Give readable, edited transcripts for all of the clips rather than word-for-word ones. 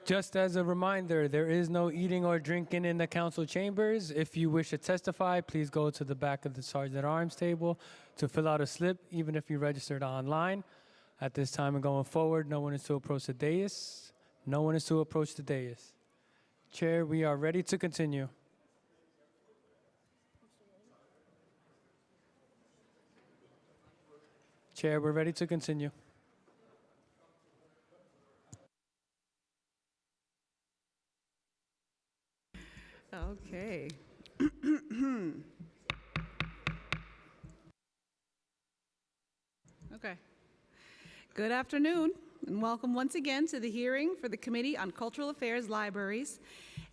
Just as a reminder, there is no eating or drinking in the council chambers. If you wish to testify, please go to the back of the Sergeant at Arms table to fill out a slip, even if you registered online. At this time and going forward, no one is to approach the dais. No one is to approach the dais. Chair, we are ready to continue. Chair, we're ready to continue. Okay. Okay. Good afternoon, and welcome once again to the hearing for the Committee on Cultural Affairs, Libraries,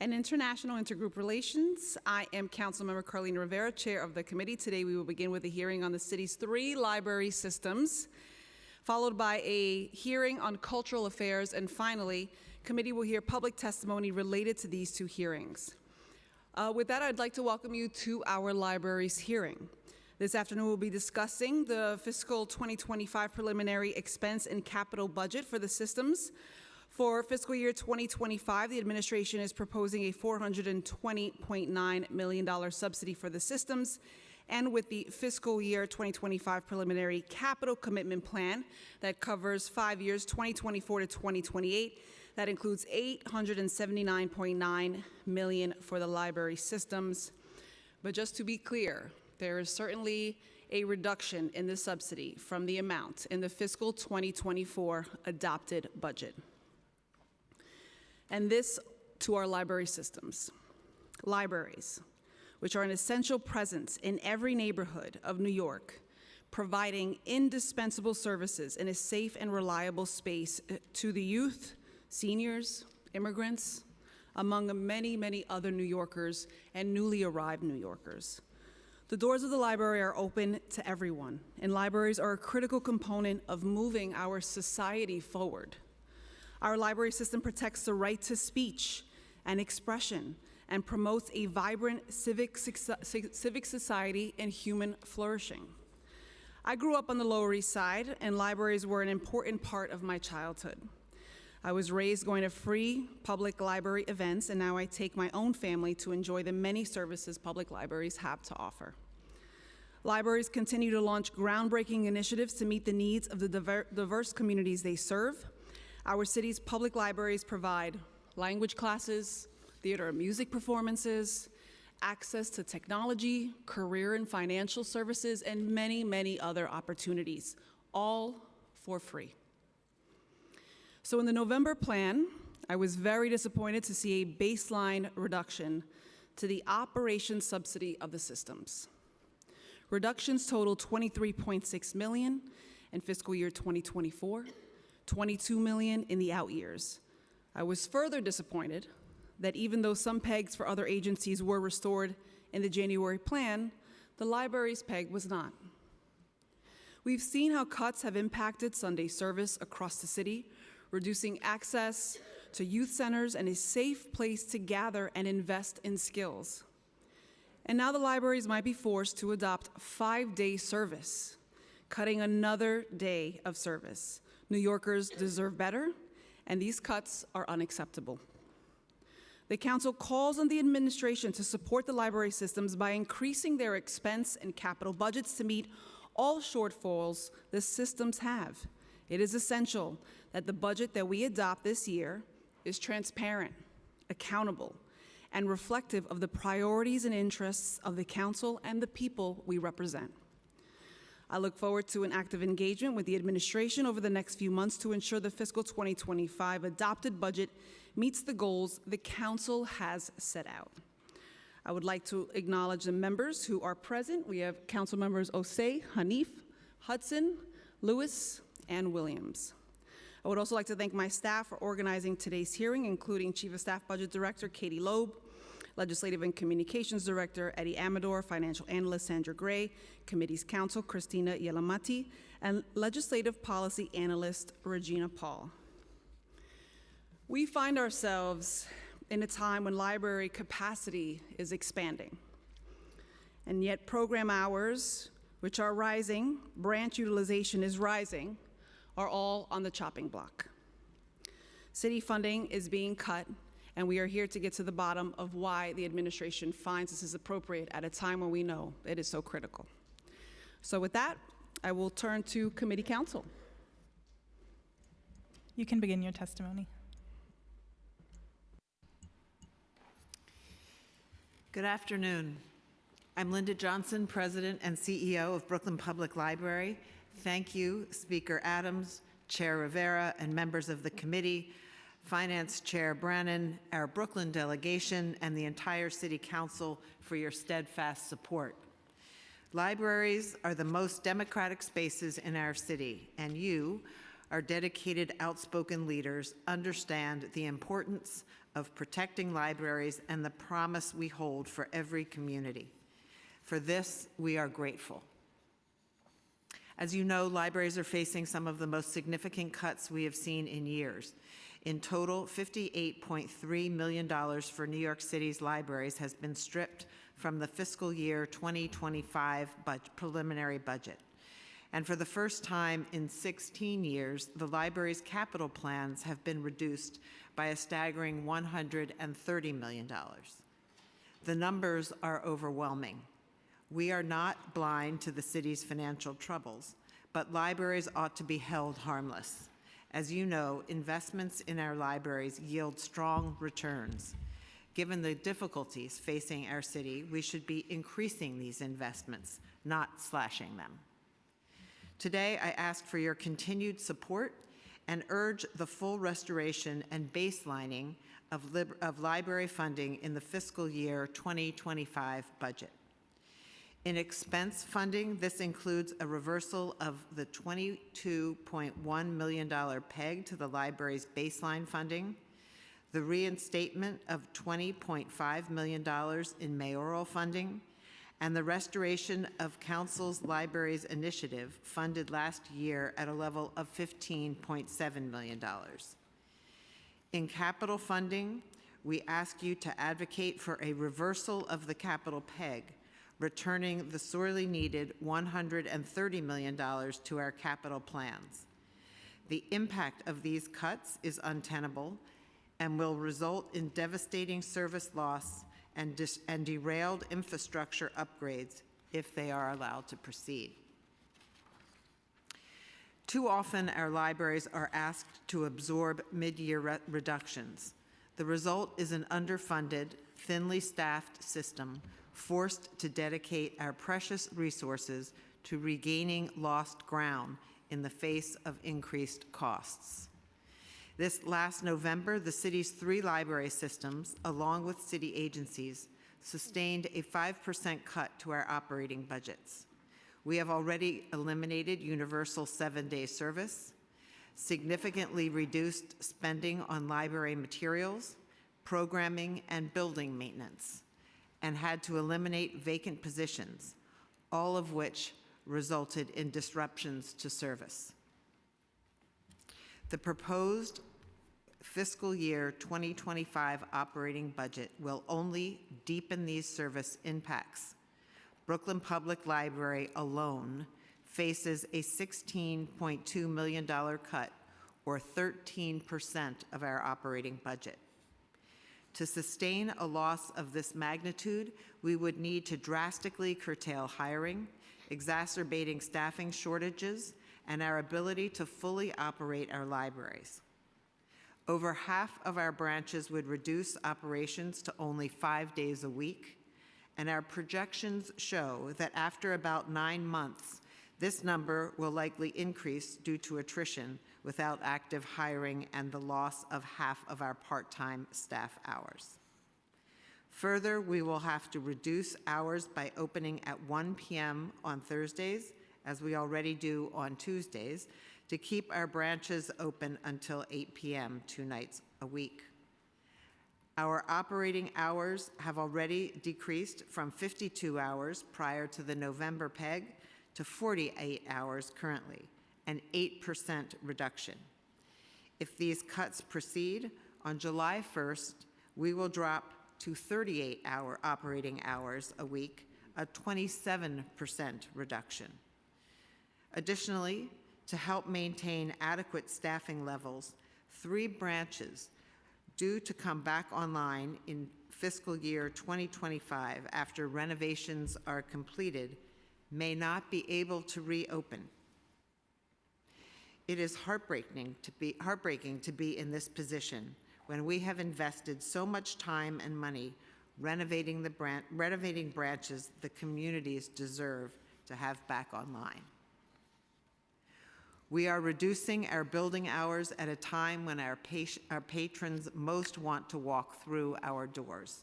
and International Intergroup Relations. I am Councilmember Carlina Rivera, Chair of the committee. Today we will begin with a hearing on the city's 3 library systems, followed by a hearing on cultural affairs, and finally, committee will hear public testimony related to these 2 hearings. With that, I'd like to welcome you to our libraries hearing. This afternoon, we'll be discussing the fiscal 2025 preliminary expense and capital budget for the systems. For fiscal year 2025, the administration is proposing a $420.9 million subsidy for the systems. And with the fiscal year 2025 preliminary capital commitment plan that covers 5 years, 2024 to 2028, that includes $879.9 million for the library systems. But just to be clear, there is certainly a reduction in the subsidy from the amount in the fiscal 2024 adopted budget. And this to our library systems. Libraries, which are an essential presence in every neighborhood of New York, providing indispensable services in a safe and reliable space to the youth, seniors, immigrants, among many, many other New Yorkers and newly arrived New Yorkers. The doors of the library are open to everyone, and libraries are a critical component of moving our society forward. Our library system protects the right to speech and expression and promotes a vibrant civic society and human flourishing. I grew up on the Lower East Side, and libraries were an important part of my childhood. I was raised going to free public library events, and now I take my own family to enjoy the many services public libraries have to offer. Libraries continue to launch groundbreaking initiatives to meet the needs of the diverse communities they serve. Our city's public libraries provide language classes, theater and music performances, access to technology, career and financial services, and many, many other opportunities, all for free. So in the November plan, I was very disappointed to see a baseline reduction to the operation subsidy of the systems. Reductions total $23.6 million in fiscal year 2024, $22 million in the out years. I was further disappointed that even though some pegs for other agencies were restored in the January plan, the library's peg was not. We've seen how cuts have impacted Sunday service across the city, reducing access to youth centers and a safe place to gather and invest in skills. And now the libraries might be forced to adopt 5-day service, cutting another day of service. New Yorkers deserve better, and these cuts are unacceptable. The council calls on the administration to support the library systems by increasing their expense and capital budgets to meet all shortfalls the systems have. It is essential that the budget that we adopt this year is transparent, accountable, and reflective of the priorities and interests of the council and the people we represent. I look forward to an active engagement with the administration over the next few months to ensure the fiscal 2025 adopted budget meets the goals the council has set out. I would like to acknowledge the members who are present. We have council members Osei, Hanif, Hudson, Lewis, and Williams. I would also like to thank my staff for organizing today's hearing, including Chief of Staff Budget Director Katie Loeb, Legislative and Communications Director Eddie Amador, Financial Analyst Sandra Gray, Committee's Counsel Christina Yelamati, and Legislative Policy Analyst Regina Paul. We find ourselves in a time when library capacity is expanding, and yet program hours, which are rising, branch utilization is rising, are all on the chopping block. City funding is being cut, and we are here to get to the bottom of why the administration finds this is appropriate at a time when we know it is so critical. So with that, I will turn to committee counsel. You can begin your testimony. Good afternoon. I'm Linda Johnson, President and CEO of Brooklyn Public Library. Thank you, Speaker Adams, Chair Rivera, and members of the committee, Finance Chair Brannan, our Brooklyn delegation, and the entire City Council for your steadfast support. Libraries are the most democratic spaces in our city, and you, our dedicated, outspoken leaders, understand the importance of protecting libraries and the promise we hold for every community. For this, we are grateful. As you know, libraries are facing some of the most significant cuts we have seen in years. In total, $58.3 million for New York City's libraries has been stripped from the fiscal year 2025 preliminary budget. And for the first time in 16 years, the library's capital plans have been reduced by a staggering $130 million. The numbers are overwhelming. We are not blind to the city's financial troubles, but libraries ought to be held harmless. As you know, investments in our libraries yield strong returns. Given the difficulties facing our city, we should be increasing these investments, not slashing them. Today, I ask for your continued support and urge the full restoration and baselining of library funding in the fiscal year 2025 budget. In expense funding, this includes a reversal of the $22.1 million peg to the library's baseline funding, the reinstatement of $20.5 million in mayoral funding, and the restoration of Council's Libraries Initiative funded last year at a level of $15.7 million. In capital funding, we ask you to advocate for a reversal of the capital peg, returning the sorely needed $130 million to our capital plans. The impact of these cuts is untenable and will result in devastating service loss and derailed infrastructure upgrades if they are allowed to proceed. Too often, our libraries are asked to absorb mid-year reductions. The result is an underfunded, thinly staffed system forced to dedicate our precious resources to regaining lost ground in the face of increased costs. This last November, the city's 3 library systems, along with city agencies, sustained a 5% cut to our operating budgets. We have already eliminated universal 7-day service, significantly reduced spending on library materials, programming, and building maintenance, and had to eliminate vacant positions, all of which resulted in disruptions to service. The proposed fiscal year 2025 operating budget will only deepen these service impacts. Brooklyn Public Library alone faces a $16.2 million cut, or 13% of our operating budget. To sustain a loss of this magnitude, we would need to drastically curtail hiring, exacerbating staffing shortages, and our ability to fully operate our libraries. Over half of our branches would reduce operations to only 5 days a week, and our projections show that after about 9 months, this number will likely increase due to attrition without active hiring and the loss of half of our part-time staff hours. Further, we will have to reduce hours by opening at 1 p.m. on Thursdays, as we already do on Tuesdays, to keep our branches open until 8 p.m. 2 nights a week. Our operating hours have already decreased from 52 hours prior to the November peg to 48 hours currently, an 8% reduction. If these cuts proceed, on July 1st, we will drop to 38-hour operating hours a week, a 27% reduction. Additionally, to help maintain adequate staffing levels, 3 branches due to come back online in fiscal year 2025 after renovations are completed may not be able to reopen. It is heartbreaking to be in this position when we have invested so much time and money renovating branches the communities deserve to have back online. We are reducing our building hours at a time when our patrons most want to walk through our doors.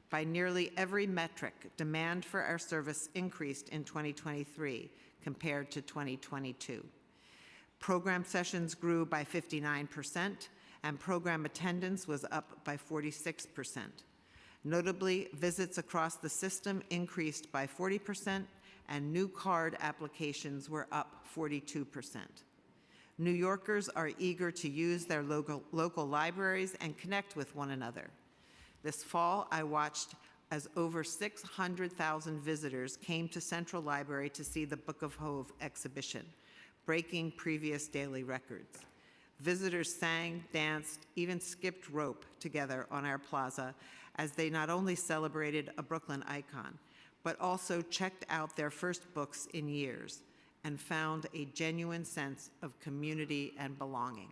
By nearly every metric, demand for our service increased in 2023 compared to 2022. Program sessions grew by 59%, and program attendance was up by 46%. Notably, visits across the system increased by 40%, and new card applications were up 42%. New Yorkers are eager to use their local libraries and connect with one another. This fall, I watched as over 600,000 visitors came to Central Library to see the Book of Hove exhibition, breaking previous daily records. Visitors sang, danced, even skipped rope together on our plaza as they not only celebrated a Brooklyn icon, but also checked out their first books in years and found a genuine sense of community and belonging.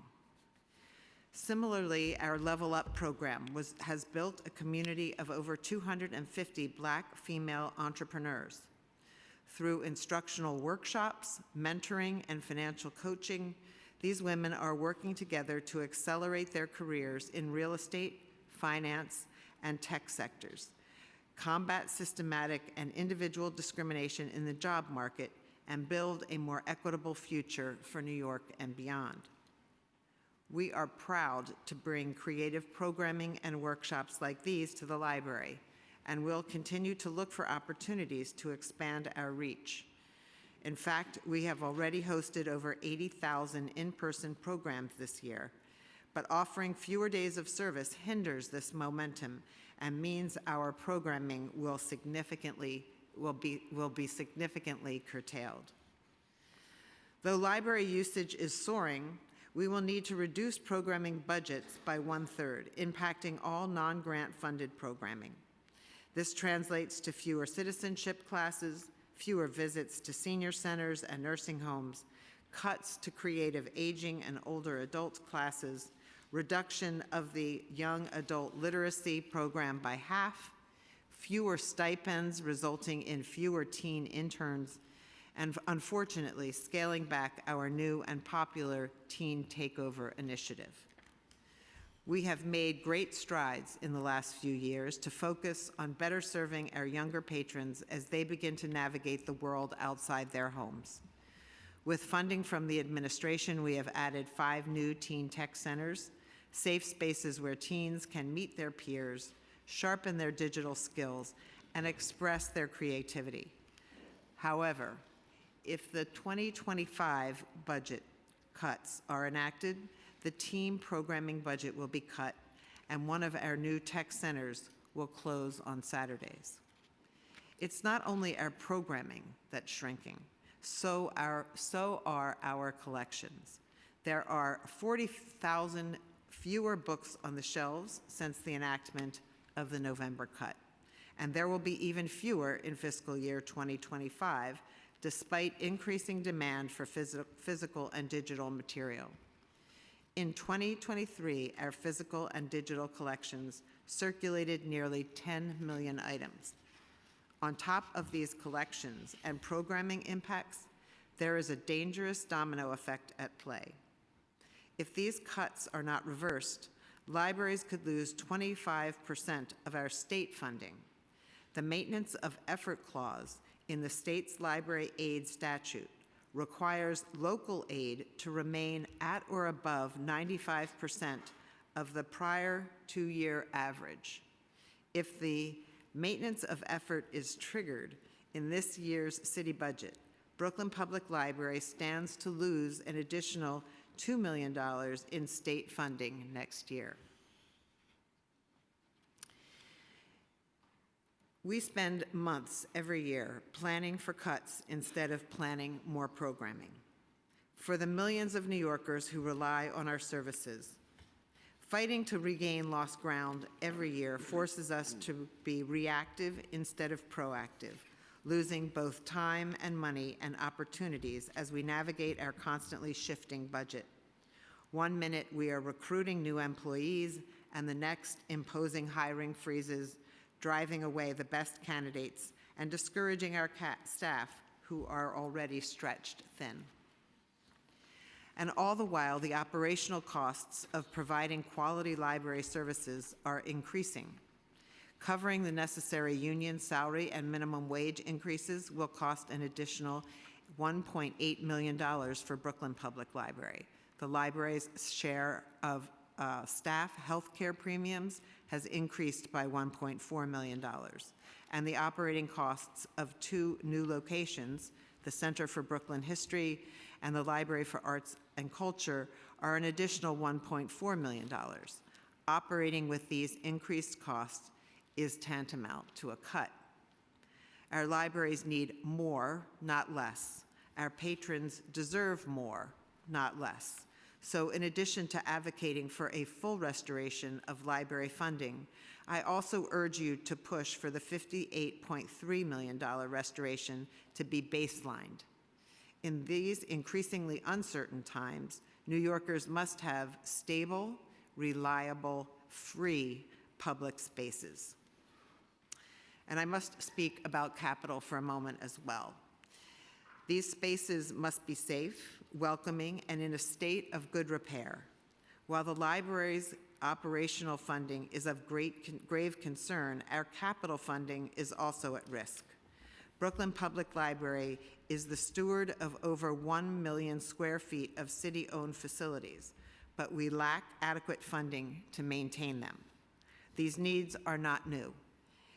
Similarly, our Level Up program has built a community of over 250 Black female entrepreneurs. Through instructional workshops, mentoring, and financial coaching, these women are working together to accelerate their careers in real estate, finance, and tech sectors, combat systematic and individual discrimination in the job market, and build a more equitable future for New York and beyond. We are proud to bring creative programming and workshops like these to the library, and will continue to look for opportunities to expand our reach. In fact, we have already hosted over 80,000 in-person programs this year, but offering fewer days of service hinders this momentum and means our programming will be significantly curtailed. Though library usage is soaring, we will need to reduce programming budgets by 1/3, impacting all non-grant funded programming. This translates to fewer citizenship classes, fewer visits to senior centers and nursing homes, cuts to creative aging and older adult classes, reduction of the young adult literacy program by half, fewer stipends resulting in fewer teen interns, and unfortunately, scaling back our new and popular Teen Takeover initiative. We have made great strides in the last few years to focus on better serving our younger patrons as they begin to navigate the world outside their homes. With funding from the administration, we have added 5 new teen tech centers, safe spaces where teens can meet their peers, sharpen their digital skills, and express their creativity. However, if the 2025 budget cuts are enacted, the team programming budget will be cut, and one of our new tech centers will close on Saturdays. It's not only our programming that's shrinking, so are our collections. There are 40,000 fewer books on the shelves since the enactment of the November cut, and there will be even fewer in fiscal year 2025, despite increasing demand for physical and digital material. In 2023, our physical and digital collections circulated nearly 10 million items. On top of these collections and programming impacts, there is a dangerous domino effect at play. If these cuts are not reversed, libraries could lose 25% of our state funding. The maintenance of effort clause in the state's library aid statute requires local aid to remain at or above 95% of the prior 2-year average. If the maintenance of effort is triggered in this year's city budget, Brooklyn Public Library stands to lose an additional $2 million in state funding next year. We spend months every year planning for cuts instead of planning more programming. For the millions of New Yorkers who rely on our services, Fighting to regain lost ground every year forces us to be reactive instead of proactive, losing both time and money and opportunities as we navigate our constantly shifting budget. One minute we are recruiting new employees, and the next imposing hiring freezes, driving away the best candidates, and discouraging our staff who are already stretched thin. And all the while, the operational costs of providing quality library services are increasing. Covering the necessary union salary and minimum wage increases will cost an additional $1.8 million for Brooklyn Public Library. The library's share of staff health care premiums has increased by $1.4 million. And the operating costs of 2 new locations, the Center for Brooklyn History and the Library for Arts and Culture, are an additional $1.4 million. Operating with these increased costs is tantamount to a cut. Our libraries need more, not less. Our patrons deserve more, not less. So in addition to advocating for a full restoration of library funding, I also urge you to push for the $58.3 million restoration to be baselined. In these increasingly uncertain times, New Yorkers must have stable, reliable, free public spaces. And I must speak about capital for a moment as well. These spaces must be safe, welcoming, and in a state of good repair. While the library's operational funding is of grave concern, our capital funding is also at risk. Brooklyn Public Library is the steward of over 1 million square feet of city-owned facilities, but we lack adequate funding to maintain them. These needs are not new.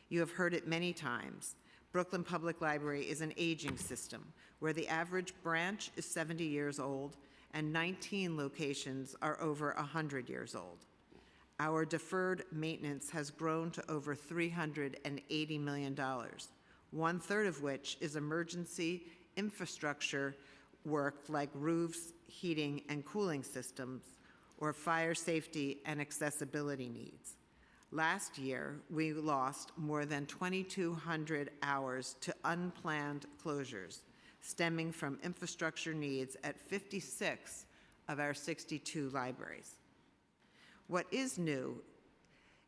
You have heard it many times. Brooklyn Public Library is an aging system where the average branch is 70 years old and 19 locations are over 100 years old. Our deferred maintenance has grown to over $380 million, 1/3 of which is emergency infrastructure work like roofs, heating, and cooling systems, or fire safety and accessibility needs. Last year, we lost more than 2,200 hours to unplanned closures, stemming from infrastructure needs at 56 of our 62 libraries. What is new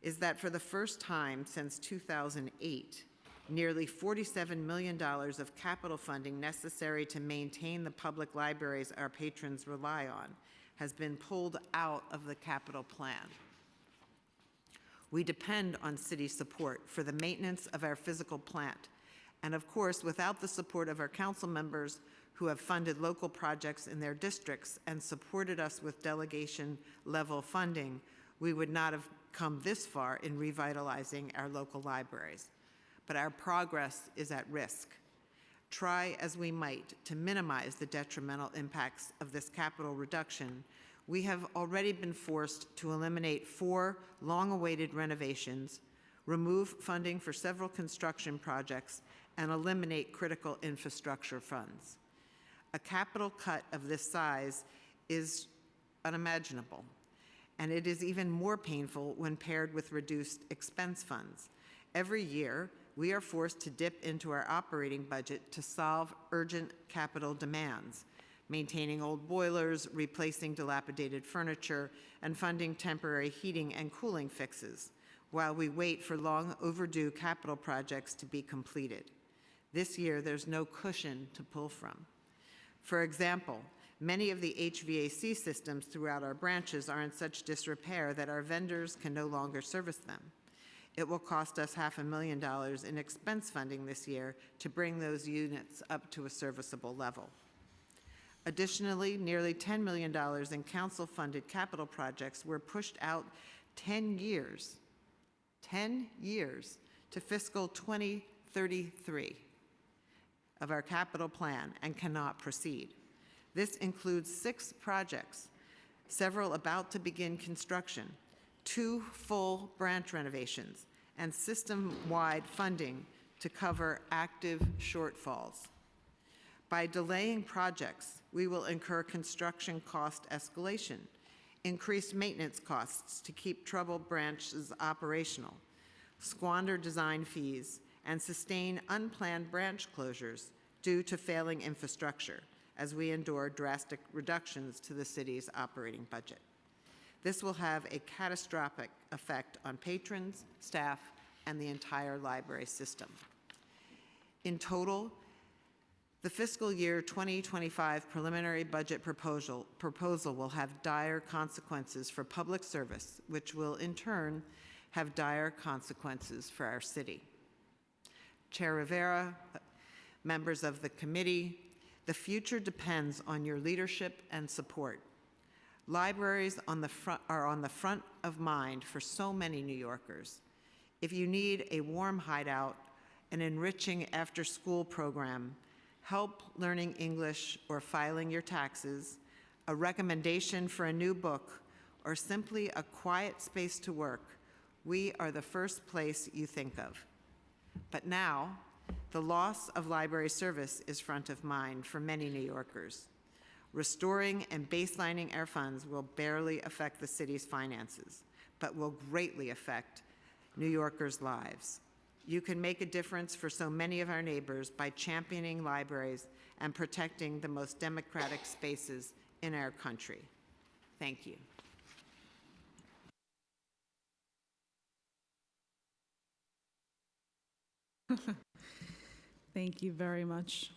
is that for the first time since 2008, nearly $47 million of capital funding necessary to maintain the public libraries our patrons rely on has been pulled out of the capital plan. We depend on city support for the maintenance of our physical plant. And of course, without the support of our council members who have funded local projects in their districts and supported us with delegation-level funding, we would not have come this far in revitalizing our local libraries. But our progress is at risk. Try as we might to minimize the detrimental impacts of this capital reduction, we have already been forced to eliminate 4 long-awaited renovations, remove funding for several construction projects, and eliminate critical infrastructure funds. A capital cut of this size is unimaginable, and it is even more painful when paired with reduced expense funds. Every year, we are forced to dip into our operating budget to solve urgent capital demands, maintaining old boilers, replacing dilapidated furniture, and funding temporary heating and cooling fixes, while we wait for long overdue capital projects to be completed. This year, there's no cushion to pull from. For example, many of the HVAC systems throughout our branches are in such disrepair that our vendors can no longer service them. It will cost us $500,000 in expense funding this year to bring those units up to a serviceable level. Additionally, nearly $10 million in council-funded capital projects were pushed out 10 years to fiscal 2033 of our capital plan and cannot proceed. This includes 6 projects, several about to begin construction, 2 full branch renovations, and system-wide funding to cover active shortfalls. By delaying projects, we will incur construction cost escalation, increase maintenance costs to keep troubled branches operational, squander design fees, and sustain unplanned branch closures due to failing infrastructure as we endure drastic reductions to the city's operating budget. This will have a catastrophic effect on patrons, staff, and the entire library system. In total, the fiscal year 2025 preliminary budget proposal will have dire consequences for public service, which will in turn have dire consequences for our city. Chair Rivera, members of the committee, the future depends on your leadership and support. Libraries are on the front of mind for so many New Yorkers. If you need a warm hideout, an enriching after-school program, help learning English or filing your taxes, a recommendation for a new book, or simply a quiet space to work, we are the first place you think of. But now, the loss of library service is front of mind for many New Yorkers. Restoring and baselining our funds will barely affect the city's finances, but will greatly affect New Yorkers' lives. You can make a difference for so many of our neighbors by championing libraries and protecting the most democratic spaces in our country. Thank you. Thank you very much.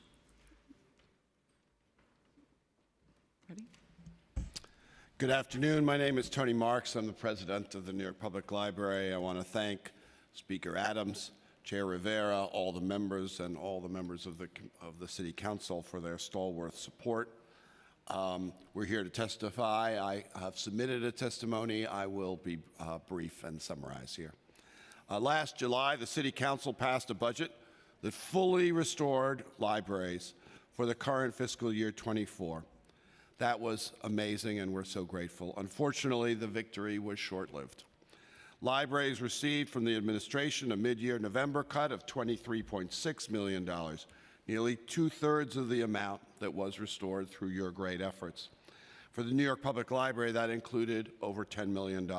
Ready? Good afternoon. My name is Tony Marks. I'm the president of the New York Public Library. I want to thank Speaker Adams, Chair Rivera, all the members, and all the members of the City Council for their stalwart support. We're here to testify. I have submitted a testimony. I will be brief and summarize here. Last July, the City Council passed a budget that fully restored libraries for the current fiscal year 24. That was amazing, and we're so grateful. Unfortunately, the victory was short-lived. Libraries received from the administration a mid-year November cut of $23.6 million, nearly two-thirds of the amount that was restored through your great efforts. For the New York Public Library, that included over $10 million.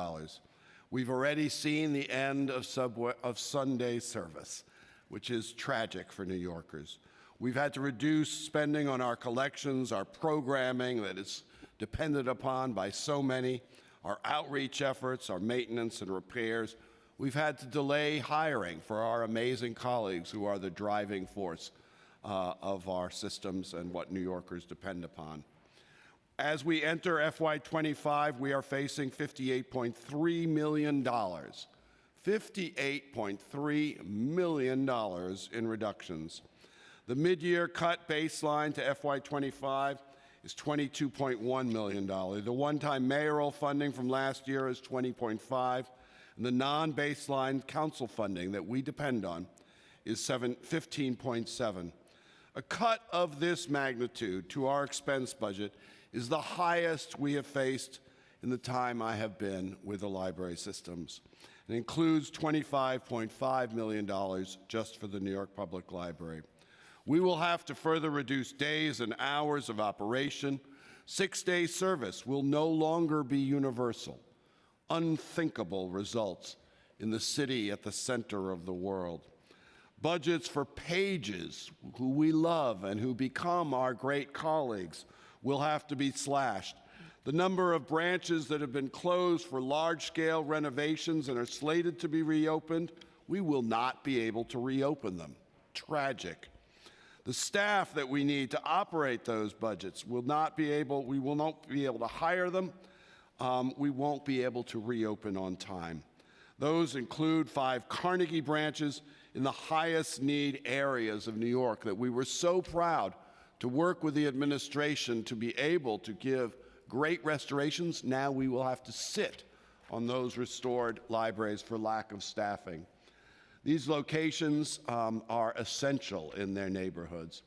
We've already seen the end of Sunday service, which is tragic for New Yorkers. We've had to reduce spending on our collections, our programming that is depended upon by so many, our outreach efforts, our maintenance and repairs. We've had to delay hiring for our amazing colleagues who are the driving force of our systems and what New Yorkers depend upon. As we enter FY25, we are facing $58.3 million. $58.3 million in reductions. The mid-year cut baseline to FY25 is $22.1 million. The one-time mayoral funding from last year is $20.5, and the non-baseline council funding that we depend on is $15.7. A cut of this magnitude to our expense budget is the highest we have faced in the time I have been with the library systems. It includes $25.5 million just for the New York Public Library. We will have to further reduce days and hours of operation. 6-day service will no longer be universal. Unthinkable results in the city at the center of the world. Budgets for pages, who we love and who become our great colleagues, will have to be slashed. The number of branches that have been closed for large-scale renovations and are slated to be reopened, we will not be able to reopen them. Tragic. The staff that we need to operate those budgets we will not be able to hire them. We won't be able to reopen on time. Those include 5 Carnegie branches in the highest need areas of New York that we were so proud to work with the administration to be able to give great restorations. Now we will have to sit on those restored libraries for lack of staffing. These locations are essential in their neighborhoods.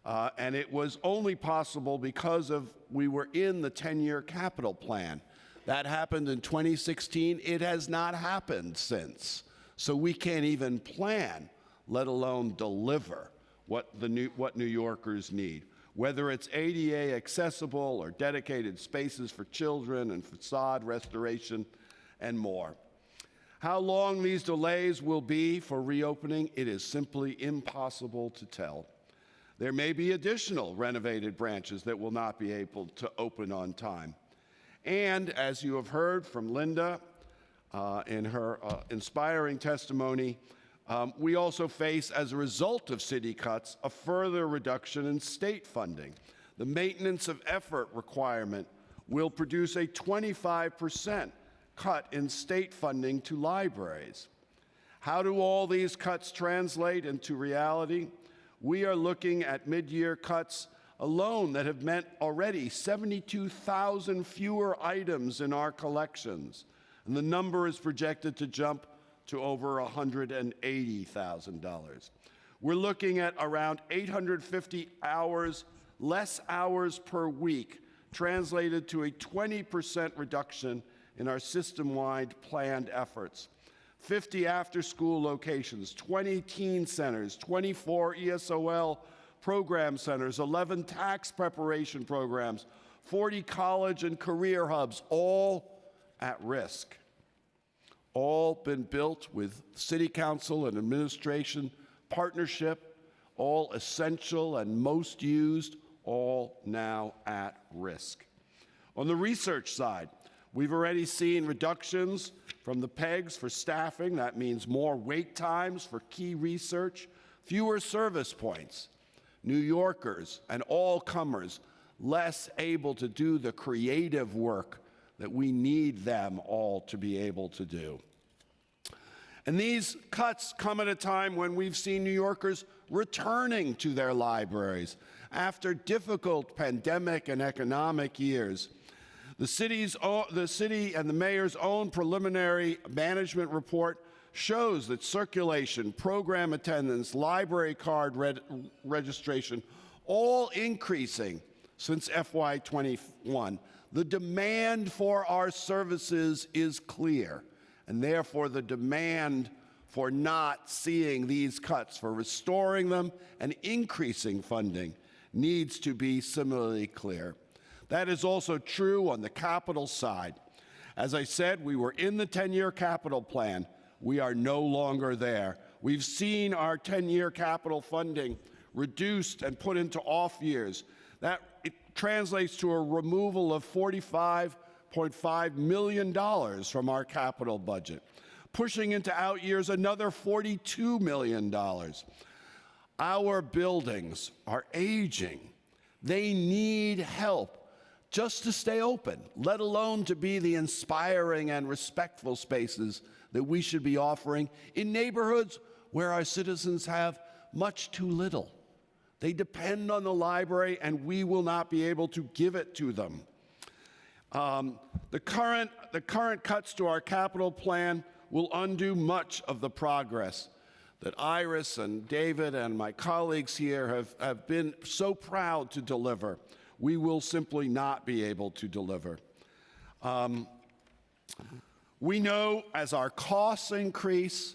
And it was only possible because we were in the 10-year capital plan. That happened in 2016. It has not happened since. So we can't even plan, let alone deliver what New Yorkers need. whether it's ADA accessible or dedicated spaces for children and facade restoration and more. How long these delays will be for reopening, it is simply impossible to tell. There may be additional renovated branches that will not be able to open on time. And as you have heard from Linda in her inspiring testimony, we also face, as a result of city cuts, a further reduction in state funding. The maintenance of effort requirement will produce a 25% cut in state funding to libraries. How do all these cuts translate into reality? We are looking at mid-year cuts alone that have meant already 72,000 fewer items in our collections, and the number is projected to jump to over $180,000. We're looking at around 850 hours, less hours per week, translated to a 20% reduction in our system-wide planned efforts. 50 after-school locations, 20 teen centers, 24 ESOL program centers, 11 tax preparation programs, 40 college and career hubs, all at risk. All been built with City Council and administration partnership, all essential and most used, all now at risk. On the research side, we've already seen reductions from the pegs for staffing. That means more wait times for key research, fewer service points, New Yorkers and all comers less able to do the creative work that we need them all to be able to do. And these cuts come at a time when we've seen New Yorkers returning to their libraries after difficult pandemic and economic years. The city and the mayor's own preliminary management report shows that circulation, program attendance, library card registration, all increasing since FY21. The demand for our services is clear, and therefore the demand for not seeing these cuts, for restoring them and increasing funding, needs to be similarly clear. That is also true on the capital side. As I said, we were in the 10-year capital plan. We are no longer there. We've seen our 10-year capital funding reduced and put into off years. That it translates to a removal of $45.5 million from our capital budget, pushing into out years another $42 million. Our buildings are aging. They need help just to stay open, let alone to be the inspiring and respectful spaces that we should be offering in neighborhoods where our citizens have much too little. They depend on the library, and we will not be able to give it to them. The current cuts to our capital plan will undo much of the progress that Iris and David and my colleagues here have been so proud to deliver. We will simply not be able to deliver. We know as our costs increase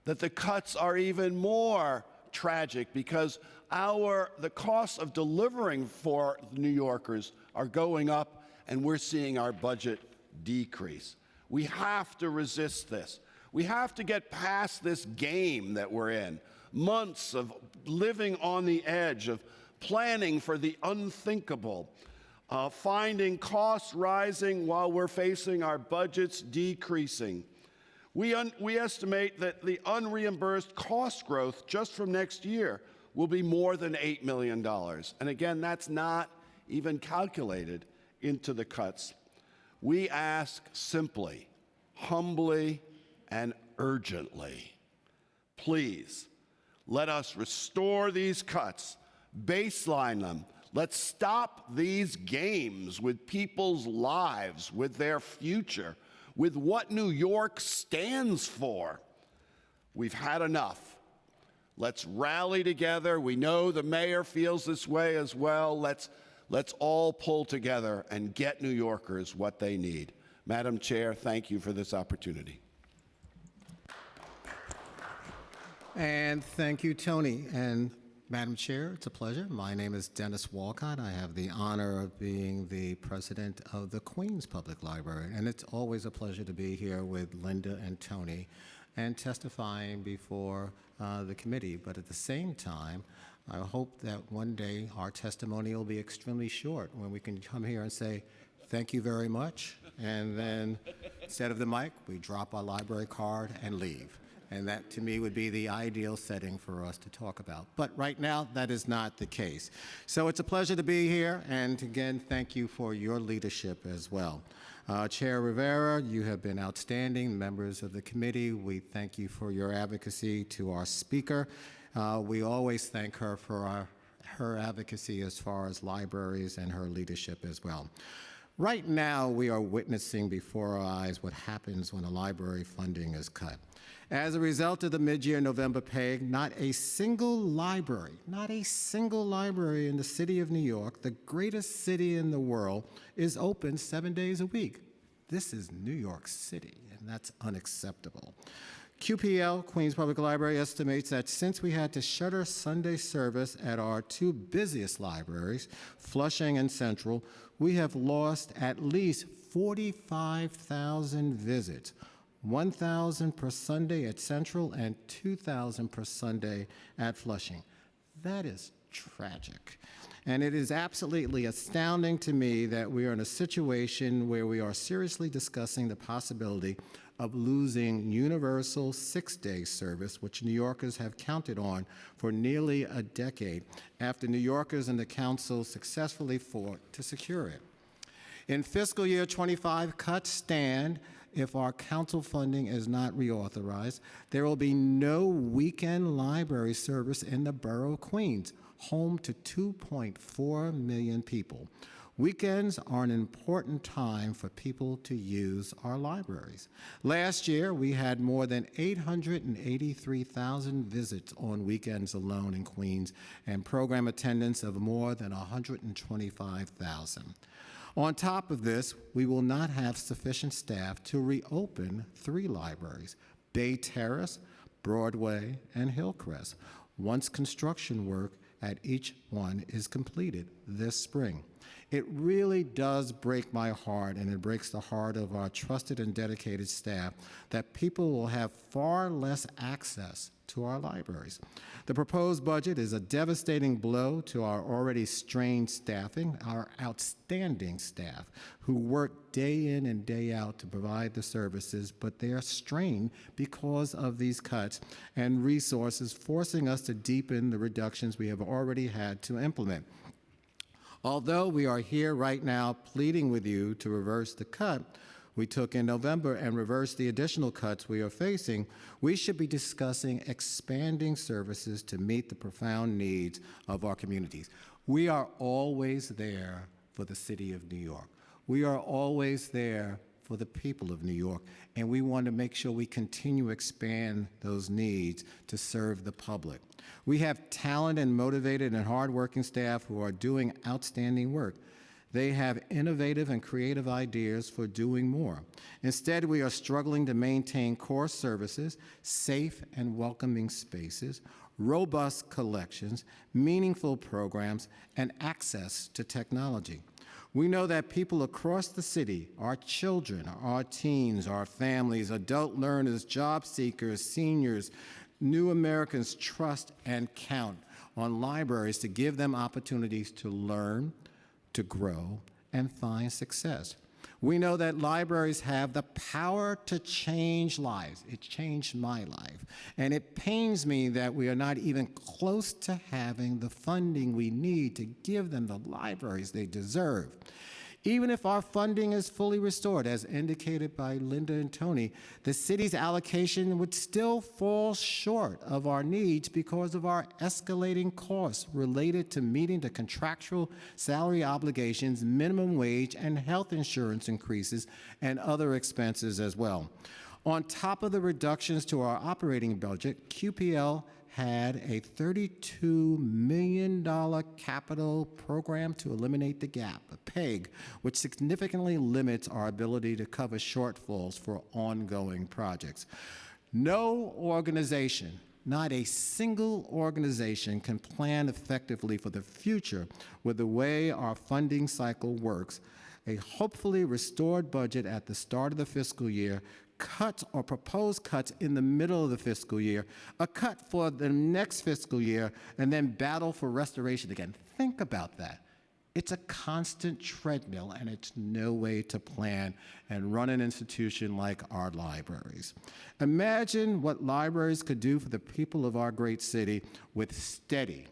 that the cuts are even more tragic because the costs of delivering for New Yorkers are going up, and we're seeing our budget decrease. We have to resist this. We have to get past this game that we're in. Months of living on the edge, of planning for the unthinkable, finding costs rising while we're facing our budgets decreasing. We estimate that the unreimbursed cost growth just from next year will be more than $8 million. And again, that's not even calculated into the cuts. We ask simply, humbly, and urgently, please let us restore these cuts, baseline them. Let's stop these games with people's lives, with their future, with what New York stands for. We've had enough. Let's rally together. We know the mayor feels this way as well. Let's all pull together and get New Yorkers what they need. Madam Chair, thank you for this opportunity. And thank you, Tony. And Madam Chair, it's a pleasure. My name is Dennis Walcott. I have the honor of being the president of the Queens Public Library, and it's always a pleasure to be here with Linda and Tony and testifying before the committee. But at the same time, I hope that one day our testimony will be extremely short when we can come here and say, thank you very much, and then instead of the mic, we drop our library card and leave. And that, to me, would be the ideal setting for us to talk about. But right now, that is not the case. So it's a pleasure to be here, and again, thank you for your leadership as well. Chair Rivera, you have been outstanding. Members of the committee, we thank you for your advocacy. To our speaker, we always thank her for her advocacy as far as libraries and her leadership as well. Right now, we are witnessing before our eyes what happens when a library funding is cut. As a result of the mid-year November PEG, not a single library in the city of New York, the greatest city in the world, is open 7 days a week. This is New York City, and that's unacceptable. QPL, Queens Public Library, estimates that since we had to shutter Sunday service at our two busiest libraries, Flushing and Central, we have lost at least 45,000 visits, 1,000 per Sunday at Central and 2,000 per Sunday at Flushing. That is tragic. And it is absolutely astounding to me that we are in a situation where we are seriously discussing the possibility of losing universal 6-day service, which New Yorkers have counted on for nearly a decade, after New Yorkers and the council successfully fought to secure it. In fiscal year 25, cuts stand. If our council funding is not reauthorized, there will be no weekend library service in the borough of Queens, home to 2.4 million people. Weekends are an important time for people to use our libraries. Last year, we had more than 883,000 visits on weekends alone in Queens, and program attendance of more than 125,000. On top of this, we will not have sufficient staff to reopen 3 libraries, Bay Terrace, Broadway, and Hillcrest, once construction work at each one is completed this spring. It really does break my heart, and it breaks the heart of our trusted and dedicated staff, that people will have far less access to our libraries. The proposed budget is a devastating blow to our already strained staffing, our outstanding staff, who work day in and day out to provide the services, but they are strained because of these cuts and resources, forcing us to deepen the reductions we have already had to implement. Although we are here right now pleading with you to reverse the cut we took in November and reverse the additional cuts we are facing, we should be discussing expanding services to meet the profound needs of our communities. We are always there for the city of New York. We are always there for the people of New York, and we want to make sure we continue to expand those needs to serve the public. We have talented and motivated and hardworking staff who are doing outstanding work. They have innovative and creative ideas for doing more. Instead, we are struggling to maintain core services, safe and welcoming spaces, robust collections, meaningful programs, and access to technology. We know that people across the city, our children, our teens, our families, adult learners, job seekers, seniors, new Americans trust and count on libraries to give them opportunities to learn, to grow, and find success. We know that libraries have the power to change lives. It changed my life. And it pains me that we are not even close to having the funding we need to give them the libraries they deserve. Even if our funding is fully restored, as indicated by Linda and Tony, the city's allocation would still fall short of our needs because of our escalating costs related to meeting the contractual salary obligations, minimum wage, and health insurance increases, and other expenses as well. On top of the reductions to our operating budget, QPL had a $32 million capital program to eliminate the gap, a PEG, which significantly limits our ability to cover shortfalls for ongoing projects. No organization Not a single organization can plan effectively for the future with the way our funding cycle works. A hopefully restored budget at the start of the fiscal year, cuts or proposed cuts in the middle of the fiscal year, a cut for the next fiscal year, and then battle for restoration again. Think about that. It's a constant treadmill, and it's no way to plan and run an institution like our libraries. Imagine what libraries could do for the people of our great city with steady,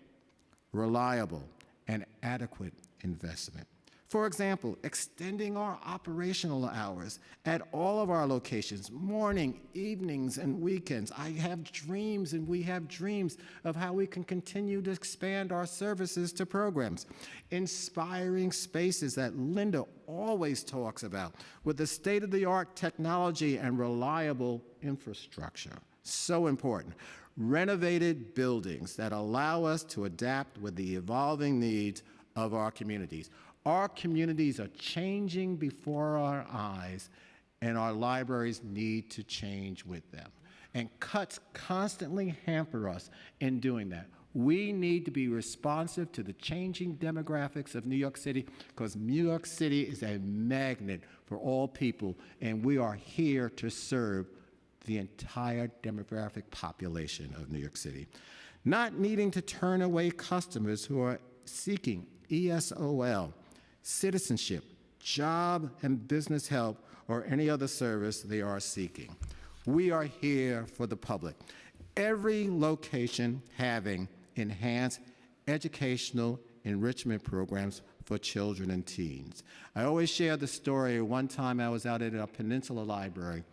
reliable, and adequate investment. For example, extending our operational hours at all of our locations, morning, evenings, and weekends. I have dreams, and we have dreams of how we can continue to expand our services to programs. Inspiring spaces that Linda always talks about with the state-of-the-art technology and reliable infrastructure. So important. Renovated buildings that allow us to adapt with the evolving needs of our communities. Our communities are changing before our eyes, and our libraries need to change with them. And cuts constantly hamper us in doing that. We need to be responsive to the changing demographics of New York City, because New York City is a magnet for all people, and we are here to serve the entire demographic population of New York City. Not needing to turn away customers who are seeking ESOL, citizenship, job and business help, or any other service they are seeking. We are here for the public. Every location having enhanced educational enrichment programs for children and teens. I always share the story. One time I was out at a Peninsula Library. It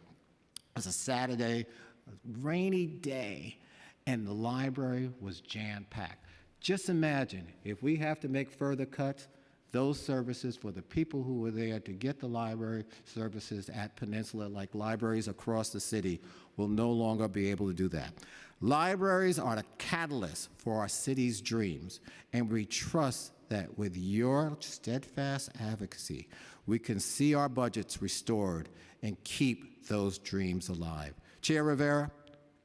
was a Saturday, a rainy day, and the library was jam-packed. Just imagine if we have to make further cuts, those services for the people who were there to get the library services at Peninsula, like libraries across the city, will no longer be able to do that. Libraries are the catalyst for our city's dreams, and we trust that with your steadfast advocacy, we can see our budgets restored and keep those dreams alive. Chair Rivera,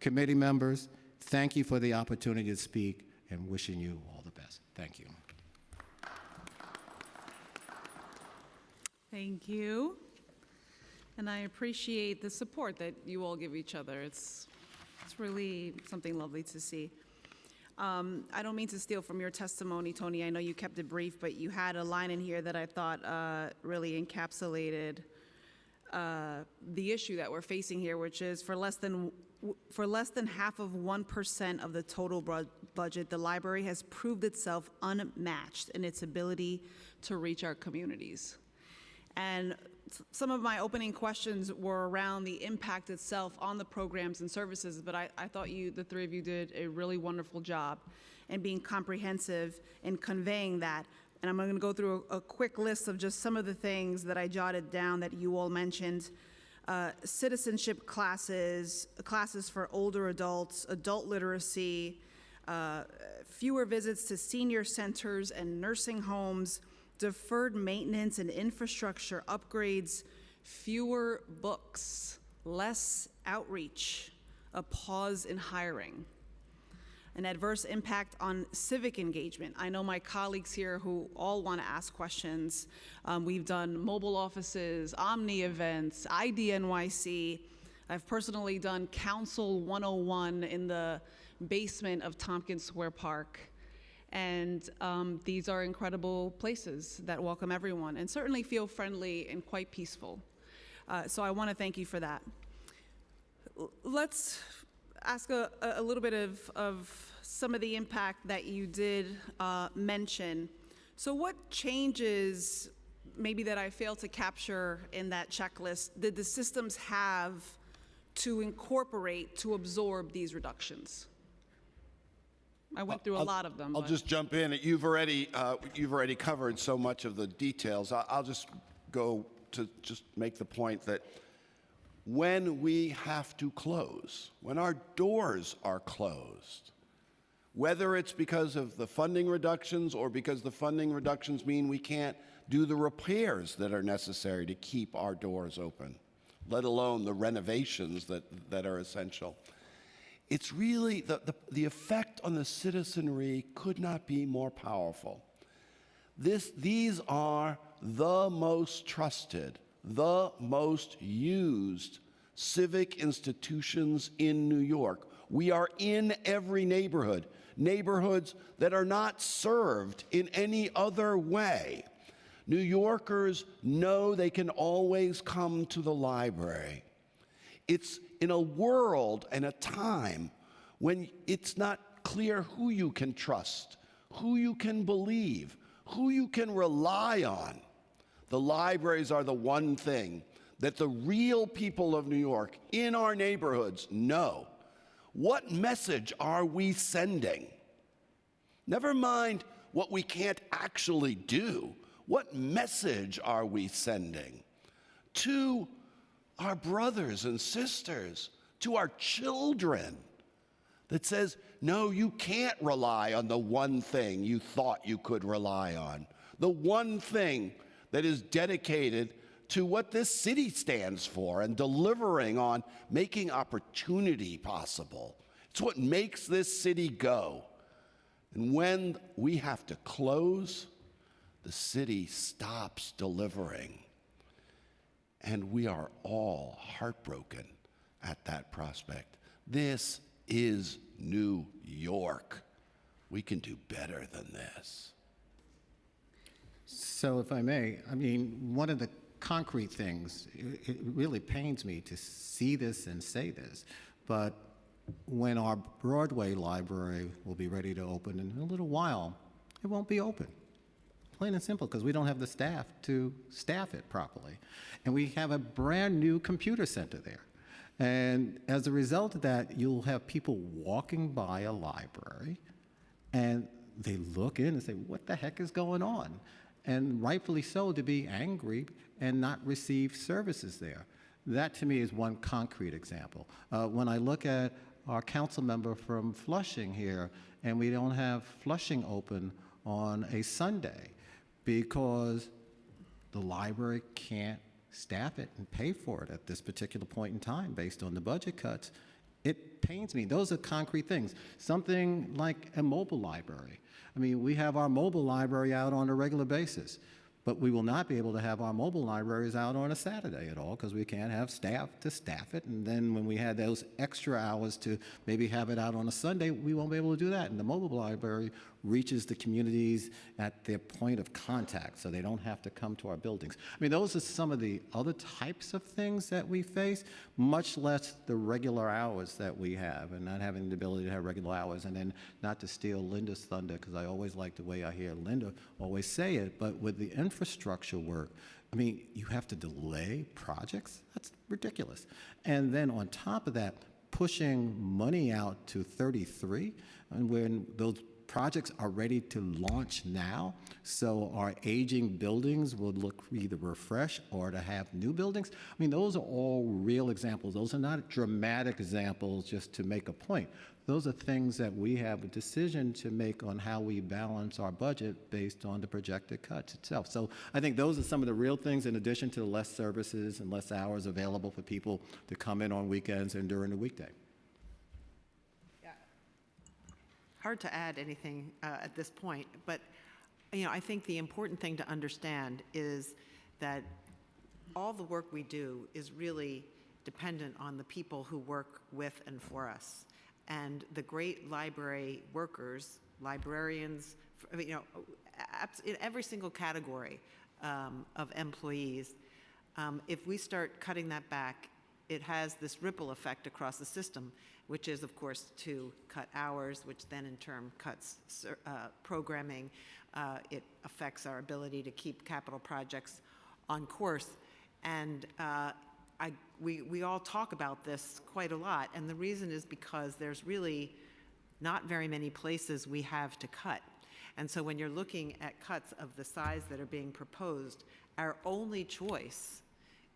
committee members, thank you for the opportunity to speak, and wishing you all the best. Thank you. Thank you. And I appreciate the support that you all give each other. It's really something lovely to see. I don't mean to steal from your testimony, Tony. I know you kept it brief, but you had a line in here that I thought really encapsulated the issue that we're facing here, which is for less than half of 1% of the total budget, the library has proved itself unmatched in its ability to reach our communities. And some of my opening questions were around the impact itself on the programs and services, but I thought the three of you did a really wonderful job in being comprehensive in conveying that. And I'm going to go through a quick list of just some of the things that I jotted down that you all mentioned. Citizenship classes, classes for older adults, adult literacy, fewer visits to senior centers and nursing homes, deferred maintenance and infrastructure upgrades, fewer books, less outreach, a pause in hiring, an adverse impact on civic engagement. I know my colleagues here who all want to ask questions. We've done mobile offices, Omni events, IDNYC. I've personally done Council 101 in the basement of Tompkins Square Park. And these are incredible places that welcome everyone and certainly feel friendly and quite peaceful. So I want to thank you for that. Let's ask a little bit of some of the impact that you did mention. So what changes, maybe that I failed to capture in that checklist, did the systems have to incorporate to absorb these reductions? I went through a lot of them. I'll just jump in. You've already covered so much of the details. I'll just go to just make the point that when we have to close, when our doors are closed, whether it's because of the funding reductions or because the funding reductions mean we can't do the repairs that are necessary to keep our doors open, let alone the renovations that are essential. It's really, the effect on the citizenry could not be more powerful. These are the most trusted, the most used civic institutions in New York. We are in every neighborhood, neighborhoods that are not served in any other way. New Yorkers know they can always come to the library. It's in a world and a time when it's not clear who you can trust, who you can believe, who you can rely on. The libraries are the one thing that the real people of New York in our neighborhoods know. What message are we sending? Never mind what we can't actually do. What message are we sending to our brothers and sisters, to our children, that says, no, you can't rely on the one thing you thought you could rely on, the one thing that is dedicated to what this city stands for and delivering on making opportunity possible. It's what makes this city go. And when we have to close, the city stops delivering. And we are all heartbroken at that prospect. This is New York. We can do better than this. So if I may, I mean, one of the concrete things, it really pains me to see this and say this, but when our Broadway library will be ready to open in a little while, it won't be open. Plain and simple, because we don't have the staff to staff it properly. And we have a brand new computer center there. And as a result of that, you'll have people walking by a library and they look in and say, what the heck is going on? And rightfully so, to be angry and not receive services there. That to me is one concrete example. When I look at our council member from Flushing here, and we don't have Flushing open on a Sunday because the library can't staff it and pay for it at this particular point in time based on the budget cuts, it pains me. Those are concrete things. Something like a mobile library. I mean, we have our mobile library out on a regular basis, but we will not be able to have our mobile libraries out on a Saturday at all because we can't have staff to staff it. And then when we had those extra hours to maybe have it out on a Sunday, we won't be able to do that. And the mobile library reaches the communities at their point of contact, so they don't have to come to our buildings. I mean, those are some of the other types of things that we face, much less the regular hours that we have, and not having the ability to have regular hours. And then, not to steal Linda's thunder, because I always like the way I hear Linda always say it, but with the infrastructure work, I mean, you have to delay projects? That's ridiculous. And then on top of that, pushing money out to 33, and when those projects are ready to launch now, so our aging buildings will look either refreshed or to have new buildings. I mean, those are all real examples. Those are not dramatic examples just to make a point. Those are things that we have a decision to make on how we balance our budget based on the projected cuts itself. So I think those are some of the real things, in addition to less services and less hours available for people to come in on weekends and during the weekday. Hard to add anything at this point, but I think the important thing to understand is that all the work we do is really dependent on the people who work with and for us. And the great library workers, librarians, in every single category of employees, if we start cutting that back, it has this ripple effect across the system, which is, of course, to cut hours, which then in turn cuts programming. It affects our ability to keep capital projects on course. And we all talk about this quite a lot, and the reason is because there's really not very many places we have to cut. And so when you're looking at cuts of the size that are being proposed, our only choice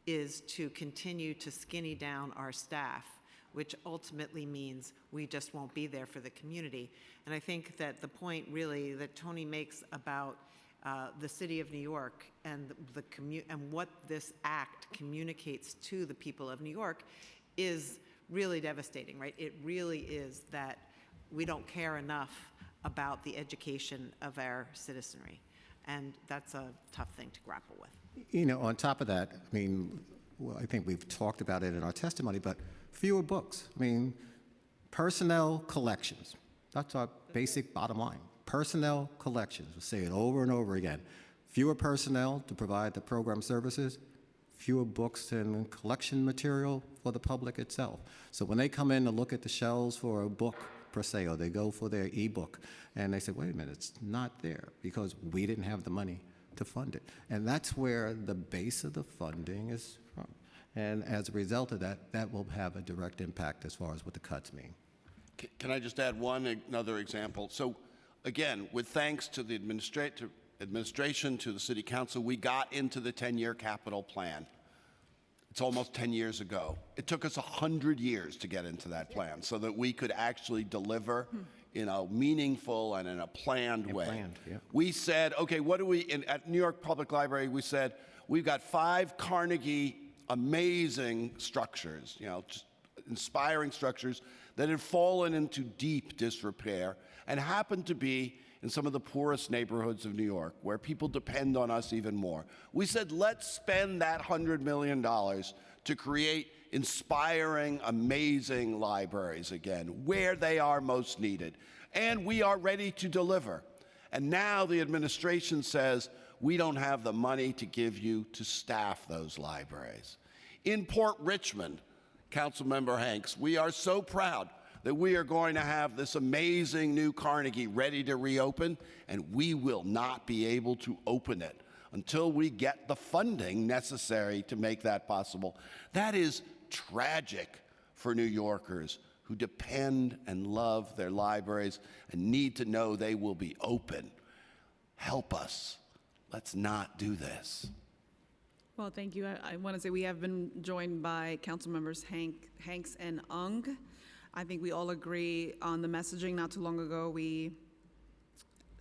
is to continue to skinny down our staff, which ultimately means we just won't be there for the community. And I think that the point really that Tony makes about the city of New York and and what this act communicates to the people of New York is really devastating, right? It really is that we don't care enough about the education of our citizenry. And that's a tough thing to grapple with. You know, on top of that, I mean, well, I think we've talked about it in our testimony, but fewer books. I mean, personnel collections. That's our basic bottom line. Personnel collections. We'll say it over and over again. Fewer personnel to provide the program services, fewer books and collection material for the public itself. So when they come in to look at the shelves for a book per se, or they go for their ebook, and they say, wait a minute, it's not there because we didn't have the money to fund it. And that's where the base of the funding is from. And as a result of that, that will have a direct impact as far as what the cuts mean. Can I just add another example? So again, with thanks to the administration, to the city council, we got into the 10-year capital plan. It's almost 10 years ago. It took us 100 years to get into that plan so that we could actually deliver in a meaningful and in a planned way. We said, okay, what do we, at New York Public Library, we said, we've got 5 Carnegie amazing structures, you know, just inspiring structures that had fallen into deep disrepair and happened to be in some of the poorest neighborhoods of New York, where people depend on us even more. We said, let's spend that $100 million to create inspiring, amazing libraries again, where they are most needed. And we are ready to deliver. And now the administration says, we don't have the money to give you to staff those libraries. In Port Richmond, Councilmember Hanks, we are so proud that we are going to have this amazing new Carnegie ready to reopen, and we will not be able to open it until we get the funding necessary to make that possible. That is tragic for New Yorkers who depend and love their libraries and need to know they will be open. Help us. Let's not do this. Well, thank you. I want to say we have been joined by council members Hanks and Ung. I think we all agree on the messaging. Not too long ago, we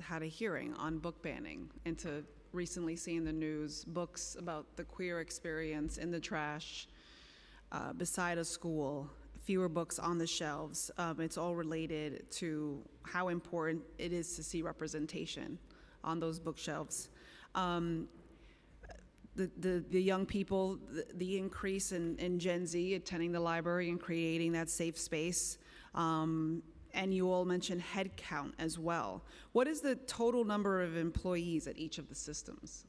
had a hearing on book banning, and to recently see in the news books about the queer experience in the trash beside a school, fewer books on the shelves. It's all related to how important it is to see representation on those bookshelves. The young people, the increase in Gen Z attending the library and creating that safe space. And you all mentioned head count as well. What is the total number of employees at each of the systems?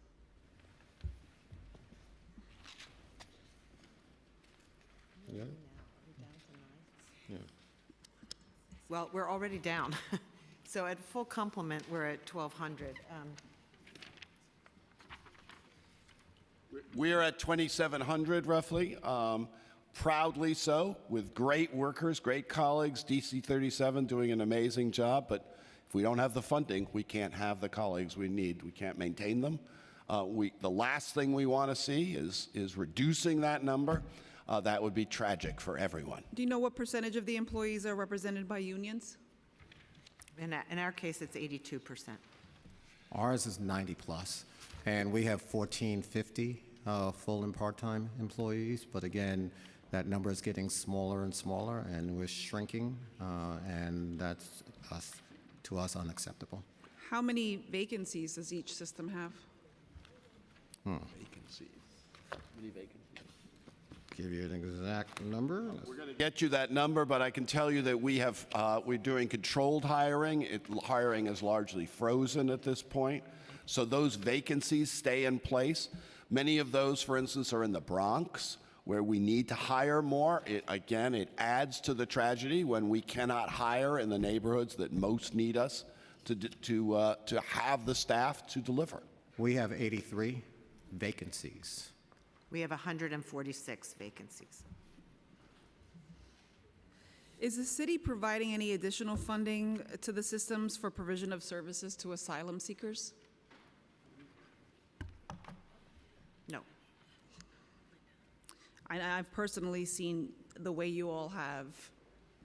Well, we're already down. So at full complement, we're at 1,200. We're at 2,700 roughly, proudly so, with great workers, great colleagues, DC 37 doing an amazing job, but if we don't have the funding, we can't have the colleagues we need. We can't maintain them. The last thing we want to see is reducing that number. That would be tragic for everyone. Do you know what percentage of the employees are represented by unions? In our case, it's 82%. Ours is 90 plus, and we have 1,450 full and part-time employees, but again, that number is getting smaller and smaller, and we're shrinking, and that's to us unacceptable. How many vacancies does each system have? Vacancies. How many vacancies? Give you an exact number. We're going to get you that number, but I can tell you that we're doing controlled hiring. Hiring is largely frozen at this point, so those vacancies stay in place. Many of those, for instance, are in the Bronx, where we need to hire more. It adds to the tragedy when we cannot hire in the neighborhoods that most need us to have the staff to deliver. We have 83 vacancies. We have 146 vacancies. Is the city providing any additional funding to the systems for provision of services to asylum seekers? No. I've personally seen the way you all have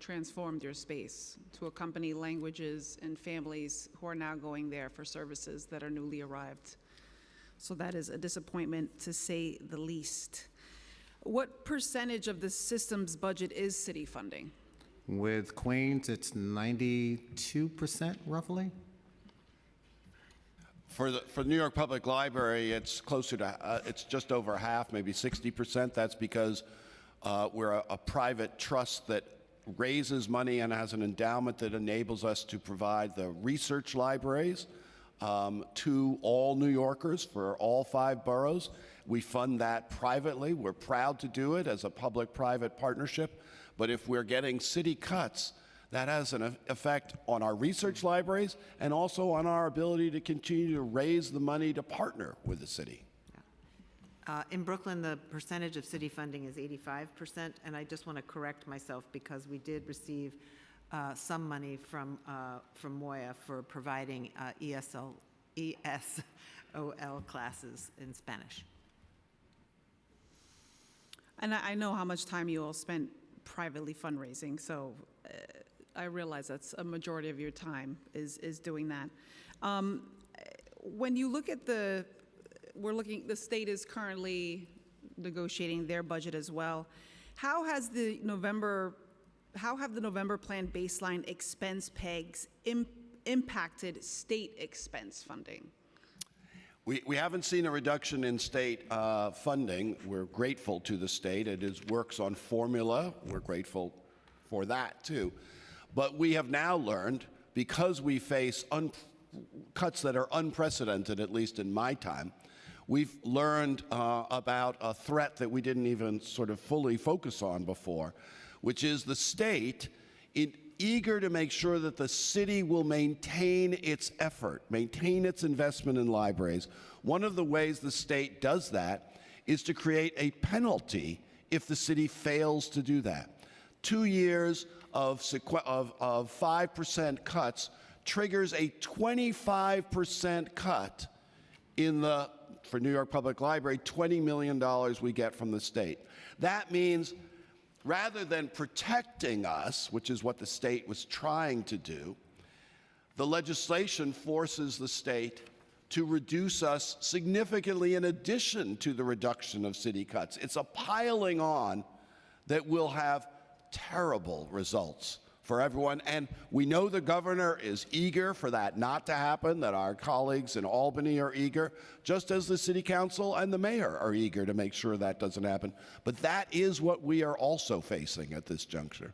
transformed your space to accompany languages and families who are now going there for services that are newly arrived. So that is a disappointment, to say the least. What percentage of the system's budget is city funding? With Queens, it's 92% roughly. For New York Public Library, it's closer to, it's just over half, maybe 60%. That's because we're a private trust that raises money and has an endowment that enables us to provide the research libraries to all New Yorkers for all 5 boroughs. We fund that privately. We're proud to do it as a public-private partnership. But if we're getting city cuts, that has an effect on our research libraries and also on our ability to continue to raise the money to partner with the city. In Brooklyn, the percentage of city funding is 85%, and I just want to correct myself because we did receive some money from Moya for providing ESOL classes in Spanish. And I know how much time you all spent privately fundraising, so I realize that's a majority of your time is doing that. When you look at the state is currently negotiating their budget as well. How have the November plan baseline expense pegs impacted state expense funding? We haven't seen a reduction in state funding. We're grateful to the state. It works on formula. We're grateful for that too. But we have now learned, because we face cuts that are unprecedented, at least in my time, we've learned about a threat that we didn't even sort of fully focus on before, which is the state, eager to make sure that the city will maintain its effort, maintain its investment in libraries. One of the ways the state does that is to create a penalty if the city fails to do that. 2 years of 5% cuts triggers a 25% cut for New York Public Library, $20 million we get from the state. That means rather than protecting us, which is what the state was trying to do, the legislation forces the state to reduce us significantly in addition to the reduction of city cuts. It's a piling on that will have terrible results for everyone. And we know the governor is eager for that not to happen, that our colleagues in Albany are eager, just as the city council and the mayor are eager to make sure that doesn't happen. But that is what we are also facing at this juncture.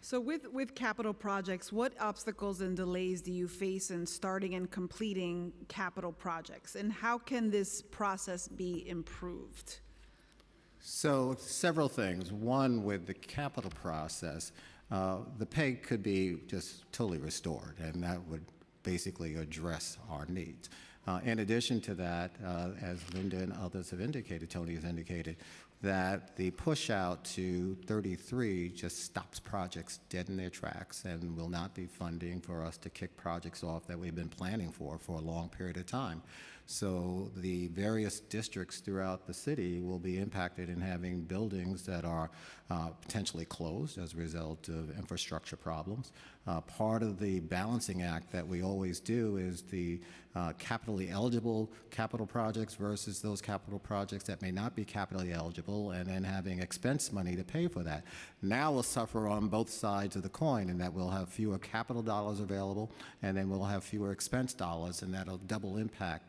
So with capital projects, what obstacles and delays do you face in starting and completing capital projects? And how can this process be improved? So several things. One, with the capital process, the PEG could be just totally restored, and that would basically address our needs. In addition to that, as Linda and others have indicated, Tony has indicated, that the push out to 33 just stops projects dead in their tracks and will not be funding for us to kick projects off that we've been planning for a long period of time. So the various districts throughout the city will be impacted in having buildings that are potentially closed as a result of infrastructure problems. Part of the balancing act that we always do is the capitally eligible capital projects versus those capital projects that may not be capitally eligible, and then having expense money to pay for that. Now we'll suffer on both sides of the coin, in that we'll have fewer capital dollars available, and then we'll have fewer expense dollars, and that'll double impact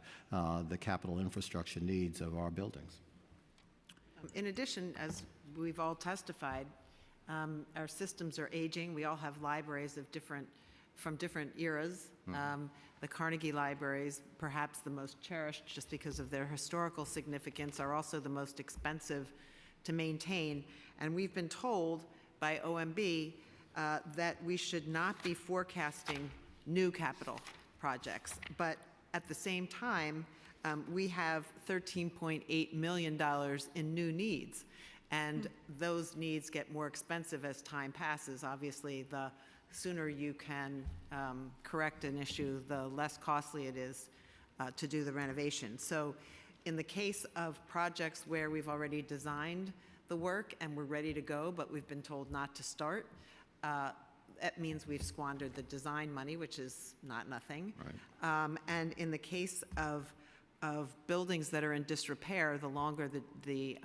the capital infrastructure needs of our buildings. In addition, as we've all testified, our systems are aging. We all have libraries from different eras. The Carnegie libraries, perhaps the most cherished just because of their historical significance, are also the most expensive to maintain. And we've been told by OMB that we should not be forecasting new capital projects. But at the same time, we have $13.8 million in new needs. And those needs get more expensive as time passes. Obviously, the sooner you can correct an issue, the less costly it is to do the renovation. So in the case of projects where we've already designed the work and we're ready to go, but we've been told not to start, that means we've squandered the design money, which is not nothing. Right. And in the case of of buildings that are in disrepair, the longer the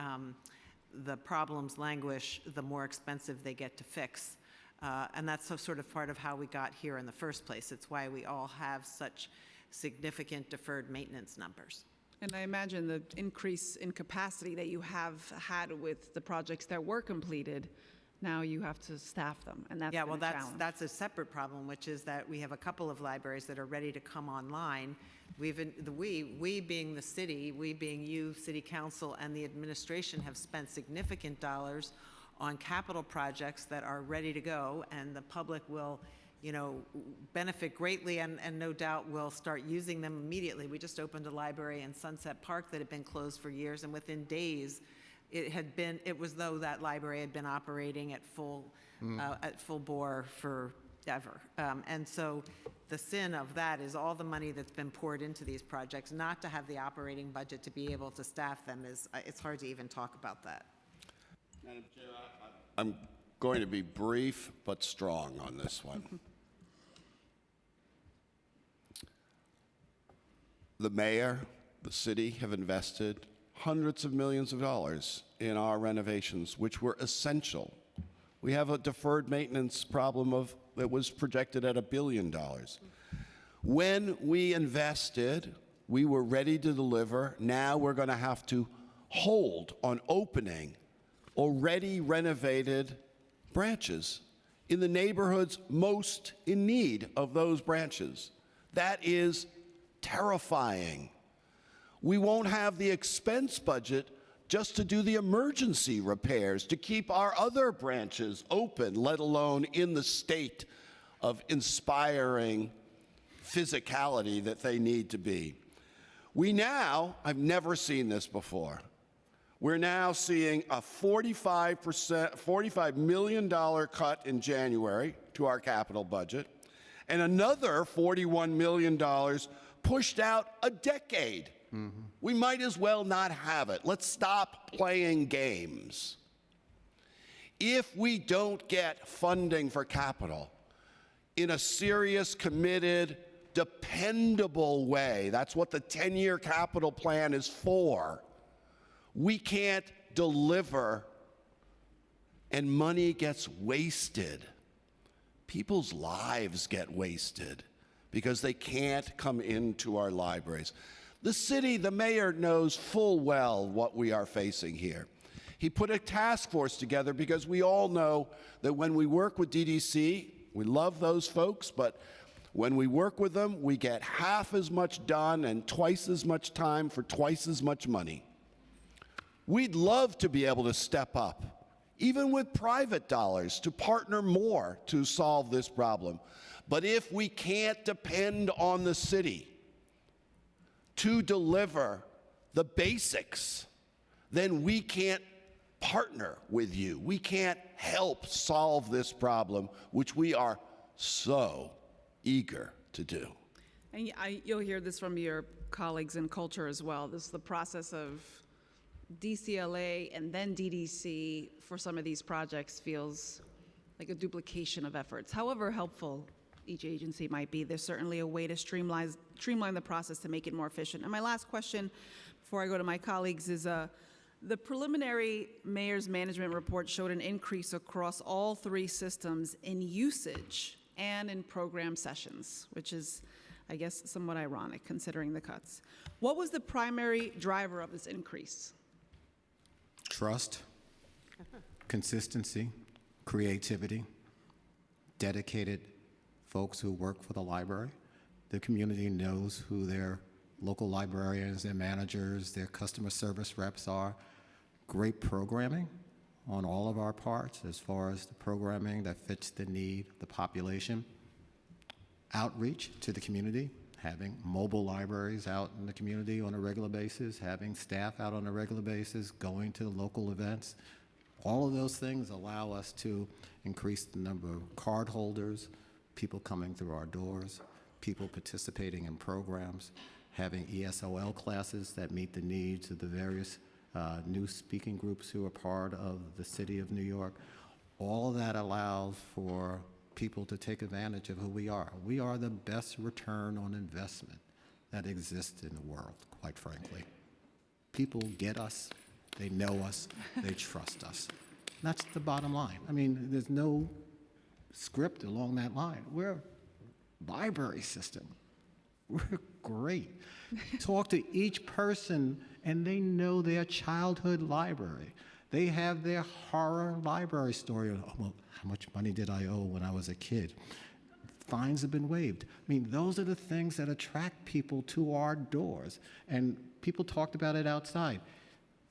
problems languish, the more expensive they get to fix. And that's sort of part of how we got here in the first place. It's why we all have such significant deferred maintenance numbers. And I imagine the increase in capacity that you have had with the projects that were completed, now you have to staff them, and that's Yeah, been well, a challenge. that's a separate problem, which is that we have a couple of libraries that are ready to come online. We being the city, we being you, City Council, and the administration have spent significant dollars on capital projects that are ready to go, and the public will, benefit greatly and no doubt will start using them immediately. We just opened a library in Sunset Park that had been closed for years, and within days, it was though that library had been operating at full bore forever. And so the sin of that is all the money that's been poured into these projects, not to have the operating budget to be able to staff them it's hard to even talk about that. Madam Chair, I'm going to be brief but strong on this one. The mayor, the city have invested hundreds of millions of dollars in our renovations, which were essential. We have a deferred maintenance problem that was projected at $1 billion. When we invested, we were ready to deliver. Now we're going to have to hold on opening already renovated branches in the neighborhoods most in need of those branches. That is terrifying. We won't have the expense budget just to do the emergency repairs, to keep our other branches open, let alone in the state of inspiring physicality that they need to be. I've never seen this before. We're now seeing a $45 million cut in January to our capital budget, and another $41 million pushed out a decade. We might as well not have it. Let's stop playing games. If we don't get funding for capital in a serious, committed, dependable way, that's what the 10-year capital plan is for, we can't deliver, and money gets wasted. People's lives get wasted because they can't come into our libraries. The city, the mayor knows full well what we are facing here. He put a task force together because we all know that when we work with DDC, we love those folks, but when we work with them, we get half as much done and twice as much time for twice as much money. We'd love to be able to step up, even with private dollars, to partner more to solve this problem. But if we can't depend on the city to deliver the basics, then we can't partner with you. We can't help solve this problem, which we are so eager to do. And you'll hear this from your colleagues in culture as well. This is the process of DCLA and then DDC for some of these projects feels like a duplication of efforts. However helpful each agency might be, there's certainly a way to streamline the process to make it more efficient. And my last question before I go to my colleagues is, the preliminary mayor's management report showed an increase across all three systems in usage and in program sessions, which is, I guess, somewhat ironic considering the cuts. What was the primary driver of this increase? Trust, consistency, creativity, dedicated folks who work for the library. The community knows who their local librarians, their managers, their customer service reps are. Great programming on all of our parts as far as the programming that fits the need of the population. Outreach to the community, having mobile libraries out in the community on a regular basis, having staff out on a regular basis, going to local events. All of those things allow us to increase the number of card holders, people coming through our doors, people participating in programs, having ESOL classes that meet the needs of the various new speaking groups who are part of the city of New York. All of that allows for people to take advantage of who we are. We are the best return on investment that exists in the world, quite frankly. People get us, they know us, they trust us. That's the bottom line. I mean, there's no script along that line. We're a library system. We're great. Talk to each person, and they know their childhood library. They have their horror library story. Oh, well, how much money did I owe when I was a kid? Fines have been waived. I mean, those are the things that attract people to our doors. And people talked about it outside.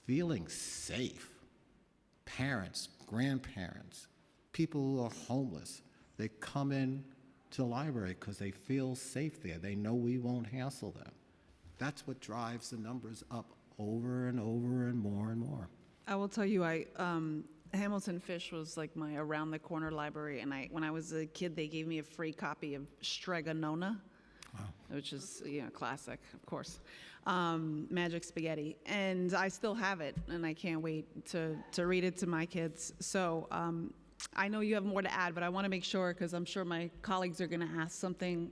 Feeling safe. Parents, grandparents, people who are homeless, they come in to the library because they feel safe there. They know we won't hassle them. That's what drives the numbers up over and over and more. I will tell you, Hamilton Fish was like my around-the-corner library, and when I was a kid, they gave me a free copy of Strega Nona, which is, classic, of course, Magic Spaghetti. And I still have it, and I can't wait to read it to my kids. So I know you have more to add, but I want to make sure, because I'm sure my colleagues are going to ask something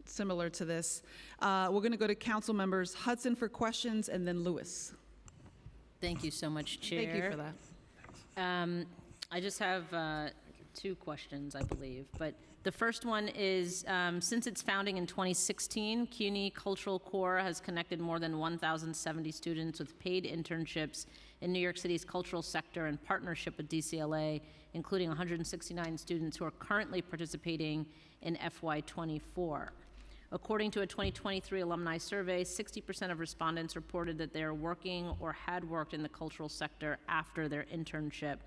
similar to this. We're going to go to council members Hudson for questions, and then Lewis. Thank you so much, Chair. Thank you for that. I just have 2 questions, I believe. But the first one is, since its founding in 2016, CUNY Cultural Corps has connected more than 1,070 students with paid internships in New York City's cultural sector in partnership with DCLA, including 169 students who are currently participating in FY24. According to a 2023 alumni survey, 60% of respondents reported that they are working or had worked in the cultural sector after their internship.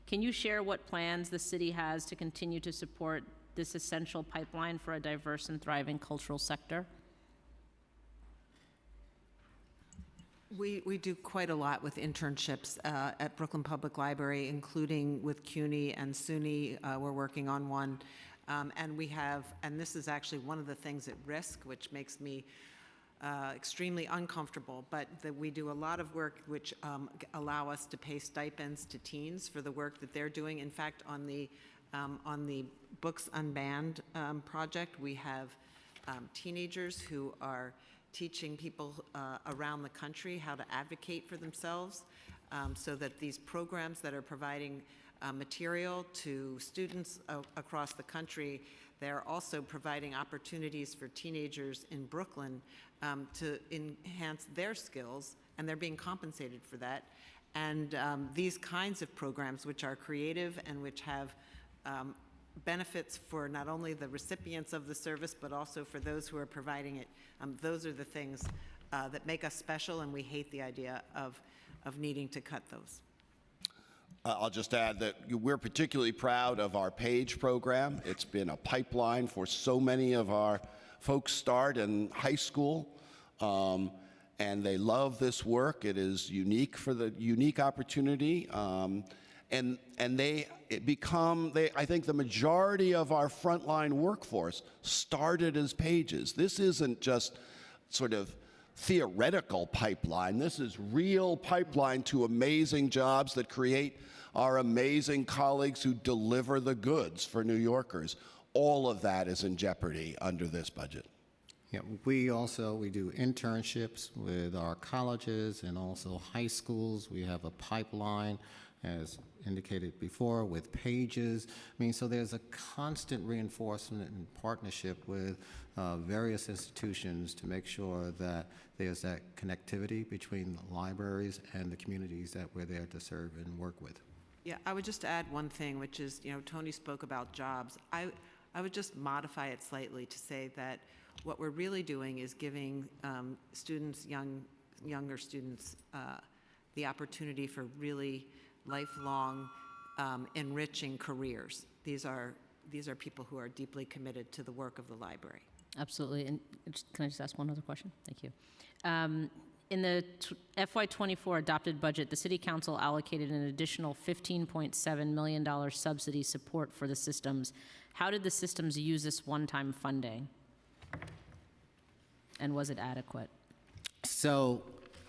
Can you share what plans the city has to continue to support this essential pipeline for a diverse and thriving cultural sector? We do quite a lot with internships at Brooklyn Public Library, including with CUNY and SUNY. We're working on one. And this is actually one of the things at risk, which makes me extremely uncomfortable, but that we do a lot of work which allow us to pay stipends to teens for the work that they're doing. In fact, on the Books Unbanned project, we have teenagers who are teaching people around the country how to advocate for themselves, so that these programs that are providing material to students across the country, they're also providing opportunities for teenagers in Brooklyn to enhance their skills, and they're being compensated for that. And these kinds of programs, which are creative and which have benefits for not only the recipients of the service, but also for those who are providing it, those are the things that make us special, and we hate the idea of needing to cut those. I'll just add that we're particularly proud of our PAGE program. It's been a pipeline for so many of our folks start in high school, and they love this work. It is unique for the unique opportunity, and I think the majority of our frontline workforce started as pages. This isn't just sort of theoretical pipeline. This is real pipeline to amazing jobs that create our amazing colleagues who deliver the goods for New Yorkers. All of that is in jeopardy under this budget. Yeah, we do internships with our colleges and also high schools. We have a pipeline, as indicated before, with pages. I mean, so there's a constant reinforcement and partnership with various institutions to make sure that there's that connectivity between the libraries and the communities that we're there to serve and work with. Yeah, I would just add one thing, which is, Tony spoke about jobs. I would just modify it slightly to say that what we're really doing is giving students, younger students, the opportunity for really lifelong, enriching careers. These are people who are deeply committed to the work of the library. Absolutely. And can I just ask one other question? Thank you. In the FY24 adopted budget, the City Council allocated an additional $15.7 million subsidy support for the systems. How did the systems use this one-time funding? And was it adequate? So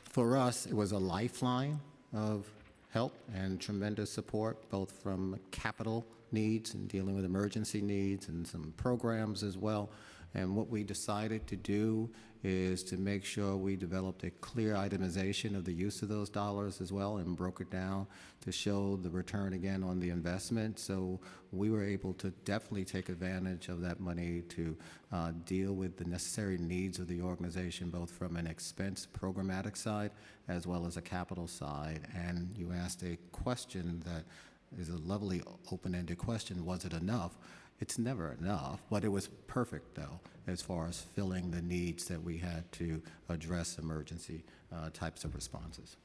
for us, it was a lifeline of help and tremendous support, both from capital needs and dealing with emergency needs and some programs as well. And what we decided to do is to make sure we developed a clear itemization of the use of those dollars as well and broke it down to show the return again on the investment. So we were able to definitely take advantage of that money to deal with the necessary needs of the organization, both from an expense programmatic side as well as a capital side. And you asked a question that is a lovely open-ended question, was it enough? It's never enough, but it was perfect, though, as far as filling the needs that we had to address emergency types of responses.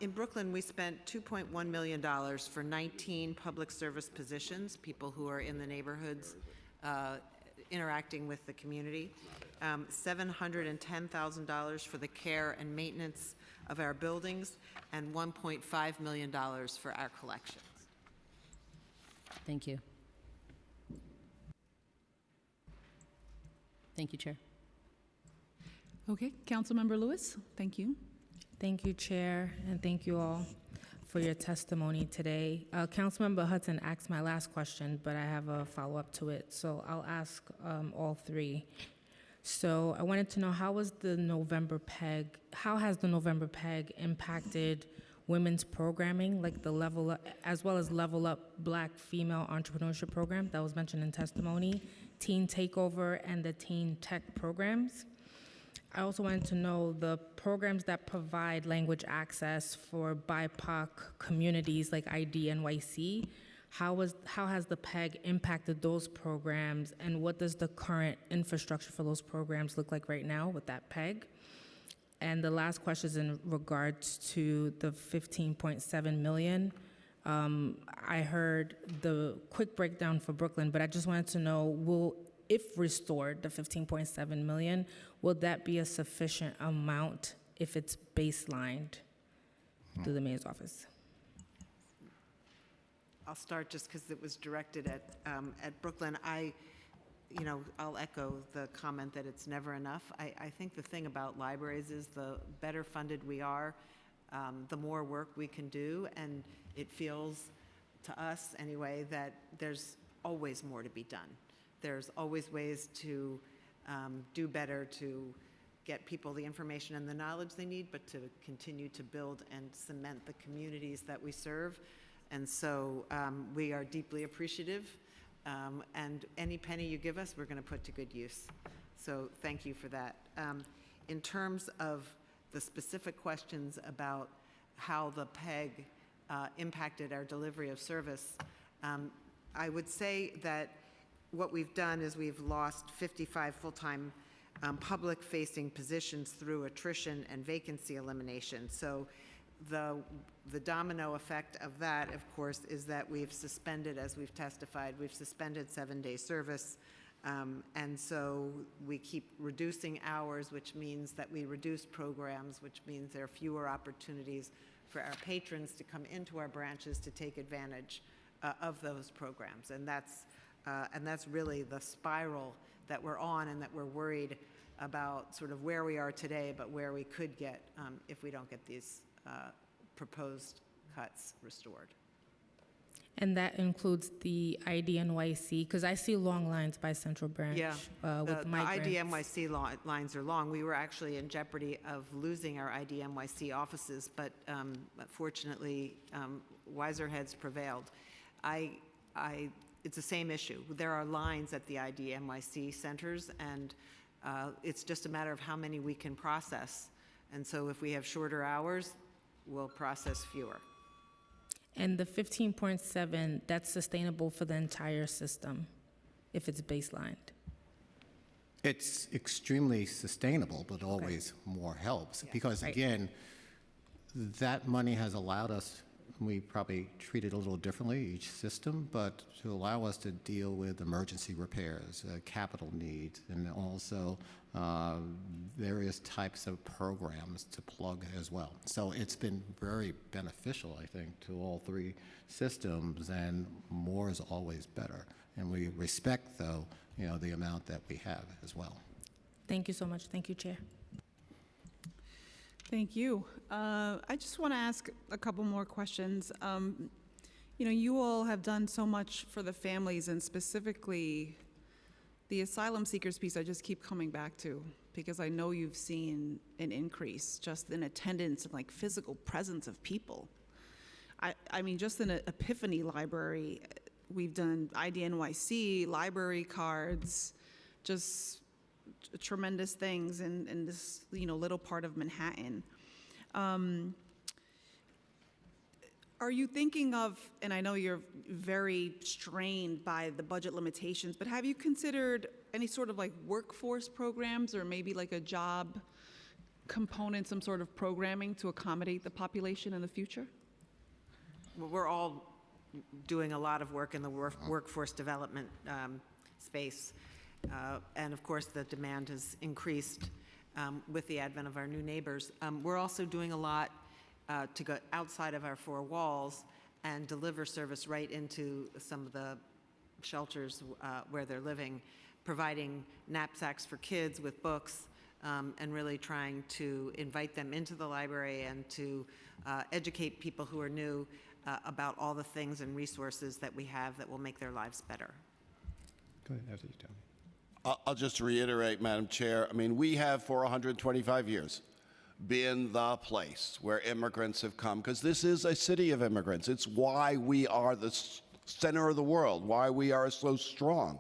In Brooklyn, we spent $2.1 million for 19 public service positions, people who are in the neighborhoods interacting with the community, $710,000 for the care and maintenance of our buildings, and $1.5 million for our collections. Thank you. Thank you, Chair. Okay, Councilmember Lewis, thank you. Thank you, Chair, and thank you all for your testimony today. Councilmember Hudson asked my last question, but I have a follow-up to it, so I'll ask all three. So I wanted to know, how has the November PEG impacted women's programming, like the Level Up, as well as Level Up Black Female Entrepreneurship Program that was mentioned in testimony, Teen Takeover, and the Teen Tech programs? I also wanted to know the programs that provide language access for BIPOC communities like ID NYC. How has the PEG impacted those programs, and what does the current infrastructure for those programs look like right now with that PEG? And the last question is in regards to the $15.7 million. I heard the quick breakdown for Brooklyn, but I just wanted to know, if restored, the $15.7 million, will that be a sufficient amount if it's baselined through the mayor's office? I'll start just because it was directed at Brooklyn. I'll echo the comment that it's never enough. I think the thing about libraries is the better funded we are, the more work we can do, and it feels to us anyway that there's always more to be done. There's always ways to do better, to get people the information and the knowledge they need, but to continue to build and cement the communities that we serve. And so we are deeply appreciative, and any penny you give us, we're going to put to good use. So thank you for that. In terms of the specific questions about how the PEG impacted our delivery of service, I would say that what we've done is we've lost 55 full-time public-facing positions through attrition and vacancy elimination. So the domino effect of that, of course, is that we've suspended, as we've testified, we've suspended 7-day service. And so we keep reducing hours, which means that we reduce programs, which means there are fewer opportunities for our patrons to come into our branches to take advantage of those programs. And that's really the spiral that we're on, and that we're worried about sort of where we are today, but where we could get if we don't get these proposed cuts restored. And that includes the ID NYC, because I see long lines by Central Branch with migrants. The ID NYC lines are long. We were actually in jeopardy of losing our ID NYC offices, but fortunately, wiser heads prevailed. It's the same issue. There are lines at the ID NYC centers, and it's just a matter of how many we can process. And so if we have shorter hours, we'll process fewer. And the 15.7, that's sustainable for the entire system if it's baselined? It's extremely sustainable, but always more helps. Yeah. Because Right. again, that money has allowed us, we probably treat it a little differently, each system, but to allow us to deal with emergency repairs, capital needs, and also various types of programs to plug as well. So it's been very beneficial, I think, to all three systems, and more is always better. And we respect, though, the amount that we have as well. Thank you so much. Thank you, Chair. Thank you. I just want to ask a couple more questions. You know, you all have done so much for the families, and specifically the asylum seekers piece I just keep coming back to, because I know you've seen an increase just in attendance and like physical presence of people. I mean, just in Epiphany Library, we've done IDNYC, library cards, just tremendous things in this, you know, little part of Manhattan. Are you thinking of, and I know you're very strained by the budget limitations, but have you considered any sort of like workforce programs or maybe like a job component, some sort of programming to accommodate the population in the future? Well, we're all doing a lot of work in the workforce development space. And of course, the demand has increased with the advent of our new neighbors. We're also doing a lot to go outside of our four walls and deliver service right into some of the shelters where they're living, providing knapsacks for kids with books, and really trying to invite them into the library and to educate people who are new about all the things and resources that we have that will make their lives better. Go ahead, after you tell me. I'll just reiterate, Madam Chair, I mean, we have for 125 years been the place where immigrants have come, because this is a city of immigrants. It's why we are the center of the world, why we are so strong,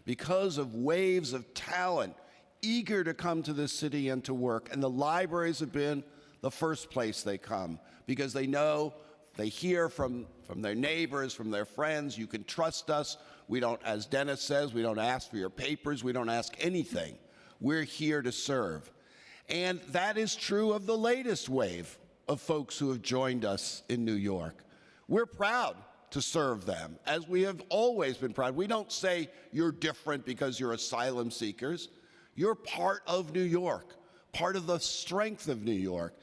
because of waves of talent eager to come to this city and to work. And the libraries have been the first place they come, because they know, they hear from their neighbors, from their friends, you can trust us. We don't, as Dennis says, we don't ask for your papers, we don't ask anything. We're here to serve. And that is true of the latest wave of folks who have joined us in New York. We're proud to serve them, as we have always been proud. We don't say you're different because you're asylum seekers. You're part of New York, part of the strength of New York.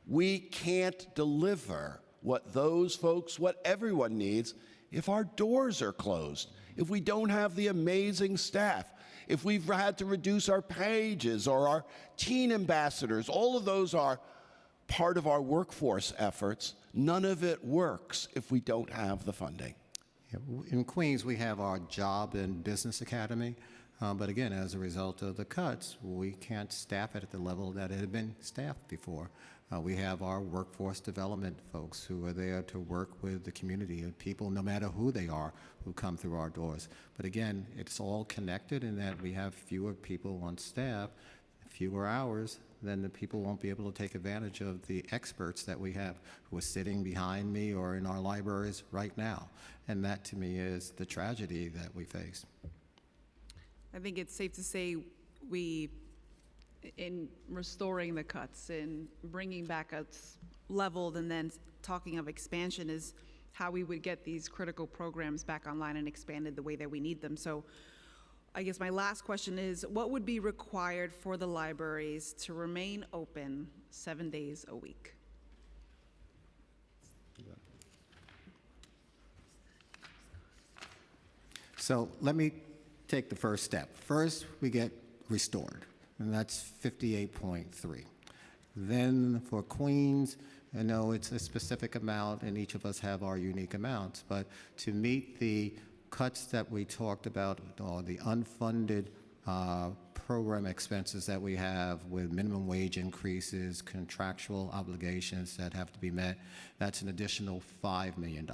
We can't deliver what those folks, what everyone needs, if our doors are closed, if we don't have the amazing staff, if we've had to reduce our pages or our teen ambassadors. All of those are part of our workforce efforts. None of it works if we don't have the funding. Yeah, in Queens, we have our Job and Business Academy, but again, as a result of the cuts, we can't staff it at the level that it had been staffed before. We have our workforce development folks who are there to work with the community and people, no matter who they are, who come through our doors. But again, it's all connected in that we have fewer people on staff, fewer hours, then the people won't be able to take advantage of the experts that we have who are sitting behind me or in our libraries right now. And that, to me, is the tragedy that we face. I think it's safe to say in restoring the cuts and bringing back a leveled and then talking of expansion is how we would get these critical programs back online and expanded the way that we need them. So I guess my last question is, what would be required for the libraries to remain open 7 days a week? So let me take the first step. First, we get restored, and that's 58.3. Then for Queens, I know it's a specific amount, and each of us have our unique amounts, but to meet the cuts that we talked about, or the unfunded program expenses that we have with minimum wage increases, contractual obligations that have to be met, that's an additional $5 million.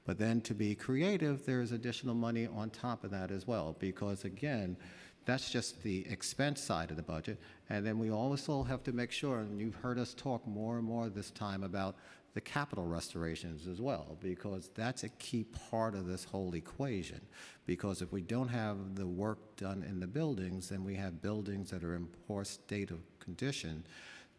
But then to be creative, there's additional money on top of that as well, because again, that's just the expense side of the budget. And then we also have to make sure, and you've heard us talk more and more this time about the capital restorations as well, because that's a key part of this whole equation. Because if we don't have the work done in the buildings, then we have buildings that are in poor state of condition,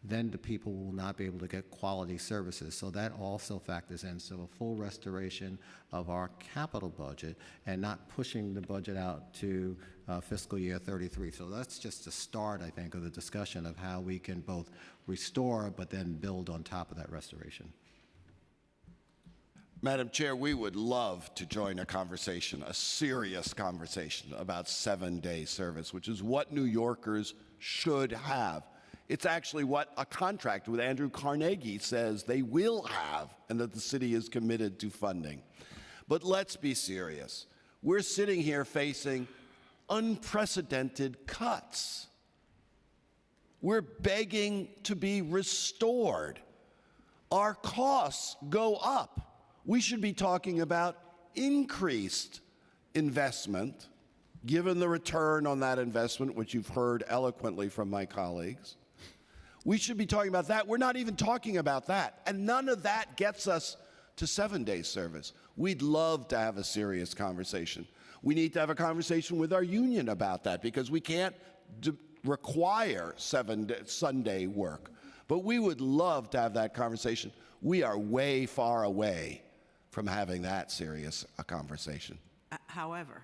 then the people will not be able to get quality services. So that also factors in. So a full restoration of our capital budget and not pushing the budget out to fiscal year 33. So that's just the start, I think, of the discussion of how we can both restore but then build on top of that restoration. Madam Chair, we would love to join a conversation, a serious conversation about 7-day service, which is what New Yorkers should have. It's actually what a contract with Andrew Carnegie says they will have and that the city is committed to funding. But let's be serious. We're sitting here facing unprecedented cuts. We're begging to be restored. Our costs go up. We should be talking about increased investment, given the return on that investment, which you've heard eloquently from my colleagues. We should be talking about that. We're not even talking about that. And none of that gets us to 7-day service. We'd love to have a serious conversation. We need to have a conversation with our union about that because we can't require Sunday work. But we would love to have that conversation. We are way far away from having that serious a conversation. However,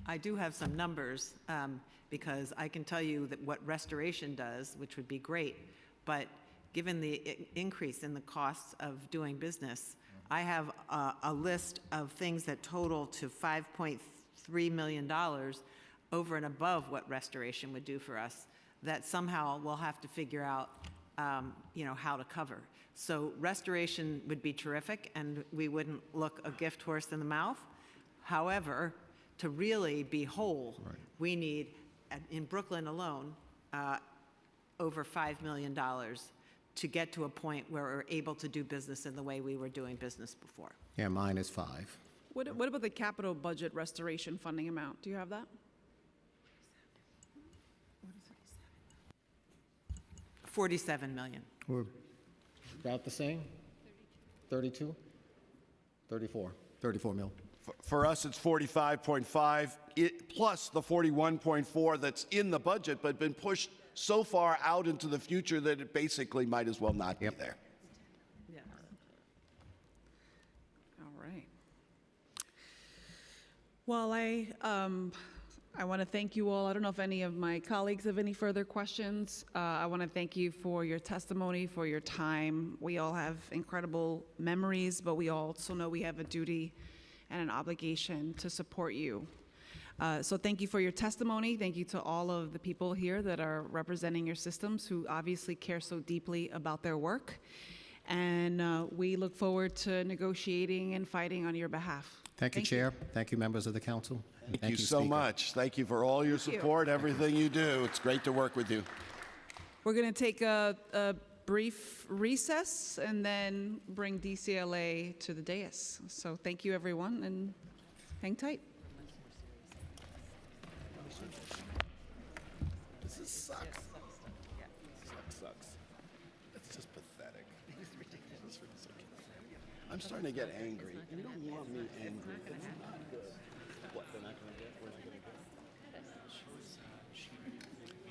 I do have some numbers because I can tell you that what restoration does, which would be great, but given the increase in the costs of doing business, I have a list of things that total to $5.3 million over and above what restoration would do for us that somehow we'll have to figure out how to cover. So restoration would be terrific, and we wouldn't look a gift horse in the mouth. However, to really be whole, we need, in Brooklyn alone, over $5 million to get to a point where we're able to do business in the way we were doing business before. Yeah, mine is 5. What about the capital budget restoration funding amount? Do you have that? 47 million. We're about the same? 32? 34. 34 mil. For us, it's 45.5 plus the 41.4 that's in the budget, but been pushed so far out into the future that it basically might as well not be there. Yeah. All right. Well, I want to thank you all. I don't know if any of my colleagues have any further questions. I want to thank you for your testimony, for your time. We all have incredible memories, but we also know we have a duty and an obligation to support you. So thank you for your testimony. Thank you to all of the people here that are representing your systems who obviously care so deeply about their work. And we look forward to negotiating and fighting on your behalf. Thank you, Chair. Thank you, members of the council. And Thank you so Speaker. much. Thank you for all your support, everything you do. It's great to work with you. We're going to take a brief recess and then bring DCLA to the dais. So thank you, everyone, and hang tight. This sucks. Sucks. It's just pathetic. I'm starting to get angry. You don't want me angry. It's not good. What, they're not going to get? We're not going to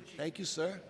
get? Thank you, sir.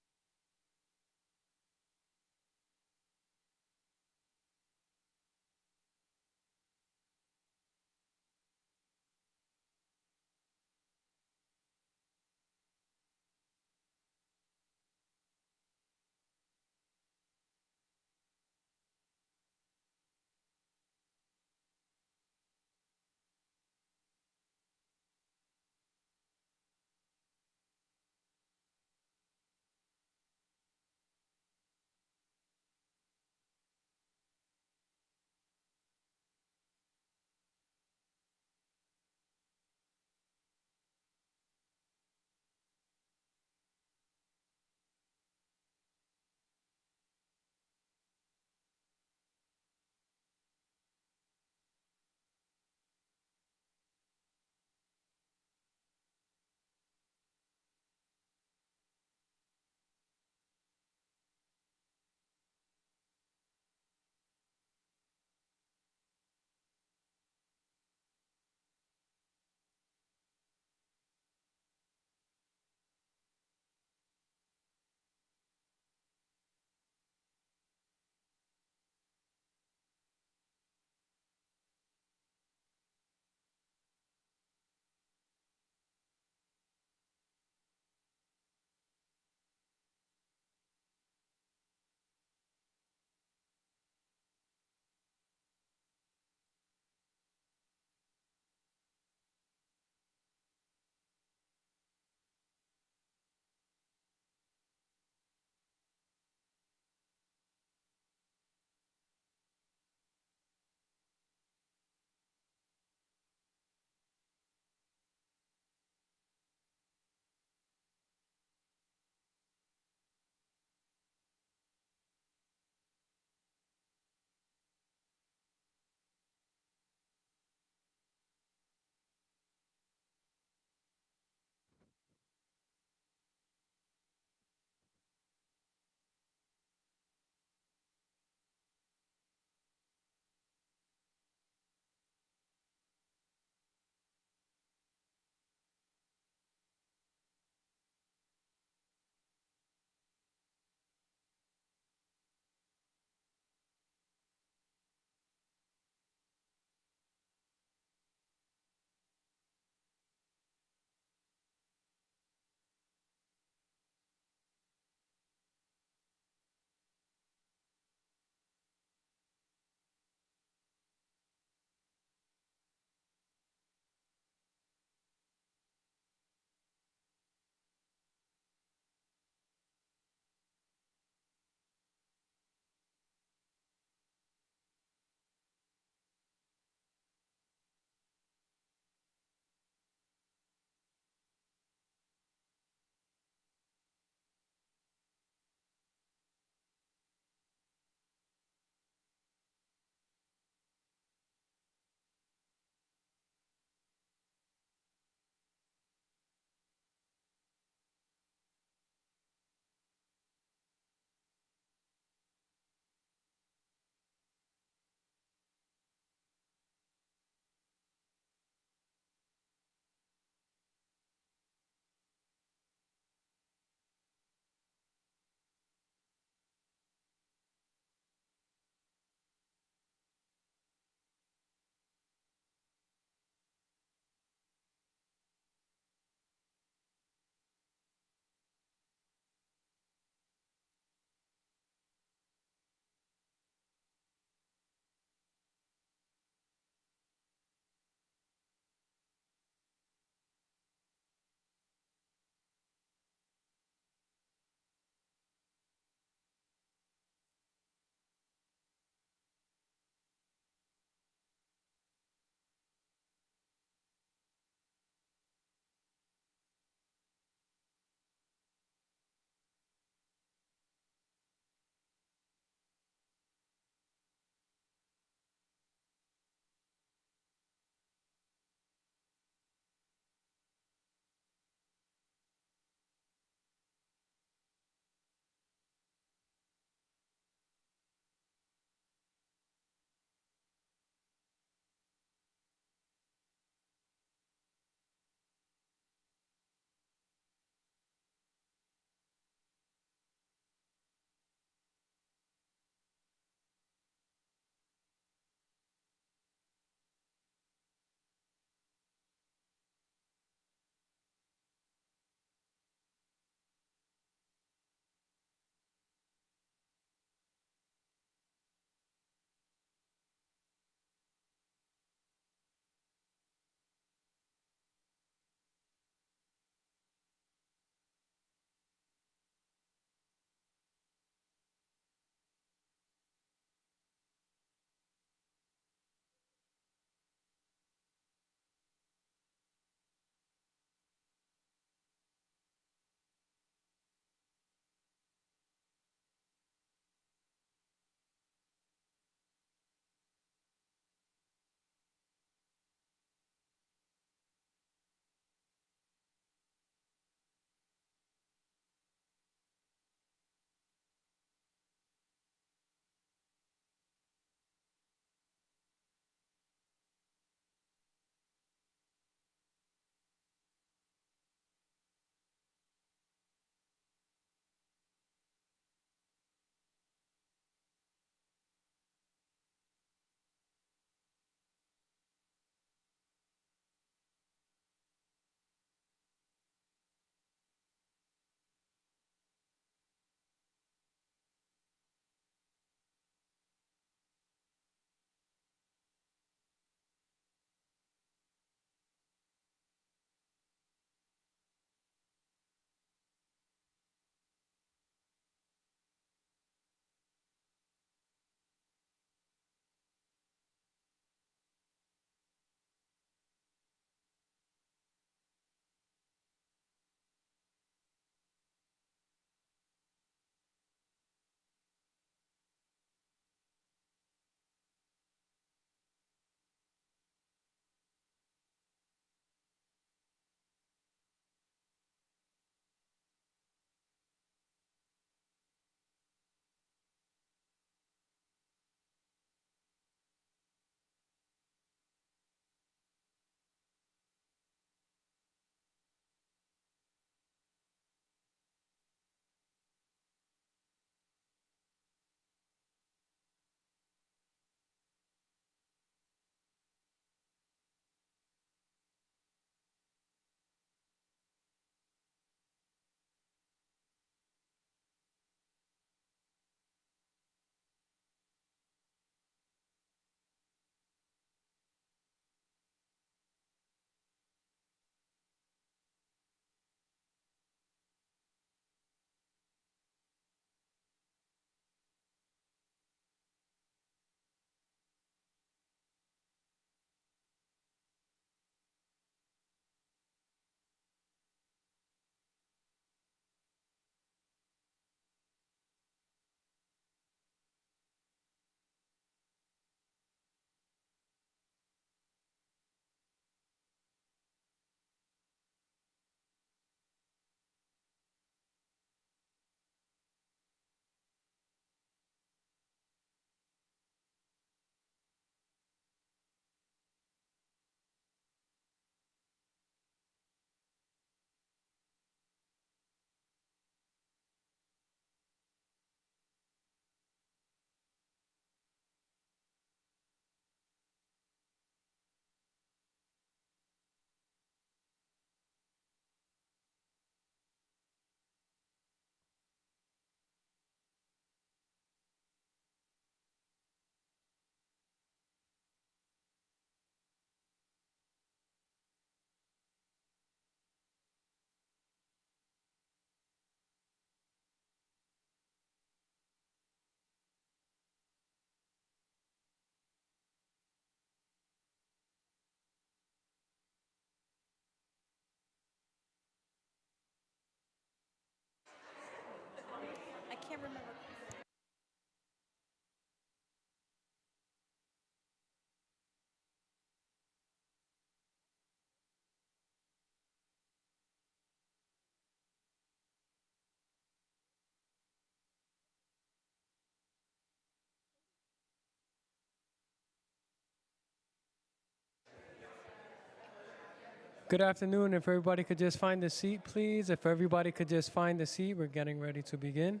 Good afternoon. If everybody could just find a seat, please. If everybody could just find a seat, we're getting ready to begin.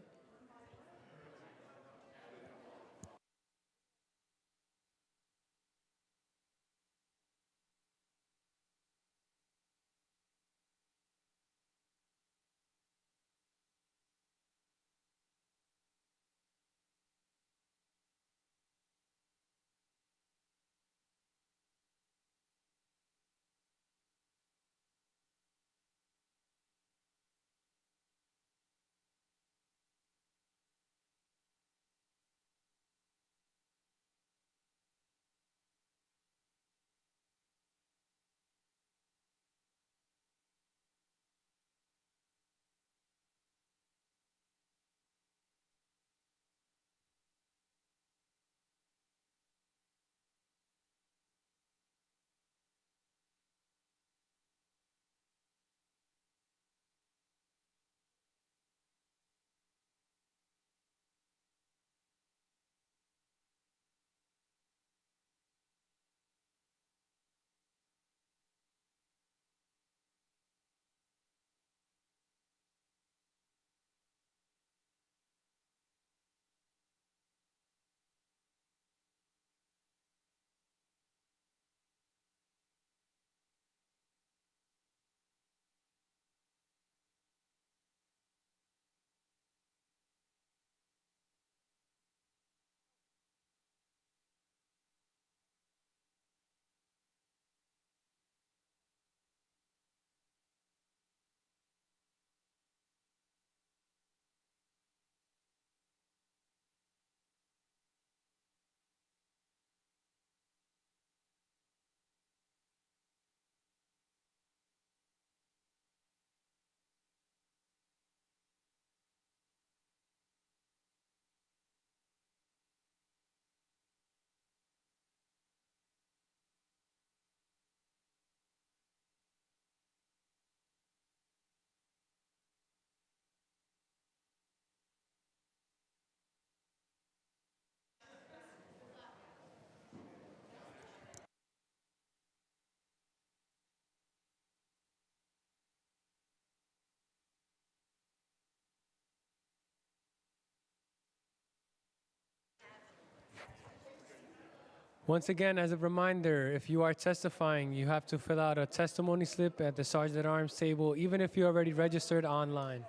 Once again, as a reminder, if you are testifying, you have to fill out a testimony slip at the Sergeant at Arms table, even if you already registered online.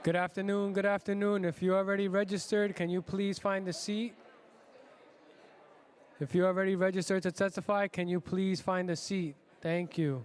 Good afternoon, good afternoon. If you already registered, can you please find a seat? If you already registered to testify, can you please find a seat? Thank you.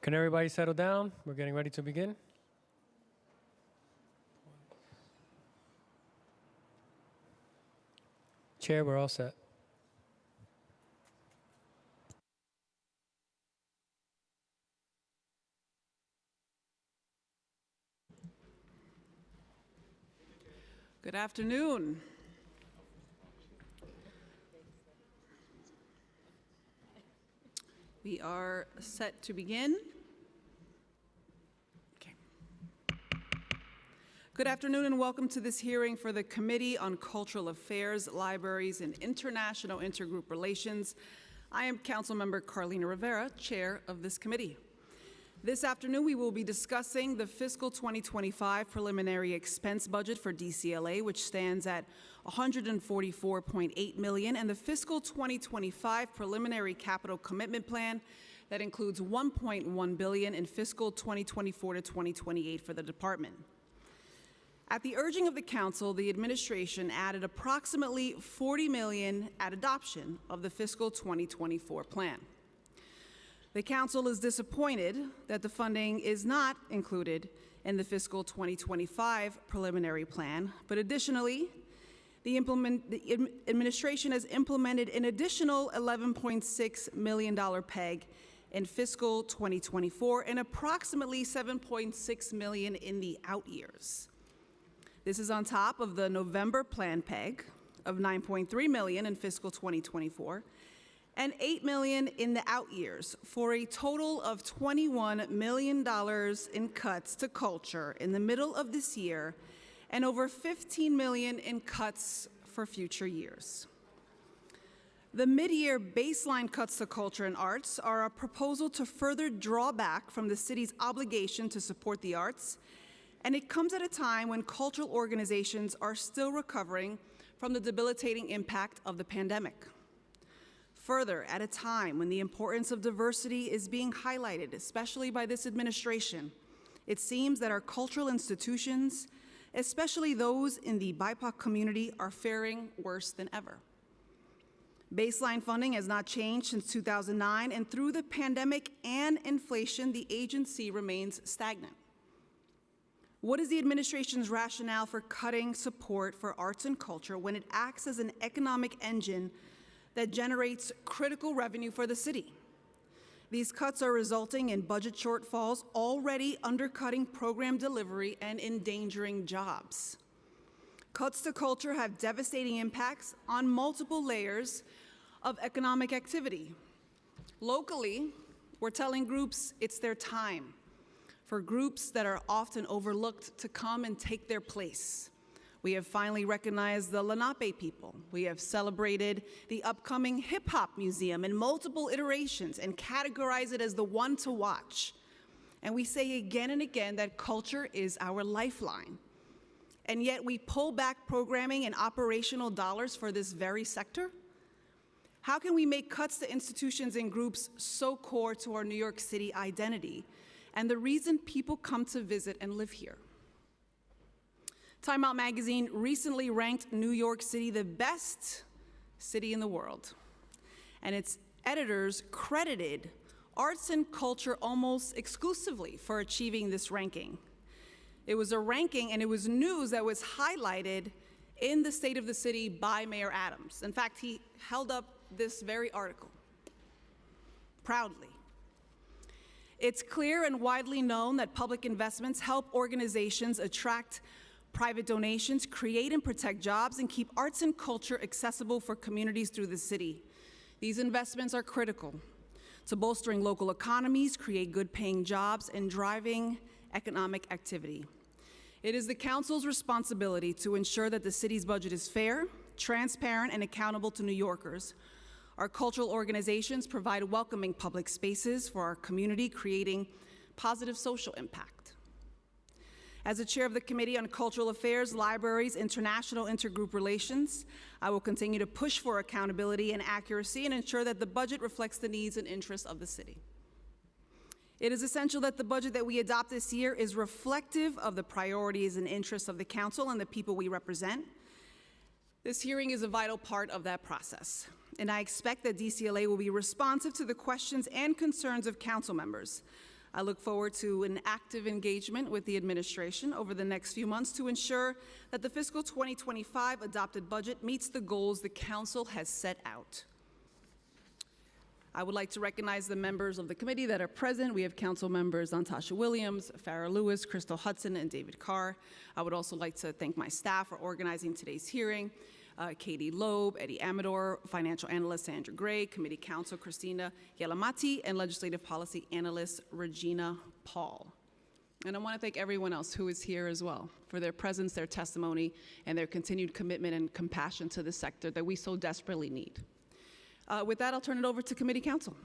Can everybody settle down? We're getting ready to begin. Chair, we're all set. Good afternoon. We are set to begin. Okay. Good afternoon and welcome to this hearing for the Committee on Cultural Affairs, Libraries, and International Intergroup Relations. I am Councilmember Carlina Rivera, Chair of this committee. This afternoon, we will be discussing the fiscal 2025 preliminary expense budget for DCLA, which stands at $144.8 million, and the fiscal 2025 preliminary capital commitment plan that includes $1.1 billion in fiscal 2024 to 2028 for the department. At the urging of the council, the administration added approximately $40 million at adoption of the fiscal 2024 plan. The council is disappointed that the funding is not included in the fiscal 2025 preliminary plan, but additionally, the administration has implemented an additional $11.6 million PEG in fiscal 2024 and approximately $7.6 million in the out years. This is on top of the November plan PEG of $9.3 million in fiscal 2024 and $8 million in the out years, for a total of $21 million in cuts to culture in the middle of this year and over $15 million in cuts for future years. The mid-year baseline cuts to culture and arts are a proposal to further draw back from the city's obligation to support the arts, and it comes at a time when cultural organizations are still recovering from the debilitating impact of the pandemic. Further, at a time when the importance of diversity is being highlighted, especially by this administration, it seems that our cultural institutions, especially those in the BIPOC community, are faring worse than ever. Baseline funding has not changed since 2009, and through the pandemic and inflation, the agency remains stagnant. What is the administration's rationale for cutting support for arts and culture when it acts as an economic engine that generates critical revenue for the city? These cuts are resulting in budget shortfalls, already undercutting program delivery and endangering jobs. Cuts to culture have devastating impacts on multiple layers of economic activity. Locally, we're telling groups it's their time, for groups that are often overlooked to come and take their place. We have finally recognized the Lenape people. We have celebrated the upcoming Hip Hop Museum in multiple iterations and categorized it as the one to watch. And we say again and again that culture is our lifeline. And yet we pull back programming and operational dollars for this very sector? How can we make cuts to institutions and groups so core to our New York City identity and the reason people come to visit and live here? Time Out magazine recently ranked New York City the best city in the world, and its editors credited arts and culture almost exclusively for achieving this ranking. It was a ranking and it was news that was highlighted in the State of the City by Mayor Adams. In fact, he held up this very article proudly. It's clear and widely known that public investments help organizations attract private donations, create and protect jobs, and keep arts and culture accessible for communities through the city. These investments are critical to bolstering local economies, create good-paying jobs, and driving economic activity. It is the council's responsibility to ensure that the city's budget is fair, transparent, and accountable to New Yorkers. Our cultural organizations provide welcoming public spaces for our community, creating positive social impact. As the chair of the Committee on Cultural Affairs, Libraries, International Intergroup Relations, I will continue to push for accountability and accuracy and ensure that the budget reflects the needs and interests of the city. It is essential that the budget that we adopt this year is reflective of the priorities and interests of the council and the people we represent. This hearing is a vital part of that process, and I expect that DCLA will be responsive to the questions and concerns of council members. I look forward to an active engagement with the administration over the next few months to ensure that the fiscal 2025 adopted budget meets the goals the council has set out. I would like to recognize the members of the committee that are present. We have council members Natasha Williams, Farrah Lewis, Crystal Hudson, and David Carr. I would also like to thank my staff for organizing today's hearing. Katie Loeb, Eddie Amador, financial analyst Sandra Gray, committee counsel Christina Yelamati, and legislative policy analyst Regina Paul. And I want to thank everyone else who is here as well for their presence, their testimony, and their continued commitment and compassion to the sector that we so desperately need. With that, I'll turn it over to committee counsel.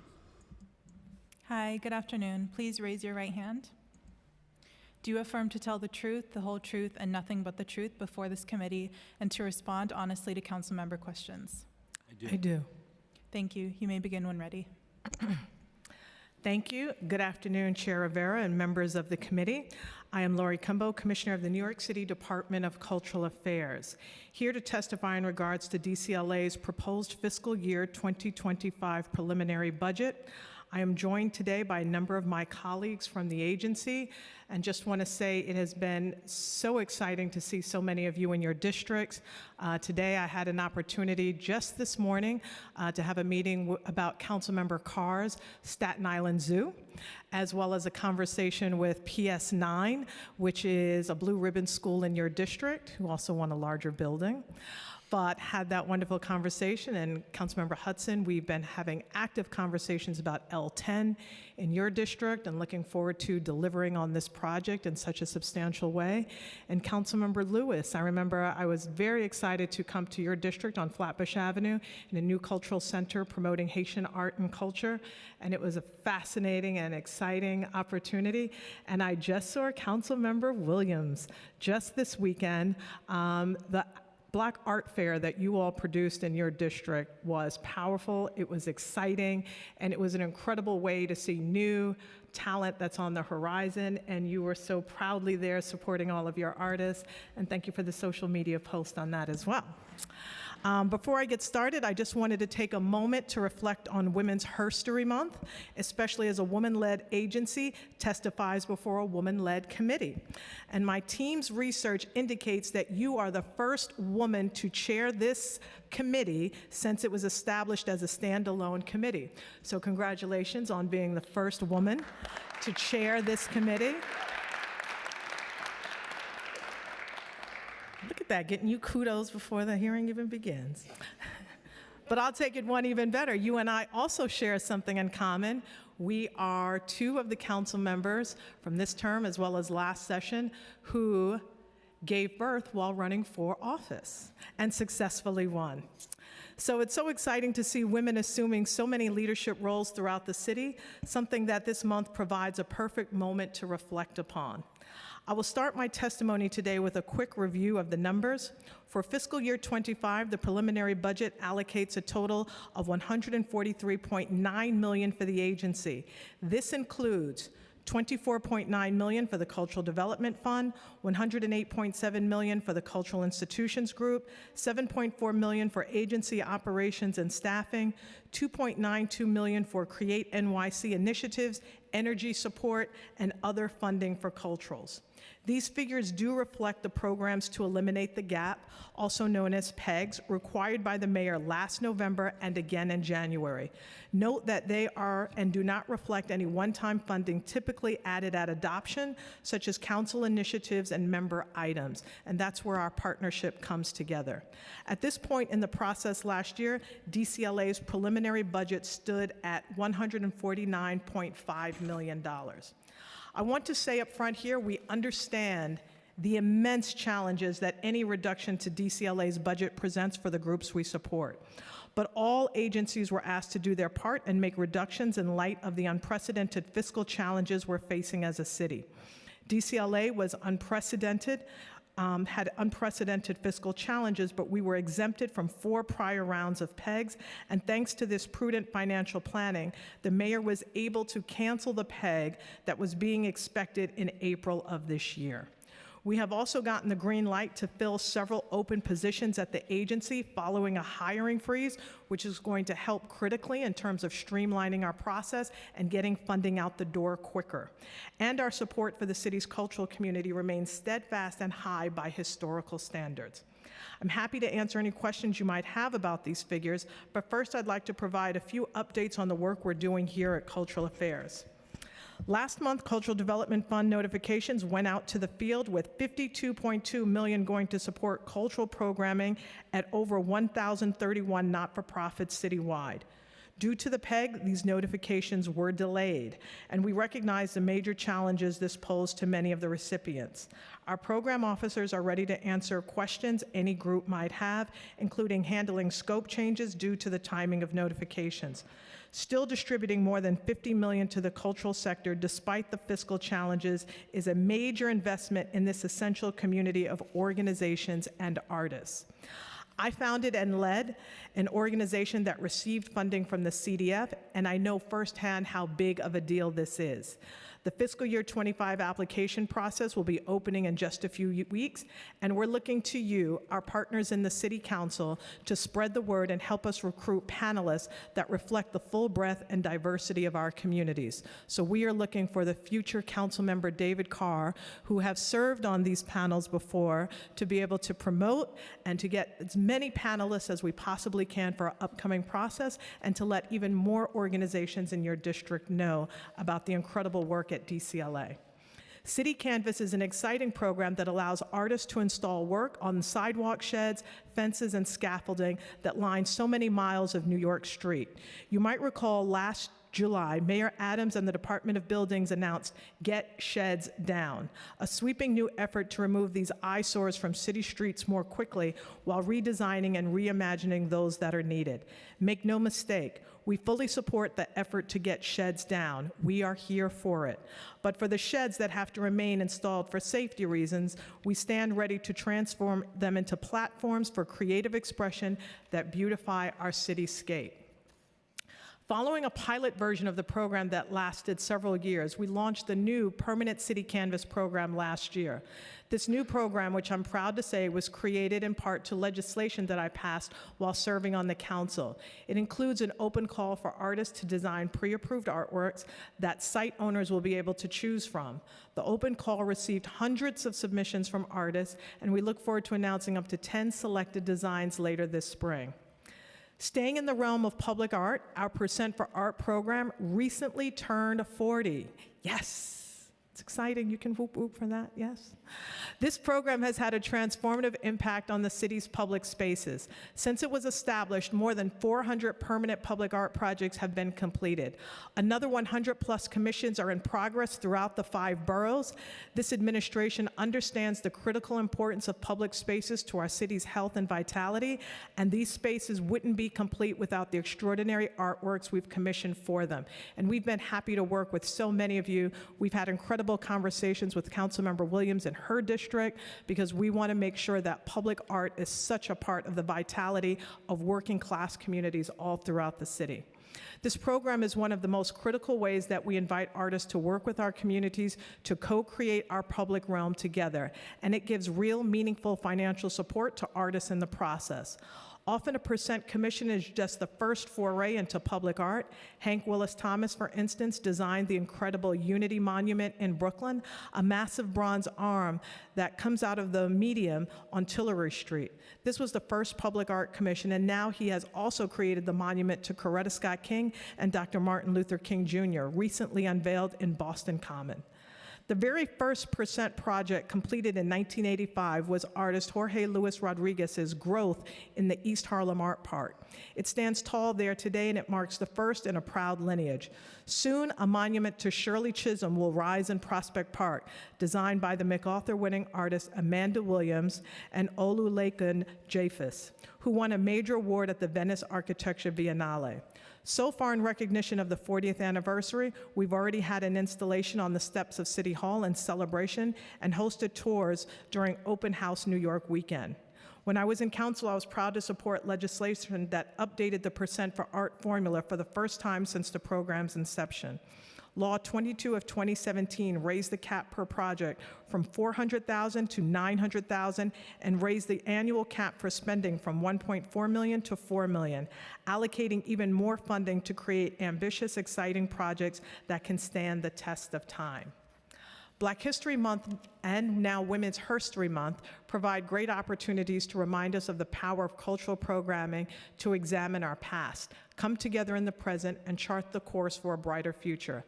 Hi, good afternoon. Please raise your right hand. Do you affirm to tell the truth, the whole truth, and nothing but the truth before this committee, and to respond honestly to council member questions? I do. Thank you. You may begin when ready. Thank you. Good afternoon, Chair Rivera and members of the committee. I am Lori Cumbo, Commissioner of the New York City Department of Cultural Affairs, here to testify in regards to DCLA's proposed fiscal year 2025 preliminary budget. I am joined today by a number of my colleagues from the agency, and just want to say it has been so exciting to see so many of you in your districts. Today I had an opportunity just this morning to have a meeting about Councilmember Carr's Staten Island Zoo, as well as a conversation with PS9, which is a blue ribbon school in your district, who also want a larger building. But had that wonderful conversation, and Councilmember Hudson, we've been having active conversations about L10 in your district, and looking forward to delivering on this project in such a substantial way. And Councilmember Lewis, I remember I was very excited to come to your district on Flatbush Avenue in a new cultural center promoting Haitian art and culture, and it was a fascinating and exciting opportunity. And I just saw Councilmember Williams just this weekend. The Black Art Fair that you all produced in your district was powerful, it was exciting, and it was an incredible way to see new talent that's on the horizon, and you were so proudly there supporting all of your artists, and thank you for the social media post on that as well. Before I get started, I just wanted to take a moment to reflect on Women's Herstory Month, especially as a woman-led agency testifies before a woman-led committee. And my team's research indicates that you are the first woman to chair this committee since it was established as a standalone committee. So congratulations on being the first woman to chair this committee. Look at that, getting you kudos before the hearing even begins. But I'll take it one even better. You and I also share something in common. We are two of the council members from this term as well as last session who gave birth while running for office and successfully won. So it's so exciting to see women assuming so many leadership roles throughout the city, something that this month provides a perfect moment to reflect upon. I will start my testimony today with a quick review of the numbers. For fiscal year 25, the preliminary budget allocates a total of $143.9 million for the agency. This includes $24.9 million for the Cultural Development Fund, $108.7 million for the Cultural Institutions Group, $7.4 million for agency operations and staffing, $2.92 million for Create NYC initiatives, energy support, and other funding for culturals. These figures do reflect the programs to eliminate the gap, also known as PEGs, required by the mayor last November and again in January. Note that they are and do not reflect any one-time funding typically added at adoption, such as council initiatives and member items, and that's where our partnership comes together. At this point in the process last year, DCLA's preliminary budget stood at $149.5 million. I want to say up front here, we understand the immense challenges that any reduction to DCLA's budget presents for the groups we support. But all agencies were asked to do their part and make reductions in light of the unprecedented fiscal challenges we're facing as a city. DCLA was had unprecedented fiscal challenges, but we were exempted from 4 prior rounds of PEGs, and thanks to this prudent financial planning, the mayor was able to cancel the PEG that was being expected in April of this year. We have also gotten the green light to fill several open positions at the agency following a hiring freeze, which is going to help critically in terms of streamlining our process and getting funding out the door quicker. And our support for the city's cultural community remains steadfast and high by historical standards. I'm happy to answer any questions you might have about these figures, but first I'd like to provide a few updates on the work we're doing here at Cultural Affairs. Last month, Cultural Development Fund notifications went out to the field with $52.2 million going to support cultural programming at over 1,031 not-for-profits citywide. Due to the PEG, these notifications were delayed, and we recognize the major challenges this posed to many of the recipients. Our program officers are ready to answer questions any group might have, including handling scope changes due to the timing of notifications. Still distributing more than $50 million to the cultural sector despite the fiscal challenges is a major investment in this essential community of organizations and artists. I founded and led an organization that received funding from the CDF, and I know firsthand how big of a deal this is. The fiscal year 25 application process will be opening in just a few weeks, and we're looking to you, our partners in the City Council, to spread the word and help us recruit panelists that reflect the full breadth and diversity of our communities. So we are looking for the future Councilmember David Carr, who have served on these panels before, to be able to promote and to get as many panelists as we possibly can for our upcoming process, and to let even more organizations in your district know about the incredible work at DCLA. City Canvas is an exciting program that allows artists to install work on sidewalk sheds, fences, and scaffolding that line so many miles of New York street. You might recall last July, Mayor Adams and the Department of Buildings announced Get Sheds Down, a sweeping new effort to remove these eyesores from city streets more quickly while redesigning and reimagining those that are needed. Make no mistake, we fully support the effort to get sheds down. We are here for it. But for the sheds that have to remain installed for safety reasons, we stand ready to transform them into platforms for creative expression that beautify our cityscape. Following a pilot version of the program that lasted several years, we launched the new Permanent City Canvas program last year. This new program, which I'm proud to say was created in part to legislation that I passed while serving on the council. It includes an open call for artists to design pre-approved artworks that site owners will be able to choose from. The open call received hundreds of submissions from artists, and we look forward to announcing up to 10 selected designs later this spring. Staying in the realm of public art, our Percent for Art program recently turned 40. Yes, it's exciting. You can whoop whoop for that, yes? This program has had a transformative impact on the city's public spaces. Since it was established, more than 400 permanent public art projects have been completed. Another 100+ commissions are in progress throughout the 5 boroughs. This administration understands the critical importance of public spaces to our city's health and vitality, and these spaces wouldn't be complete without the extraordinary artworks we've commissioned for them. And we've been happy to work with so many of you. We've had incredible conversations with Councilmember Williams and her district, because we want to make sure that public art is such a part of the vitality of working class communities all throughout the city. This program is one of the most critical ways that we invite artists to work with our communities to co-create our public realm together, and it gives real, meaningful financial support to artists in the process. Often a percent commission is just the first foray into public art. Hank Willis Thomas, for instance, designed the incredible Unity Monument in Brooklyn, a massive bronze arm that comes out of the medium on Tillery Street. This was the first public art commission, and now he has also created the monument to Coretta Scott King and Dr. Martin Luther King Jr., recently unveiled in Boston Common. The very first Percent project completed in 1985 was artist Jorge Luis Rodriguez's Growth in the East Harlem Art Park. It stands tall there today, and it marks the first in a proud lineage. Soon, a monument to Shirley Chisholm will rise in Prospect Park, designed by the MacArthur-winning artists Amanda Williams and Olulekan Jafis, who won a major award at the Venice Architecture Biennale. So far, in recognition of the 40th anniversary, we've already had an installation on the steps of City Hall in celebration and hosted tours during Open House New York weekend. When I was in council, I was proud to support legislation that updated the Percent for Art formula for the first time since the program's inception. Law 22 of 2017 raised the cap per project from $400,000 to $900,000 and raised the annual cap for spending from $1.4 million to $4 million, allocating even more funding to create ambitious, exciting projects that can stand the test of time. Black History Month and now Women's Herstory Month provide great opportunities to remind us of the power of cultural programming to examine our past, come together in the present, and chart the course for a brighter future.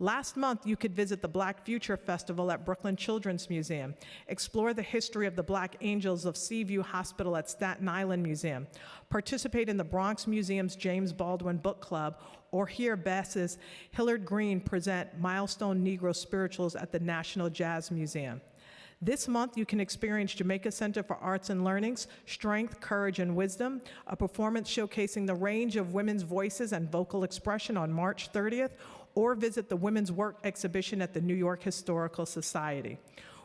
Last month, you could visit the Black Future Festival at Brooklyn Children's Museum, explore the history of the Black Angels of Seaview Hospital at Staten Island Museum, participate in the Bronx Museum's James Baldwin Book Club, or hear Bass's Hillard Green present Milestone Negro Spirituals at the National Jazz Museum. This month, you can experience Jamaica Center for Arts and Learning's Strength, Courage, and Wisdom, a performance showcasing the range of women's voices and vocal expression on March 30th, or visit the Women's Work exhibition at the New York Historical Society.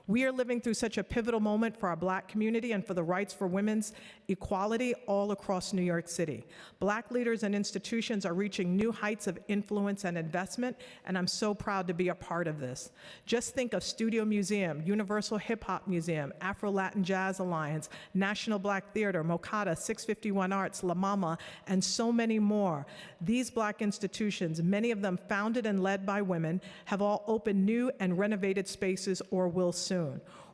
We are living through such a pivotal moment for our Black community and for the rights for women's equality all across New York City. Black leaders and institutions are reaching new heights of influence and investment, and I'm so proud to be a part of this. Just think of Studio Museum, Universal Hip Hop Museum, Afro-Latin Jazz Alliance, National Black Theater, Mokata, 651 Arts, La Mama, and so many more. These Black institutions, many of them founded and led by women, have all opened new and renovated spaces or will soon.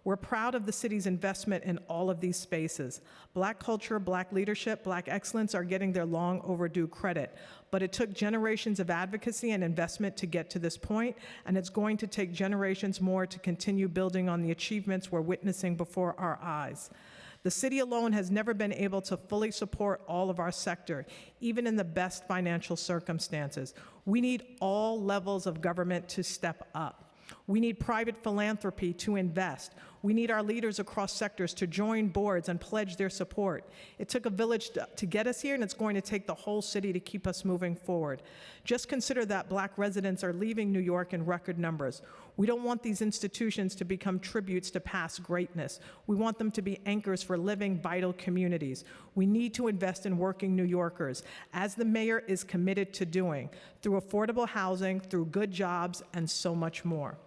We're proud of the city's investment in all of these spaces. Black culture, Black leadership, Black excellence are getting their long overdue credit, but it took generations of advocacy and investment to get to this point, and it's going to take generations more to continue building on the achievements we're witnessing before our eyes. The city alone has never been able to fully support all of our sector, even in the best financial circumstances. We need all levels of government to step up. We need private philanthropy to invest. We need our leaders across sectors to join boards and pledge their support. It took a village to get us here, and it's going to take the whole city to keep us moving forward. Just consider that Black residents are leaving New York in record numbers. We don't want these institutions to become tributes to past greatness. We want them to be anchors for living, vital communities. We need to invest in working New Yorkers, as the mayor is committed to doing, through affordable housing, through good jobs, and so much more.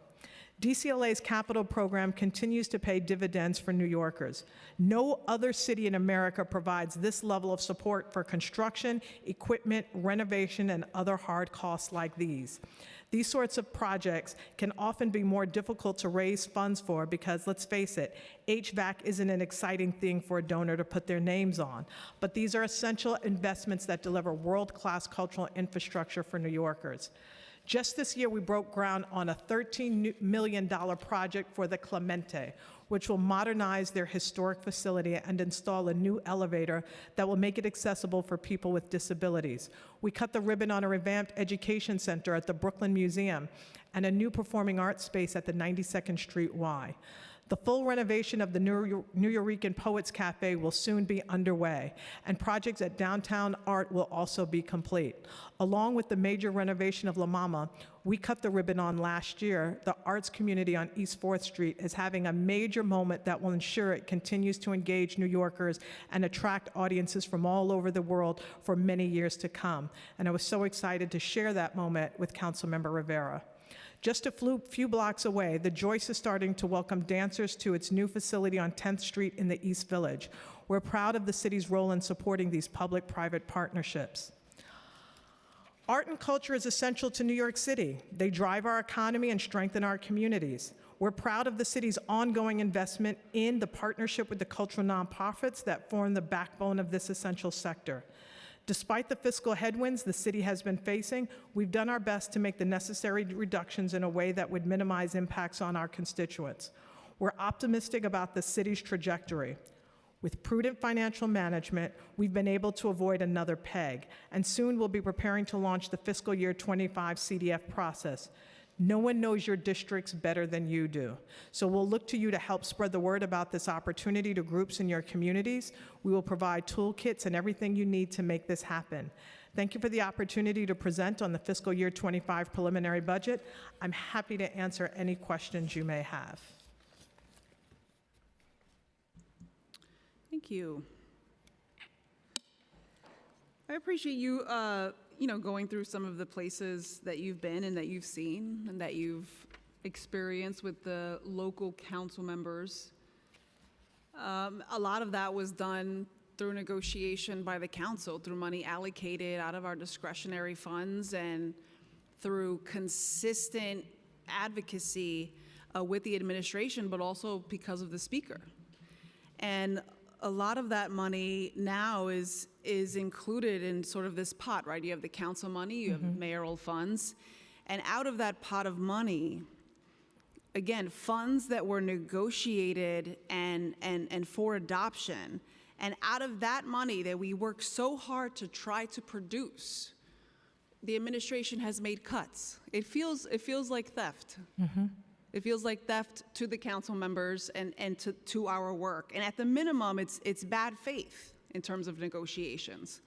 DCLA's capital program continues to pay dividends for New Yorkers. No other city in America provides this level of support for construction, equipment, renovation, and other hard costs like these. These sorts of projects can often be more difficult to raise funds for because, let's face it, HVAC isn't an exciting thing for a donor to put their names on. But these are essential investments that deliver world-class cultural infrastructure for New Yorkers. Just this year, we broke ground on a $13 million project for the Clemente, which will modernize their historic facility and install a new elevator that will make it accessible for people with disabilities. We cut the ribbon on a revamped education center at the Brooklyn Museum and a new performing arts space at the 92nd Street Y. The full renovation of the Nuyorican Poets Cafe will soon be underway, and projects at Downtown Art will also be complete. Along with the major renovation of La Mama, we cut the ribbon on last year. The arts community on East 4th Street is having a major moment that will ensure it continues to engage New Yorkers and attract audiences from all over the world for many years to come. And I was so excited to share that moment with Councilmember Rivera. Just a few blocks away, the Joyce is starting to welcome dancers to its new facility on 10th Street in the East Village. We're proud of the city's role in supporting these public-private partnerships. Art and culture is essential to New York City. They drive our economy and strengthen our communities. We're proud of the city's ongoing investment in the partnership with the cultural nonprofits that form the backbone of this essential sector. Despite the fiscal headwinds the city has been facing, we've done our best to make the necessary reductions in a way that would minimize impacts on our constituents. We're optimistic about the city's trajectory. With prudent financial management, we've been able to avoid another peg, and soon we'll be preparing to launch the fiscal year 25 CDF process. No one knows your districts better than you do. So we'll look to you to help spread the word about this opportunity to groups in your communities. We will provide toolkits and everything you need to make this happen. Thank you for the opportunity to present on the fiscal year 25 preliminary budget. I'm happy to answer any questions you may have. Thank you. I appreciate you, going through some of the places that you've been and that you've seen and that you've experienced with the local council members. A lot of that was done through negotiation by the council, through money allocated out of our discretionary funds and through consistent advocacy with the administration, but also because of the speaker. And a lot of that money now is included in sort of this pot, right? You have the council money, you have mayoral funds, And out of that pot of money, again, funds that were negotiated and for adoption, and out of that money that we worked so hard to try to produce, the administration has made cuts. It feels like theft. It feels like theft to the council members and to our work. And at the minimum, it's bad faith in terms of negotiations.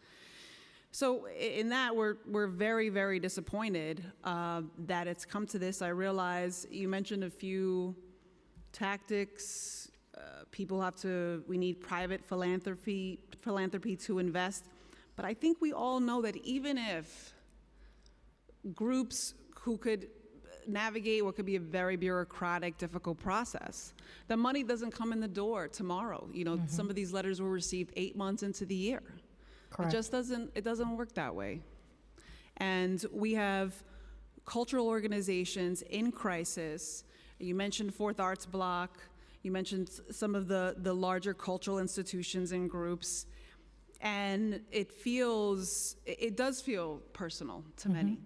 So in that, we're very, very disappointed that it's come to this. I realize you mentioned a few tactics. We need private philanthropy to invest. But I think we all know that even if groups who could navigate what could be a very bureaucratic, difficult process, the money doesn't come in the door tomorrow. You know, some of these letters were received 8 months into the year. Correct. It doesn't work that way. And we have cultural organizations in crisis. You mentioned Fourth Arts Block. You mentioned some of the larger cultural institutions and groups. And it does feel personal to many.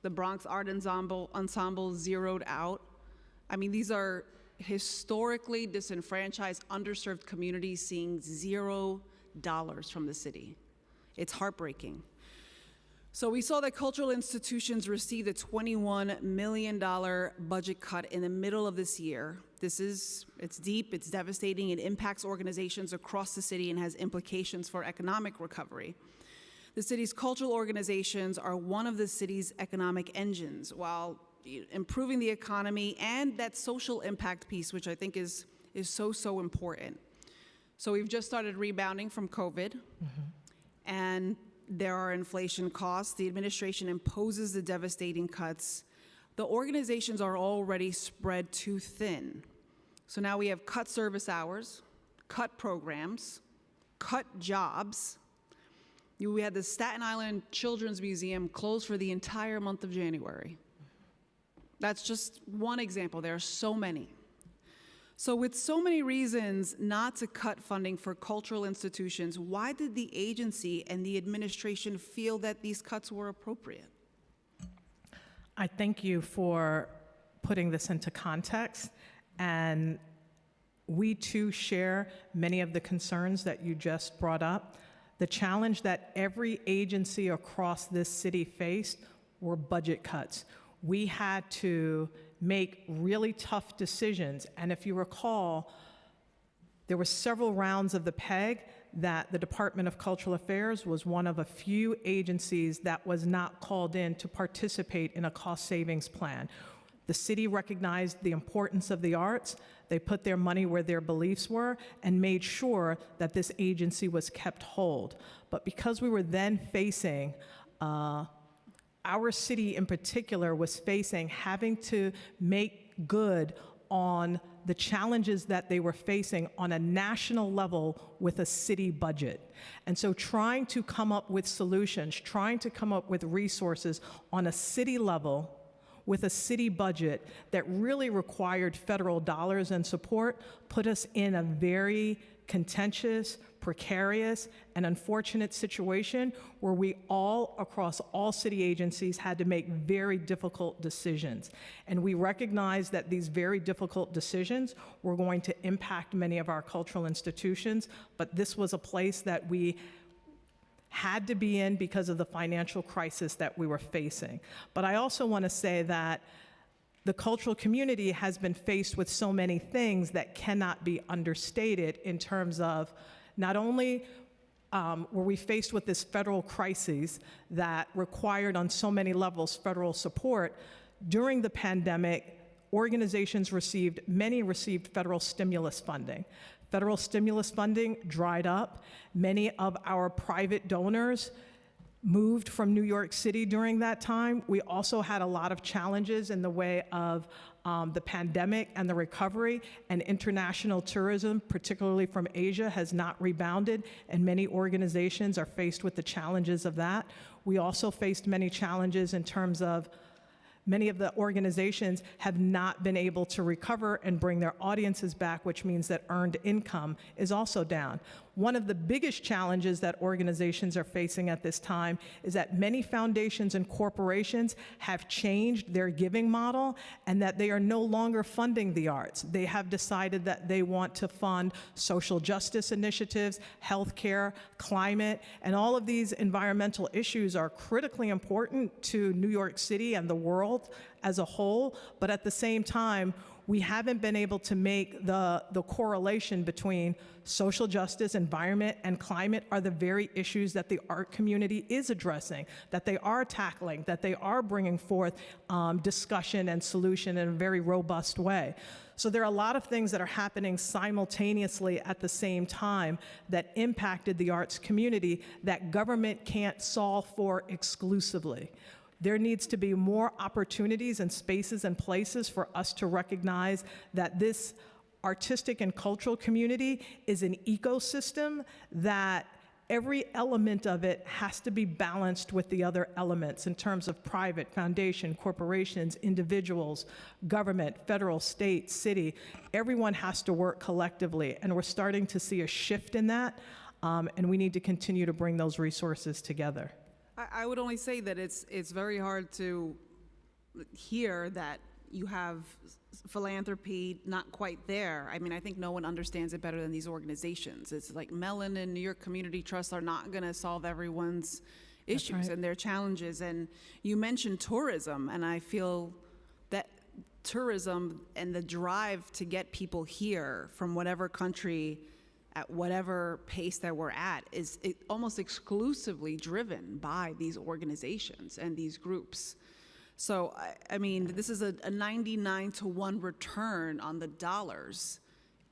The Bronx Art Ensemble zeroed out. I mean, these are historically disenfranchised, underserved communities seeing $0 from the city. It's heartbreaking. So we saw that cultural institutions received a $21 million budget cut in the middle of this year. It's deep, it's devastating, it impacts organizations across the city and has implications for economic recovery. The city's cultural organizations are one of the city's economic engines, while improving the economy and that social impact piece, which I think is so important. So we've just started rebounding from COVID, and there are inflation costs. The administration imposes the devastating cuts. The organizations are already spread too thin. So now we have cut service hours, cut programs, cut jobs. We had the Staten Island Children's Museum closed for the entire month of January. That's just one example. There are so many. So with so many reasons not to cut funding for cultural institutions, why did the agency and the administration feel that these cuts were appropriate? I thank you for putting this into context, and we too share many of the concerns that you just brought up. The challenge that every agency across this city faced were budget cuts. We had to make really tough decisions, and if you recall, there were several rounds of the PEG that the Department of Cultural Affairs was one of a few agencies that was not called in to participate in a cost savings plan. The city recognized the importance of the arts. They put their money where their beliefs were and made sure that this agency was kept whole. But because we were then facing, our city in particular was facing having to make good on the challenges that they were facing on a national level with a city budget. And so trying to come up with solutions, trying to come up with resources on a city level with a city budget that really required federal dollars and support put us in a very contentious, precarious, and unfortunate situation where we all, across all city agencies, had to make very difficult decisions. And we recognized that these very difficult decisions were going to impact many of our cultural institutions, but this was a place that we had to be in because of the financial crisis that we were facing. But I also want to say that the cultural community has been faced with so many things that cannot be understated in terms of not only were we faced with this federal crisis that required on so many levels federal support, during the pandemic, many received federal stimulus funding. Federal stimulus funding dried up. Many of our private donors moved from New York City during that time. We also had a lot of challenges in the way of the pandemic and the recovery, and international tourism, particularly from Asia, has not rebounded, and many organizations are faced with the challenges of that. We also faced many challenges in terms of many of the organizations have not been able to recover and bring their audiences back, which means that earned income is also down. One of the biggest challenges that organizations are facing at this time is that many foundations and corporations have changed their giving model and that they are no longer funding the arts. They have decided that they want to fund social justice initiatives, healthcare, climate, and all of these environmental issues are critically important to New York City and the world as a whole, but at the same time, we haven't been able to make the correlation between social justice, environment, and climate are the very issues that the art community is addressing, that they are tackling, that they are bringing forth discussion and solution in a very robust way. So there are a lot of things that are happening simultaneously at the same time that impacted the arts community that government can't solve for exclusively. There needs to be more opportunities and spaces and places for us to recognize that this artistic and cultural community is an ecosystem that every element of it has to be balanced with the other elements in terms of private, foundation, corporations, individuals, government, federal, state, city. Everyone has to work collectively, and we're starting to see a shift in that, and we need to continue to bring those resources together. I would only say that it's very hard to hear that you have philanthropy not quite there. I mean, I think no one understands it better than these organizations. It's like Mellon and New York Community Trust are not going to solve everyone's issues and their challenges. And you mentioned tourism, and I feel that tourism and the drive to get people here from whatever country at whatever pace that we're at is almost exclusively driven by these organizations and these groups. So, I mean, this is a 99-to-1 return on the dollars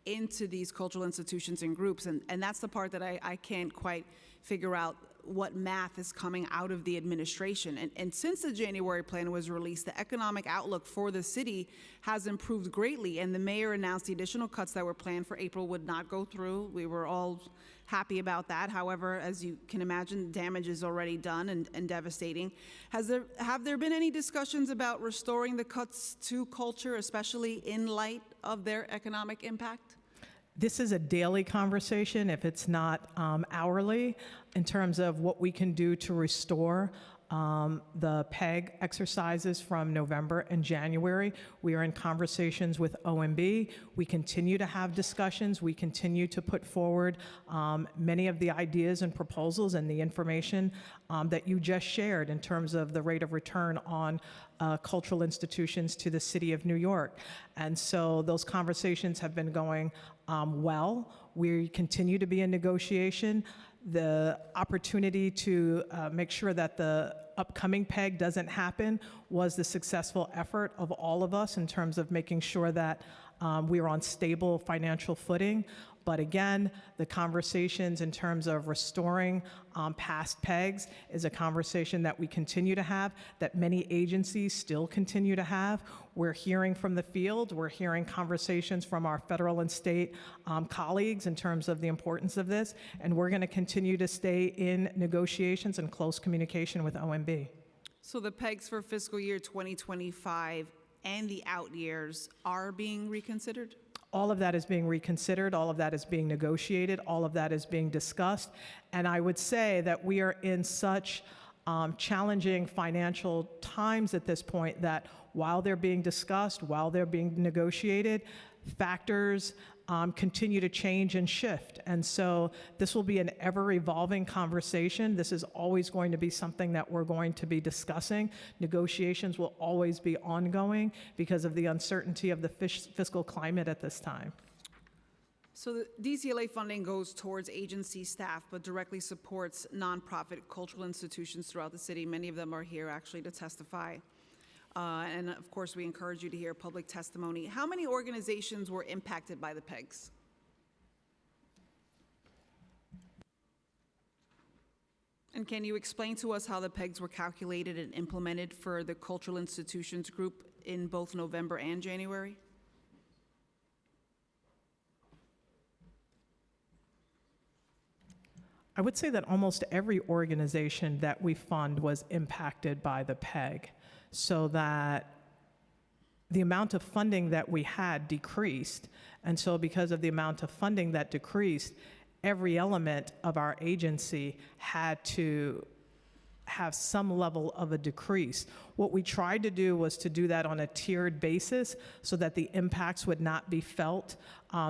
into these cultural institutions and groups, and that's the part that I can't quite figure out what math is coming out of the administration. And since the January plan was released, the economic outlook for the city has improved greatly, and the mayor announced the additional cuts that were planned for April would not go through. We were all happy about that. However, as you can imagine, damage is already done and devastating. Have there been any discussions about restoring the cuts to culture, especially in light of their economic impact? This is a daily conversation, if it's not hourly, in terms of what we can do to restore the PEG exercises from November and January. We are in conversations with OMB. We continue to have discussions. We continue to put forward many of the ideas and proposals and the information that you just shared in terms of the rate of return on cultural institutions to the city of New York. And so those conversations have been going well. We continue to be in negotiation. The opportunity to make sure that the upcoming PEG doesn't happen was the successful effort of all of us in terms of making sure that we are on stable financial footing. But again, the conversations in terms of restoring past PEGs is a conversation that we continue to have, that many agencies still continue to have. We're hearing from the field. We're hearing conversations from our federal and state colleagues in terms of the importance of this. And we're going to continue to stay in negotiations and close communication with OMB. So the PEGs for fiscal year 2025 and the out years are being reconsidered? All of that is being reconsidered, all of that is being negotiated, all of that is being discussed. And I would say that we are in such challenging financial times at this point that while they're being discussed, while they're being negotiated, factors continue to change and shift. And so this will be an ever-evolving conversation. This is always going to be something that we're going to be discussing. Negotiations will always be ongoing because of the uncertainty of the fiscal climate at this time. So the DCLA funding goes towards agency staff, but directly supports nonprofit cultural institutions throughout the city. Many of them are here actually to testify. And of course, we encourage you to hear public testimony. How many organizations were impacted by the PEGs? And can you explain to us how the PEGs were calculated and implemented for the cultural institutions group in both November and January? I would say that almost every organization that we fund was impacted by the PEG, so that the amount of funding that we had decreased. And so because of the amount of funding that decreased, every element of our agency had to have some level of a decrease. What we tried to do was to do that on a tiered basis so that the impacts would not be felt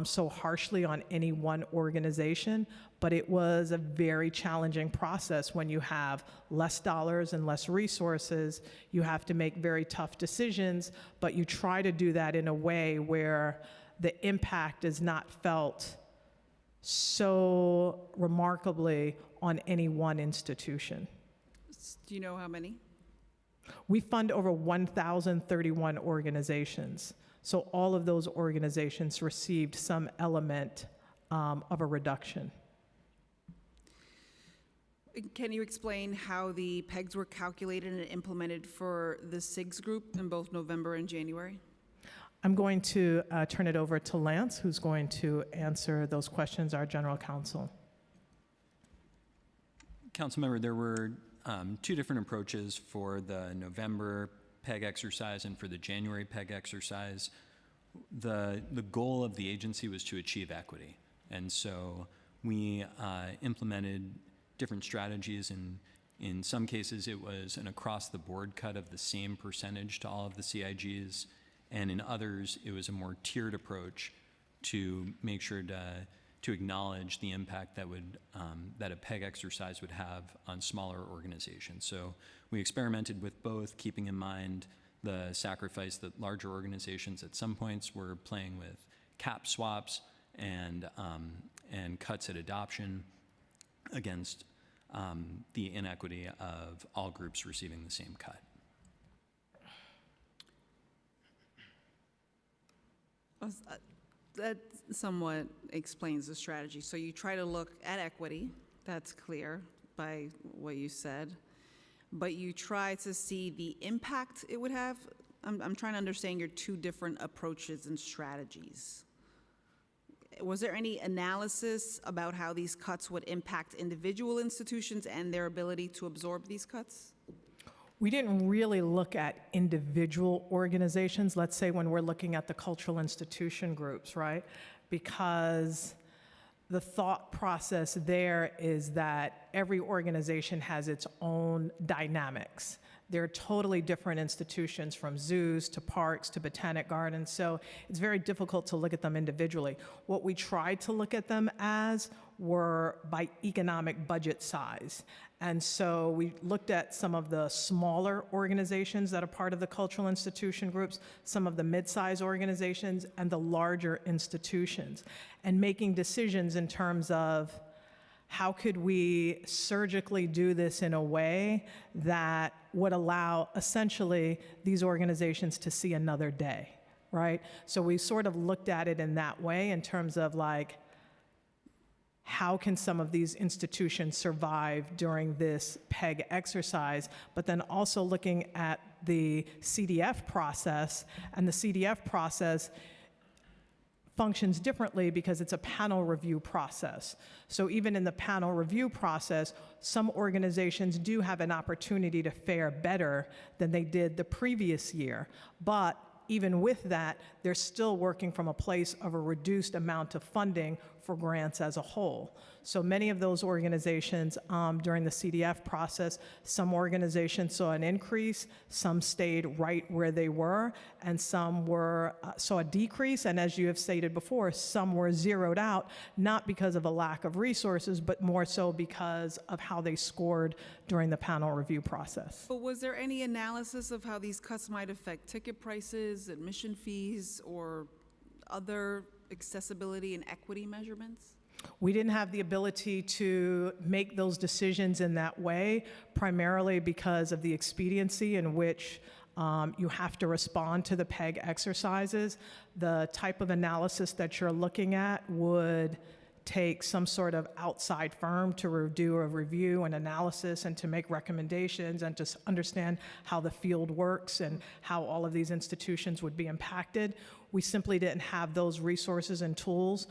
so harshly on any one organization, but it was a very challenging process when you have less dollars and less resources. You have to make very tough decisions, but you try to do that in a way where the impact is not felt so remarkably on any one institution. Do you know how many? We fund over 1,031 organizations. So all of those organizations received some element of a reduction. Can you explain how the PEGs were calculated and implemented for the SIGS group in both November and January? I'm going to turn it over to Lance, who's going to answer those questions, our general counsel. Councilmember, there were two different approaches for the November PEG exercise and for the January PEG exercise. The goal of the agency was to achieve equity. And so we implemented different strategies. In some cases, it was an across-the-board cut of the same percentage to all of the CIGs. And in others, it was a more tiered approach to make sure to acknowledge the impact that that a PEG exercise would have on smaller organizations. So we experimented with both, keeping in mind the sacrifice that larger organizations at some points were playing with cap swaps and cuts at adoption against the inequity of all groups receiving the same cut. That somewhat explains the strategy. So you try to look at equity, that's clear by what you said, but you try to see the impact it would have. I'm trying to understand your two different approaches and strategies. Was there any analysis about how these cuts would impact individual institutions and their ability to absorb these cuts? We didn't really look at individual organizations, let's say when we're looking at the cultural institution groups, right? Because the thought process there is that every organization has its own dynamics. They're totally different institutions, from zoos to parks to botanic gardens, so it's very difficult to look at them individually. What we tried to look at them as were by economic budget size. And so we looked at some of the smaller organizations that are part of the cultural institution groups, some of the mid-size organizations, and the larger institutions, and making decisions in terms of how could we surgically do this in a way that would allow essentially these organizations to see another day, right? So we sort of looked at it in that way in terms of like, how can some of these institutions survive during this PEG exercise, but then also looking at the CDF process, and the CDF process functions differently because it's a panel review process. So even in the panel review process, some organizations do have an opportunity to fare better than they did the previous year, but even with that, they're still working from a place of a reduced amount of funding for grants as a whole. So many of those organizations during the CDF process, some organizations saw an increase, some stayed right where they were, and some saw a decrease, and as you have stated before, some were zeroed out, not because of a lack of resources, but more so because of how they scored during the panel review process. But was there any analysis of how these cuts might affect ticket prices, admission fees, or other accessibility and equity measurements? We didn't have the ability to make those decisions in that way, primarily because of the expediency in which you have to respond to the PEG exercises. The type of analysis that you're looking at would take some sort of outside firm to do a review and analysis and to make recommendations and to understand how the field works and how all of these institutions would be impacted. We simply didn't have those resources and tools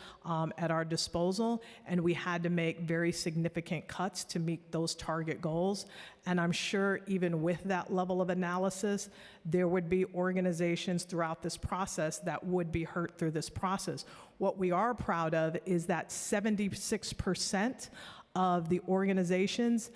at our disposal, and we had to make very significant cuts to meet those target goals. And I'm sure even with that level of analysis, there would be organizations throughout this process that would be hurt through this process. What we are proud of is that 76% of the organizations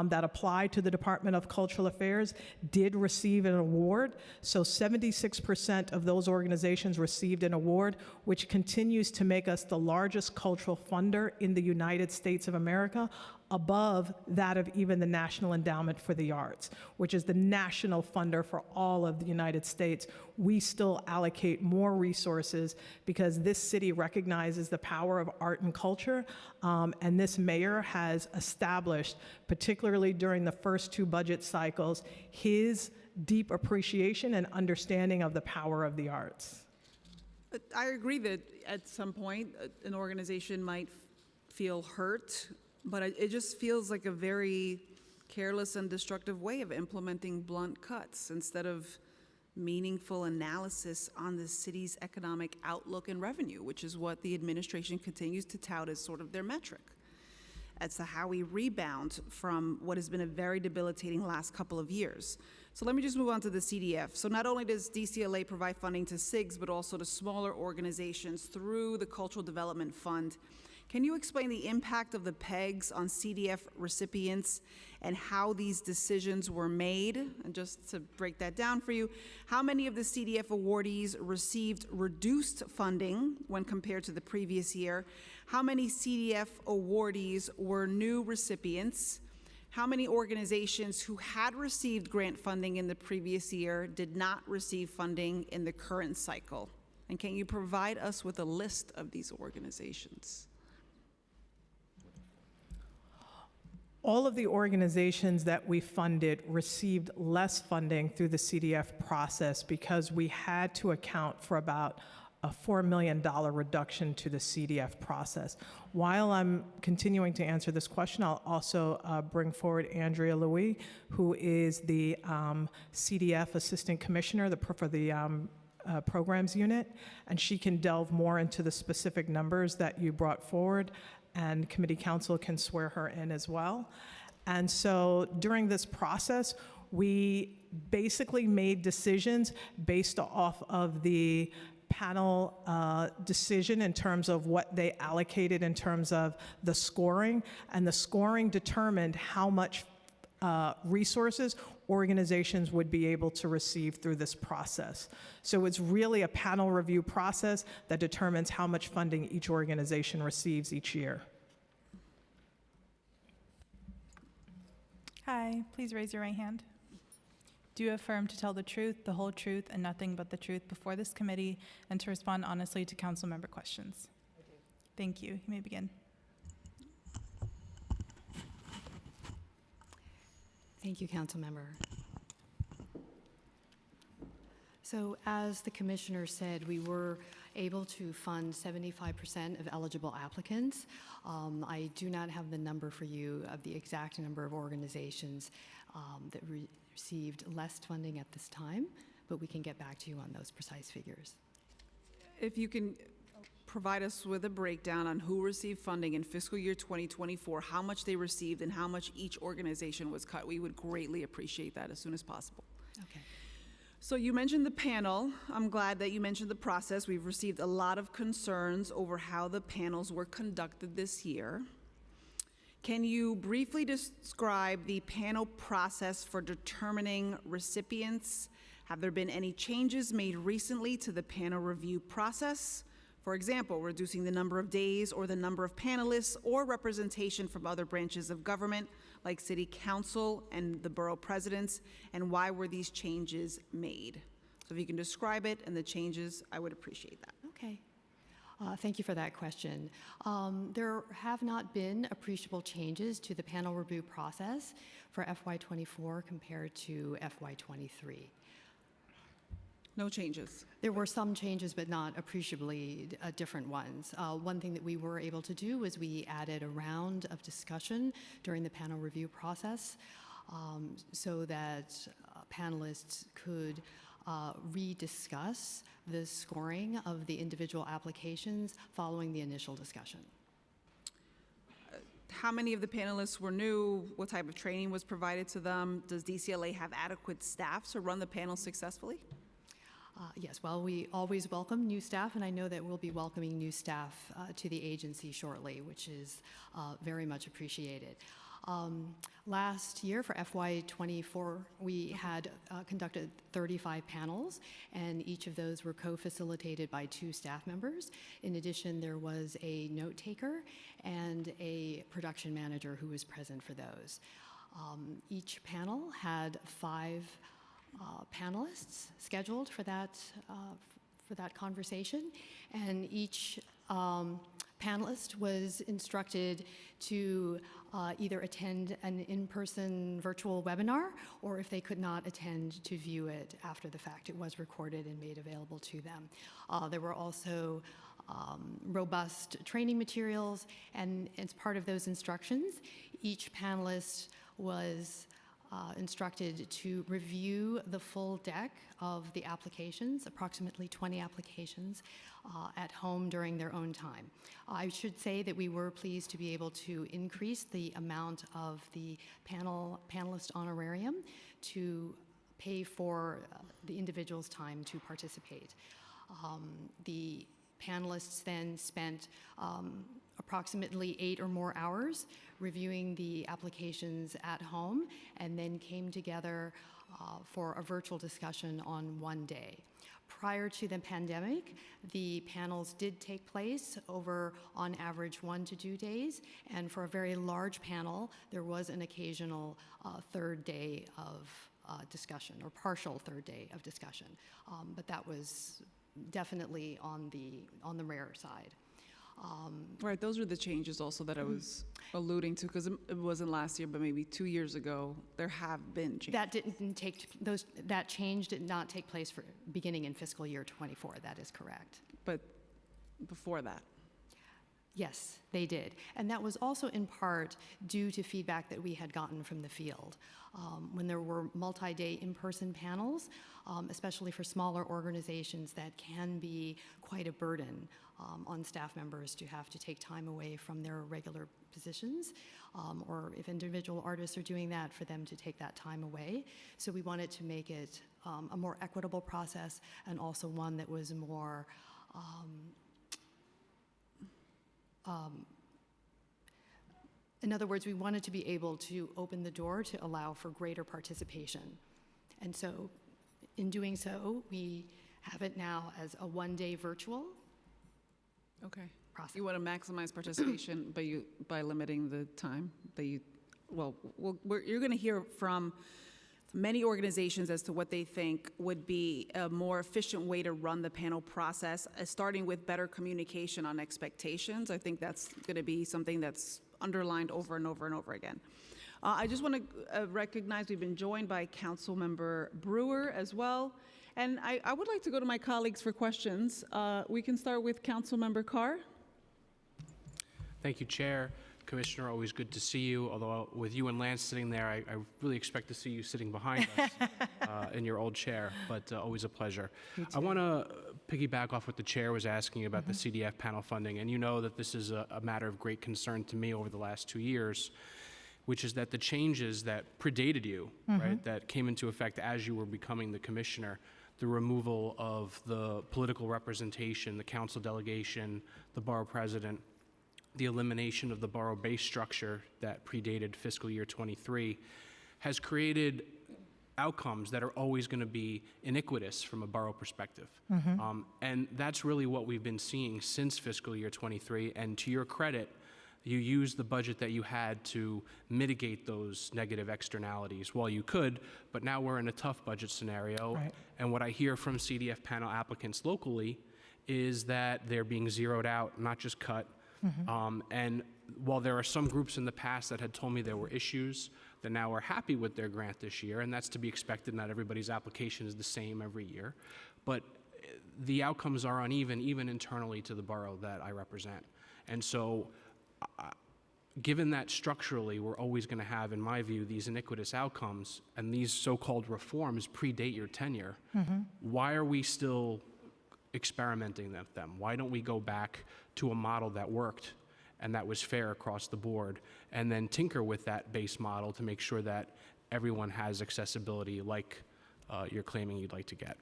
that applied to the Department of Cultural Affairs did receive an award. So 76% of those organizations received an award, which continues to make us the largest cultural funder in the United States of America, above that of even the National Endowment for the Arts, which is the national funder for all of the United States. We still allocate more resources because this city recognizes the power of art and culture, and this mayor has established, particularly during the first 2 budget cycles, his deep appreciation and understanding of the power of the arts. I agree that at some point an organization might feel hurt, but it just feels like a very careless and destructive way of implementing blunt cuts instead of meaningful analysis on the city's economic outlook and revenue, which is what the administration continues to tout as sort of their metric. As to how we rebound from what has been a very debilitating last couple of years. So let me just move on to the CDF. So not only does DCLA provide funding to SIGs, but also to smaller organizations through the Cultural Development Fund. Can you explain the impact of the PEGs on CDF recipients and how these decisions were made? And just to break that down for you, how many of the CDF awardees received reduced funding when compared to the previous year? How many CDF awardees were new recipients? How many organizations who had received grant funding in the previous year did not receive funding in the current cycle? And can you provide us with a list of these organizations? All of the organizations that we funded received less funding through the CDF process because we had to account for about a $4 million reduction to the CDF process. While I'm continuing to answer this question, I'll also bring forward Andrea Louis, who is the CDF Assistant Commissioner for the Programs Unit, and she can delve more into the specific numbers that you brought forward, and committee counsel can swear her in as well. And so during this process, we basically made decisions based off of the panel decision in terms of what they allocated in terms of the scoring, and the scoring determined how much resources organizations would be able to receive through this process. So it's really a panel review process that determines how much funding each organization receives each year. Hi, please raise your right hand. Do you affirm to tell the truth, the whole truth, and nothing but the truth before this committee, and to respond honestly to council member questions? I do. Thank you. You may begin. Thank you, council member. So as the commissioner said, we were able to fund 75% of eligible applicants. I do not have the number for you of the exact number of organizations that received less funding at this time, but we can get back to you on those precise figures. If you can provide us with a breakdown on who received funding in fiscal year 2024, how much they received, and how much each organization was cut, we would greatly appreciate that as soon as possible. Okay. So you mentioned the panel. I'm glad that you mentioned the process. We've received a lot of concerns over how the panels were conducted this year. Can you briefly describe the panel process for determining recipients? Have there been any changes made recently to the panel review process? For example, reducing the number of days or the number of panelists or representation from other branches of government like city council and the borough presidents, and why were these changes made? So if you can describe it and the changes, I would appreciate that. Okay. Thank you for that question. There have not been appreciable changes to the panel review process for FY24 compared to FY23. No changes. There were some changes, but not appreciably different ones. One thing that we were able to do was we added a round of discussion during the panel review process so that panelists could rediscuss the scoring of the individual applications following the initial discussion. How many of the panelists were new? What type of training was provided to them? Does DCLA have adequate staff to run the panel successfully? Yes, well, we always welcome new staff, and I know that we'll be welcoming new staff to the agency shortly, which is very much appreciated. Last year for FY24, we had conducted 35 panels, and each of those were co-facilitated by 2 staff members. In addition, there was a note taker and a production manager who was present for those. Each panel had 5 panelists scheduled for that conversation, and each panelist was instructed to either attend an in-person virtual webinar, or if they could not attend, to view it after the fact. It was recorded and made available to them. There were also robust training materials, and as part of those instructions, each panelist was instructed to review the full deck of the applications, approximately 20 applications, at home during their own time. I should say that we were pleased to be able to increase the amount of the panelist honorarium to pay for the individual's time to participate. The panelists then spent approximately 8 or more hours reviewing the applications at home, and then came together for a virtual discussion on one day. Prior to the pandemic, the panels did take place over, on average, 1 to 2 days, and for a very large panel, there was an occasional third day of discussion, or partial third day of discussion, but that was definitely on the rare side. Right, those were the changes also that I was alluding to, because it wasn't last year, but maybe 2 years ago, there have been changes. That change did not take place for beginning in fiscal year 24. That is correct. But before that? Yes, they did. And that was also in part due to feedback that we had gotten from the field. When there were multi-day in-person panels, especially for smaller organizations, that can be quite a burden on staff members to have to take time away from their regular positions, or if individual artists are doing that, for them to take that time away. So we wanted to make it a more equitable process, and also one that was more in other words, we wanted to be able to open the door to allow for greater participation. And so in doing so, we have it now as a one-day virtual process. You want to maximize participation by limiting the time that you, you're going to hear from many organizations as to what they think would be a more efficient way to run the panel process, starting with better communication on expectations. I think that's going to be something that's underlined over and over and over again. I just want to recognize we've been joined by Councilmember Brewer as well. And I would like to go to my colleagues for questions. We can start with Councilmember Carr. Thank you, Chair. Commissioner, always good to see you, although with you and Lance sitting there, I really expect to see you sitting behind us in your old chair, but always a pleasure. I want to piggyback off what the chair was asking about the CDF panel funding, and you know that this is a matter of great concern to me over the last 2 years, which is that the changes that predated you, right, that came into effect as you were becoming the commissioner, the removal of the political representation, the council delegation, the borough president, the elimination of the borough base structure that predated fiscal year 23 has created outcomes that are always going to be iniquitous from a borough perspective. And that's really what we've been seeing since fiscal year 23. And to your credit, you used the budget that you had to mitigate those negative externalities while you could, but now we're in a tough budget scenario. Right. And what I hear from CDF panel applicants locally is that they're being zeroed out, not just cut. And while there are some groups in the past that had told me there were issues, that now are happy with their grant this year, and that's to be expected. Not everybody's application is the same every year. But the outcomes are uneven, even internally to the borough that I represent. And so given that structurally we're always going to have, in my view, these iniquitous outcomes, and these so-called reforms predate your tenure, why are we still experimenting with them? Why don't we go back to a model that worked and that was fair across the board, and then tinker with that base model to make sure that everyone has accessibility like you're claiming you'd like to get?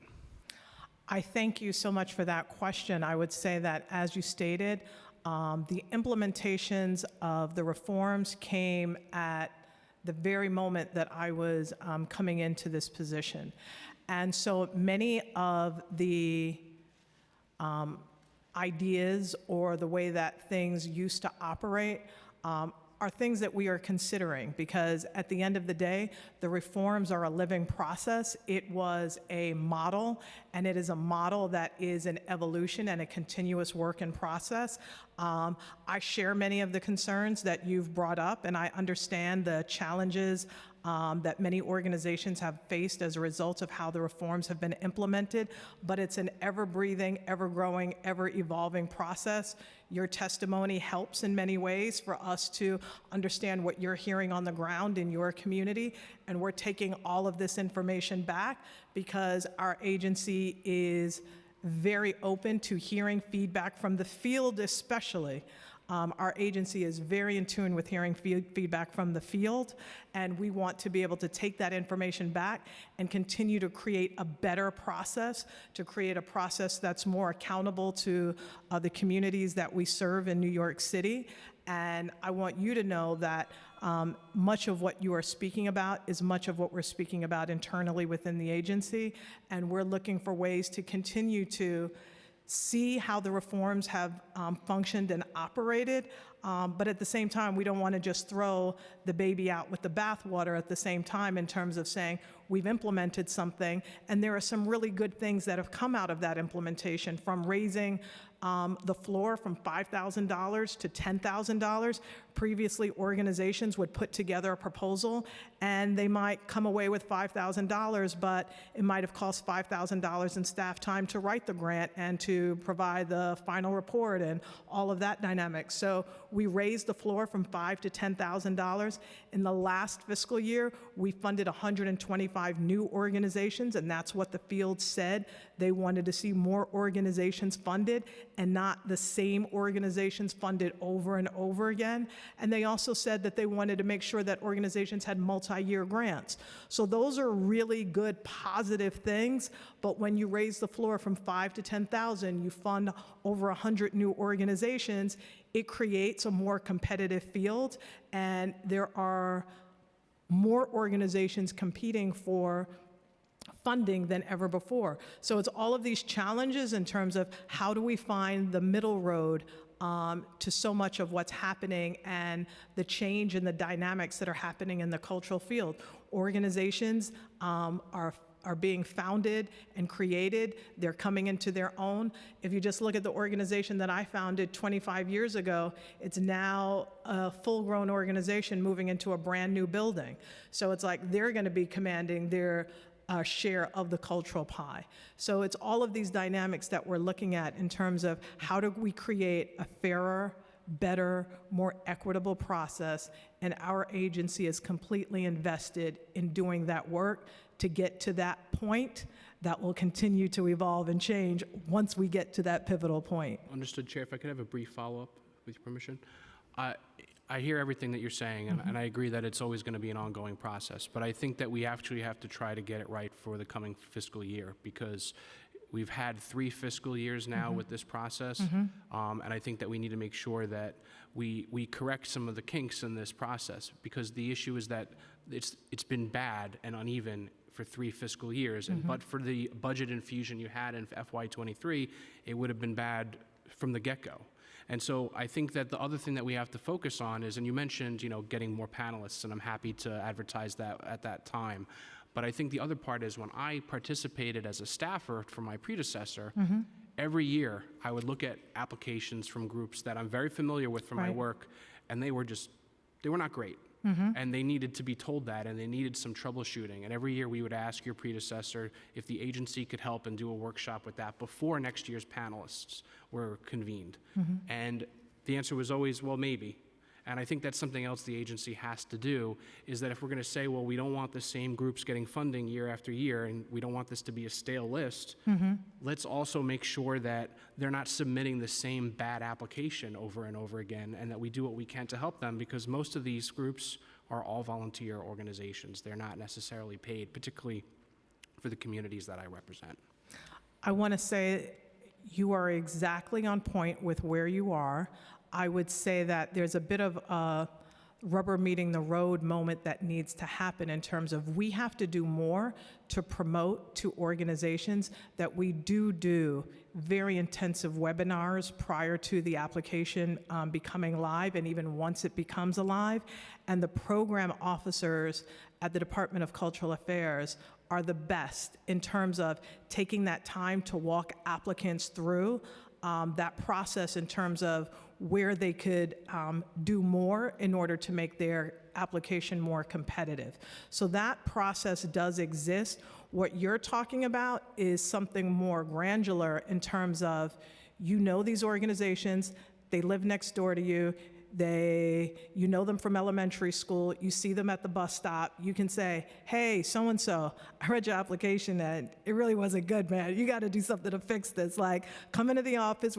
I thank you so much for that question. I would say that, as you stated, the implementations of the reforms came at the very moment that I was coming into this position. And so many of the ideas or the way that things used to operate are things that we are considering, because at the end of the day, the reforms are a living process. It was a model, and it is a model that is an evolution and a continuous work in process. I share many of the concerns that you've brought up, and I understand the challenges that many organizations have faced as a result of how the reforms have been implemented, but it's an ever-breathing, ever-growing, ever-evolving process. Your testimony helps in many ways for us to understand what you're hearing on the ground in your community, and we're taking all of this information back because our agency is very open to hearing feedback from the field especially. Our agency is very in tune with hearing feedback from the field, and we want to be able to take that information back and continue to create a better process, to create a process that's more accountable to the communities that we serve in New York City. And I want you to know that much of what you are speaking about is much of what we're speaking about internally within the agency, and we're looking for ways to continue to see how the reforms have functioned and operated, but at the same time, we don't want to just throw the baby out with the bathwater at the same time in terms of saying we've implemented something, and there are some really good things that have come out of that implementation, from raising the floor from $5,000 to $10,000. Previously, organizations would put together a proposal and they might come away with $5,000, but it might have cost $5,000 in staff time to write the grant and to provide the final report and all of that dynamic. So we raised the floor from $5,000 to $10,000. In the last fiscal year, we funded 125 new organizations, and that's what the field said. They wanted to see more organizations funded and not the same organizations funded over and over again. And they also said that they wanted to make sure that organizations had multi-year grants. So those are really good, positive things. But when you raise the floor from 5 to 10,000, you fund over 100 new organizations, it creates a more competitive field. And there are more organizations competing for funding than ever before. So it's all of these challenges in terms of how do we find the middle road to so much of what's happening and the change and the dynamics that are happening in the cultural field. Organizations are being founded and created. They're coming into their own. If you just look at the organization that I founded 25 years ago, it's now a full-grown organization moving into a brand new building. So it's like they're going to be commanding their share of the cultural pie. So it's all of these dynamics that we're looking at in terms of how do we create a fairer, better, more equitable process, and our agency is completely invested in doing that work to get to that point that will continue to evolve and change once we get to that pivotal point. Understood, Chair. If I could have a brief follow-up, with your permission. I hear everything that you're saying, and I agree that it's always going to be an ongoing process. But I think that we actually have to try to get it right for the coming fiscal year, because we've had 3 fiscal years now with this process, and I think that we need to make sure that we correct some of the kinks in this process, because the issue is that it's been bad and uneven for 3 fiscal years, and but for the budget infusion you had in FY23, it would have been bad from the get-go. And so I think that the other thing that we have to focus on is, and you mentioned, getting more panelists, and I'm happy to advertise that at that time. But I think the other part is, when I participated as a staffer for my predecessor, every year I would look at applications from groups that I'm very familiar with from my work, and they were not great. And they needed to be told that, and they needed some troubleshooting. And every year we would ask your predecessor if the agency could help and do a workshop with that before next year's panelists were convened. And the answer was always, well, maybe. And I think that's something else the agency has to do, is that if we're going to say, well, we don't want the same groups getting funding year after year, and we don't want this to be a stale list, let's also make sure that they're not submitting the same bad application over and over again, and that we do what we can to help them, because most of these groups are all volunteer organizations. They're not necessarily paid, particularly for the communities that I represent. I want to say you are exactly on point with where you are. I would say that there's a bit of a rubber meeting the road moment that needs to happen in terms of we have to do more to promote to organizations that we do very intensive webinars prior to the application becoming live, and even once it becomes alive. And the program officers at the Department of Cultural Affairs are the best in terms of taking that time to walk applicants through that process in terms of where they could do more in order to make their application more competitive. So that process does exist. What you're talking about is something more granular in terms of, you know, these organizations, they live next door to you, you know them from elementary school, you see them at the bus stop, you can say, hey, so-and-so, I read your application and it really wasn't good, man. You got to do something to fix this. Like, come into the office,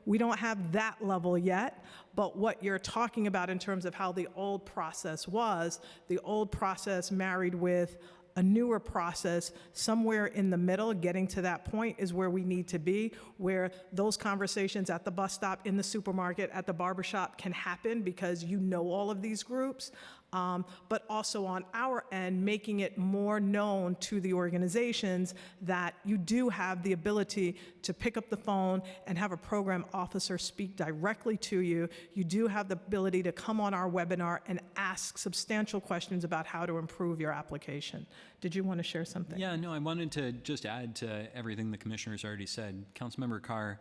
we don't have that level yet, but what you're talking about in terms of how the old process was, the old process married with a newer process, somewhere in the middle, getting to that point is where we need to be, where those conversations at the bus stop, in the supermarket, at the barbershop can happen because you know all of these groups, but also on our end, making it more known to the organizations that you do have the ability to pick up the phone and have a program officer speak directly to you. You do have the ability to come on our webinar and ask substantial questions about how to improve your application. Did you want to share something? Yeah, no, I wanted to just add to everything the commissioner's already said. Councilmember Carr,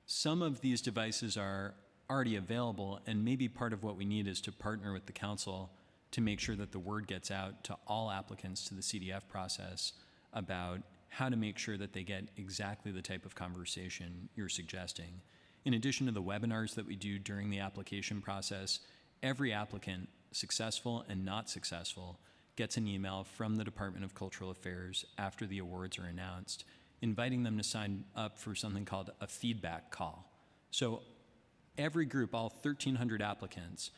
some of these devices are already available, and maybe part of what we need is to partner with the council to make sure that the word gets out to all applicants to the CDF process about how to make sure that they get exactly the type of conversation you're suggesting. In addition to the webinars that we do during the application process, every applicant, successful and not successful, gets an email from the Department of Cultural Affairs after the awards are announced, inviting them to sign up for something called a feedback call. So every group, all 1,300 applicants,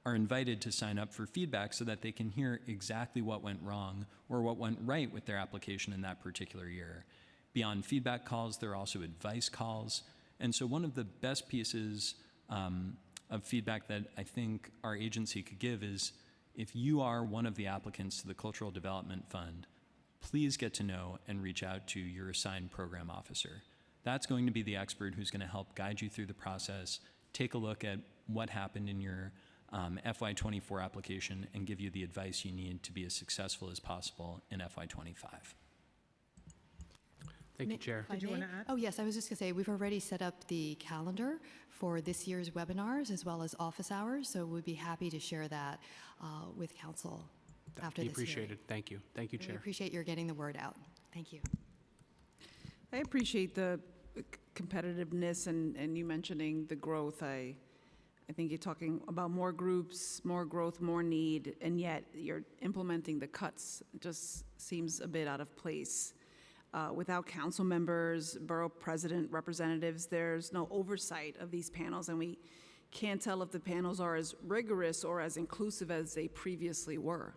are invited to sign up for feedback so that they can hear exactly what went wrong or what went right with their application in that particular year. Beyond feedback calls, there are also advice calls. And so one of the best pieces of feedback that I think our agency could give is, if you are one of the applicants to the Cultural Development Fund, please get to know and reach out to your assigned program officer. That's going to be the expert who's going to help guide you through the process, take a look at what happened in your FY24 application, and give you the advice you need to be as successful as possible in FY25. Thank you, Chair. Did you want to add? Oh, yes, I was just going to say, we've already set up the calendar for this year's webinars as well as office hours, so we'd be happy to share that with council after this hearing. Appreciated. Thank you. Thank you, We Chair. appreciate your getting the word out. Thank you. I appreciate the competitiveness and you mentioning the growth. I think you're talking about more groups, more growth, more need, and yet you're implementing the cuts. It just seems a bit out of place. Without council members, borough president, representatives, there's no oversight of these panels, and we can't tell if the panels are as rigorous or as inclusive as they previously were.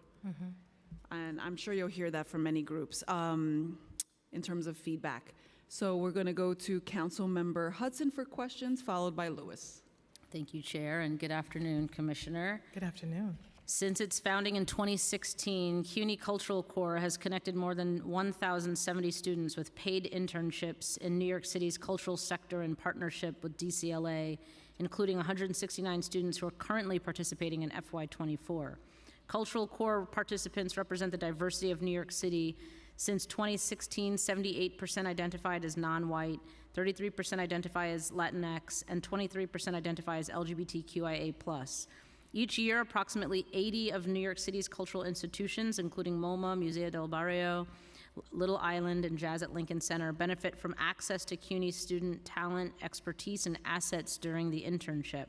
And I'm sure you'll hear that from many groups in terms of feedback. So we're going to go to Council Member Hudson for questions, followed by Lewis. Thank you, Chair, and good afternoon, Commissioner. Good afternoon. Since its founding in 2016, CUNY Cultural Corps has connected more than 1,070 students with paid internships in New York City's cultural sector in partnership with DCLA, including 169 students who are currently participating in FY24. Cultural Corps participants represent the diversity of New York City. Since 2016, 78% identified as non-white, 33% identify as Latinx, and 23% identify as LGBTQIA+. Each year, approximately 80 of New York City's cultural institutions, including MoMA, Museo del Barrio, Little Island, and Jazz at Lincoln Center, benefit from access to CUNY student talent, expertise, and assets during the internship.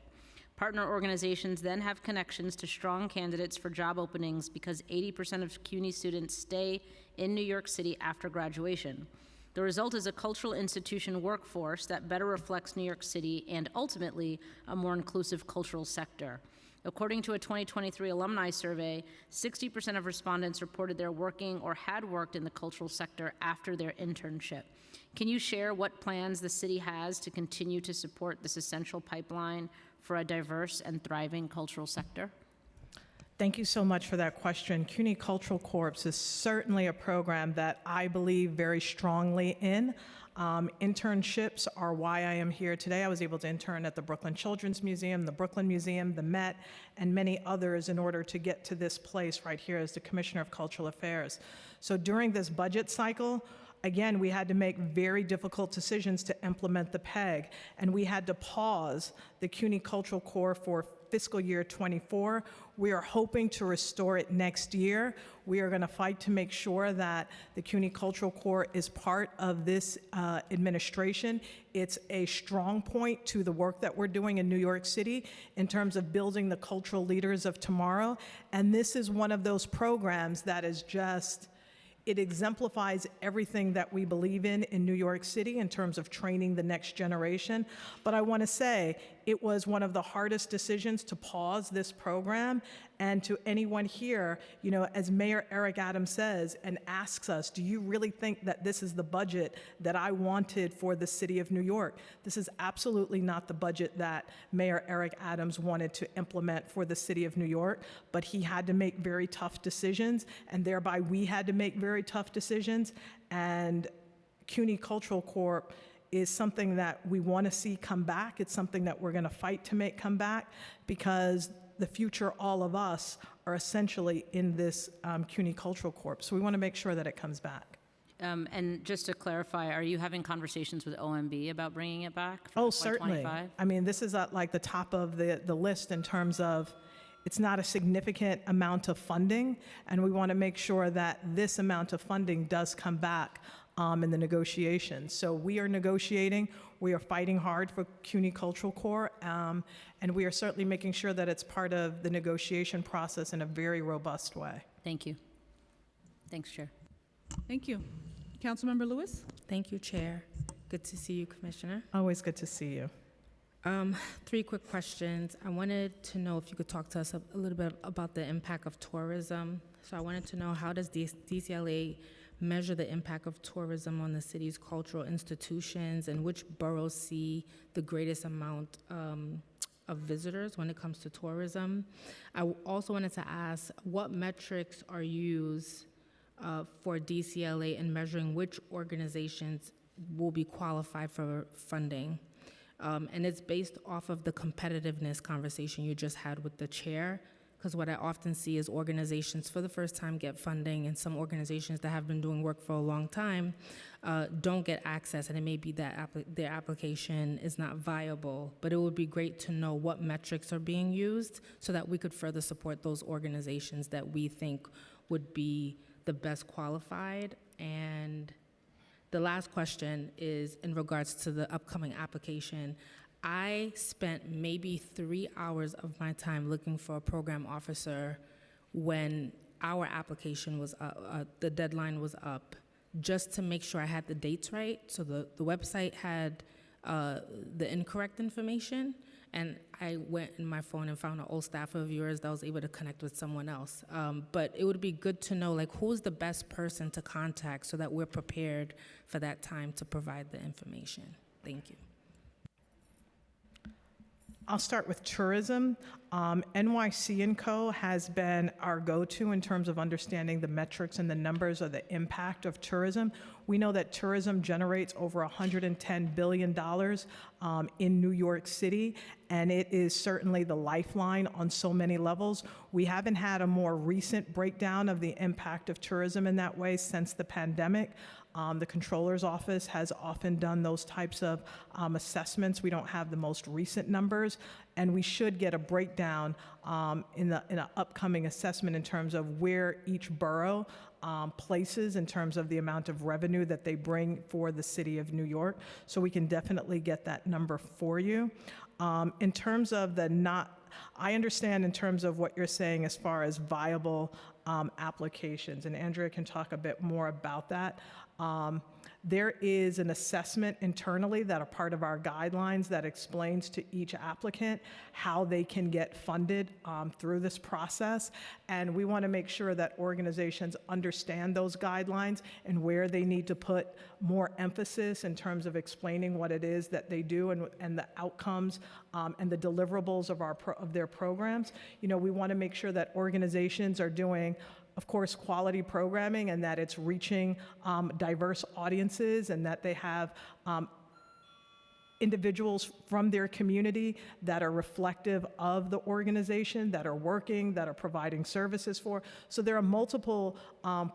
Partner organizations then have connections to strong candidates for job openings because 80% of CUNY students stay in New York City after graduation. The result is a cultural institution workforce that better reflects New York City and ultimately a more inclusive cultural sector. According to a 2023 alumni survey, 60% of respondents reported they're working or had worked in the cultural sector after their internship. Can you share what plans the city has to continue to support this essential pipeline for a diverse and thriving cultural sector? Thank you so much for that question. CUNY Cultural Corps is certainly a program that I believe very strongly in. Internships are why I am here today. I was able to intern at the Brooklyn Children's Museum, the Brooklyn Museum, the Met, and many others in order to get to this place right here as the Commissioner of Cultural Affairs. So during this budget cycle, again, we had to make very difficult decisions to implement the PEG, and we had to pause the CUNY Cultural Corps for fiscal year 24. We are hoping to restore it next year. We are going to fight to make sure that the CUNY Cultural Corps is part of this administration. It's a strong point to the work that we're doing in New York City in terms of building the cultural leaders of tomorrow. And this is one of those programs that is just, it exemplifies everything that we believe in New York City in terms of training the next generation. But I want to say it was one of the hardest decisions to pause this program. And to anyone here, you know, as Mayor Eric Adams says and asks us, do you really think that this is the budget that I wanted for the city of New York? This is absolutely not the budget that Mayor Eric Adams wanted to implement for the city of New York, but he had to make very tough decisions, and thereby we had to make very tough decisions. And CUNY Cultural Corp is something that we want to see come back. It's something that we're going to fight to make come back, because the future, all of us, are essentially in this CUNY Cultural Corp. So we want to make sure that it comes back. And just to clarify, are you having conversations with OMB about bringing it back? For Oh, FY certainly. 25? I mean, this is at like the top of the list in terms of it's not a significant amount of funding, and we want to make sure that this amount of funding does come back in the negotiations. So we are negotiating, we are fighting hard for CUNY Cultural Corps, and we are certainly making sure that it's part of the negotiation process in a very robust way. Thank you. Thanks, Chair. Thank you. Councilmember Lewis? Thank you, Chair. Good to see you, Commissioner. Always good to see you. 3 quick questions. I wanted to know if you could talk to us a little bit about the impact of tourism. So I wanted to know, how does DCLA measure the impact of tourism on the city's cultural institutions, and which boroughs see the greatest amount of visitors when it comes to tourism? I also wanted to ask, what metrics are used for DCLA in measuring which organizations will be qualified for funding? And it's based off of the competitiveness conversation you just had with the chair, because what I often see is organizations for the first time get funding, and some organizations that have been doing work for a long time don't get access, and it may be that their application is not viable. But it would be great to know what metrics are being used so that we could further support those organizations that we think would be the best qualified. And the last question is in regards to the upcoming application. I spent maybe 3 hours of my time looking for a program officer when our application was the deadline was up, just to make sure I had the dates right. So the website had the incorrect information, and I went in my phone and found an old staffer of yours that was able to connect with someone else. But it would be good to know, like, who's the best person to contact so that we're prepared for that time to provide the information. Thank you. I'll start with tourism. NYC & Co. has been our go-to in terms of understanding the metrics and the numbers of the impact of tourism. We know that tourism generates over $110 billion in New York City, and it is certainly the lifeline on so many levels. We haven't had a more recent breakdown of the impact of tourism in that way since the pandemic. The Comptroller's Office has often done those types of assessments. We don't have the most recent numbers, and we should get a breakdown in an upcoming assessment in terms of where each borough places in terms of the amount of revenue that they bring for the city of New York. So we can definitely get that number for you. In terms of I understand in terms of what you're saying as far as viable applications, and Andrea can talk a bit more about that. There is an assessment internally that are part of our guidelines that explains to each applicant how they can get funded through this process. And we want to make sure that organizations understand those guidelines and where they need to put more emphasis in terms of explaining what it is that they do and the outcomes and the deliverables of their programs. You know, we want to make sure that organizations are doing, of course, quality programming and that it's reaching diverse audiences and that they have individuals from their community that are reflective of the organization, that are working, that are providing services for. So there are multiple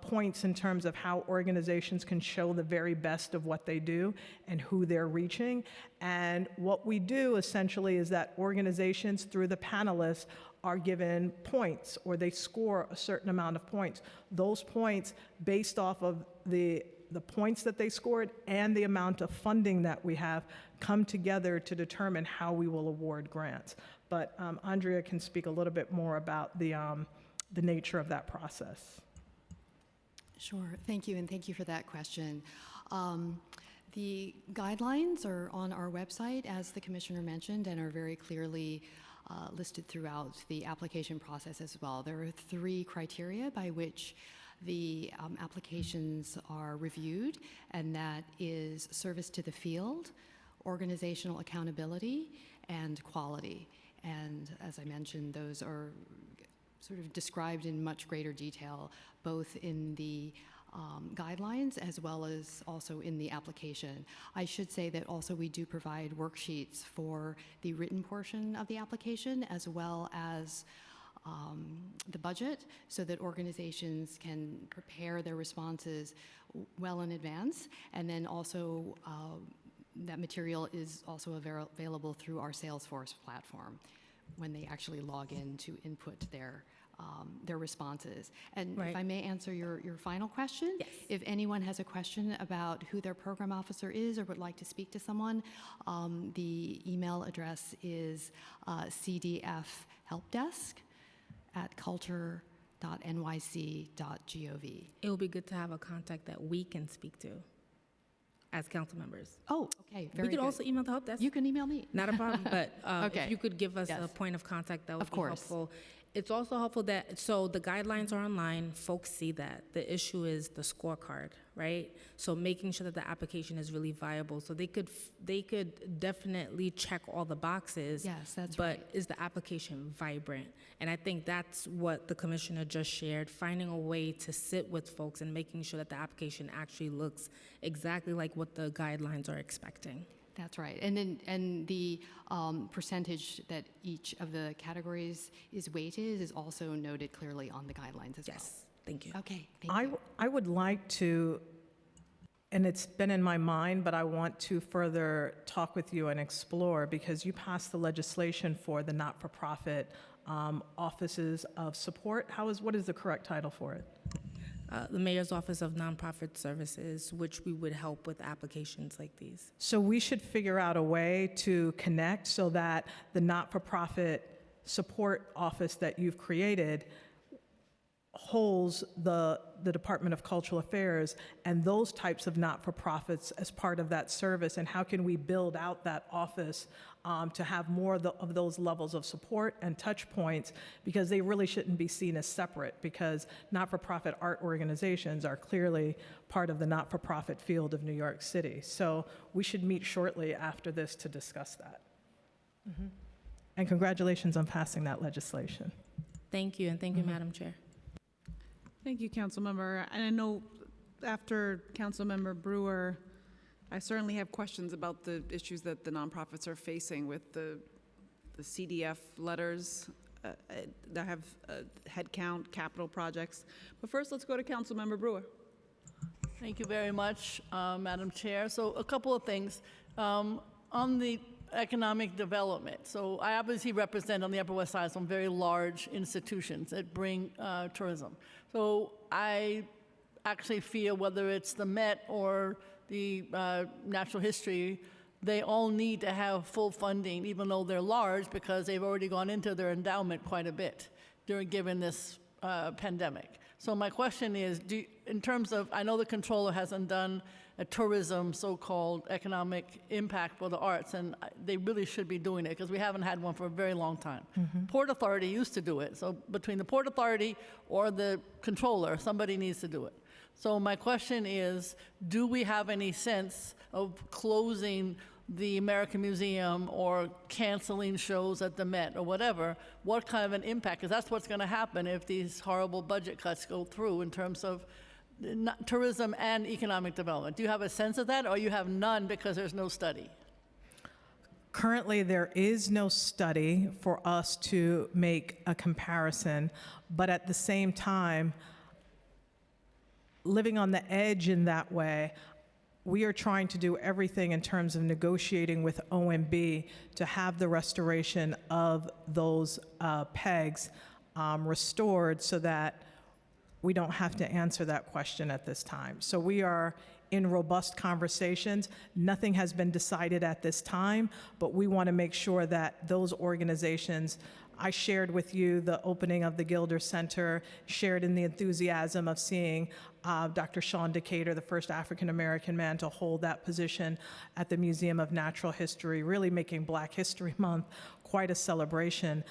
points in terms of how organizations can show the very best of what they do and who they're reaching. And what we do essentially is that organizations, through the panelists, are given points, or they score a certain amount of points. Those points, based off of the points that they scored and the amount of funding that we have, come together to determine how we will award grants. But Andrea can speak a little bit more about the nature of that process. Sure, thank you, and thank you for that question. The guidelines are on our website, as the Commissioner mentioned, and are very clearly listed throughout the application process as well. There are 3 criteria by which the applications are reviewed, and that is service to the field, organizational accountability, and quality. And as I mentioned, those are sort of described in much greater detail, both in the guidelines as well as also in the application. I should say that also we do provide worksheets for the written portion of the application as well as the budget, so that organizations can prepare their responses well in advance. And then also that material is also available through our Salesforce platform when they actually log in to input their responses. And Right. if I may answer your final question, Yes. if anyone has a question about who their program officer is or would like to speak to someone, the email address is cdfhelpdesk@culture.nyc.gov. It would be good to have a contact that we can speak to as council members. Oh, okay, very We could good. also email the help desk. You can email me. Not a problem, but Okay. if you could give us a Yes. point of contact, that would Of be course. helpful. It's also helpful that, so the guidelines are online, folks see that. The issue is the scorecard, right? So making sure that the application is really viable, so they could definitely check all the boxes. Yes, that's But right. is the application vibrant? And I think that's what the commissioner just shared, finding a way to sit with folks and making sure that the application actually looks exactly like what the guidelines are expecting. That's right. And then the percentage that each of the categories is weighted is also noted clearly on the guidelines as Yes, thank you. well. Okay, thank you. I would like to, and it's been in my mind, but I want to further talk with you and explore, because you passed the legislation for the not-for-profit offices of support. What is the correct title for it? The Mayor's Office of Nonprofit Services, which we would help with applications like these. So we should figure out a way to connect so that the not-for-profit support office that you've created holds the Department of Cultural Affairs and those types of not-for-profits as part of that service, and how can we build out that office to have more of those levels of support and touch points, because they really shouldn't be seen as separate, because not-for-profit art organizations are clearly part of the not-for-profit field of New York City. So we should meet shortly after this to discuss that. And congratulations on passing that legislation. Thank you, and thank you, Madam Chair. Thank you, Councilmember. And I know after Councilmember Brewer, I certainly have questions about the issues that the nonprofits are facing with the CDF letters that have headcount, capital projects. But first, let's go to Councilmember Brewer. Thank you very much, Madam Chair. So a couple of things. On the economic development, so I obviously represent on the Upper West Side some very large institutions that bring tourism. So I actually feel, whether it's the Met or the Natural History they all need to have full funding, even though they're large, because they've already gone into their endowment quite a bit given this pandemic. So my question is, in terms of, I know the controller hasn't done a tourism so-called economic impact for the arts, and they really should be doing it because we haven't had one for a very long time. Port Authority used to do it, so between the Port Authority or the controller, somebody needs to do it. So my question is, do we have any sense of closing the American Museum or canceling shows at the Met or whatever? What kind of an impact? Because that's what's going to happen if these horrible budget cuts go through in terms of tourism and economic development. Do you have a sense of that, or you have none because there's no study? Currently, there is no study for us to make a comparison, but at the same time, living on the edge in that way, we are trying to do everything in terms of negotiating with OMB to have the restoration of those pegs restored so that we don't have to answer that question at this time. So we are in robust conversations. Nothing has been decided at this time, but we want to make sure that those organizations, I shared with you the opening of the Gilder Center, shared in the enthusiasm of seeing Dr. Sean Decatur, the first African-American man to hold that position at the Museum of Natural History, really making Black History Month quite a celebration.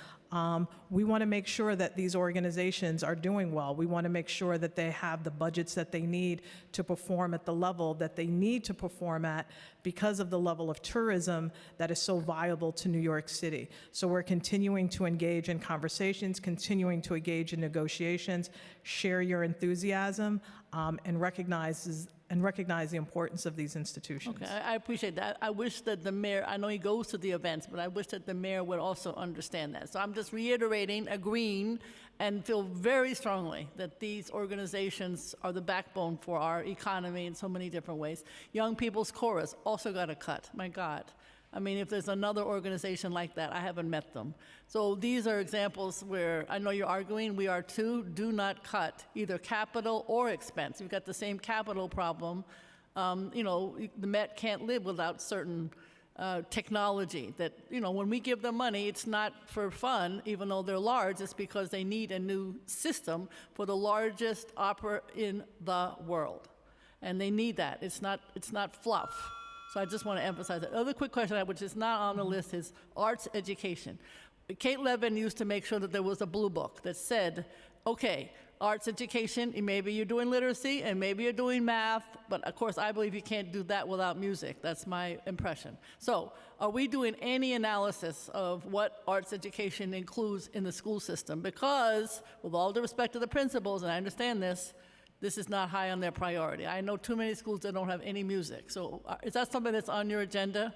We want to make sure that these organizations are doing well. We want to make sure that they have the budgets that they need to perform at the level that they need to perform at because of the level of tourism that is so viable to New York City. So we're continuing to engage in conversations, continuing to engage in negotiations, share your enthusiasm, and recognize the importance of these institutions. Okay, I appreciate that. I wish that the mayor, I know he goes to the events, but I wish that the mayor would also understand that. So I'm just reiterating, agreeing, and feel very strongly that these organizations are the backbone for our economy in so many different ways. Young People's Chorus also got a cut, my God. I mean, if there's another organization like that, I haven't met them. So these are examples where I know you're arguing, we are too. Do not cut either capital or expense. You've got the same capital problem. The Met can't live without certain technology that, when we give them money, it's not for fun, even though they're large, it's because they need a new system for the largest opera in the world. And they need that. It's not fluff. So I just want to emphasize that. Other quick question, which is not on the list, is arts education. Kate Levin used to make sure that there was a blue book that said, okay, arts education, and maybe you're doing literacy, and maybe you're doing math, but of course I believe you can't do that without music. That's my impression. So are we doing any analysis of what arts education includes in the school system? Because with all due respect to the principals, and I understand this is not high on their priority. I know too many schools that don't have any music. So is that something that's on your agenda?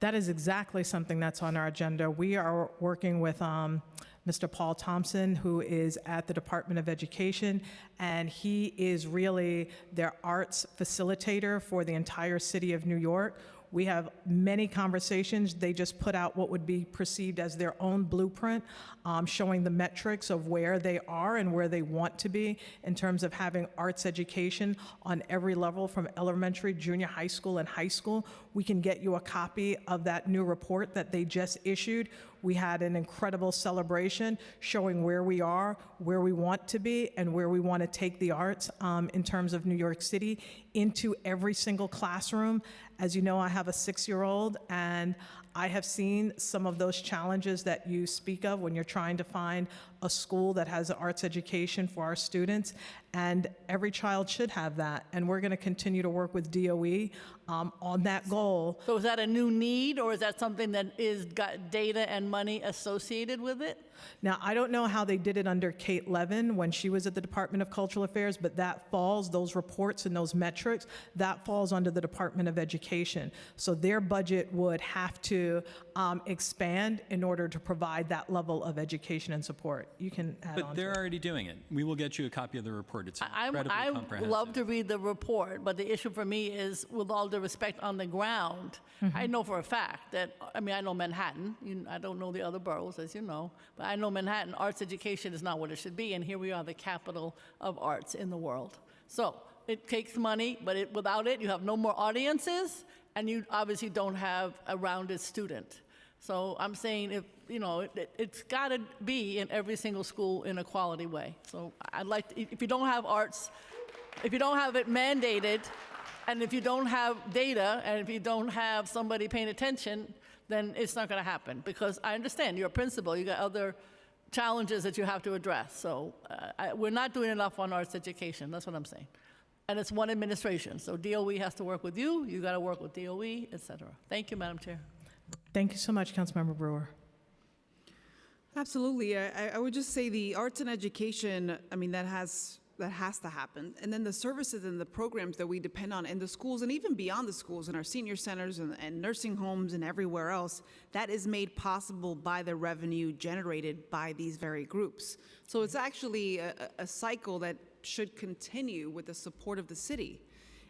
That is exactly something that's on our agenda. We are working with Mr. Paul Thompson, who is at the Department of Education, and he is really their arts facilitator for the entire city of New York. We have many conversations. They just put out what would be perceived as their own blueprint, showing the metrics of where they are and where they want to be in terms of having arts education on every level from elementary, junior high school, and high school. We can get you a copy of that new report that they just issued. We had an incredible celebration showing where we are, where we want to be, and where we want to take the arts in terms of New York City into every single classroom. As you know, I have a 6-year-old, and I have seen some of those challenges that you speak of when you're trying to find a school that has an arts education for our students, and every child should have that. And we're going to continue to work with DOE on that goal. So is that a new need, or is that something that is got data and money associated with it? Now, I don't know how they did it under Kate Levin when she was at the Department of Cultural Affairs, but that falls, those reports and those metrics, that falls under the Department of Education. So their budget would have to expand in order to provide that level of education and support. You can add on But they're to it. already doing it. We will get you a copy of the report. It's I incredibly comprehensive. love to read the report, but the issue for me is, with all due respect, on the ground, I know for a fact that, I know Manhattan, I don't know the other boroughs, as you know, but I know Manhattan, arts education is not what it should be, and here we are, the capital of arts in the world. So it takes money, but without it, you have no more audiences, and you obviously don't have a rounded student. So I'm saying it's got to be in every single school in a quality way. So I'd like to, if you don't have arts, if you don't have it mandated, and if you don't have data, and if you don't have somebody paying attention, then it's not going to happen. Because I understand you're a principal, you got other challenges that you have to address. So we're not doing enough on arts education. That's what I'm saying. And it's one administration. So DOE has to work with you. You got to work with DOE, et cetera. Thank you, Madam Chair. Thank you so much, Councilmember Brewer. Absolutely. I would just say the arts and education, I mean, that has to happen. And then the services and the programs that we depend on in the schools and even beyond the schools, in our senior centers and nursing homes and everywhere else, that is made possible by the revenue generated by these very groups. So it's actually a cycle that should continue with the support of the city.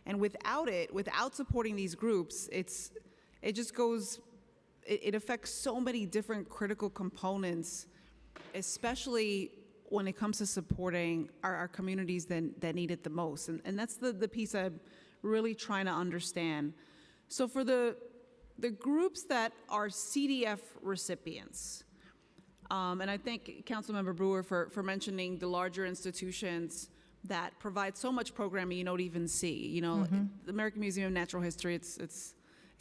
And without it, without supporting these groups, it just goes, it affects so many different critical components, especially when it comes to supporting our communities that need it the most. And that's the piece I'm really trying to understand. So for the groups that are CDF recipients, and I thank Councilmember Brewer for mentioning the larger institutions that provide so much programming you don't even see. The American Museum of Natural History, it's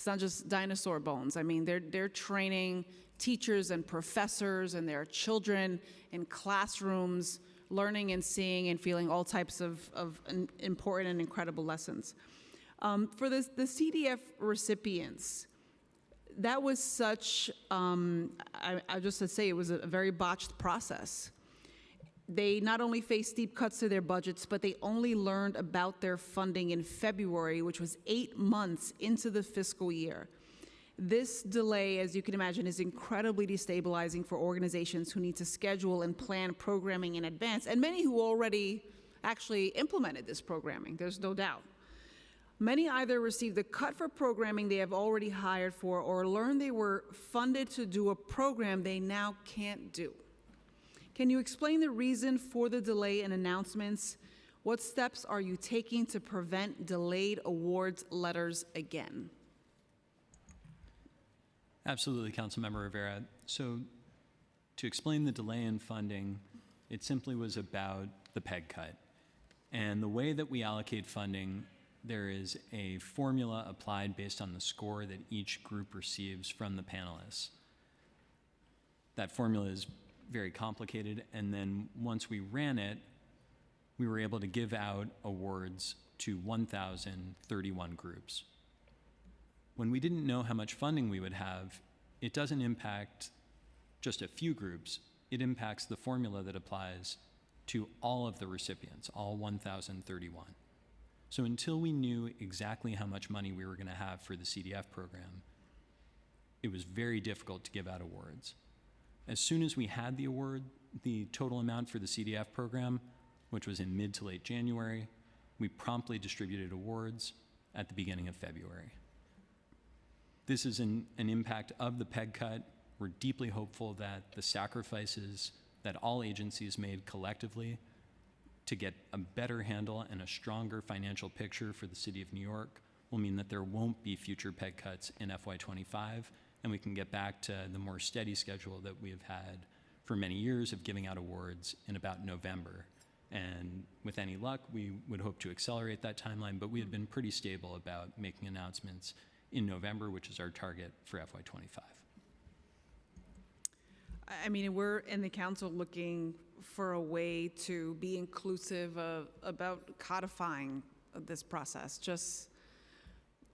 not just dinosaur bones. I mean, they're training teachers and professors and their children in classrooms, learning and seeing and feeling all types of important and incredible lessons. For the CDF recipients, that was such, I just to say, it was a very botched process. They not only faced steep cuts to their budgets, but they only learned about their funding in February, which was 8 months into the fiscal year. This delay, as you can imagine, is incredibly destabilizing for organizations who need to schedule and plan programming in advance, and many who already actually implemented this programming, there's no doubt. Many either received a cut for programming they have already hired for or learned they were funded to do a program they now can't do. Can you explain the reason for the delay in announcements? What steps are you taking to prevent delayed awards letters again? Absolutely, Councilmember Rivera. So to explain the delay in funding, it simply was about the PEG cut. And the way that we allocate funding, there is a formula applied based on the score that each group receives from the panelists. That formula is very complicated, and then once we ran it, we were able to give out awards to 1,031 groups. When we didn't know how much funding we would have, it doesn't impact just a few groups, it impacts the formula that applies to all of the recipients, all 1,031. So until we knew exactly how much money we were going to have for the CDF program, it was very difficult to give out awards. As soon as we had the award, the total amount for the CDF program, which was in mid to late January, we promptly distributed awards at the beginning of February. This is an impact of the PEG cut. We're deeply hopeful that the sacrifices that all agencies made collectively to get a better handle and a stronger financial picture for the City of New York will mean that there won't be future PEG cuts in FY25, and we can get back to the more steady schedule that we have had for many years of giving out awards in about November. And with any luck, we would hope to accelerate that timeline, but we had been pretty stable about making announcements in November, which is our target for FY25. I mean, we're in the council looking for a way to be inclusive about codifying this process. Just,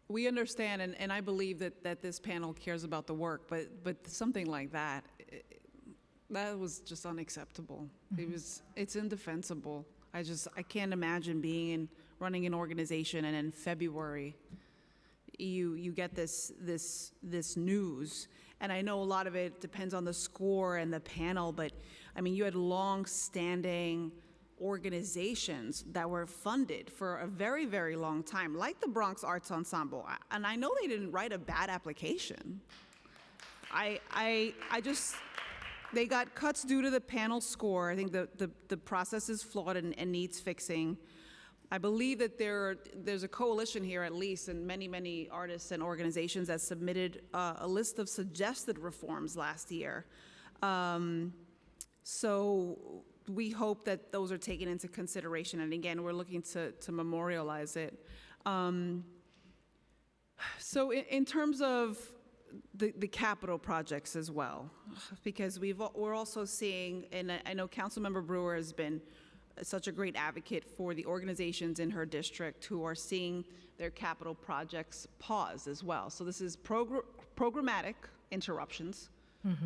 we understand, and I believe that this panel cares about the work, but something like that, that was just unacceptable. Mm-hmm. It's indefensible. I can't imagine running an organization and in February you get this news. And I know a lot of it depends on the score and the panel, but I mean, you had long-standing organizations that were funded for a very, very long time, like the Bronx Arts Ensemble. And I know they didn't write a bad application. They got cuts due to the panel score. I think the process is flawed and needs fixing. I believe that there's a coalition here, at least, and many artists and organizations that submitted a list of suggested reforms last year. So we hope that those are taken into consideration. And again, we're looking to memorialize it. So in terms of the capital projects as well, because we're also seeing, and I know Councilmember Brewer has been such a great advocate for the organizations in her district who are seeing their capital projects pause as well. So this is programmatic interruptions,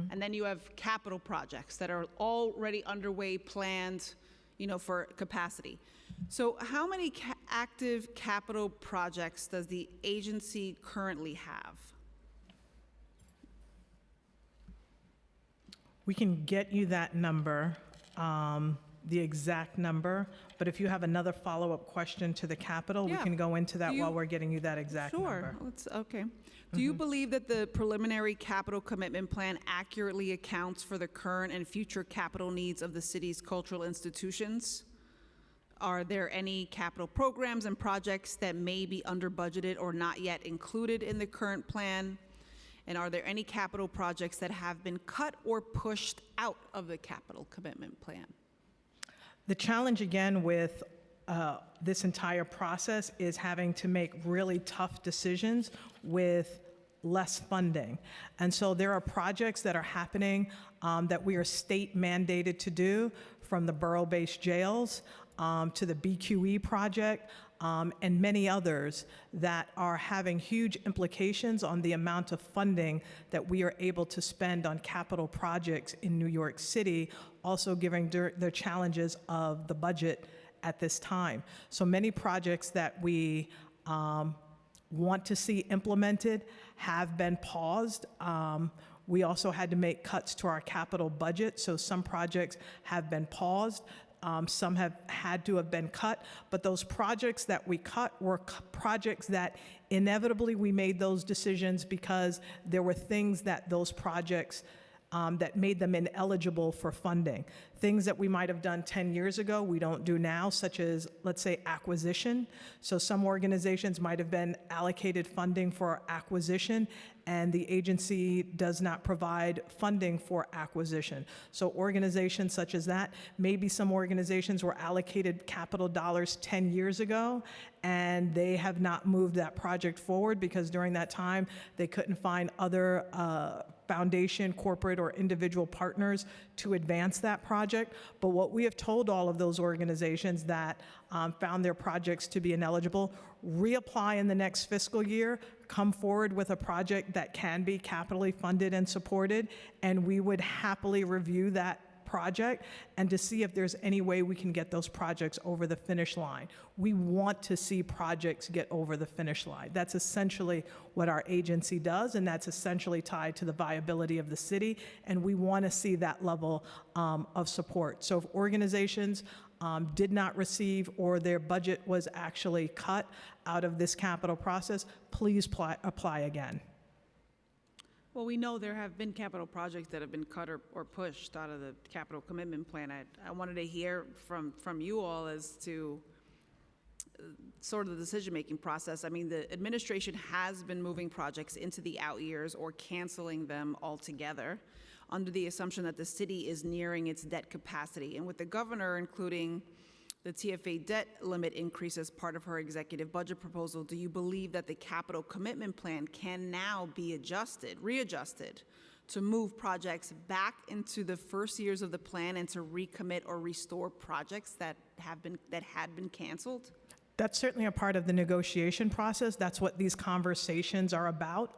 and then you have capital projects that are already underway, planned, for capacity. So how many active capital projects does the agency currently have? We can get you that number, the exact number, but if you have another follow-up question to the Capitol, we Yeah. can go into that while we're getting you that exact number. Sure, okay. Do you believe that the preliminary capital commitment plan accurately accounts for the current and future capital needs of the city's cultural institutions? Are there any capital programs and projects that may be under budgeted or not yet included in the current plan? And are there any capital projects that have been cut or pushed out of the capital commitment plan? The challenge, again, with this entire process is having to make really tough decisions with less funding. And so there are projects that are happening that we are state mandated to do, from the borough-based jails to the BQE project, and many others that are having huge implications on the amount of funding that we are able to spend on capital projects in New York City, also given the challenges of the budget at this time. So many projects that we want to see implemented have been paused. We also had to make cuts to our capital budget, so some projects have been paused. Some have had to have been cut, but those projects that we cut were projects that inevitably we made those decisions because there were things that those projects that made them ineligible for funding. Things that we might have done 10 years ago, we don't do now, such as, let's say, acquisition. So some organizations might have been allocated funding for acquisition, and the agency does not provide funding for acquisition. So organizations such as that, maybe some organizations were allocated capital dollars 10 years ago, and they have not moved that project forward because during that time, they couldn't find other foundation, corporate, or individual partners to advance that project. But what we have told all of those organizations that found their projects to be ineligible, reapply in the next fiscal year, come forward with a project that can be capitally funded and supported, and we would happily review that project and to see if there's any way we can get those projects over the finish line. We want to see projects get over the finish line. That's essentially what our agency does, and that's essentially tied to the viability of the city, and we want to see that level of support. So if organizations did not receive or their budget was actually cut out of this capital process, please apply again. Well, we know there have been capital projects that have been cut or pushed out of the capital commitment plan. I wanted to hear from you all as to sort of the decision-making process. I mean, the administration has been moving projects into the out years or canceling them altogether under the assumption that the city is nearing its debt capacity. And with the governor including the TFA debt limit increase as part of her executive budget proposal, do you believe that the capital commitment plan can now be readjusted to move projects back into the first years of the plan and to recommit or restore projects that had been canceled? That's certainly a part of the negotiation process. That's what these conversations are about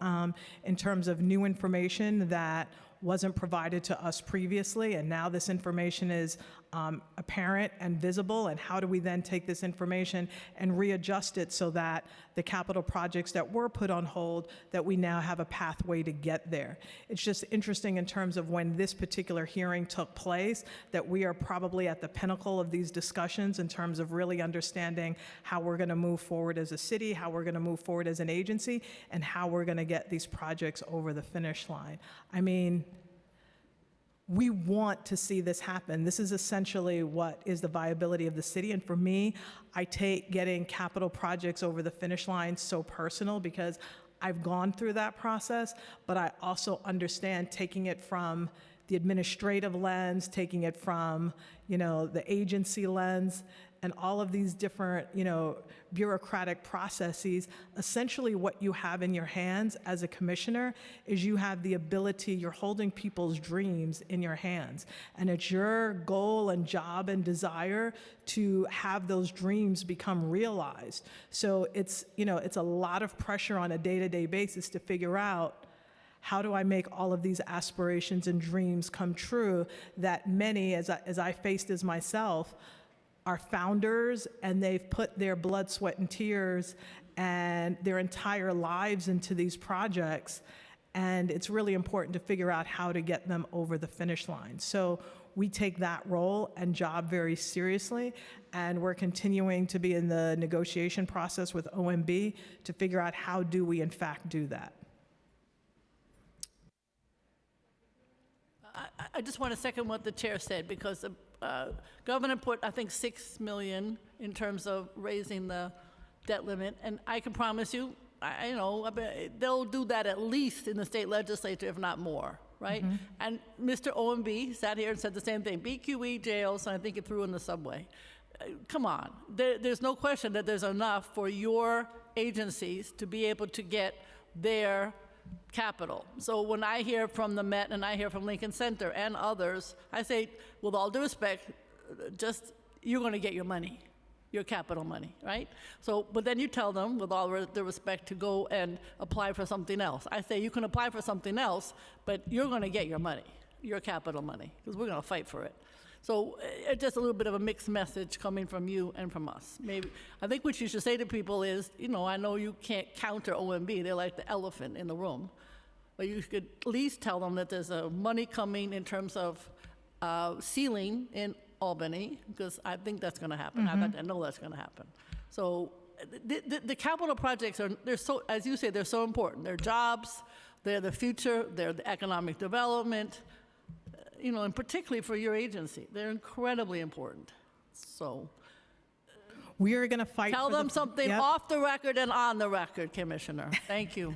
in terms of new information that wasn't provided to us previously, and now this information is apparent and visible, and how do we then take this information and readjust it so that the capital projects that were put on hold, that we now have a pathway to get there. It's just interesting in terms of when this particular hearing took place, that we are probably at the pinnacle of these discussions in terms of really understanding how we're going to move forward as a city, how we're going to move forward as an agency, and how we're going to get these projects over the finish line. I mean, we want to see this happen. This is essentially what is the viability of the city. And for me, I take getting capital projects over the finish line so personal because I've gone through that process, but I also understand taking it from the administrative lens, taking it from, the agency lens, and all of these different, bureaucratic processes. Essentially what you have in your hands as a commissioner is you have the ability, you're holding people's dreams in your hands. And it's your goal and job and desire to have those dreams become realized. So it's a lot of pressure on a day-to-day basis to figure out, how do I make all of these aspirations and dreams come true that many, as I faced as myself, are founders, and they've put their blood, sweat, and tears and their entire lives into these projects, and it's really important to figure out how to get them over the finish line. So we take that role and job very seriously, and we're continuing to be in the negotiation process with OMB to figure out how do we in fact do that. I just want to second what the chair said, because the governor put, I think, $6 million in terms of raising the debt limit, and I can promise you, I bet they'll do that at least in the state legislature, if not more, right? Mm-hmm. And Mr. OMB sat here and said the same thing, BQE jails, and I think it threw in the subway. Come on, there's no question that there's enough for your agencies to be able to get their capital. So when I hear from the Met and I hear from Lincoln Center and others, I say, with all due respect, you're going to get your money, your capital money, right? So, but then you tell them, with all due respect, to go and apply for something else. I say, you can apply for something else, but you're going to get your money, your capital money, because we're going to fight for it. So it's just a little bit of a mixed message coming from you and from us. Maybe I think what you should say to people is, I know you can't counter OMB. They're like the elephant in the room. But you could at least tell them that there's money coming in terms of ceiling in Albany, because I think that's going to happen. Mm-hmm. I know that's going to happen. So the capital projects they're so, as you say, they're so important. They're jobs, they're the future, they're the economic development. And particularly for your agency, they're incredibly important. So we are going to fight. Tell them something off the record and on the record, Commissioner. Thank you.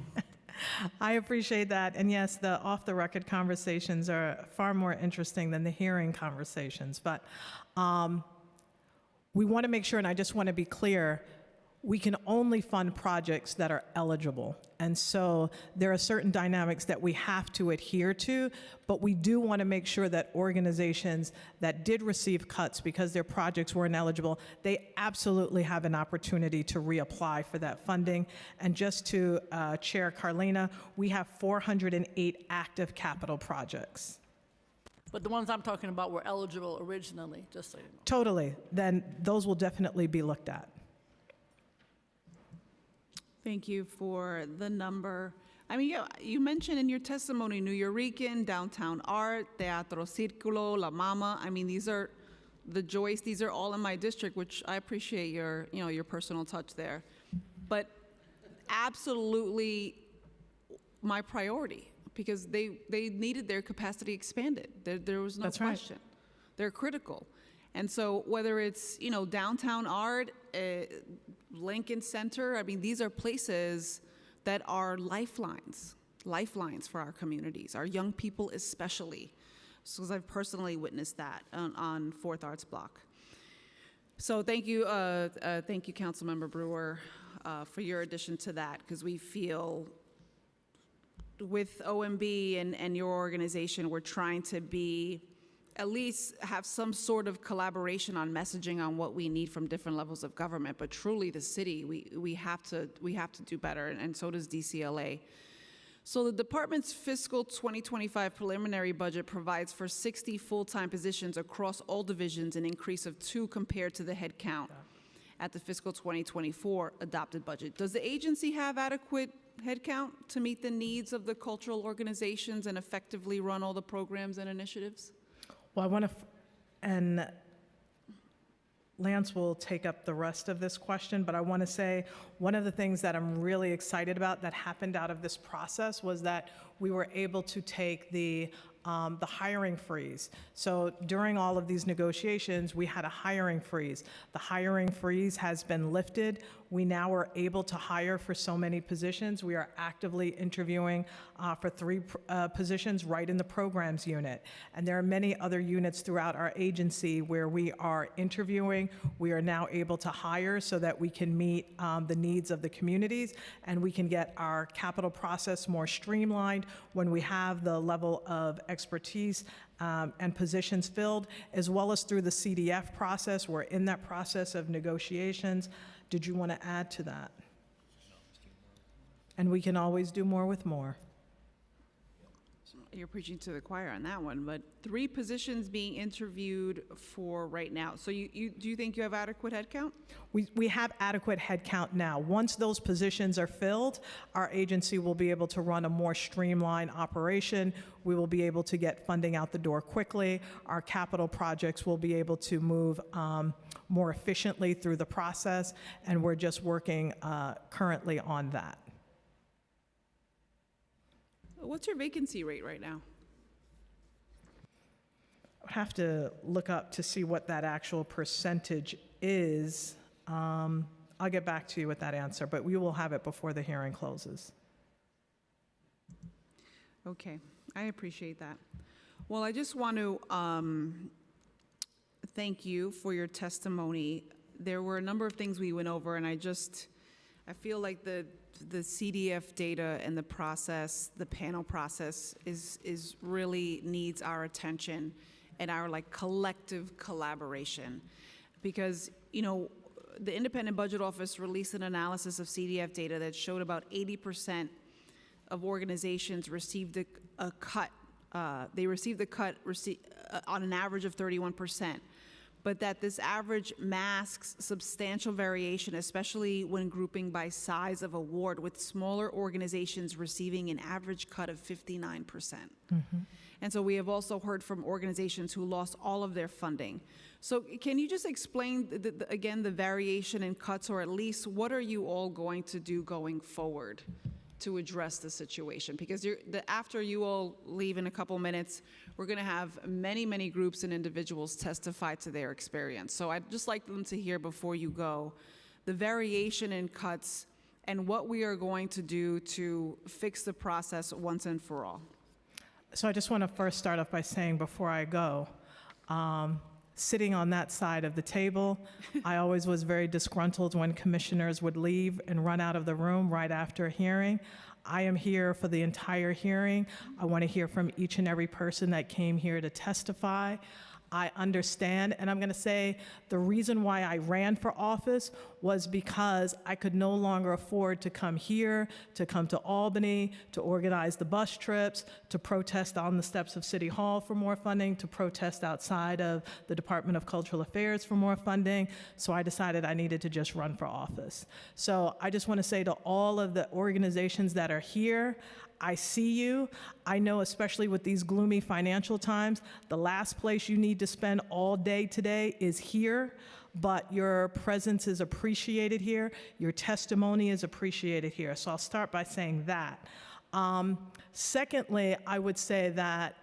I appreciate that. And yes, the off the record conversations are far more interesting than the hearing conversations. But we want to make sure, and I just want to be clear, we can only fund projects that are eligible. And so there are certain dynamics that we have to adhere to, but we do want to make sure that organizations that did receive cuts because their projects weren't eligible, they absolutely have an opportunity to reapply for that funding. And just to Chair Carlina, we have 408 active capital projects. But the ones I'm talking about were eligible originally, just so you know. Totally. Then those will definitely be looked at. Thank you for the number. I mean, you mentioned in your testimony Nuyorican, Downtown Art, Teatro Círculo, La Mama. I mean, these are the Joyce. These are all in my district, which I appreciate your personal touch there. But absolutely my priority, because they needed their capacity expanded. There was no That's question. Right. They're critical. And so whether it's, Downtown Art, Lincoln Center, I mean, these are places that are lifelines for our communities, our young people especially, because I've personally witnessed that on Fourth Arts Block. So thank you, Councilmember Brewer, for your addition to that, because we feel with OMB and your organization, we're trying to at least have some sort of collaboration on messaging on what we need from different levels of government. But truly, the city, we have to do better, and so does DCLA. So the department's fiscal 2025 preliminary budget provides for 60 full-time positions across all divisions, an increase of 2 compared to the head count at the fiscal 2024 adopted budget. Does the agency have adequate headcount to meet the needs of the cultural organizations and effectively run all the programs and initiatives? Well, I want to, and Lance will take up the rest of this question, but I want to say one of the things that I'm really excited about that happened out of this process was that we were able to take the the hiring freeze. So during all of these negotiations, we had a hiring freeze. The hiring freeze has been lifted. We now are able to hire for so many positions. We are actively interviewing for 3 positions right in the programs unit. And there are many other units throughout our agency where we are interviewing. We are now able to hire so that we can meet the needs of the communities, and we can get our capital process more streamlined when we have the level of expertise and positions filled, as well as through the CDF process. We're in that process of negotiations. Did you want to add to that? And we can always do more with more. You're preaching to the choir on that one, but 3 positions being interviewed for right now. So do you think you have adequate headcount? We have adequate headcount now. Once those positions are filled, our agency will be able to run a more streamlined operation. We will be able to get funding out the door quickly. Our capital projects will be able to move more efficiently through the process, and we're just working currently on that. What's your vacancy rate right now? I would have to look up to see what that actual percentage is. I'll get back to you with that answer, but we will have it before the hearing closes. Okay, I appreciate that. Well, I just want to thank you for your testimony. There were a number of things we went over, and I feel like the CDF data and the process, the panel process, is really needs our attention and our collective collaboration, because the Independent Budget Office released an analysis of CDF data that showed about 80% of organizations received a cut. They received the cut on an average of 31%. But that this average masks substantial variation, especially when grouping by size of award, with smaller organizations receiving an average cut of 59%. Mm-hmm. And so we have also heard from organizations who lost all of their funding. So can you just explain, again, the variation in cuts, or at least what are you all going to do going forward to address the situation? Because after you all leave in a couple minutes, we're going to have many, many groups and individuals testify to their experience. So I'd just like them to hear before you go the variation in cuts and what we are going to do to fix the process once and for all. So I just want to first start off by saying, before I go, sitting on that side of the table, I always was very disgruntled when commissioners would leave and run out of the room right after a hearing. I am here for the entire hearing. I want to hear from each and every person that came here to testify. I understand, and I'm going to say the reason why I ran for office was because I could no longer afford to come here, to come to Albany, to organize the bus trips, to protest on the steps of City Hall for more funding, to protest outside of the Department of Cultural Affairs for more funding. So I decided I needed to just run for office. So I just want to say to all of the organizations that are here, I see you. I know, especially with these gloomy financial times, the last place you need to spend all day today is here, but your presence is appreciated here. Your testimony is appreciated here. So I'll start by saying that. Secondly, I would say that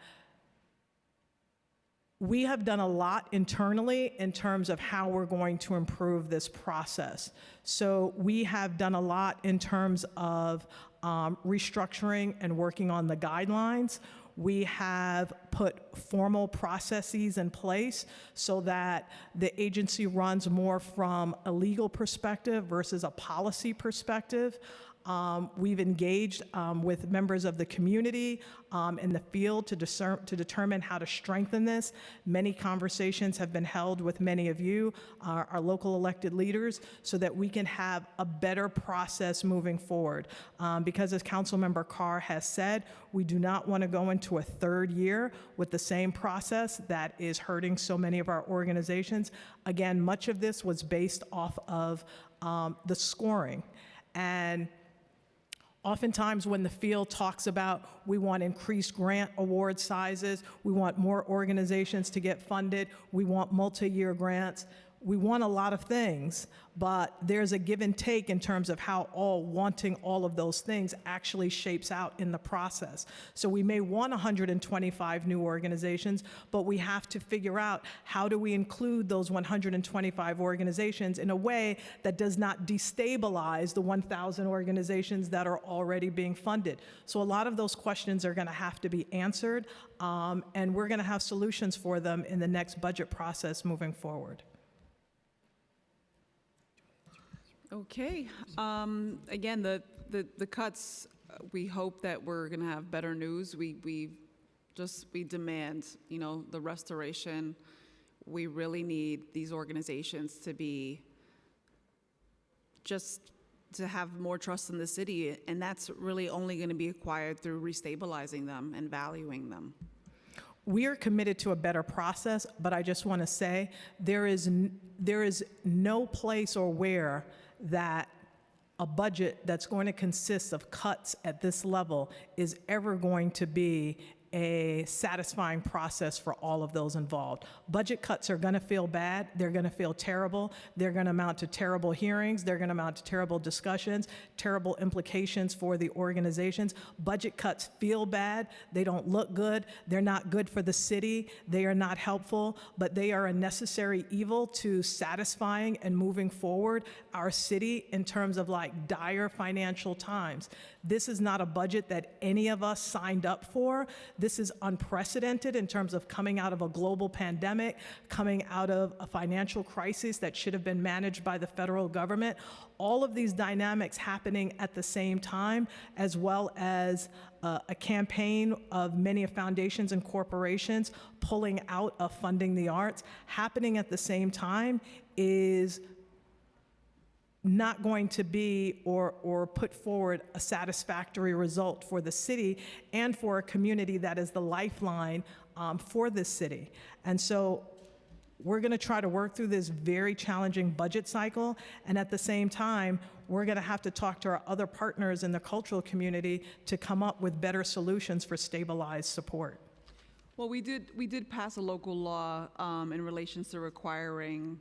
we have done a lot internally in terms of how we're going to improve this process. So we have done a lot in terms of restructuring and working on the guidelines. We have put formal processes in place so that the agency runs more from a legal perspective versus a policy perspective. We've engaged with members of the community in the field to determine how to strengthen this. Many conversations have been held with many of you, our local elected leaders, so that we can have a better process moving forward. Because as Councilmember Carr has said, we do not want to go into a third year with the same process that is hurting so many of our organizations. Again, much of this was based off of the scoring. And oftentimes when the field talks about we want increased grant award sizes, we want more organizations to get funded, we want multi-year grants, we want a lot of things, but there's a give and take in terms of how wanting all of those things actually shapes out in the process. So we may want 125 new organizations, but we have to figure out how do we include those 125 organizations in a way that does not destabilize the 1,000 organizations that are already being funded. So a lot of those questions are going to have to be answered, and we're going to have solutions for them in the next budget process moving forward. Okay. Again, the cuts, we hope that we're going to have better news. We demand, the restoration. We really need these organizations to have more trust in the city, and that's really only going to be acquired through restabilizing them and valuing them. We are committed to a better process, but I just want to say there is no place or where that a budget that's going to consist of cuts at this level is ever going to be a satisfying process for all of those involved. Budget cuts are going to feel bad. They're going to feel terrible. They're going to amount to terrible hearings. They're going to amount to terrible discussions, terrible implications for the organizations. Budget cuts feel bad. They don't look good. They're not good for the city. They are not helpful, but they are a necessary evil to satisfying and moving forward our city in terms of like dire financial times. This is not a budget that any of us signed up for. This is unprecedented in terms of coming out of a global pandemic, coming out of a financial crisis that should have been managed by the federal government. All of these dynamics happening at the same time, as well as a campaign of many foundations and corporations pulling out of funding the arts, happening at the same time is not going to be or put forward a satisfactory result for the city and for a community that is the lifeline for this city. And so we're going to try to work through this very challenging budget cycle, and at the same time, we're going to have to talk to our other partners in the cultural community to come up with better solutions for stabilized support. Well, we did pass a local law in relation to requiring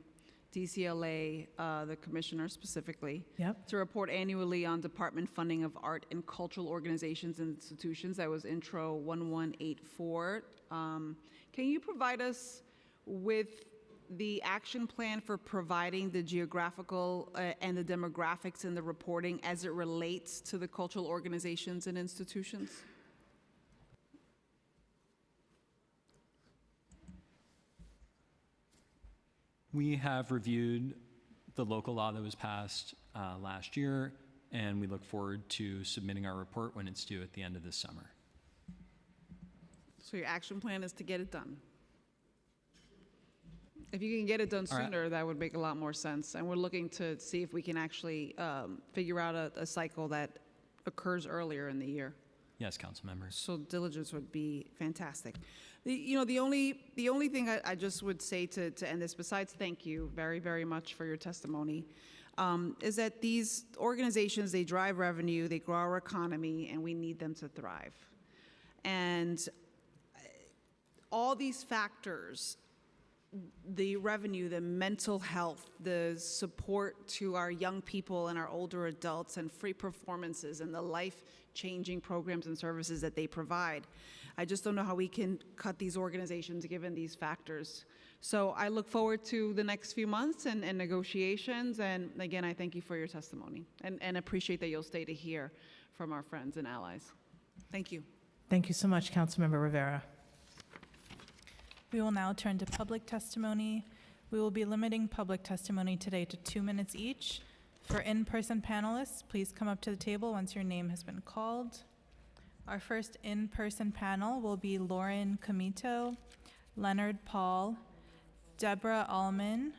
DCLA, the commissioner specifically, to report annually on department funding of art and cultural organizations and institutions. That was Intro 1184. Can you provide us with the action plan for providing the geographical and the demographics in the reporting as it relates to the cultural organizations and institutions? We have reviewed the local law that was passed last year, and we look forward to submitting our report when it's due at the end of this summer. So your action plan is to get it done. If you can get it done sooner, that would make a lot more sense. And we're looking to see if we can actually figure out a cycle that occurs earlier in the year. Yes, council members. So diligence would be fantastic. The only thing I just would say to end this, besides thank you very, very much for your testimony, is that these organizations, they drive revenue, they grow our economy, and we need them to thrive. And all these factors, the revenue, the mental health, the support to our young people and our older adults, and free performances and the life-changing programs and services that they provide. I just don't know how we can cut these organizations given these factors. So I look forward to the next few months and negotiations. And again, I thank you for your testimony and appreciate that you'll stay to hear from our friends and allies. Thank you. Thank you so much, Councilmember Rivera. We will now turn to public testimony. We will be limiting public testimony today to 2 minutes each. For in-person panelists, please come up to the table once your name has been called. Our first in-person panel will be Lauren Comito, Leonard Paul, Deborah Allman,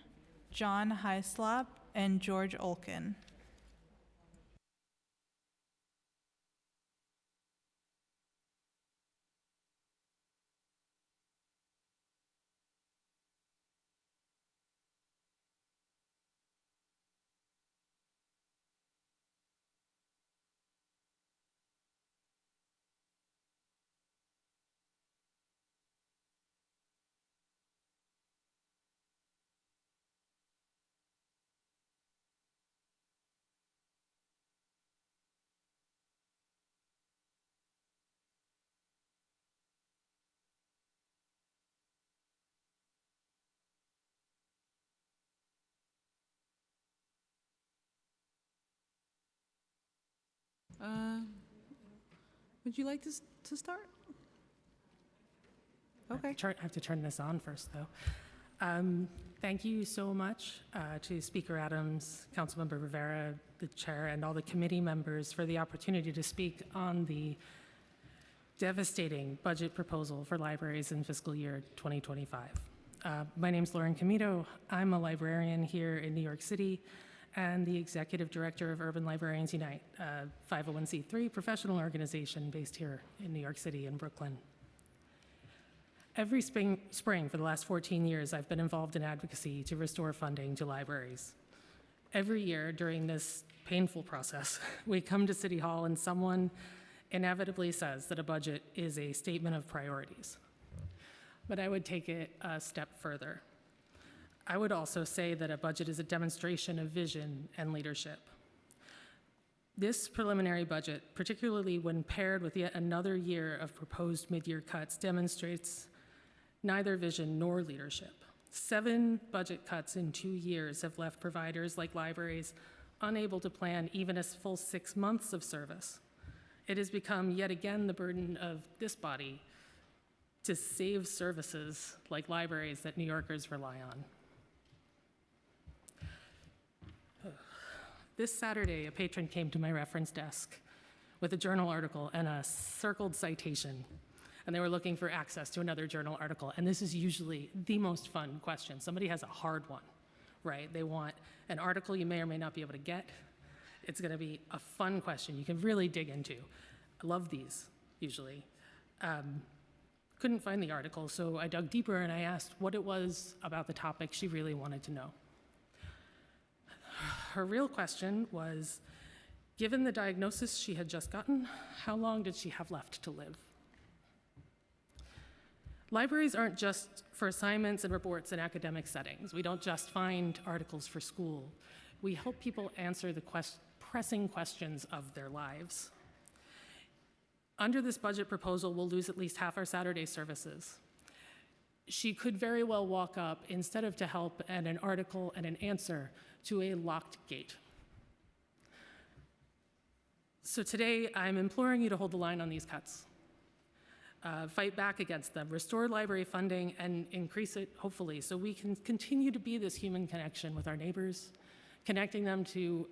John Hyslop, and George Olkin. Would you like to start? Okay. I have to turn this on first, though. Thank you so much to Speaker Adams, Councilmember Rivera, the chair, and all the committee members for the opportunity to speak on the devastating budget proposal for libraries in fiscal year 2025. My name's Lauren Camito. I'm a librarian here in New York City and the executive director of Urban Librarians Unite, a 501c3 professional organization based here in New York City and Brooklyn. Every spring for the last 14 years, I've been involved in advocacy to restore funding to libraries. Every year during this painful process, we come to City Hall and someone inevitably says that a budget is a statement of priorities. But I would take it a step further. I would also say that a budget is a demonstration of vision and leadership. This preliminary budget, particularly when paired with yet another year of proposed mid-year cuts, demonstrates neither vision nor leadership. 7 budget cuts in 2 years have left providers like libraries unable to plan even a full 6 months of service. It has become yet again the burden of this body to save services like libraries that New Yorkers rely on. This Saturday, a patron came to my reference desk with a journal article and a circled citation, and they were looking for access to another journal article. And this is usually the most fun question. Somebody has a hard one, right? They want an article you may or may not be able to get. It's gonna be a fun question you can really dig into. I love these, usually. Couldn't find the article, so I dug deeper and I asked what it was about the topic she really wanted to know. Her real question was, given the diagnosis she had just gotten, how long did she have left to live? Libraries aren't just for assignments and reports in academic settings. We don't just find articles for school. We help people answer the pressing questions of their lives. Under this budget proposal, we'll lose at least half our Saturday services. She could very well walk up, instead of to help and an article and an answer, to a locked gate. So today, I'm imploring you to hold the line on these cuts. Fight back against them, restore library funding, and increase it, hopefully, so we can continue to be this human connection with our neighbors, connecting them to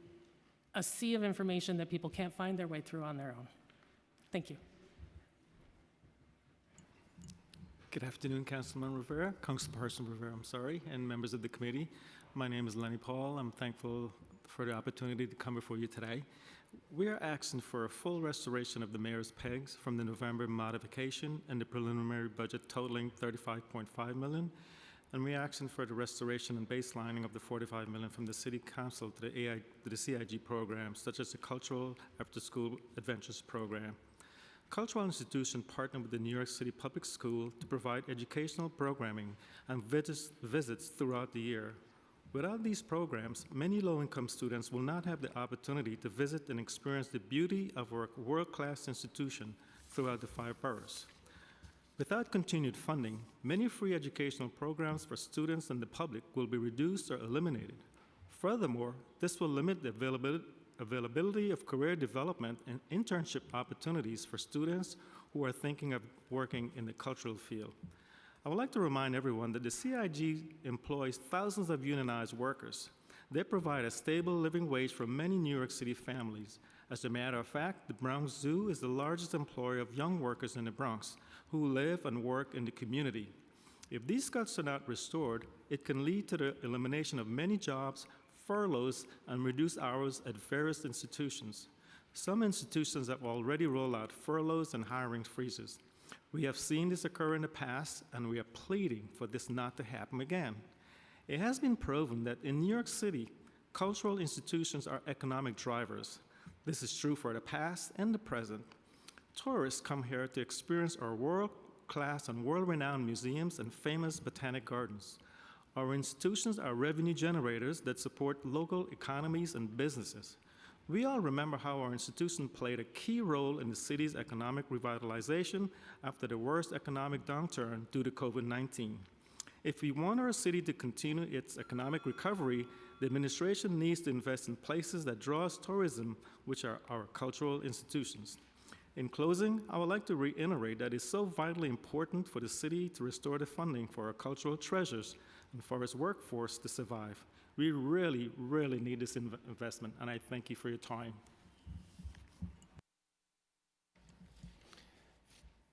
a sea of information that people can't find their way through on their own. Thank you. Good afternoon, Councilman Rivera, Councilperson Rivera, and members of the committee. My name is Lenny Paul. I'm thankful for the opportunity to come before you today. We are asking for a full restoration of the mayor's pegs from the November modification and the preliminary budget totaling $35.5 million. And we're asking for the restoration and baselining of the $45 million from the City Council to the CIG programs, such as the Cultural After-School Adventures Program. Cultural institutions partner with the New York City Public School to provide educational programming and visits throughout the year. Without these programs, many low-income students will not have the opportunity to visit and experience the beauty of our world-class institution throughout the 5 boroughs. Without continued funding, many free educational programs for students and the public will be reduced or eliminated. Furthermore, this will limit the availability of career development and internship opportunities for students who are thinking of working in the cultural field. I would like to remind everyone that the CIG employs thousands of unionized workers. They provide a stable living wage for many New York City families. As a matter of fact, the Bronx Zoo is the largest employer of young workers in the Bronx who live and work in the community. If these cuts are not restored, it can lead to the elimination of many jobs, furloughs, and reduced hours at various institutions. Some institutions have already rolled out furloughs and hiring freezes. We have seen this occur in the past, and we are pleading for this not to happen again. It has been proven that in New York City, cultural institutions are economic drivers. This is true for the past and the present. Tourists come here to experience our world-class and world-renowned museums and famous botanic gardens. Our institutions are revenue generators that support local economies and businesses. We all remember how our institution played a key role in the city's economic revitalization after the worst economic downturn due to COVID-19. If we want our city to continue its economic recovery, The administration needs to invest in places that draws tourism, which are our cultural institutions. In closing, I would like to reiterate that it's so vitally important for the city to restore the funding for our cultural treasures and for its workforce to survive. We really, really need this investment, and I thank you for your time.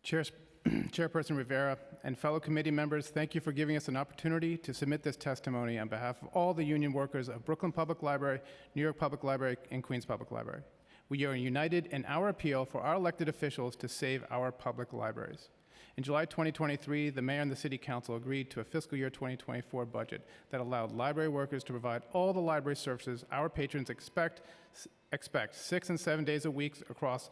Chairperson Rivera and fellow committee members, thank you for giving us an opportunity to submit this testimony on behalf of all the union workers of Brooklyn Public Library, New York Public Library, and Queens Public Library. We are united in our appeal for our elected officials to save our public libraries. In July 2023, the mayor and the city council agreed to a fiscal year 2024 budget that allowed library workers to provide all the library services our patrons expect 6 and 7 days a week across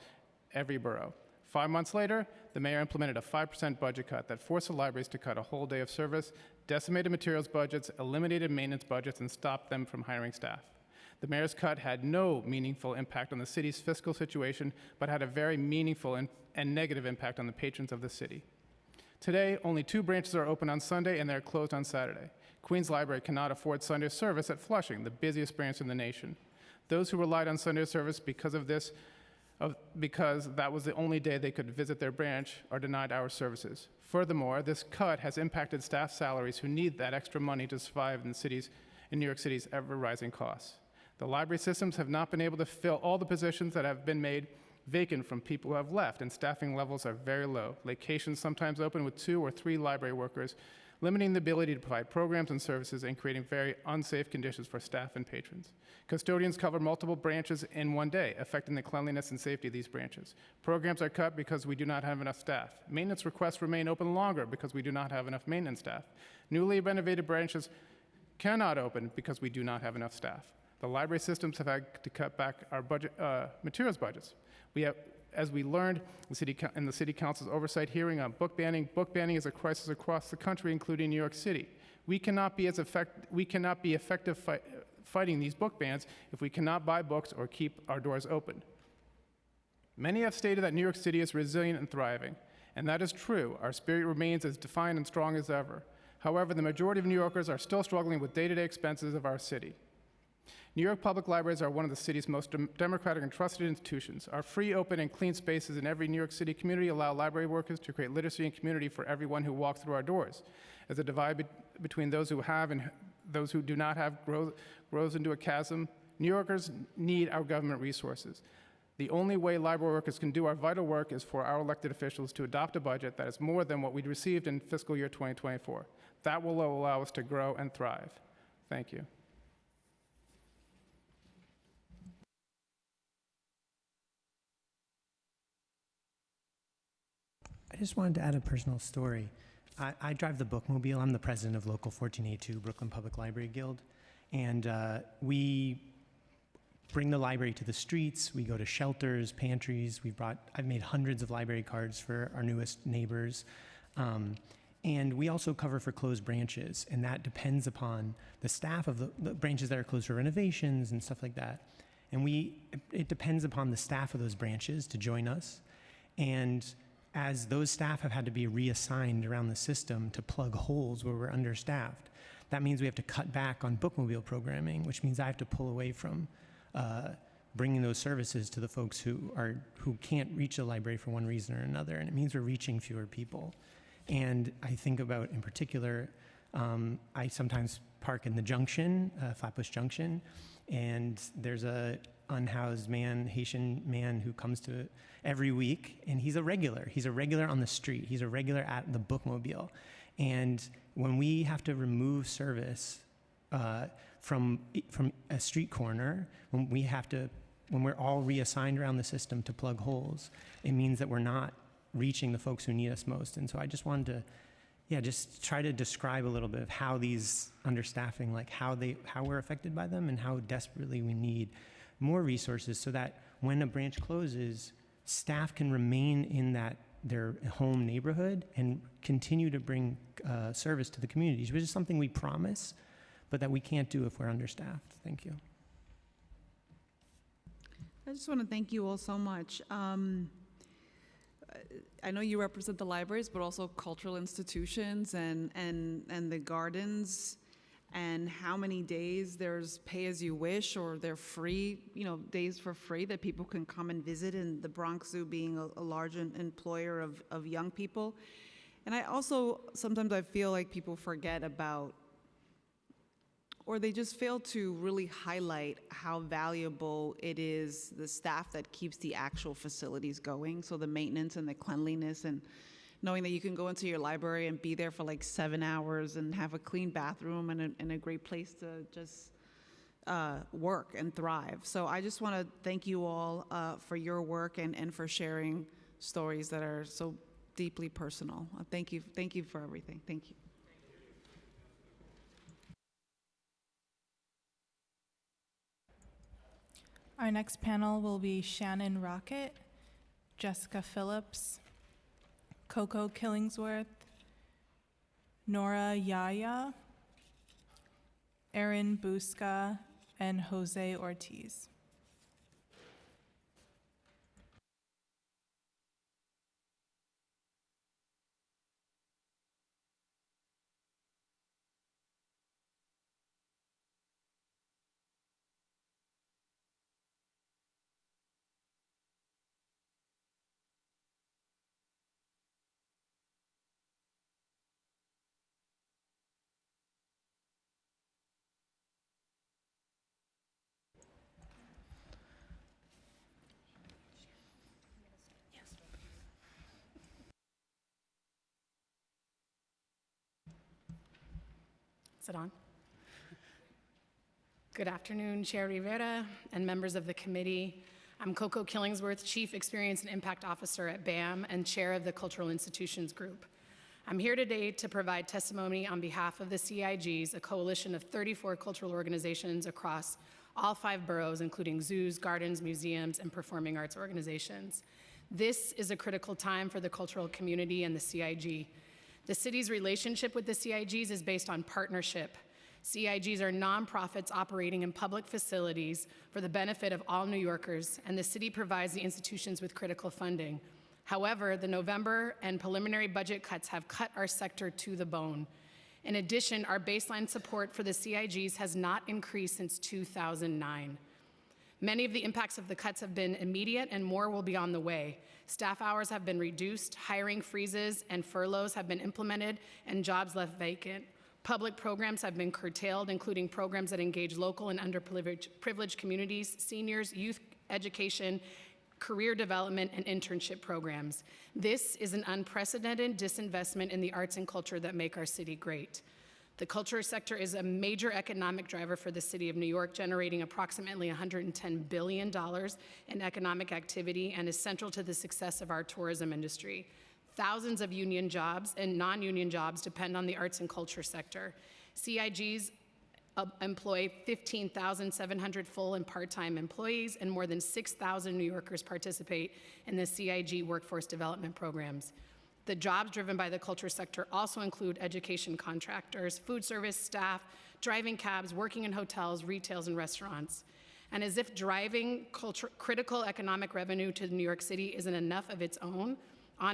every borough. 5 months later, the mayor implemented a 5% budget cut that forced the libraries to cut a whole day of service, decimated materials budgets, eliminated maintenance budgets, and stopped them from hiring staff. The mayor's cut had no meaningful impact on the city's fiscal situation, but had a very meaningful and negative impact on the patrons of the city. Today, only 2 branches are open on Sunday, and they're closed on Saturday. Queens Library cannot afford Sunday service at Flushing, the busiest branch in the nation. Those who relied on Sunday service because that was the only day they could visit their branch are denied our services. Furthermore, this cut has impacted staff salaries who need that extra money to survive in New York City's ever-rising costs. The library systems have not been able to fill all the positions that have been made vacant from people who have left, and staffing levels are very low. Locations sometimes open with 2 or 3 library workers, limiting the ability to provide programs and services and creating very unsafe conditions for staff and patrons. Custodians cover multiple branches in one day, affecting the cleanliness and safety of these branches. Programs are cut because we do not have enough staff. Maintenance requests remain open longer because we do not have enough maintenance staff. Newly renovated branches cannot open because we do not have enough staff. The library systems have had to cut back our materials budgets. As we learned in the City Council's oversight hearing on book banning is a crisis across the country, including New York City. We cannot be effective fighting these book bans if we cannot buy books or keep our doors open. Many have stated that New York City is resilient and thriving, and that is true. Our spirit remains as defined and strong as ever. However, the majority of New Yorkers are still struggling with day-to-day expenses of our city. New York Public Libraries are one of the city's most democratic and trusted institutions. Our free, open, and clean spaces in every New York City community allow library workers to create literacy and community for everyone who walks through our doors. As the divide between those who have and those who do not have grows into a chasm, New Yorkers need our government resources. The only way library workers can do our vital work is for our elected officials to adopt a budget that is more than what we received in fiscal year 2024. That will allow us to grow and thrive. Thank you. I just wanted to add a personal story. I drive the Bookmobile. I'm the president of Local 1482, Brooklyn Public Library Guild. And we bring the library to the streets. We go to shelters, pantries. I've made hundreds of library cards for our newest neighbors. And we also cover for closed branches. And that depends upon the staff of the branches that are closed for renovations and stuff like that. And it depends upon the staff of those branches to join us. And as those staff have had to be reassigned around the system to plug holes where we're understaffed, that means we have to cut back on bookmobile programming, which means I have to pull away from bringing those services to the folks who can't reach the library for one reason or another, and it means we're reaching fewer people. And I think about, in particular, I sometimes park in the Junction, Flatbush Junction, and there's a unhoused man, Haitian man, who comes to every week, and he's a regular. He's a regular on the street. He's a regular at the bookmobile. And when we have to remove service from a street corner, when we're all reassigned around the system to plug holes, it means that we're not reaching the folks who need us most. And so I just wanted to, just try to describe a little bit of how these understaffing, like how we're affected by them and how desperately we need more resources so that when a branch closes, staff can remain in their home neighborhood and continue to bring service to the communities, which is something we promise, but that we can't do if we're understaffed. Thank you. I just want to thank you all so much. I know you represent the libraries, but also cultural institutions and the gardens. and how many days there's pay as you wish, or they're free, days for free that people can come and visit, and the Bronx Zoo being a large employer of young people. And I also, sometimes I feel like people forget about, or they just fail to really highlight how valuable it is, the staff that keeps the actual facilities going. So the maintenance and the cleanliness, and knowing that you can go into your library and be there for like 7 hours and have a clean bathroom and a great place to just work and thrive. So I just want to thank you all for your work and for sharing stories that are so deeply personal. Thank you for everything. Thank you. Our next panel will be Shannon Rocket, Jessica Phillips, Coco Killingsworth, Nora Yaya, Erin Busca, and Jose Ortiz. Is it on? Good afternoon, Chair Rivera and members of the committee. I'm Coco Killingsworth, Chief Experience and Impact Officer at BAM and Chair of the Cultural Institutions Group. I'm here today to provide testimony on behalf of the CIGs, a coalition of 34 cultural organizations across all 5 boroughs, including zoos, gardens, museums, and performing arts organizations. This is a critical time for the cultural community and the CIG. The city's relationship with the CIGs is based on partnership. CIGs are nonprofits operating in public facilities for the benefit of all New Yorkers, and the city provides the institutions with critical funding. However, the November and preliminary budget cuts have cut our sector to the bone. In addition, our baseline support for the CIGs has not increased since 2009. Many of the impacts of the cuts have been immediate, and more will be on the way. Staff hours have been reduced, hiring freezes and furloughs have been implemented, and jobs left vacant. Public programs have been curtailed, including programs that engage local and underprivileged communities, seniors, youth education, career development, and internship programs. This is an unprecedented disinvestment in the arts and culture that make our city great. The culture sector is a major economic driver for the city of New York, generating approximately $110 billion in economic activity and is central to the success of our tourism industry. Thousands of union jobs and non-union jobs depend on the arts and culture sector. CIGs employ 15,700 full and part-time employees, and more than 6,000 New Yorkers participate in the CIG workforce development programs. The jobs driven by the culture sector also include education contractors, food service staff, driving cabs, working in hotels, retails, and restaurants. And as if driving critical economic revenue to New York City isn't enough on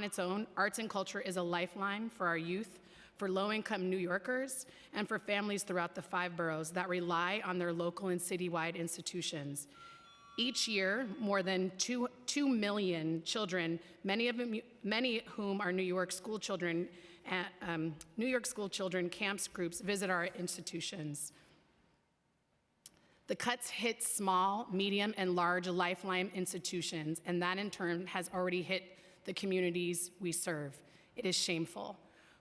its own, arts and culture is a lifeline for our youth, for low-income New Yorkers, and for families throughout the 5 boroughs that rely on their local and citywide institutions. Each year, more than 2 million children, many whom are New York school children, camps groups visit our institutions. The cuts hit small, medium, and large lifeline institutions, and that in turn has already hit the communities we serve. It is shameful.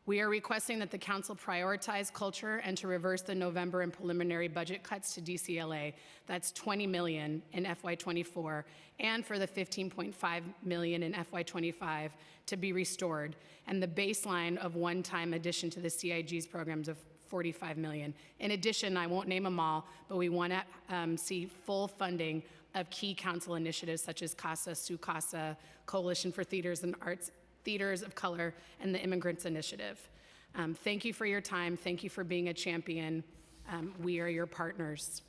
We are requesting that the council prioritize culture and to reverse the November and preliminary budget cuts to DCLA. That's $20 million in FY24, and for the $15.5 million in FY25 to be restored, and the baseline of one-time addition to the CIG's programs of $45 million. In addition, I won't name them all, but we want to see full funding of key council initiatives such as CASA, Su Casa, Coalition for Theaters and Arts, Theaters of Color, and the Immigrants Initiative. Thank you for your time. Thank you for being a champion. We are your partners.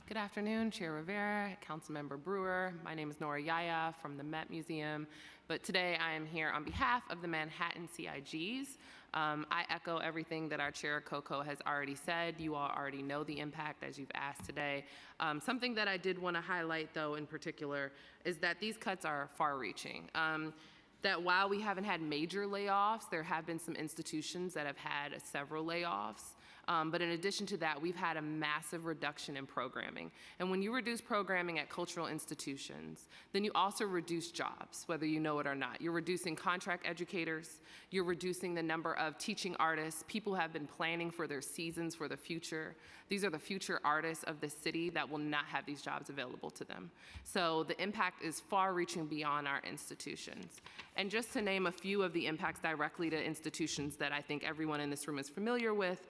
Good afternoon, Chair Rivera, Councilmember Brewer. My name is Nora Yaya from the Met Museum, but today I am here on behalf of the Manhattan CIGs. I echo everything that our Chair Coco has already said. You all already know the impact as you've asked today. Something that I did want to highlight, though, in particular, is that these cuts are far-reaching. That while we haven't had major layoffs, there have been some institutions that have had several layoffs. But in addition to that, we've had a massive reduction in programming. And when you reduce programming at cultural institutions, then you also reduce jobs, whether you know it or not. You're reducing contract educators, you're reducing the number of teaching artists. People have been planning for their seasons for the future. These are the future artists of the city that will not have these jobs available to them. So the impact is far-reaching beyond our institutions. And just to name a few of the impacts directly to institutions that I think everyone in this room is familiar with,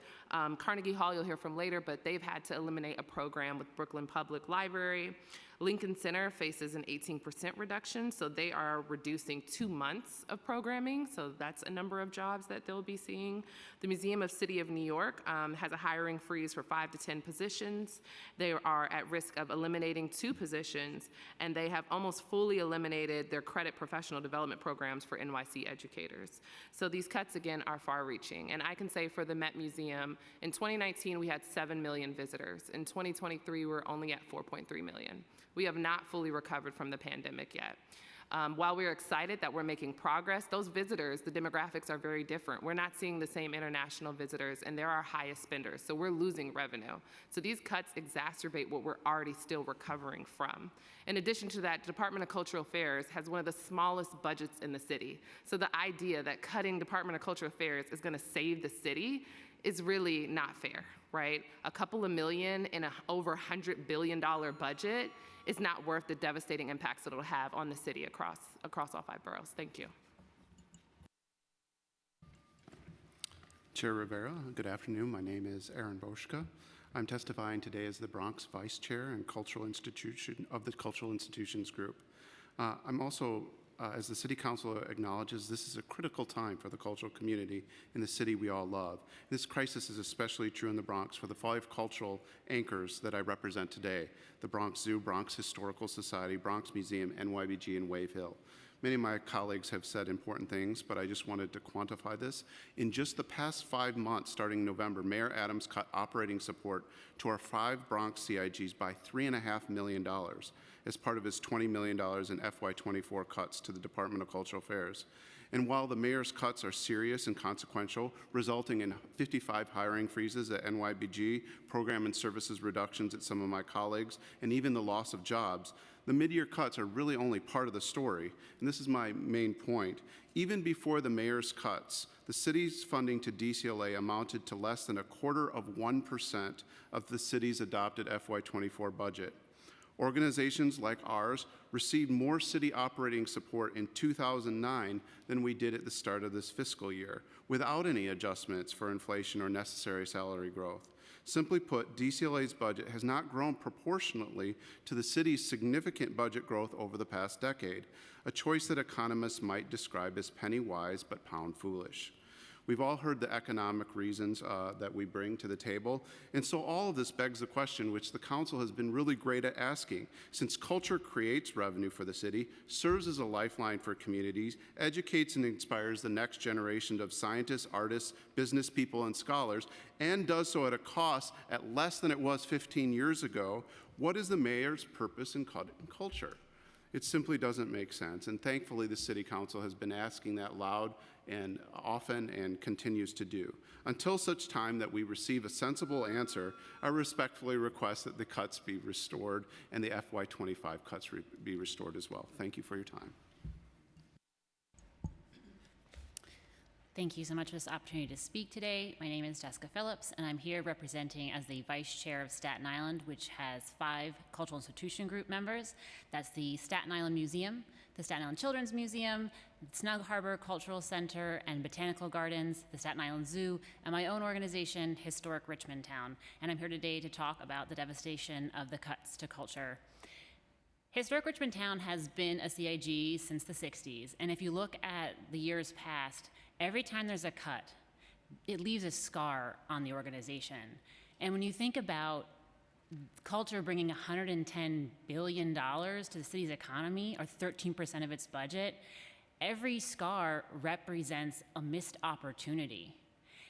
Carnegie Hall you'll hear from later, but they've had to eliminate a program with Brooklyn Public Library. Lincoln Center faces an 18% reduction, so they are reducing 2 months of programming, so that's a number of jobs that they'll be seeing. The Museum of City of New York has a hiring freeze for 5 to 10 positions. They are at risk of eliminating 2 positions, and they have almost fully eliminated their credit professional development programs for NYC educators. So these cuts, again, are far-reaching, and I can say for the Met Museum, in 2019, we had 7 million visitors. In 2023, we're only at 4.3 million. We have not fully recovered from the pandemic yet. While we're excited that we're making progress, those visitors, the demographics are very different. We're not seeing the same international visitors, and they're our highest spenders, so we're losing revenue. So these cuts exacerbate what we're already still recovering from. In addition to that, the Department of Cultural Affairs has one of the smallest budgets in the city. So the idea that cutting Department of Cultural Affairs is gonna save the city is really not fair, right? A couple of million in an over $100 billion budget is not worth the devastating impacts that it'll have on the city across all 5 boroughs. Thank you. Chair Rivera, good afternoon. My name is Aaron Boschka. I'm testifying today as the Bronx Vice Chair and Cultural Institution of the Cultural Institutions Group. I'm also, as the City Council acknowledges, this is a critical time for the cultural community in the city we all love. This crisis is especially true in the Bronx for the 5 cultural anchors that I represent today: the Bronx Zoo, Bronx Historical Society, Bronx Museum, NYBG, and Wave Hill. Many of my colleagues have said important things, but I just wanted to quantify this. In just the past 5 months, starting November, Mayor Adams cut operating support to our 5 Bronx CIGs by $3.5 million as part of his $20 million in FY24 cuts to the Department of Cultural Affairs. And while the mayor's cuts are serious and consequential, resulting in 55 hiring freezes at NYBG, program and services reductions at some of my colleagues, and even the loss of jobs, the mid-year cuts are really only part of the story. And this is my main point. Even before the mayor's cuts, the city's funding to DCLA amounted to less than 0.25% of the city's adopted FY24 budget. Organizations like ours received more city operating support in 2009 than we did at the start of this fiscal year, without any adjustments for inflation or necessary salary growth. Simply put, DCLA's budget has not grown proportionately to the city's significant budget growth over the past decade, a choice that economists might describe as penny wise but pound foolish. We've all heard the economic reasons that we bring to the table, and so all of this begs the question, which the council has been really great at asking. Since culture creates revenue for the city, serves as a lifeline for communities, educates and inspires the next generation of scientists, artists, business people, and scholars, and does so at a cost at less than it was 15 years ago, what is the mayor's purpose in cutting culture? It simply doesn't make sense, and thankfully the City Council has been asking that loud and often and continues to do. Until such time that we receive a sensible answer, I respectfully request that the cuts be restored and the FY25 cuts be restored as well. Thank you for your time. Thank you so much for this opportunity to speak today. My name is Jessica Phillips, and I'm here representing as the Vice Chair of Staten Island, which has 5 cultural institution group members. That's the Staten Island Museum, the Staten Island Children's Museum, Snug Harbor Cultural Center and Botanical Gardens, the Staten Island Zoo, and my own organization, Historic Richmond Town. And I'm here today to talk about the devastation of the cuts to culture. Historic Richmond Town has been a CIG since the 60s, and if you look at the years past, every time there's a cut, it leaves a scar on the organization. And when you think about culture bringing $110 billion to the city's economy, or 13% of its budget, every scar represents a missed opportunity.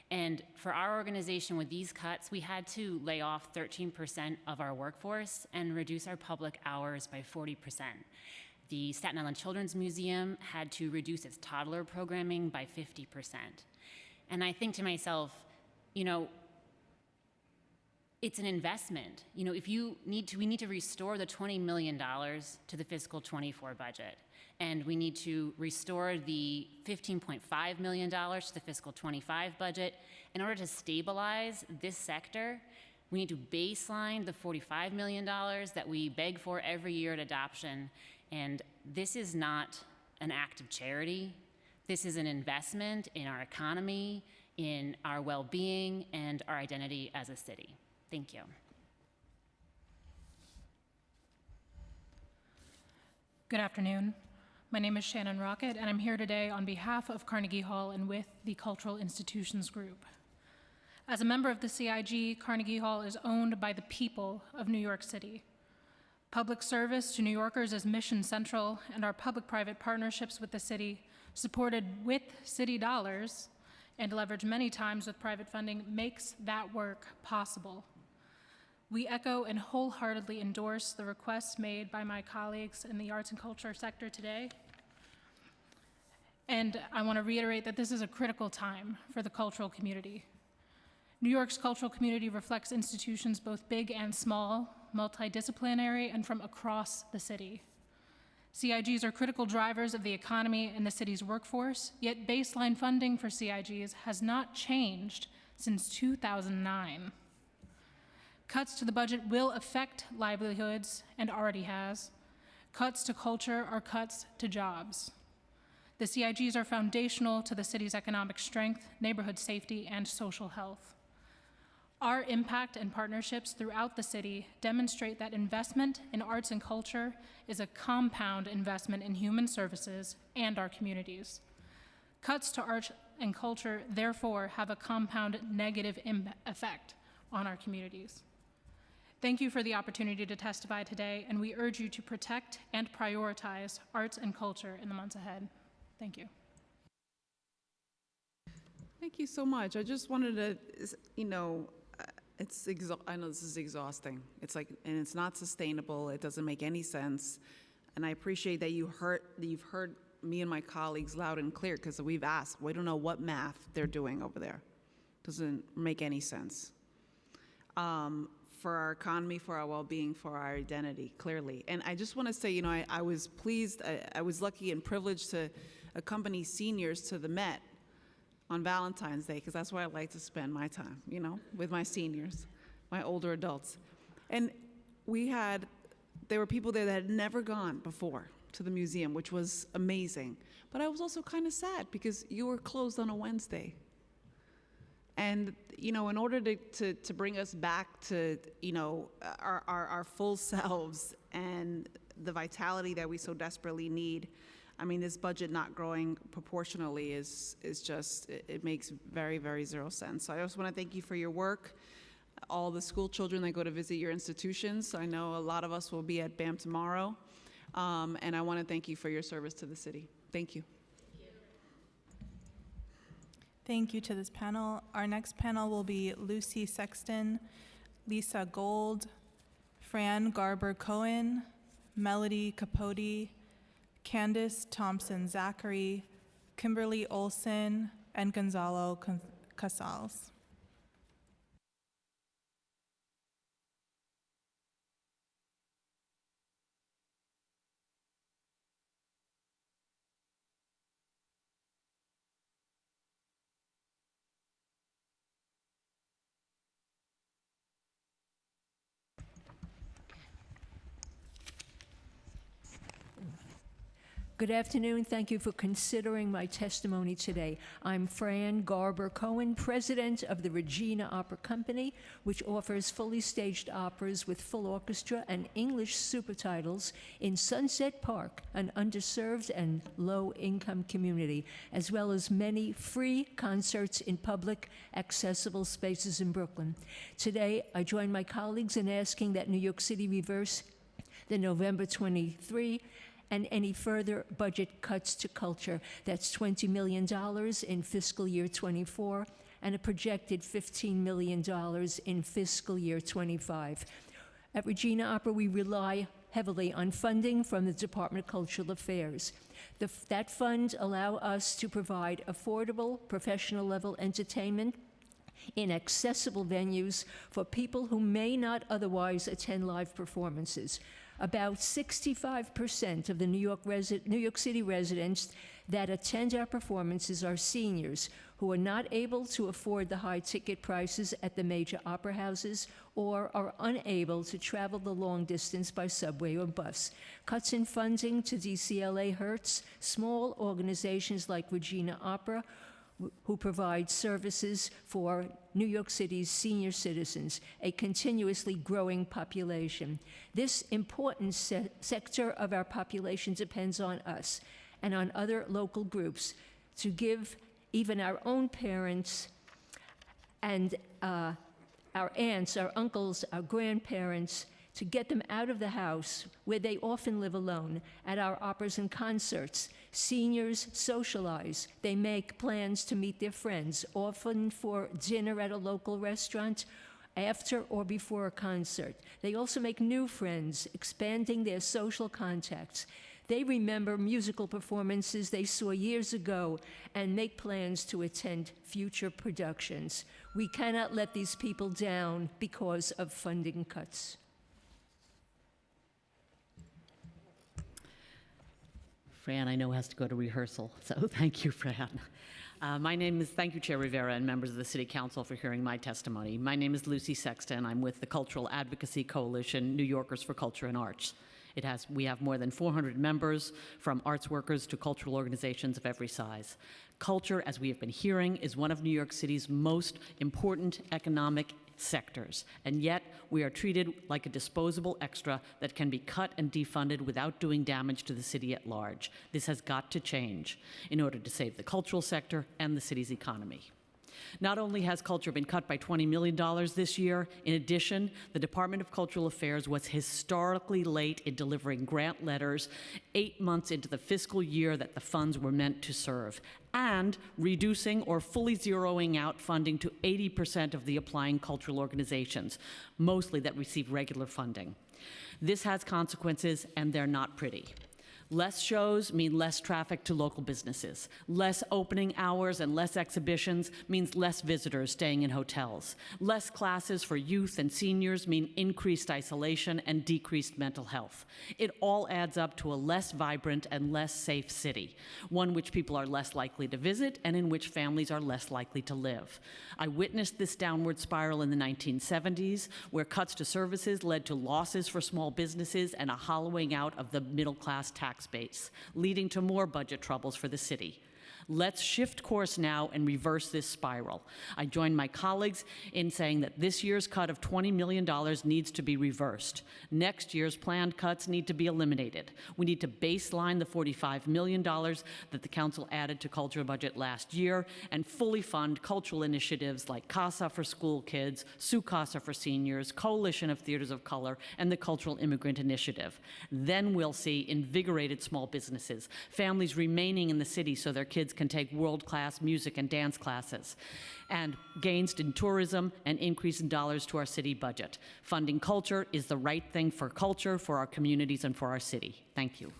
And for our organization with these cuts, we had to lay off 13% of our workforce and reduce our public hours by 40%. The Staten Island Children's Museum had to reduce its toddler programming by 50%. And I think to myself, you know, it's an investment. You know, we need to restore the $20 million to the fiscal 24 budget. And we need to restore the $15.5 million to the fiscal 25 budget. In order to stabilize this sector, we need to baseline the $45 million that we beg for every year at adoption. And this is not an act of charity. This is an investment in our economy, in our well-being, and our identity as a city. Thank you. Good afternoon. My name is Shannon Rocket, and I'm here today on behalf of Carnegie Hall and with the Cultural Institutions Group. As a member of the CIG, Carnegie Hall is owned by the people of New York City. Public service to New Yorkers is mission central, and our public-private partnerships with the city, supported with city dollars and leveraged many times with private funding, makes that work possible. We echo and wholeheartedly endorse the requests made by my colleagues in the arts and culture sector today. And I want to reiterate that this is a critical time for the cultural community. New York's cultural community reflects institutions both big and small, multidisciplinary, and from across the city. CIGs are critical drivers of the economy and the city's workforce, yet baseline funding for CIGs has not changed since 2009. Cuts to the budget will affect livelihoods, and already has. Cuts to culture are cuts to jobs. The CIGs are foundational to the city's economic strength, neighborhood safety, and social health. Our impact and partnerships throughout the city demonstrate that investment in arts and culture is a compound investment in human services and our communities. Cuts to arts and culture, therefore, have a compound negative effect on our communities. Thank you for the opportunity to testify today, and we urge you to protect and prioritize arts and culture in the months ahead. Thank you. Thank you so much. I just wanted to, you know, I know this is exhausting. It's like, and it's not sustainable. It doesn't make any sense. And I appreciate that you've heard me and my colleagues loud and clear, because we've asked. We don't know what math they're doing over there. Doesn't make any sense. For our economy, for our well-being, for our identity, clearly. And I just want to say, you know, I was pleased, I was lucky and privileged to accompany seniors to the Met on Valentine's Day, because that's where I like to spend my time, you know, with my seniors, my older adults. And there were people there that had never gone before to the museum, which was amazing. But I was also kind of sad because you were closed on a Wednesday. And, you know, in order to bring us back to, you know, our full selves and the vitality that we so desperately need, I mean, this budget not growing proportionally is just, it makes very, very zero sense. So I just want to thank you for your work. All the school children that go to visit your institutions. I know a lot of us will be at BAM tomorrow. And I want to thank you for your service to the city. Thank you. Thank you to this panel. Our next panel will be Lucy Sexton, Lisa Gold, Fran Garber-Cohen, Melody Capote, Candace Thompson-Zachary, Kimberly Olson, and Gonzalo Casals. Good afternoon. Thank you for considering my testimony today. I'm Fran Garber Cohen, president of the Regina Opera Company, which offers fully staged operas with full orchestra and English super titles in Sunset Park, an underserved and low-income community, as well as many free concerts in public, accessible spaces in Brooklyn. Today, I join my colleagues in asking that New York City reverse the November 23 and any further budget cuts to culture. That's $20 million in fiscal year 24 and a projected $15 million in fiscal year 25. At Regina Opera, we rely heavily on funding from the Department of Cultural Affairs. That fund allows us to provide affordable, professional-level entertainment in accessible venues for people who may not otherwise attend live performances. About 65% of the New York City residents that attend our performances are seniors who are not able to afford the high ticket prices at the major opera houses or are unable to travel the long distance by subway or bus. Cuts in funding to DCLA hurts small organizations like Regina Opera, who provide services for New York City's senior citizens, a continuously growing population. This important sector of our population depends on us and on other local groups to give even our own parents and our aunts, our uncles, our grandparents, to get them out of the house where they often live alone. At our operas and concerts, seniors socialize. They make plans to meet their friends, often for dinner at a local restaurant, after or before a concert. They also make new friends, expanding their social contacts. They remember musical performances they saw years ago and make plans to attend future productions. We cannot let these people down because of funding cuts. Fran, I know, has to go to rehearsal, so thank you, Fran. Thank you, Chair Rivera and members of the City Council for hearing my testimony. My name is Lucy Sexton. I'm with the Cultural Advocacy Coalition, New Yorkers for Culture and Arts. We have more than 400 members, from arts workers to cultural organizations of every size. Culture, as we have been hearing, is one of New York City's most important economic sectors, and yet we are treated like a disposable extra that can be cut and defunded without doing damage to the city at large. This has got to change in order to save the cultural sector and the city's economy. Not only has culture been cut by $20 million this year, in addition, the Department of Cultural Affairs was historically late in delivering grant letters 8 months into the fiscal year that the funds were meant to serve, and reducing or fully zeroing out funding to 80% of the applying cultural organizations, mostly that receive regular funding. This has consequences, and they're not pretty. Less shows mean less traffic to local businesses. Less opening hours and less exhibitions means less visitors staying in hotels. Less classes for youth and seniors mean increased isolation and decreased mental health. It all adds up to a less vibrant and less safe city, one which people are less likely to visit and in which families are less likely to live. I witnessed this downward spiral in the 1970s, where cuts to services led to losses for small businesses and a hollowing out of the middle-class tax base, leading to more budget troubles for the city. Let's shift course now and reverse this spiral. I join my colleagues in saying that this year's cut of $20 million needs to be reversed. Next year's planned cuts need to be eliminated. We need to baseline the $45 million that the council added to culture budget last year and fully fund cultural initiatives like CASA for school kids, Su Casa for seniors, Coalition of Theaters of Color, and the Cultural Immigrant Initiative. Then we'll see invigorated small businesses, families remaining in the city so their kids can take world-class music and dance classes, and gains in tourism and increase in dollars to our city budget. Funding culture is the right thing for culture, for our communities, and for our city. Thank you.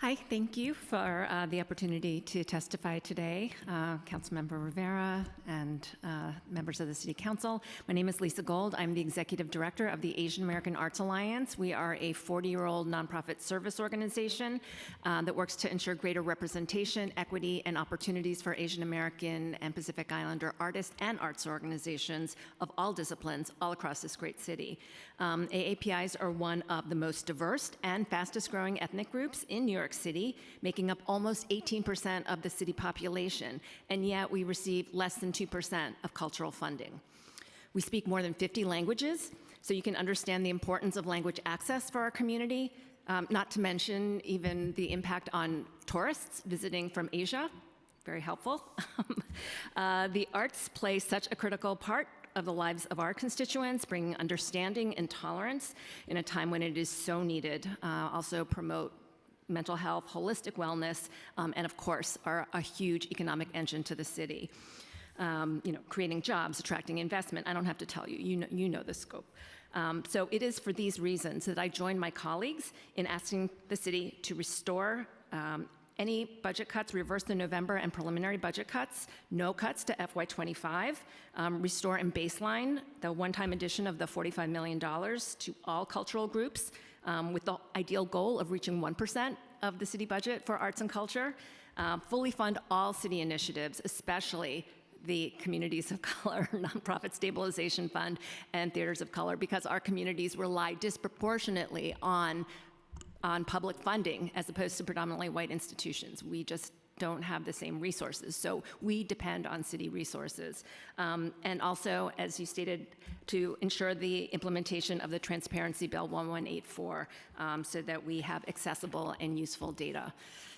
Hi, thank you for the opportunity to testify today, Councilmember Rivera and members of the City Council. My name is Lisa Gold. I'm the Executive Director of the Asian American Arts Alliance. We are a 40-year-old nonprofit service organization that works to ensure greater representation, equity, and opportunities for Asian American and Pacific Islander artists and arts organizations of all disciplines all across this great city. AAPIs are one of the most diverse and fastest growing ethnic groups in New York City, making up almost 18% of the city population, and yet we receive less than 2% of cultural funding. We speak more than 50 languages, so you can understand the importance of language access for our community, not to mention even the impact on tourists visiting from Asia. Very helpful. The arts play such a critical part of the lives of our constituents, bringing understanding and tolerance in a time when it is so needed. Also promote mental health, holistic wellness, and of course, are a huge economic engine to the city. Creating jobs, attracting investment. I don't have to tell you, you know the scope. So it is for these reasons that I join my colleagues in asking the city to restore any budget cuts, reverse the November and preliminary budget cuts, no cuts to FY25, restore and baseline the one-time addition of the $45 million to all cultural groups, with the ideal goal of reaching 1% of the city budget for arts and culture, fully fund all city initiatives, especially the Communities of Color Nonprofit Stabilization Fund and Theaters of Color, because our communities rely disproportionately on public funding as opposed to predominantly white institutions. We just don't have the same resources, so we depend on city resources. And also, as you stated, to ensure the implementation of the Transparency Bill 1184 so that we have accessible and useful data.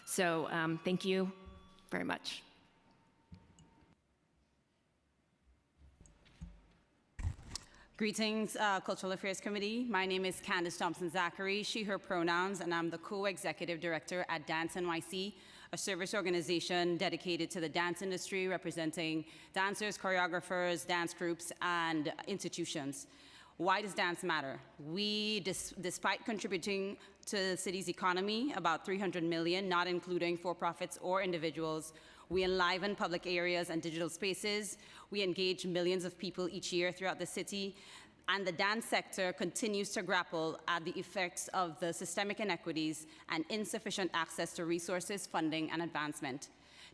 So thank you very much. Greetings, Cultural Affairs Committee. My name is Candace Thompson-Zachary, she, her pronouns, and I'm the co-executive director at Dance NYC, a service organization dedicated to the dance industry, representing dancers, choreographers, dance groups, and institutions. Why does dance matter? We, despite contributing to the city's economy, about $300 million, not including for-profits or individuals, we enliven public areas and digital spaces. We engage millions of people each year throughout the city. And the dance sector continues to grapple at the effects of the systemic inequities and insufficient access to resources, funding, and advancement.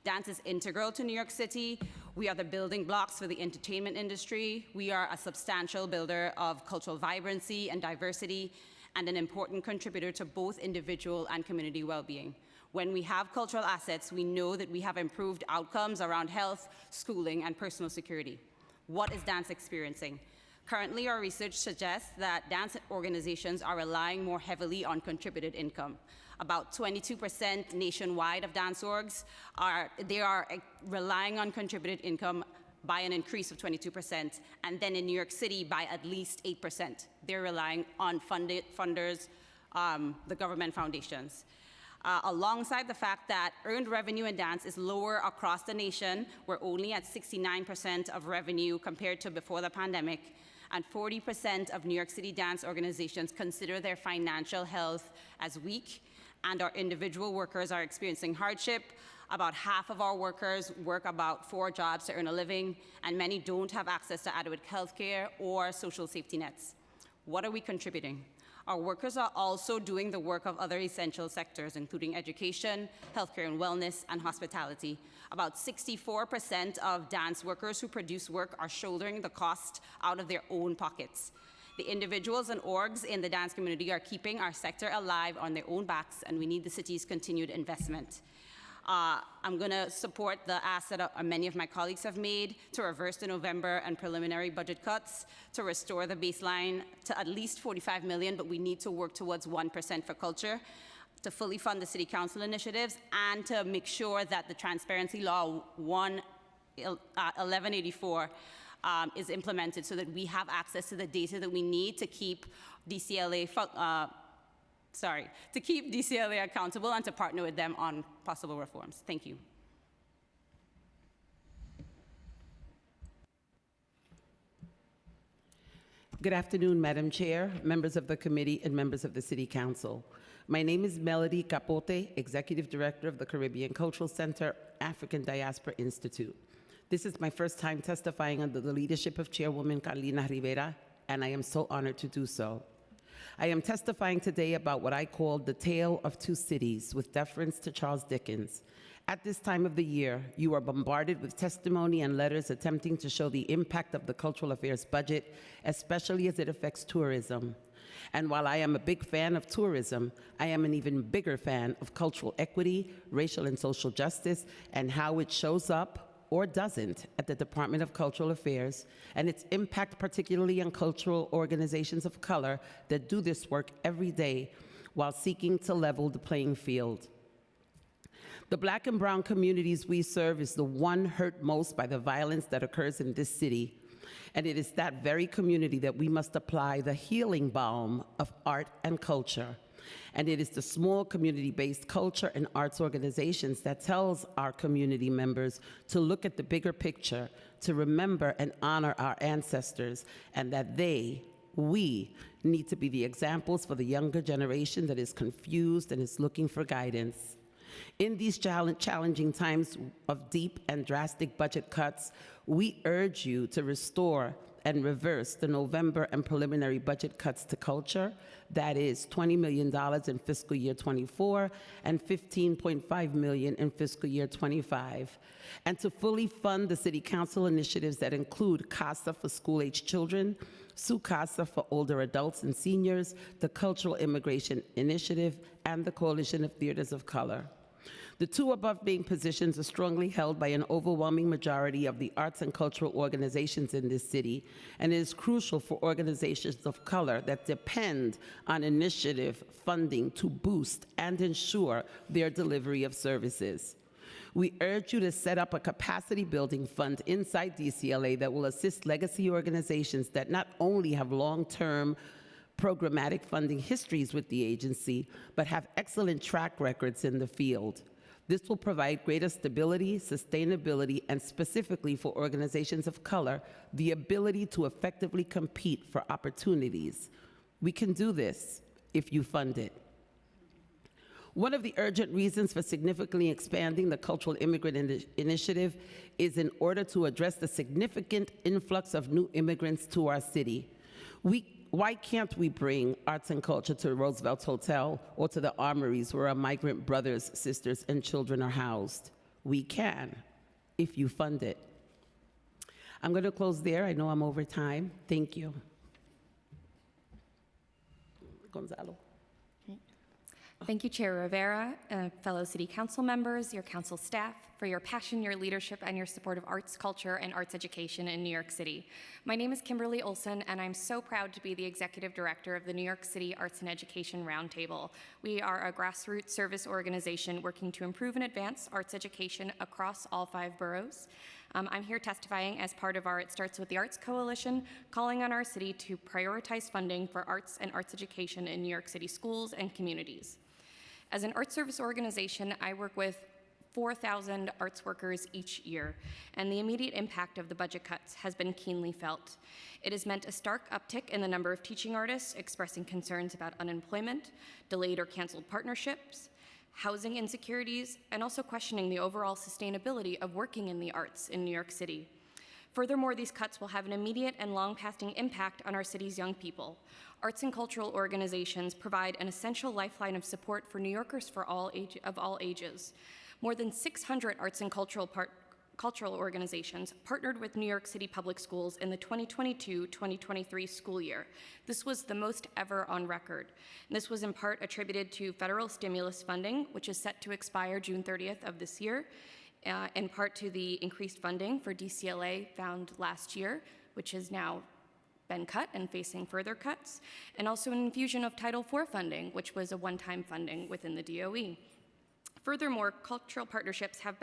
Dance is integral to New York City. We are the building blocks for the entertainment industry. We are a substantial builder of cultural vibrancy and diversity, and an important contributor to both individual and community well-being. When we have cultural assets, we know that we have improved outcomes around health, schooling, and personal security. What is dance experiencing? Currently, our research suggests that dance organizations are relying more heavily on contributed income. About 22% nationwide of dance orgs are relying on contributed income by an increase of 22%, and then in New York City by at least 8%. They're relying on funders, the government foundations. Alongside the fact that earned revenue in dance is lower across the nation, we're only at 69% of revenue compared to before the pandemic, and 40% of New York City dance organizations consider their financial health as weak, and our individual workers are experiencing hardship. About half of our workers work about 4 jobs to earn a living, and many don't have access to adequate health care or social safety nets. What are we contributing? Our workers are also doing the work of other essential sectors, including education, healthcare and wellness, and hospitality. About 64% of dance workers who produce work are shouldering the cost out of their own pockets. The individuals and orgs in the dance community are keeping our sector alive on their own backs, and we need the city's continued investment. I'm going to support the ask that many of my colleagues have made to reverse the November and preliminary budget cuts, to restore the baseline to at least $45 million, but we need to work towards 1% for culture, to fully fund the City Council initiatives, and to make sure that the Transparency Law 1184 is implemented so that we have access to the data that we need to keep DCLA accountable and to partner with them on possible reforms. Thank you. Good afternoon, Madam Chair, members of the committee, and members of the City Council. My name is Melody Capote, Executive Director of the Caribbean Cultural Center, African Diaspora Institute. This is my first time testifying under the leadership of Chairwoman Carolina Rivera, and I am so honored to do so. I am testifying today about what I call the tale of two cities, with deference to Charles Dickens. At this time of the year, you are bombarded with testimony and letters attempting to show the impact of the cultural affairs budget, especially as it affects tourism. And while I am a big fan of tourism, I am an even bigger fan of cultural equity, racial and social justice, and how it shows up or doesn't at the Department of Cultural Affairs, and its impact particularly on cultural organizations of color that do this work every day while seeking to level the playing field. The Black and brown communities we serve is the one hurt most by the violence that occurs in this city, and it is that very community that we must apply the healing balm of art and culture. And it is the small community-based culture and arts organizations that tells our community members to look at the bigger picture, to remember and honor our ancestors, and that we need to be the examples for the younger generation that is confused and is looking for guidance. In these challenging times of deep and drastic budget cuts, we urge you to restore and reverse the November and preliminary budget cuts to culture. That is $20 million in fiscal year 24 and $15.5 million in fiscal year 25. And to fully fund the City Council initiatives that include CASA for school-age children, SUCASA for older adults and seniors, the Cultural Immigration Initiative, and the Coalition of Theaters of Color. The two above named positions are strongly held by an overwhelming majority of the arts and cultural organizations in this city, and it is crucial for organizations of color that depend on initiative funding to boost and ensure their delivery of services. We urge you to set up a capacity building fund inside DCLA that will assist legacy organizations that not only have long-term programmatic funding histories with the agency, but have excellent track records in the field. This will provide greater stability, sustainability, and specifically for organizations of color, the ability to effectively compete for opportunities. We can do this if you fund it. One of the urgent reasons for significantly expanding the Cultural Immigrant Initiative is in order to address the significant influx of new immigrants to our city. Why can't we bring arts and culture to Roosevelt's Hotel or to the armories where our migrant brothers, sisters, and children are housed? We can, if you fund it. I'm going to close there. I know I'm over time. Thank you. Gonzalo. Thank you, Chair Rivera, fellow City Council members, your council staff, for your passion, your leadership, and your support of arts, culture, and arts education in New York City. My name is Kimberly Olson, and I'm so proud to be the Executive Director of the New York City Arts and Education Roundtable. We are a grassroots service organization working to improve and advance arts education across all 5 boroughs. I'm here testifying as part of our It Starts With the Arts Coalition, calling on our city to prioritize funding for arts and arts education in New York City schools and communities. As an arts service organization, I work with 4,000 arts workers each year, and the immediate impact of the budget cuts has been keenly felt. It has meant a stark uptick in the number of teaching artists expressing concerns about unemployment, delayed or canceled partnerships, housing insecurities, and also questioning the overall sustainability of working in the arts in New York City. Furthermore, these cuts will have an immediate and long-lasting impact on our city's young people. Arts and cultural organizations provide an essential lifeline of support for New Yorkers of all ages. More than 600 arts and cultural organizations partnered with New York City Public Schools in the 2022-2023 school year. This was the most ever on record. And this was in part attributed to federal stimulus funding, which is set to expire June 30th of this year, in part to the increased funding for DCLA found last year, which has now been cut and facing further cuts, and also an infusion of Title IV funding, which was a one-time funding within the DOE. Furthermore, cultural partnerships have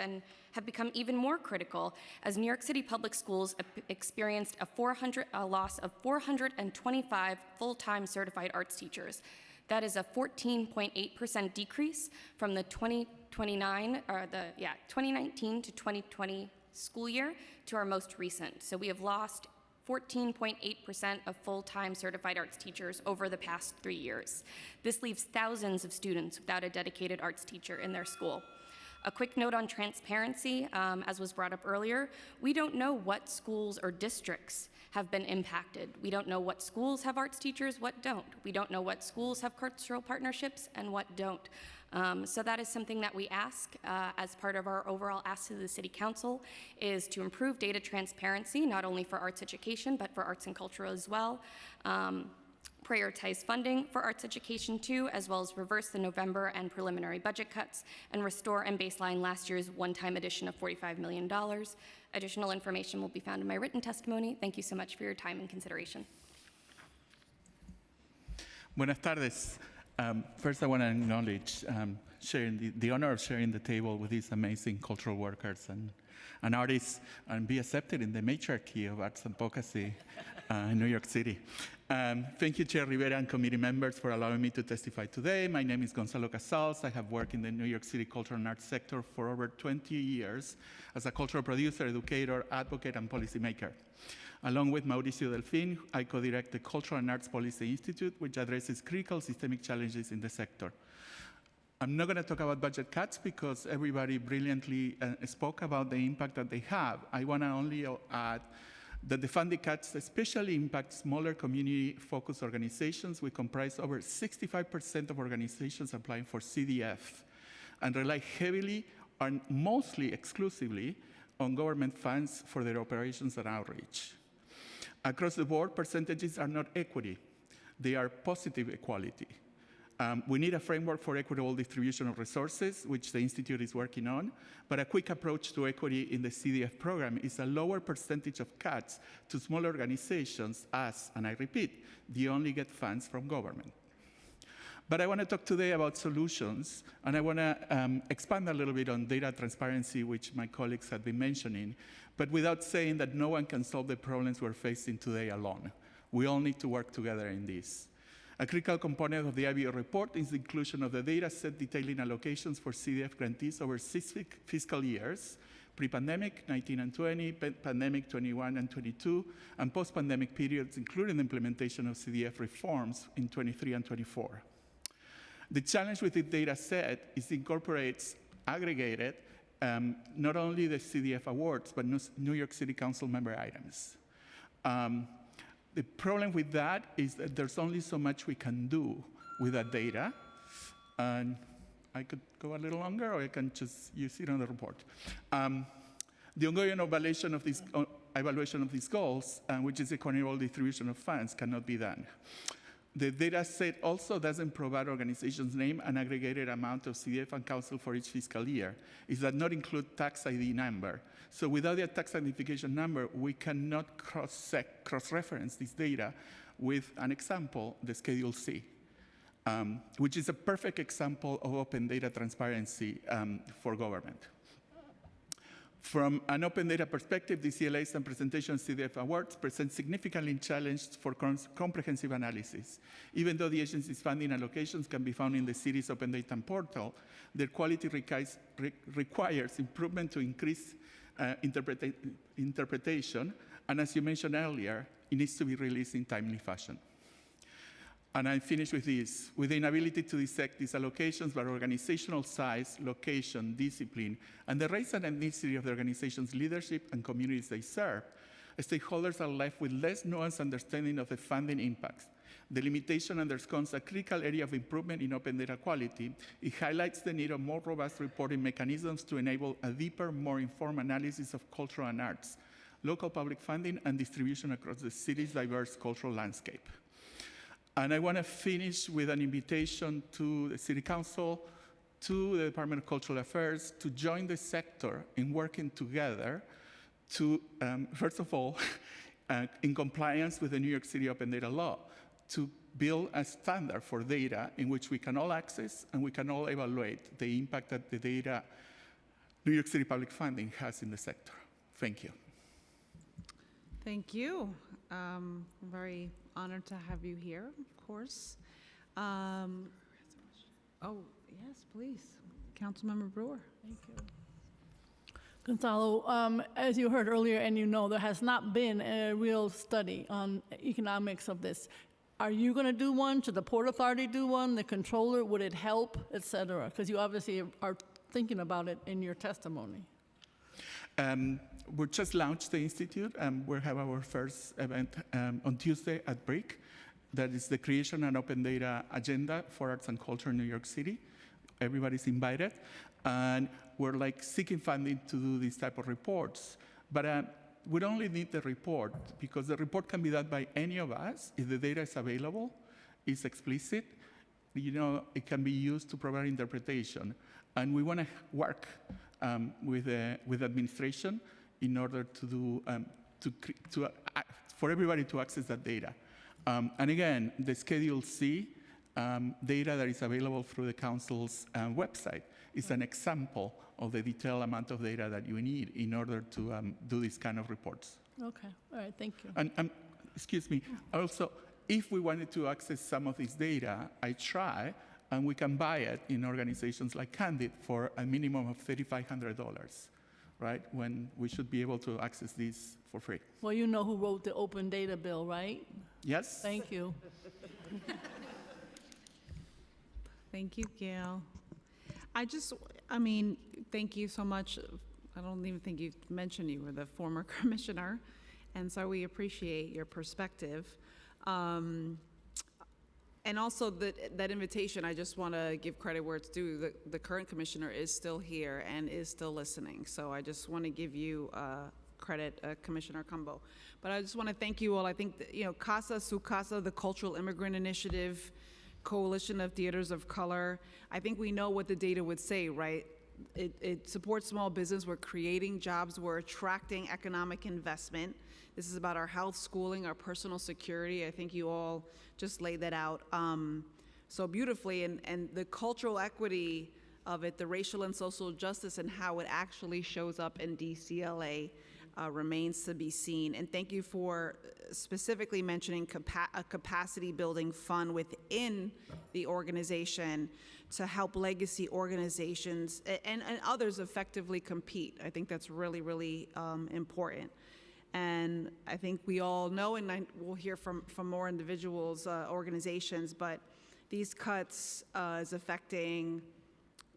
become even more critical as New York City Public Schools experienced a loss of 425 full-time certified arts teachers. That is a 14.8% decrease from the 2019 to 2020 school year to our most recent. So we have lost 14.8% of full-time certified arts teachers over the past 3 years. This leaves thousands of students without a dedicated arts teacher in their school. A quick note on transparency, as was brought up earlier, we don't know what schools or districts have been impacted. We don't know what schools have arts teachers, what don't. We don't know what schools have cultural partnerships and what don't. So that is something that we ask as part of our overall ask to the City Council, is to improve data transparency, not only for arts education, but for arts and culture as well. Prioritize funding for arts education too, as well as reverse the November and preliminary budget cuts, and restore and baseline last year's one-time addition of $45 million. Additional information will be found in my written testimony. Thank you so much for your time and consideration. Buenas tardes. First, I want to acknowledge sharing the honor of sharing the table with these amazing cultural workers and artists, and be accepted in the matriarchy of arts advocacy in New York City. Thank you, Chair Rivera and committee members, for allowing me to testify today. My name is Gonzalo Casals. I have worked in the New York City cultural and arts sector for over 20 years as a cultural producer, educator, advocate, and policymaker. Along with Mauricio Delfin, I co-direct the Cultural and Arts Policy Institute, which addresses critical systemic challenges in the sector. I'm not going to talk about budget cuts because everybody brilliantly spoke about the impact that they have. I want to only add that the funding cuts especially impact smaller community-focused organizations, which comprise over 65% of organizations applying for CDF, and rely heavily and mostly exclusively on government funds for their operations and outreach. Across the board, percentages are not equity. They are positive equality. We need a framework for equitable distribution of resources, which the Institute is working on, but a quick approach to equity in the CDF program is a lower percentage of cuts to small organizations as, and I repeat, they only get funds from government. But I want to talk today about solutions, and I want to expand a little bit on data transparency, which my colleagues have been mentioning, but without saying that no one can solve the problems we're facing today alone. We all need to work together in this. A critical component of the IBO report is the inclusion of the data set detailing allocations for CDF grantees over 6 fiscal years, pre-pandemic, 19 and 20, pandemic, 21 and 22, and post-pandemic periods, including the implementation of CDF reforms in 23 and 24. The challenge with the data set is it incorporates aggregated not only the CDF awards, but New York City Council member items. The problem with that is that there's only so much we can do with that data. And I could go a little longer, or I can just use it on the report. The ongoing evaluation of these goals, which is the equitable distribution of funds, cannot be done. The data set also doesn't provide organizations' name and aggregated amount of CDF and council for each fiscal year. It does not include tax ID number. So without a tax identification number, we cannot cross-reference this data with an example, the Schedule C, which is a perfect example of open data transparency for government. From an open data perspective, the CLAs and presentation CDF awards present significantly challenged for comprehensive analysis. Even though the agency's funding allocations can be found in the city's open data portal, their quality requires improvement to increase interpretation, and as you mentioned earlier, it needs to be released in timely fashion. And I finish with this. With the inability to dissect these allocations by organizational size, location, discipline, and the race and ethnicity of the organization's leadership and communities they serve, stakeholders are left with less nuanced understanding of the funding impacts. The limitation underscores a critical area of improvement in open data quality. It highlights the need of more robust reporting mechanisms to enable a deeper, more informed analysis of cultural and arts, local public funding, and distribution across the city's diverse cultural landscape. And I want to finish with an invitation to the City Council, to the Department of Cultural Affairs, to join the sector in working together to, first of all, in compliance with the New York City Open Data Law, to build a standard for data in which we can all access and we can all evaluate the impact that the data New York City public funding has in the sector. Thank you. Thank you. I'm very honored to have you here, of course. Oh, yes, please. Councilmember Brewer. Thank you. Gonzalo, as you heard earlier and you know, there has not been a real study on economics of this. Are you going to do one? Should the Port Authority do one? The controller? Would it help, et cetera? Because you obviously are thinking about it in your testimony. We just launched the Institute, and we'll have our first event on Tuesday at BRIC. That is the Creation and Open Data Agenda for Arts and Culture in New York City. Everybody's invited. And we're like seeking funding to do these type of reports. But we don't only need the report, because the report can be done by any of us if the data is available, is explicit. You know, it can be used to provide interpretation. And we want to work with administration in order to do for everybody to access that data. And again, the Schedule C data that is available through the council's website is an example of the detailed amount of data that you need in order to do these kind of reports. Okay, all right, thank you. And excuse me, also, if we wanted to access some of this data, I try, and we can buy it in organizations like Candid for a minimum of $3,500, right? When we should be able to access this for free. Well, you know who wrote the open data bill, right? Yes. Thank you. Thank you, Gail. Thank you so much. I don't even think you mentioned you were the former commissioner, and so we appreciate your perspective. And also that invitation, I just want to give credit where it's due. The current commissioner is still here and is still listening, so I just want to give you credit, Commissioner Cumbo. But I just want to thank you all. I think that, Casa Su Casa, the Cultural Immigrant Initiative, Coalition of Theaters of Color, I think we know what the data would say, right? It supports small business. We're creating jobs. We're attracting economic investment. This is about our health, schooling, our personal security. I think you all just laid that out so beautifully. And the cultural equity of it, the racial and social justice, and how it actually shows up in DCLA remains to be seen. And thank you for specifically mentioning a capacity building fund within the organization to help legacy organizations and others effectively compete. I think that's really, really important. And I think we all know, and we'll hear from more individuals, organizations, but these cuts is affecting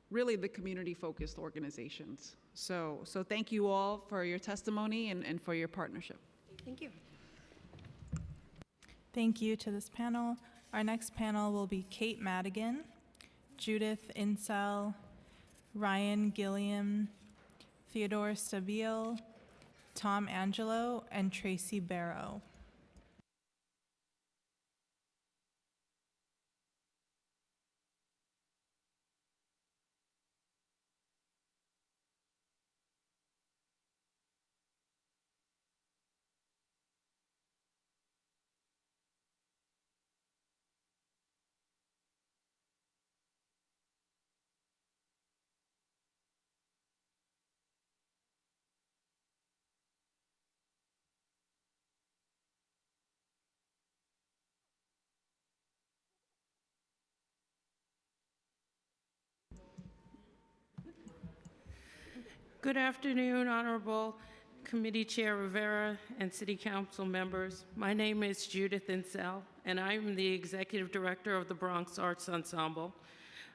really the community-focused organizations. So thank you all for your testimony and for your partnership. Thank you. Thank you to this panel. Our next panel will be Kate Madigan, Judith Insel, Ryan Gilliam, Theodore Stabile, Tom Angelo, and Tracy Barrow. Good afternoon, Honorable Committee Chair Rivera and City Council members. My name is Judith Insel, and I am the Executive Director of the Bronx Arts Ensemble,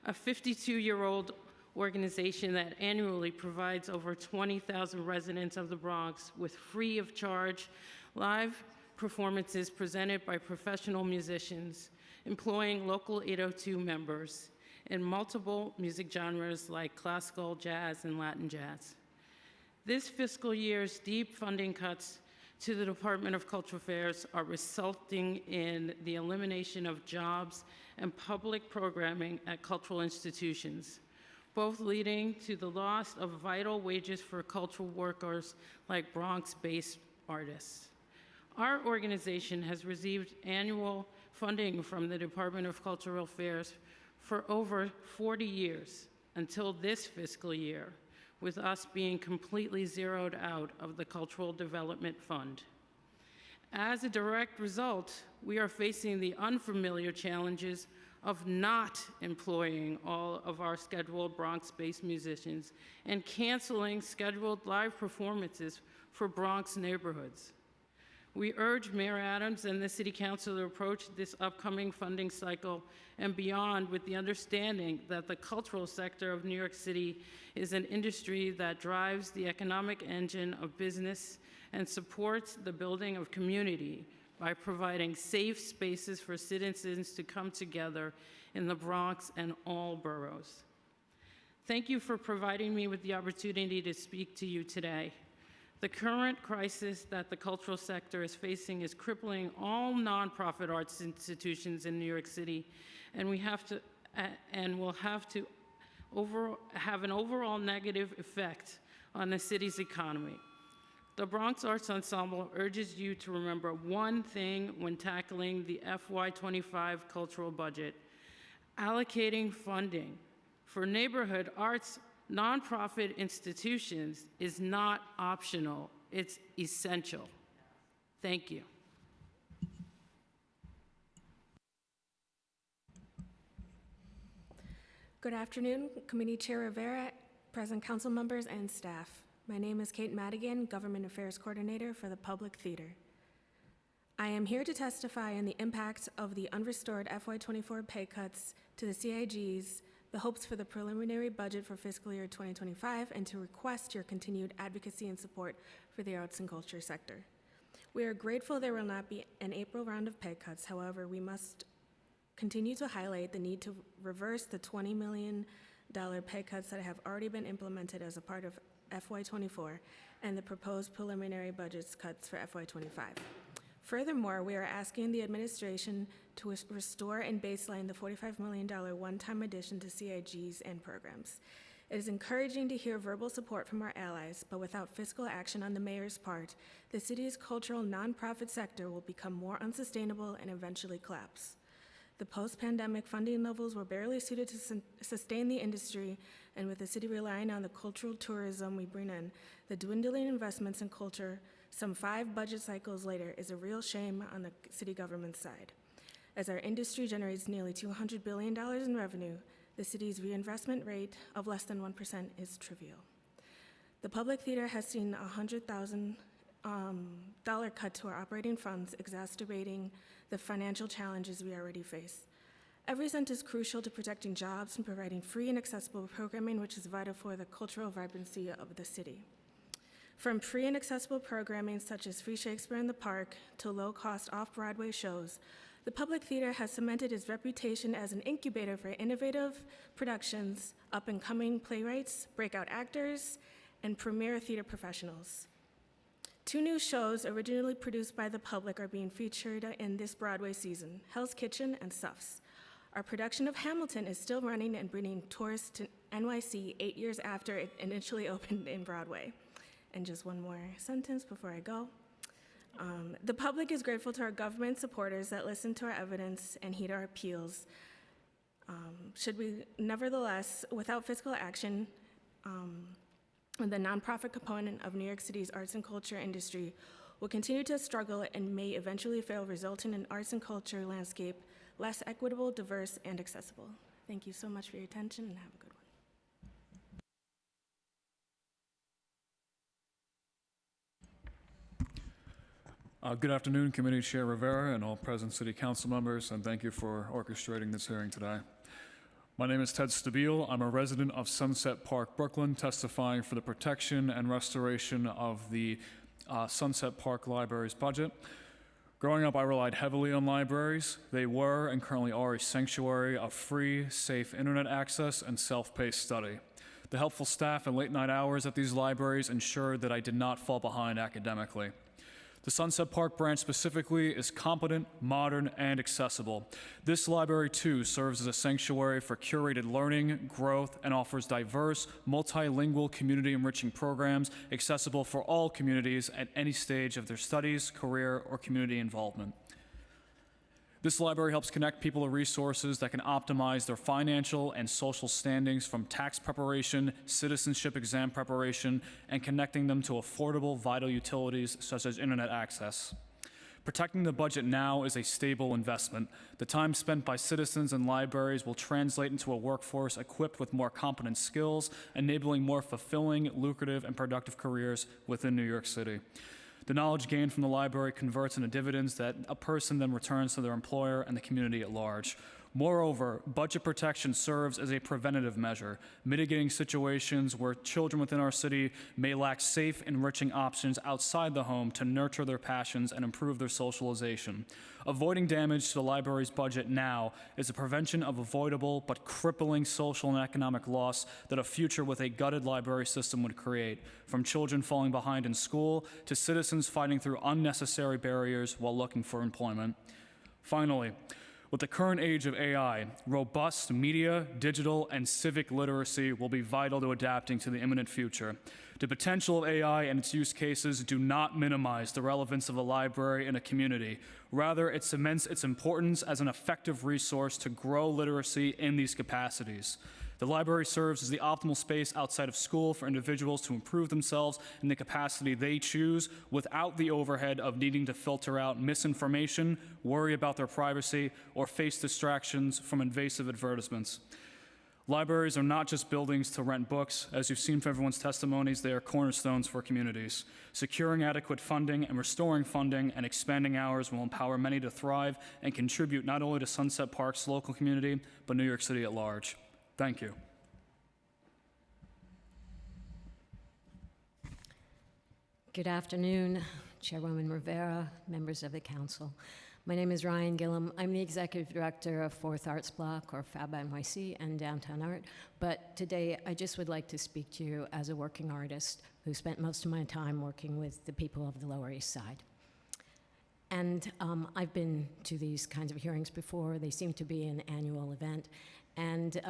a 52-year-old organization that annually provides over 20,000 residents of the Bronx with free of charge live performances presented by professional musicians, employing Local 802 members in multiple music genres like classical, jazz, and Latin jazz. This fiscal year's deep funding cuts to the Department of Cultural Affairs are resulting in the elimination of jobs and public programming at cultural institutions, both leading to the loss of vital wages for cultural workers like Bronx-based artists. Our organization has received annual funding from the Department of Cultural Affairs for over 40 years until this fiscal year, with us being completely zeroed out of the Cultural Development Fund. As a direct result, we are facing the unfamiliar challenges of not employing all of our scheduled Bronx-based musicians and canceling scheduled live performances for Bronx neighborhoods. We urge Mayor Adams and the City Council to approach this upcoming funding cycle and beyond with the understanding that the cultural sector of New York City is an industry that drives the economic engine of business and supports the building of community by providing safe spaces for citizens to come together in the Bronx and all boroughs. Thank you for providing me with the opportunity to speak to you today. The current crisis that the cultural sector is facing is crippling all nonprofit arts institutions in New York City, and will have to have an overall negative effect on the city's economy. The Bronx Arts Ensemble urges you to remember one thing when tackling the FY25 cultural budget: allocating funding for neighborhood arts nonprofit institutions is not optional, it's essential. Thank you. Good afternoon, Committee Chair Rivera, present council members, and staff. My name is Kate Madigan, Government Affairs Coordinator for the Public Theater. I am here to testify on the impact of the unrestored FY24 pay cuts to the CIGs, the hopes for the preliminary budget for fiscal year 2025, and to request your continued advocacy and support for the arts and culture sector. We are grateful there will not be an April round of pay cuts. However, we must continue to highlight the need to reverse the $20 million pay cuts that have already been implemented as a part of FY24 and the proposed preliminary budget cuts for FY25. Furthermore, we are asking the administration to restore and baseline the $45 million one-time addition to CIGs and programs. It is encouraging to hear verbal support from our allies, but without fiscal action on the mayor's part, the city's cultural nonprofit sector will become more unsustainable and eventually collapse. The post-pandemic funding levels were barely suited to sustain the industry, and with the city relying on the cultural tourism we bring in, the dwindling investments in culture some 5 budget cycles later is a real shame on the city government side. As our industry generates nearly $200 billion in revenue, the city's reinvestment rate of less than 1% is trivial. The Public Theater has seen a $100,000 cut to our operating funds, exacerbating the financial challenges we already face. Every cent is crucial to protecting jobs and providing free and accessible programming, which is vital for the cultural vibrancy of the city. From free and accessible programming such as Free Shakespeare in the Park to low-cost off-Broadway shows, the Public Theater has cemented its reputation as an incubator for innovative productions, up-and-coming playwrights, breakout actors, and premier theater professionals. 2 new shows originally produced by the public are being featured in this Broadway season: Hell's Kitchen and Suffs. Our production of Hamilton is still running and bringing tourists to NYC 8 years after it initially opened in Broadway. And just one more sentence before I go. The public is grateful to our government supporters that listen to our evidence and heed our appeals. Should we, nevertheless, without fiscal action, the nonprofit component of New York City's arts and culture industry will continue to struggle and may eventually fail, resulting in an arts and culture landscape less equitable, diverse, and accessible. Thank you so much for your attention, and have a good one. Good afternoon, Committee Chair Rivera and all present City Council members, and thank you for orchestrating this hearing today. My name is Ted Stabile. I'm a resident of Sunset Park, Brooklyn, testifying for the protection and restoration of the Sunset Park Library's budget. Growing up, I relied heavily on libraries. They were and currently are a sanctuary of free, safe internet access and self-paced study. The helpful staff and late-night hours at these libraries ensured that I did not fall behind academically. The Sunset Park branch specifically is competent, modern, and accessible. This library, too, serves as a sanctuary for curated learning, growth, and offers diverse, multilingual, community-enriching programs accessible for all communities at any stage of their studies, career, or community involvement. This library helps connect people to resources that can optimize their financial and social standings, from tax preparation, citizenship exam preparation, and connecting them to affordable, vital utilities such as internet access. Protecting the budget now is a stable investment. The time spent by citizens in libraries will translate into a workforce equipped with more competent skills, enabling more fulfilling, lucrative, and productive careers within New York City. The knowledge gained from the library converts into dividends that a person then returns to their employer and the community at large. Moreover, budget protection serves as a preventative measure, mitigating situations where children within our city may lack safe, enriching options outside the home to nurture their passions and improve their socialization. Avoiding damage to the library's budget now is a prevention of avoidable but crippling social and economic loss that a future with a gutted library system would create, from children falling behind in school to citizens fighting through unnecessary barriers while looking for employment. Finally, with the current age of AI, robust media, digital, and civic literacy will be vital to adapting to the imminent future. The potential of AI and its use cases do not minimize the relevance of a library in a community. Rather, it cements its importance as an effective resource to grow literacy in these capacities. The library serves as the optimal space outside of school for individuals to improve themselves in the capacity they choose without the overhead of needing to filter out misinformation, worry about their privacy, or face distractions from invasive advertisements. Libraries are not just buildings to rent books. As you've seen from everyone's testimonies, they are cornerstones for communities. Securing adequate funding and restoring funding and expanding hours will empower many to thrive and contribute not only to Sunset Park's local community, but New York City at large. Thank you. Good afternoon, Chairwoman Rivera, members of the council. My name is Ryan Gillum. I'm the executive director of Fourth Arts Block, or FAB NYC, and Downtown Art. But today, I just would like to speak to you as a working artist who spent most of my time working with the people of the Lower East Side. And I've been to these kinds of hearings before. They seem to be an annual event. And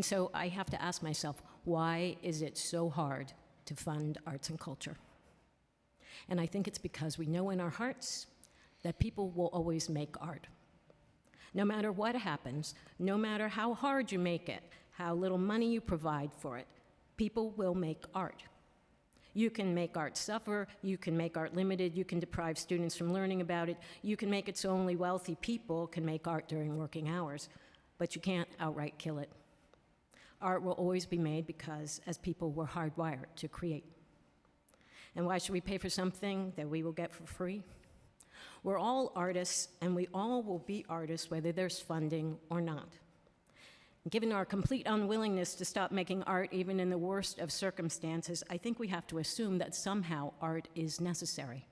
so I have to ask myself, why is it so hard to fund arts and culture? And I think it's because we know in our hearts that people will always make art. No matter what happens, no matter how hard you make it, how little money you provide for it, people will make art. You can make art suffer, you can make art limited, you can deprive students from learning about it, you can make it so only wealthy people can make art during working hours, but you can't outright kill it. Art will always be made because, as people, we're hardwired to create. And why should we pay for something that we will get for free? We're all artists, and we all will be artists whether there's funding or not. Given our complete unwillingness to stop making art even in the worst of circumstances, I think we have to assume that somehow art is necessary.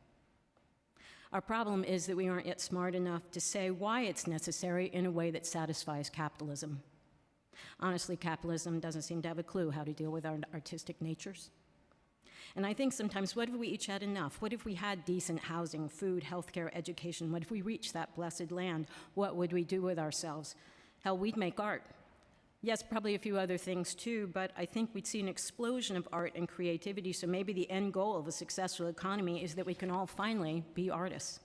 Our problem is that we aren't yet smart enough to say why it's necessary in a way that satisfies capitalism. Honestly, capitalism doesn't seem to have a clue how to deal with our artistic natures. And I think sometimes, what if we each had enough? What if we had decent housing, food, healthcare, education? What if we reached that blessed land? What would we do with ourselves? Hell, we'd make art. Yes, probably a few other things too, but I think we'd see an explosion of art and creativity, so maybe the end goal of a successful economy is that we can all finally be artists.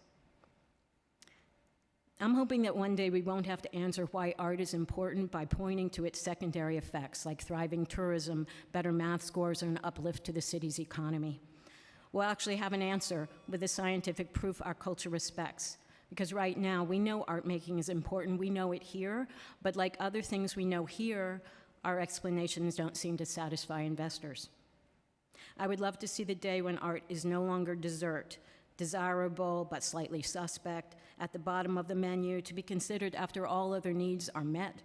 I'm hoping that one day we won't have to answer why art is important by pointing to its secondary effects, like thriving tourism, better math scores, or an uplift to the city's economy. We'll actually have an answer with the scientific proof our culture respects. Because right now, we know art making is important, we know it here, but like other things we know here, our explanations don't seem to satisfy investors. I would love to see the day when art is no longer dessert, desirable but slightly suspect, at the bottom of the menu to be considered after all other needs are met.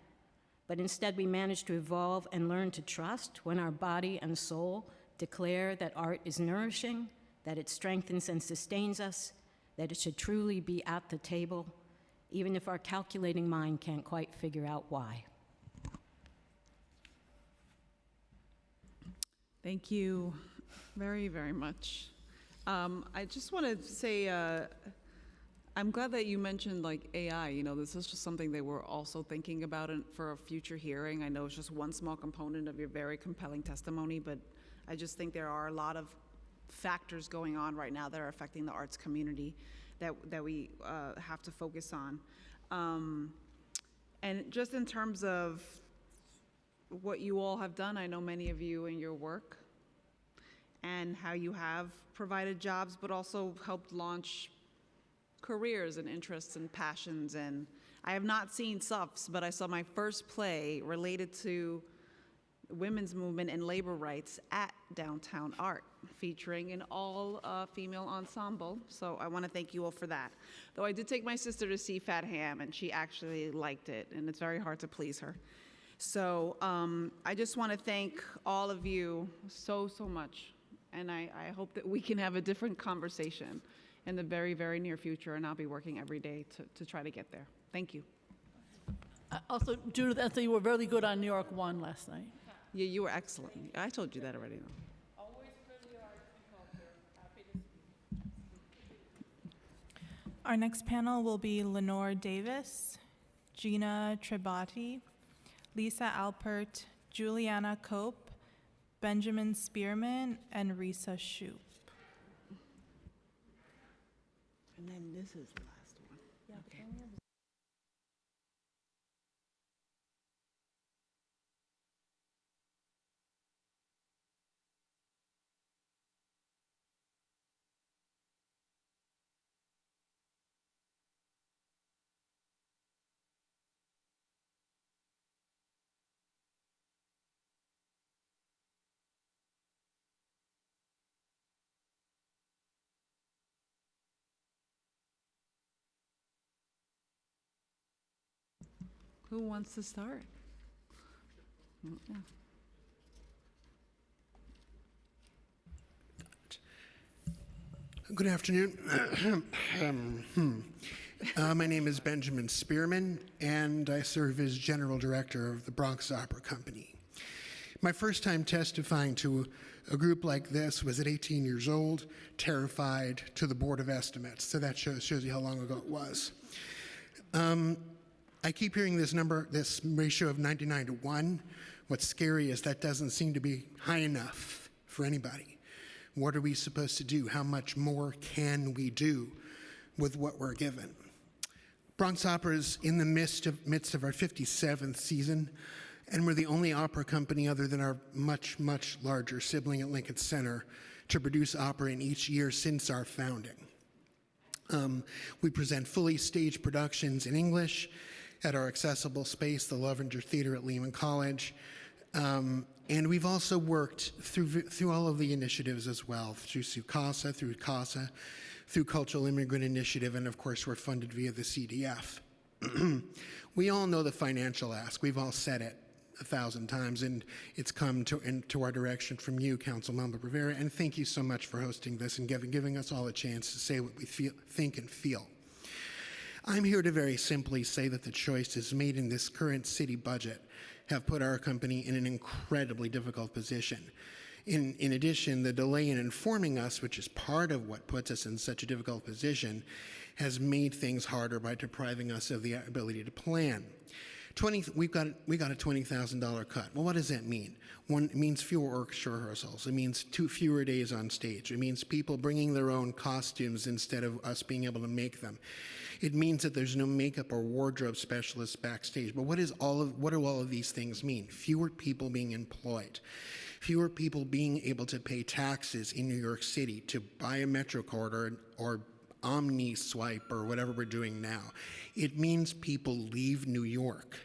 But instead, we manage to evolve and learn to trust when our body and soul declare that art is nourishing, that it strengthens and sustains us, that it should truly be at the table, even if our calculating mind can't quite figure out why. Thank you very, very much. I just want to say, I'm glad that you mentioned like AI. You know, this is just something that we're also thinking about for a future hearing. I know it's just one small component of your very compelling testimony, but I just think there are a lot of factors going on right now that are affecting the arts community that we have to focus on. And just in terms of what you all have done, I know many of you in your work and how you have provided jobs, but also helped launch careers and interests and passions. And I have not seen SUFs, but I saw my first play related to women's movement and labor rights at Downtown Art, featuring an all-female ensemble. So I want to thank you all for that. Though I did take my sister to see Fat Ham, and she actually liked it, and it's very hard to please her. So I just want to thank all of you so much, and I hope that we can have a different conversation in the very, very near future, and I'll be working every day to try to get there. Thank you. Also, Judith, I think you were really good on New York 1 last night. Yeah, you were excellent. I told you that already, though. Our next panel will be Lenore Davis, Gina Tribati, Lisa Alpert, Juliana Cope, Benjamin Spearman, and Risa Shoup. And then this is the last one. Okay. Who wants to start? Yeah. Good afternoon. My name is Benjamin Spearman, and I serve as General Director of the Bronx Opera Company. My first time testifying to a group like this was at 18 years old, terrified, to the Board of Estimates. So that shows you how long ago it was. I keep hearing this number, this ratio of 99 to 1. What's scary is that doesn't seem to be high enough for anybody. What are we supposed to do? How much more can we do with what we're given? Bronx Opera is in the midst of our 57th season, and we're the only opera company other than our much larger sibling at Lincoln Center to produce opera in each year since our founding. We present fully staged productions in English at our accessible space, the Lovinger Theater at Lehman College. And we've also worked through all of the initiatives as well, through SUCASA, through CASA, through Cultural Immigrant Initiative, and of course we're funded via the CDF. We all know the financial ask. We've all said it 1,000 times, and it's come to our direction from you, Councilmember Rivera, and thank you so much for hosting this and giving us all a chance to say what we think and feel. I'm here to very simply say that the choices made in this current city budget have put our company in an incredibly difficult position. In addition, the delay in informing us, which is part of what puts us in such a difficult position, has made things harder by depriving us of the ability to plan. We got a $20,000 cut. Well, what does that mean? One, it means fewer orchestra rehearsals. It means fewer days on stage. It means people bringing their own costumes instead of us being able to make them. It means that there's no makeup or wardrobe specialists backstage. But what do all of these things mean? Fewer people being employed. Fewer people being able to pay taxes in New York City to buy a MetroCard or Omni Swipe or whatever we're doing now. It means people leave New York.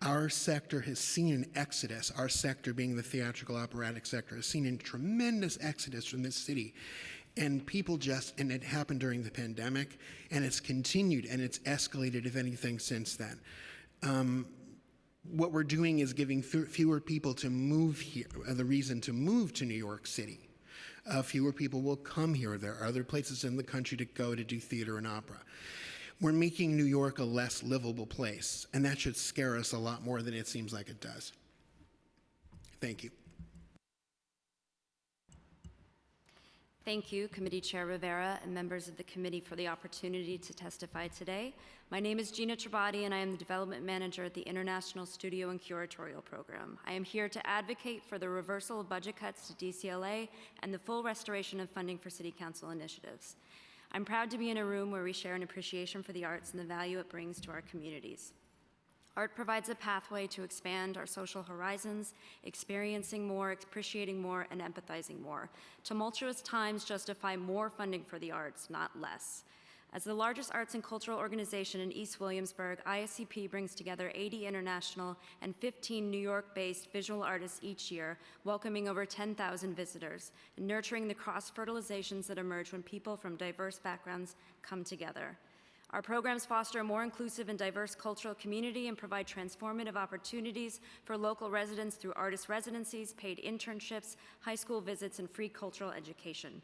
Our sector has seen an exodus. Our sector, being the theatrical operatic sector, has seen a tremendous exodus from this city. And and it happened during the pandemic, and it's continued, and it's escalated, if anything, since then. What we're doing is giving fewer people to move here, the reason to move to New York City. Fewer people will come here. There are other places in the country to go to do theater and opera. We're making New York a less livable place, and that should scare us a lot more than it seems like it does. Thank you. Thank you, Committee Chair Rivera and members of the committee for the opportunity to testify today. My name is Gina Tribati, and I am the Development Manager at the International Studio and Curatorial Program. I am here to advocate for the reversal of budget cuts to DCLA and the full restoration of funding for City Council initiatives. I'm proud to be in a room where we share an appreciation for the arts and the value it brings to our communities. Art provides a pathway to expand our social horizons, experiencing more, appreciating more, and empathizing more. Tumultuous times justify more funding for the arts, not less. As the largest arts and cultural organization in East Williamsburg, ISCP brings together 80 international and 15 New York-based visual artists each year, welcoming over 10,000 visitors, and nurturing the cross-fertilizations that emerge when people from diverse backgrounds come together. Our programs foster a more inclusive and diverse cultural community and provide transformative opportunities for local residents through artist residencies, paid internships, high school visits, and free cultural education.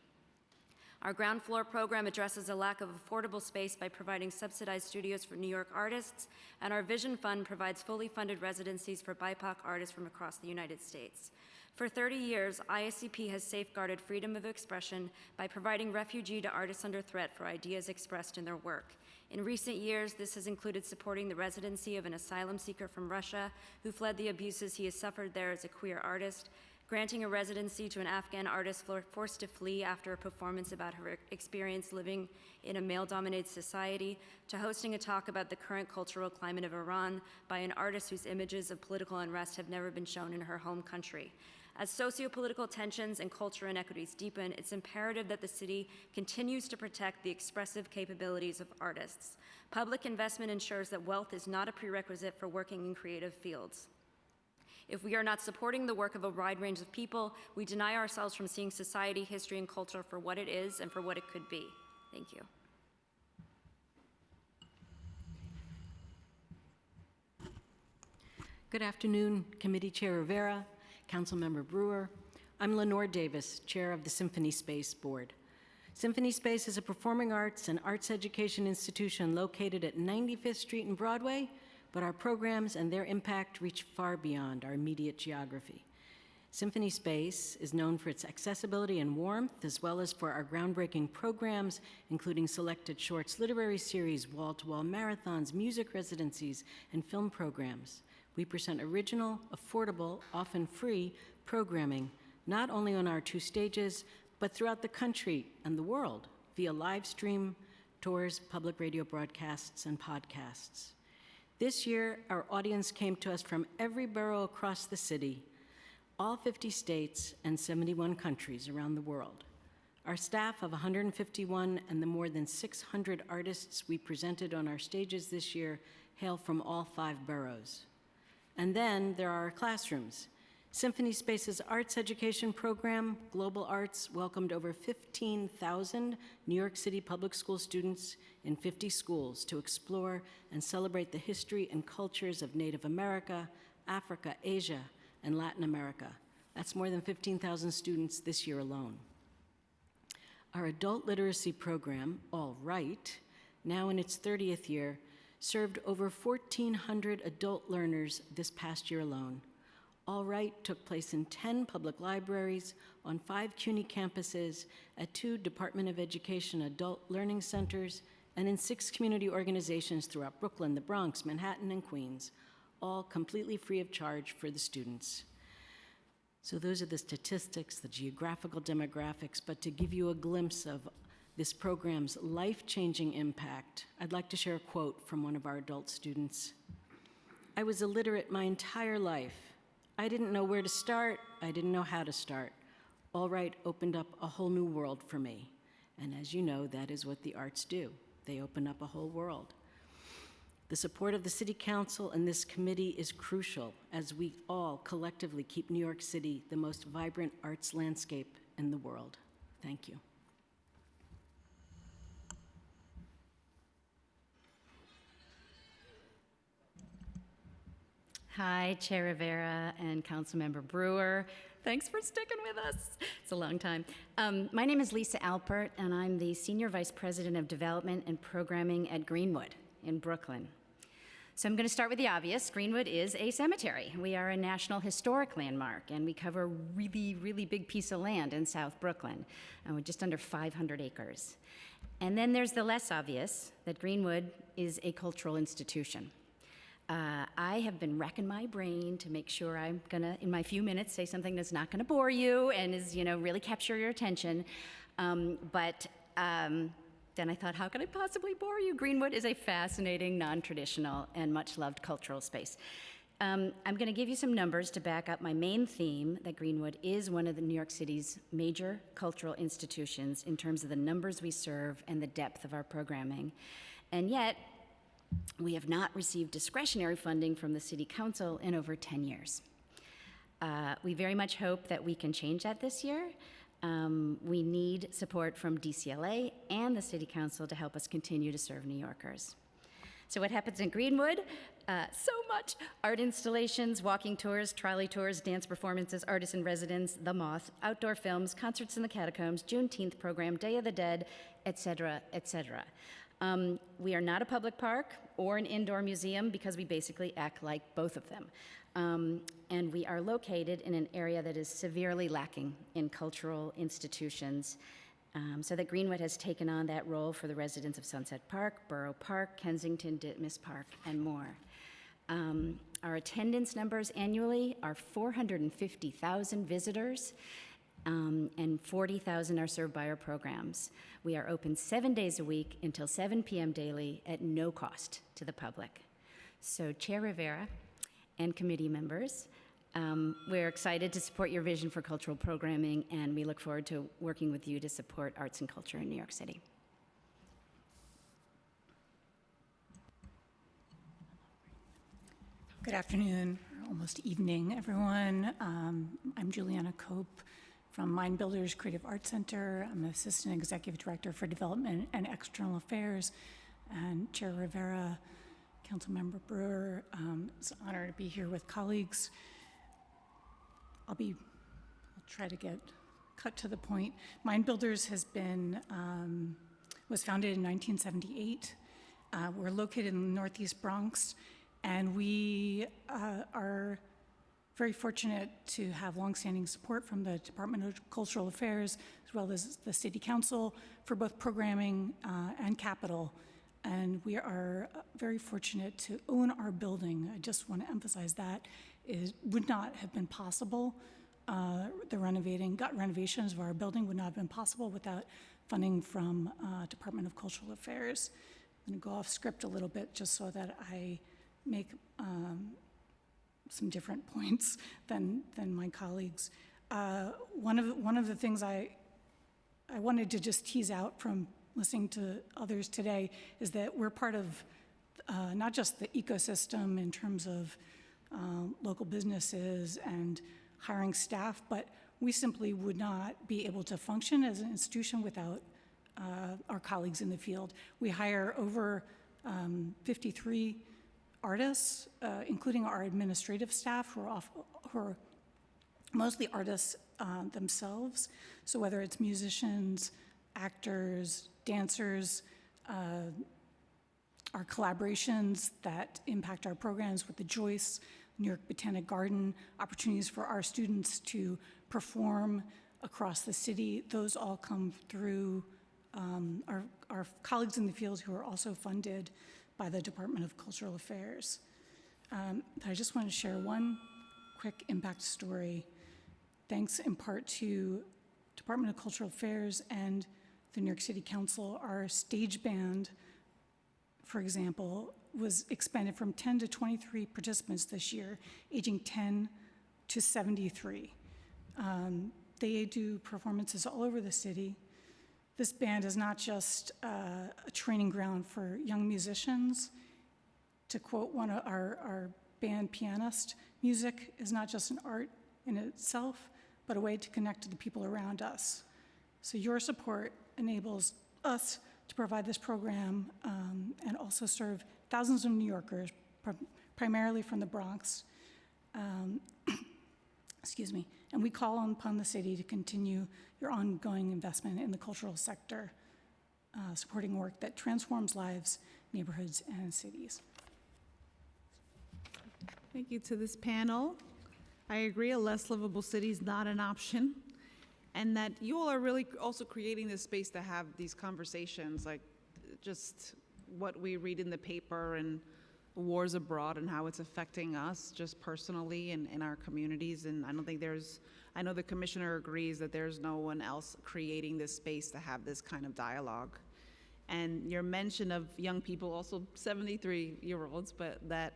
Our ground floor program addresses a lack of affordable space by providing subsidized studios for New York artists, and our Vision Fund provides fully funded residencies for BIPOC artists from across the United States. For 30 years, ISCP has safeguarded freedom of expression by providing refuge to artists under threat for ideas expressed in their work. In recent years, this has included supporting the residency of an asylum seeker from Russia who fled the abuses he has suffered there as a queer artist, granting a residency to an Afghan artist forced to flee after a performance about her experience living in a male-dominated society, to hosting a talk about the current cultural climate of Iran by an artist whose images of political unrest have never been shown in her home country. As socio-political tensions and cultural inequities deepen, it's imperative that the city continues to protect the expressive capabilities of artists. Public investment ensures that wealth is not a prerequisite for working in creative fields. If we are not supporting the work of a wide range of people, we deny ourselves from seeing society, history, and culture for what it is and for what it could be. Thank you. Good afternoon, Committee Chair Rivera, Councilmember Brewer. I'm Lenore Davis, Chair of the Symphony Space Board. Symphony Space is a performing arts and arts education institution located at 95th Street and Broadway, but our programs and their impact reach far beyond our immediate geography. Symphony Space is known for its accessibility and warmth, as well as for our groundbreaking programs, including selected shorts, literary series, wall-to-wall marathons, music residencies, and film programs. We present original, affordable, often free programming, not only on our 2 stages, but throughout the country and the world via live stream, tours, public radio broadcasts, and podcasts. This year, our audience came to us from every borough across the city, all 50 states and 71 countries around the world. Our staff of 151 and the more than 600 artists we presented on our stages this year hail from all 5 boroughs. And then there are our classrooms. Symphony Space's arts education program, Global Arts, welcomed over 15,000 New York City public school students in 50 schools to explore and celebrate the history and cultures of Native America, Africa, Asia, and Latin America. That's more than 15,000 students this year alone. Our adult literacy program, All Right, now in its 30th year, served over 1,400 adult learners this past year alone. All Right took place in 10 public libraries, on 5 CUNY campuses, at 2 Department of Education adult learning centers, and in 6 community organizations throughout Brooklyn, the Bronx, Manhattan, and Queens, all completely free of charge for the students. So those are the statistics, the geographical demographics, but to give you a glimpse of this program's life-changing impact, I'd like to share a quote from one of our adult students. "I was illiterate my entire life. I didn't know where to start. I didn't know how to start. All Right opened up a whole new world for me." And as you know, that is what the arts do. They open up a whole world. The support of the City Council and this committee is crucial as we all collectively keep New York City the most vibrant arts landscape in the world. Thank you. Hi, Chair Rivera and Councilmember Brewer. Thanks for sticking with us. It's a long time. My name is Lisa Alpert, and I'm the Senior Vice President of Development and Programming at Greenwood in Brooklyn. So I'm going to start with the obvious. Greenwood is a cemetery. We are a National Historic Landmark, and we cover a really, really big piece of land in South Brooklyn, and we're just under 500 acres. And then there's the less obvious, that Greenwood is a cultural institution. I have been racking my brain to make sure I'm gonna, in my few minutes, say something that's not gonna bore you and is, really capture your attention. Then I thought, how could I possibly bore you? Greenwood is a fascinating, non-traditional, and much-loved cultural space. I'm going to give you some numbers to back up my main theme that Greenwood is one of the New York City's major cultural institutions in terms of the numbers we serve and the depth of our programming. And yet, we have not received discretionary funding from the City Council in over 10 years. We very much hope that we can change that this year. We need support from DCLA and the City Council to help us continue to serve New Yorkers. So what happens in Greenwood? So much. Art installations, walking tours, trolley tours, dance performances, artists in residence, The Moth, outdoor films, concerts in the catacombs, Juneteenth program, Day of the Dead, etc., etc. We are not a public park or an indoor museum because we basically act like both of them. And we are located in an area that is severely lacking in cultural institutions, so that Greenwood has taken on that role for the residents of Sunset Park, Borough Park, Kensington, Ditmas Park, and more. Our attendance numbers annually are 450,000 visitors, and 40,000 are served by our programs. We are open 7 days a week until 7 p.m. daily at no cost to the public. So Chair Rivera and committee members, we're excited to support your vision for cultural programming, and we look forward to working with you to support arts and culture in New York City. Good afternoon, or almost evening, everyone. I'm Juliana Cope from Mind Builders Creative Arts Center. I'm the Assistant Executive Director for Development and External Affairs. And Chair Rivera, Councilmember Brewer, it's an honor to be here with colleagues. I'll try to get cut to the point. Mind Builders was founded in 1978. We're located in the Northeast Bronx, and we are very fortunate to have longstanding support from the Department of Cultural Affairs, as well as the City Council, for both programming and capital. And we are very fortunate to own our building. I just want to emphasize that. It would not have been possible. The renovations of our building would not have been possible without funding from Department of Cultural Affairs. I'm going to go off script a little bit just so that I make some different points than my colleagues. One of the things I wanted to just tease out from listening to others today is that we're part of not just the ecosystem in terms of local businesses and hiring staff, but we simply would not be able to function as an institution without our colleagues in the field. We hire over 53 artists, including our administrative staff, who are mostly artists themselves. So whether it's musicians, actors, dancers, our collaborations that impact our programs with the Joyce, New York Botanic Garden, opportunities for our students to perform across the city, those all come through our colleagues in the field who are also funded by the Department of Cultural Affairs. I just want to share one quick impact story. Thanks in part to Department of Cultural Affairs and the New York City Council, our stage band, for example, was expanded from 10 to 23 participants this year, aging 10 to 73. They do performances all over the city. This band is not just a training ground for young musicians. To quote one of our band pianist, music is not just an art in itself, but a way to connect to the people around us. So your support enables us to provide this program and also serve thousands of New Yorkers, primarily from the Bronx. Excuse me. And we call upon the city to continue your ongoing investment in the cultural sector, supporting work that transforms lives, neighborhoods, and cities. Thank you to this panel. I agree, a less livable city is not an option, and that you all are really also creating this space to have these conversations, like just what we read in the paper and wars abroad and how it's affecting us just personally and in our communities. And I don't think I know the commissioner agrees that there's no one else creating this space to have this kind of dialogue. And your mention of young people, also 73-year-olds, but that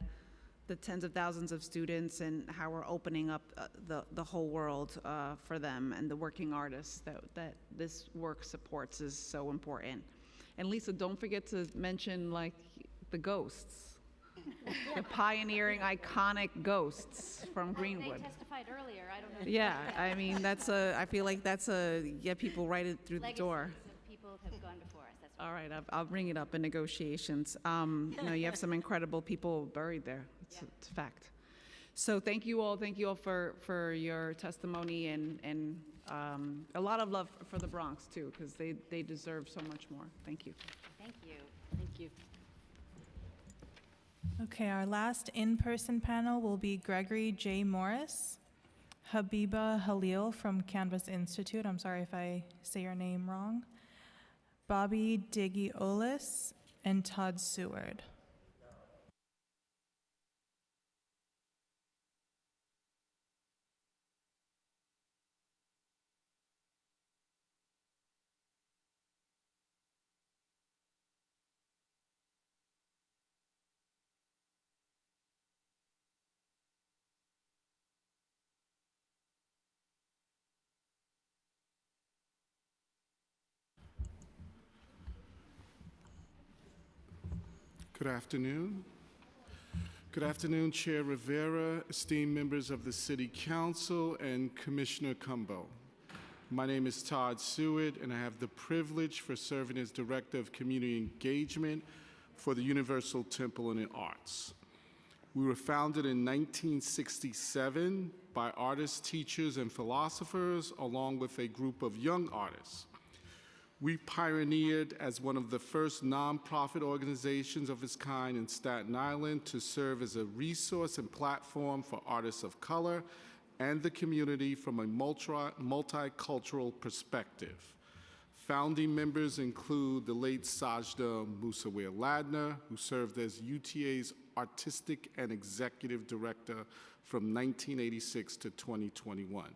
the tens of thousands of students and how we're opening up the whole world for them, and the working artists that this work supports is so important. And Lisa, don't forget to mention like the ghosts, the pioneering, iconic ghosts from Greenwood. They testified earlier, I don't know. Yeah, I mean, I feel like that's get people right through the door. Legacies of people who have gone before us. That's All right, I'll bring it up in negotiations. You have some incredible people buried there. It's a fact. So thank you all for your testimony, and a lot of love for the Bronx too, because they deserve so much more. Thank you. Thank you. Thank you. Okay, our last in-person panel will be Gregory J. Morris, Habiba Halil from Canvas Institute. I'm sorry if I say your name wrong. Bobby Digiolis and Todd Seward. Good afternoon. Good afternoon, Chair Rivera, esteemed members of the City Council, and Commissioner Cumbo. My name is Todd Seward, and I have the privilege for serving as Director of Community Engagement for the Universal Temple in the Arts. We were founded in 1967 by artists, teachers, and philosophers, along with a group of young artists. We pioneered as one of the first nonprofit organizations of its kind in Staten Island to serve as a resource and platform for artists of color and the community from a multicultural perspective. Founding members include the late Sajda Musawir-Ladner, who served as UTA's Artistic and Executive Director from 1986 to 2021.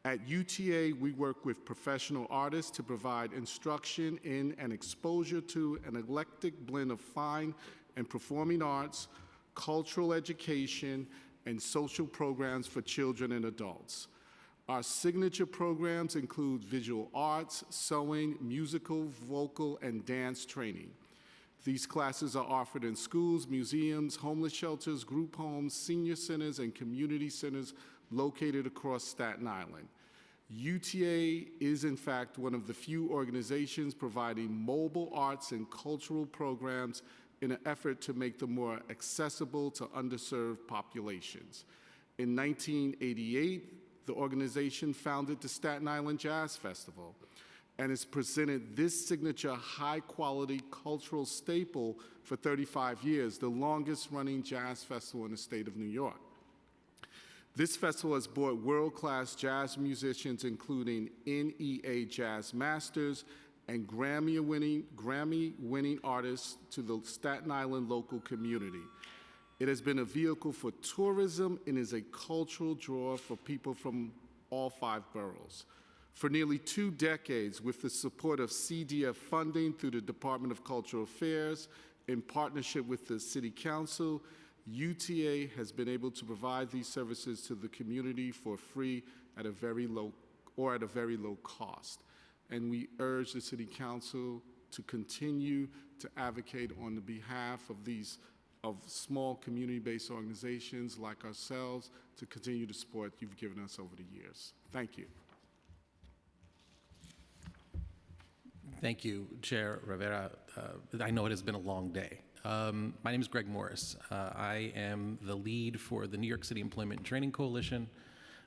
At UTA, we work with professional artists to provide instruction in and exposure to an eclectic blend of fine and performing arts, cultural education, and social programs for children and adults. Our signature programs include visual arts, sewing, musical, vocal, and dance training. These classes are offered in schools, museums, homeless shelters, group homes, senior centers, and community centers located across Staten Island. UTA is, in fact, one of the few organizations providing mobile arts and cultural programs in an effort to make them more accessible to underserved populations. In 1988, the organization founded the Staten Island Jazz Festival and has presented this signature high-quality cultural staple for 35 years, the longest-running jazz festival in the state of New York. This festival has brought world-class jazz musicians, including NEA Jazz Masters and Grammy-winning artists, to the Staten Island local community. It has been a vehicle for tourism and is a cultural draw for people from all 5 boroughs. For nearly 2 decades, with the support of CDF funding through the Department of Cultural Affairs, in partnership with the City Council, UTA has been able to provide these services to the community for free at a very low cost. And we urge the City Council to continue to advocate on the behalf of small community-based organizations like ourselves to continue the support you've given us over the years. Thank you. Thank you, Chair Rivera. I know it has been a long day. My name is Greg Morris. I am the lead for the New York City Employment and Training Coalition.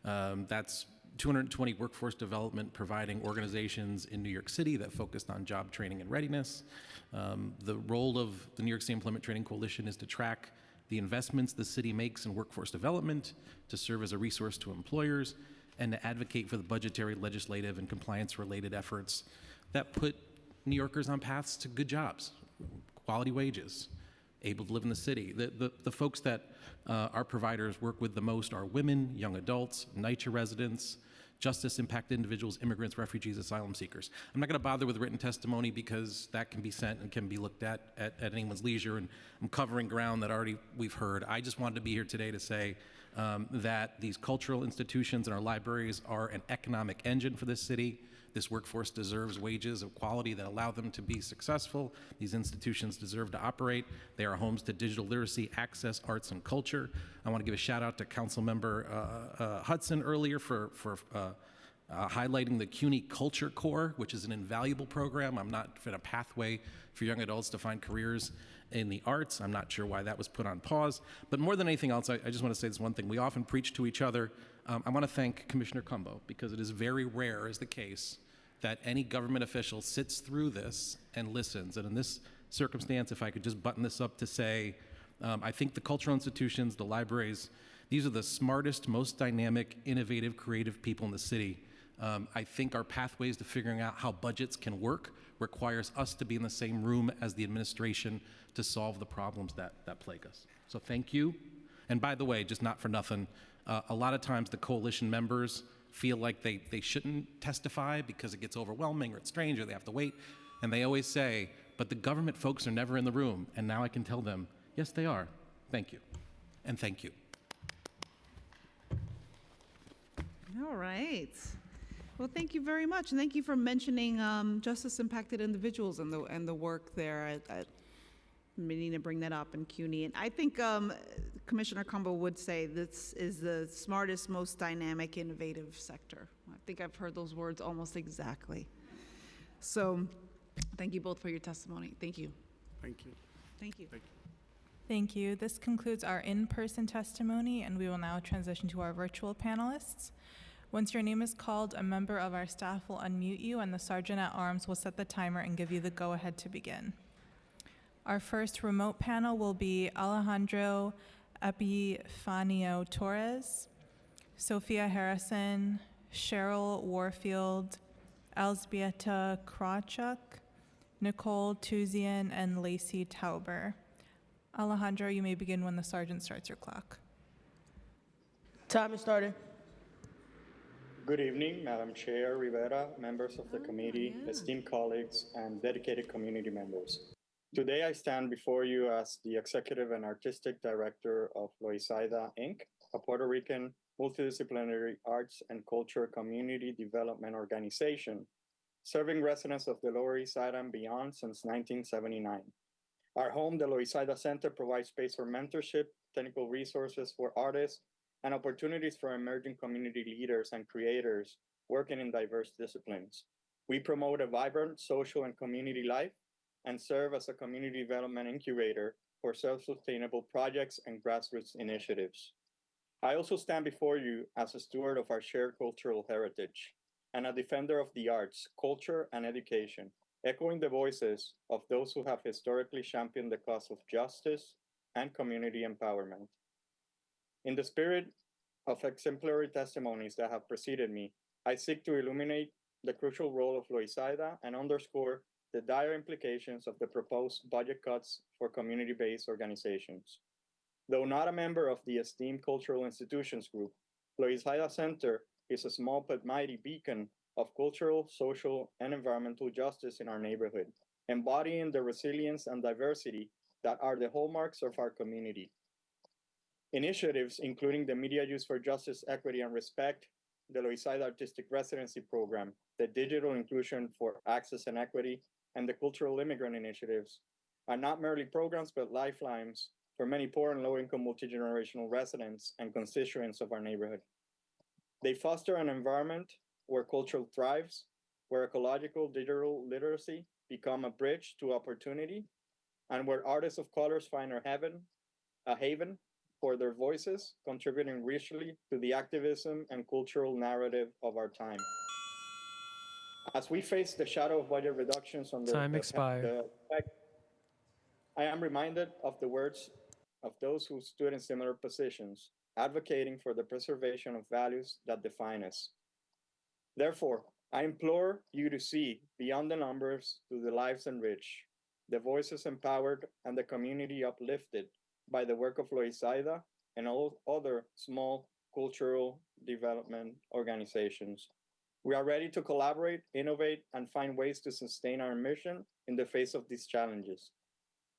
That's 220 workforce development providing organizations in New York City that focused on job training and readiness. The role of the New York City Employment Training Coalition is to track the investments the city makes in workforce development, to serve as a resource to employers, and to advocate for the budgetary, legislative, and compliance-related efforts that put New Yorkers on paths to good jobs, quality wages, able to live in the city. The folks that our providers work with the most are women, young adults, NYCHA residents, justice impacted individuals, immigrants, refugees, asylum seekers. I'm not going to bother with written testimony because that can be sent and can be looked at anyone's leisure, and I'm covering ground that already we've heard. I just wanted to be here today to say that these cultural institutions and our libraries are an economic engine for this city. This workforce deserves wages of quality that allow them to be successful. These institutions deserve to operate. They are homes to digital literacy, access, arts, and culture. I want to give a shout out to Councilmember Hudson earlier for highlighting the CUNY Culture Corps, which is an invaluable program. I'm not in a pathway for young adults to find careers in the arts. I'm not sure why that was put on pause. But more than anything else, I just want to say this one thing. We often preach to each other. I want to thank Commissioner Cumbo, because it is very rare, as the case, that any government official sits through this and listens. And in this circumstance, if I could just button this up to say, I think the cultural institutions, the libraries, these are the smartest, most dynamic, innovative, creative people in the city. I think our pathways to figuring out how budgets can work requires us to be in the same room as the administration to solve the problems that plague us. So thank you. And by the way, just not for nothing, a lot of times the coalition members feel like they shouldn't testify because it gets overwhelming or it's strange or they have to wait. And they always say, but the government folks are never in the room. And now I can tell them, yes, they are. Thank you. And thank you. All right. Well, thank you very much. And thank you for mentioning justice impacted individuals and the work there at meaning to bring that up in CUNY. And I think Commissioner Cumbo would say this is the smartest, most dynamic, innovative sector. I think I've heard those words almost exactly. So thank you both for your testimony. Thank you. Thank you. Thank you. Thank you. Thank you. This concludes our in-person testimony, and we will now transition to our virtual panelists. Once your name is called, a member of our staff will unmute you, and the Sergeant at Arms will set the timer and give you the go-ahead to begin. Our first remote panel will be Alejandro Epifanio Torres, Sophia Harrison, Cheryl Warfield, Elzbieta Krawchuk, Nicole Tuzian, and Lacey Tauber. Alejandro, you may begin when the sergeant starts your clock. Time is starting. Good evening, Madam Chair Rivera, members of the committee, esteemed colleagues, and dedicated community members. Today, I stand before you as the Executive and Artistic Director of Loisaida, Inc., a Puerto Rican multidisciplinary arts and culture community development organization, serving residents of the Lower East Side and beyond since 1979. Our home, the Loisaida Center, provides space for mentorship, technical resources for artists, and opportunities for emerging community leaders and creators working in diverse disciplines. We promote a vibrant social and community life and serve as a community development incubator for self-sustainable projects and grassroots initiatives. I also stand before you as a steward of our shared cultural heritage and a defender of the arts, culture, and education, echoing the voices of those who have historically championed the cause of justice and community empowerment. In the spirit of exemplary testimonies that have preceded me, I seek to illuminate the crucial role of Loisaida and underscore the dire implications of the proposed budget cuts for community-based organizations. Though not a member of the esteemed Cultural Institutions Group, Loisaida Center is a small but mighty beacon of cultural, social, and environmental justice in our neighborhood, embodying the resilience and diversity that are the hallmarks of our community. Initiatives including the Media Use for Justice, Equity, and Respect, the Loisaida Artistic Residency Program, the Digital Inclusion for Access and Equity, and the Cultural Immigrant Initiatives are not merely programs but lifelines for many poor and low-income multi-generational residents and constituents of our neighborhood. They foster an environment where culture thrives, where ecological digital literacy become a bridge to opportunity, and where artists of colors find a haven for their voices, contributing richly to the activism and cultural narrative of our time. As we face the shadow of budget reductions on Time expired. I am reminded of the words of those who stood in similar positions, advocating for the preservation of values that define us. Therefore, I implore you to see beyond the numbers to the lives enriched, the voices empowered, and the community uplifted by the work of Loisaida and all other small cultural development organizations. We are ready to collaborate, innovate, and find ways to sustain our mission in the face of these challenges.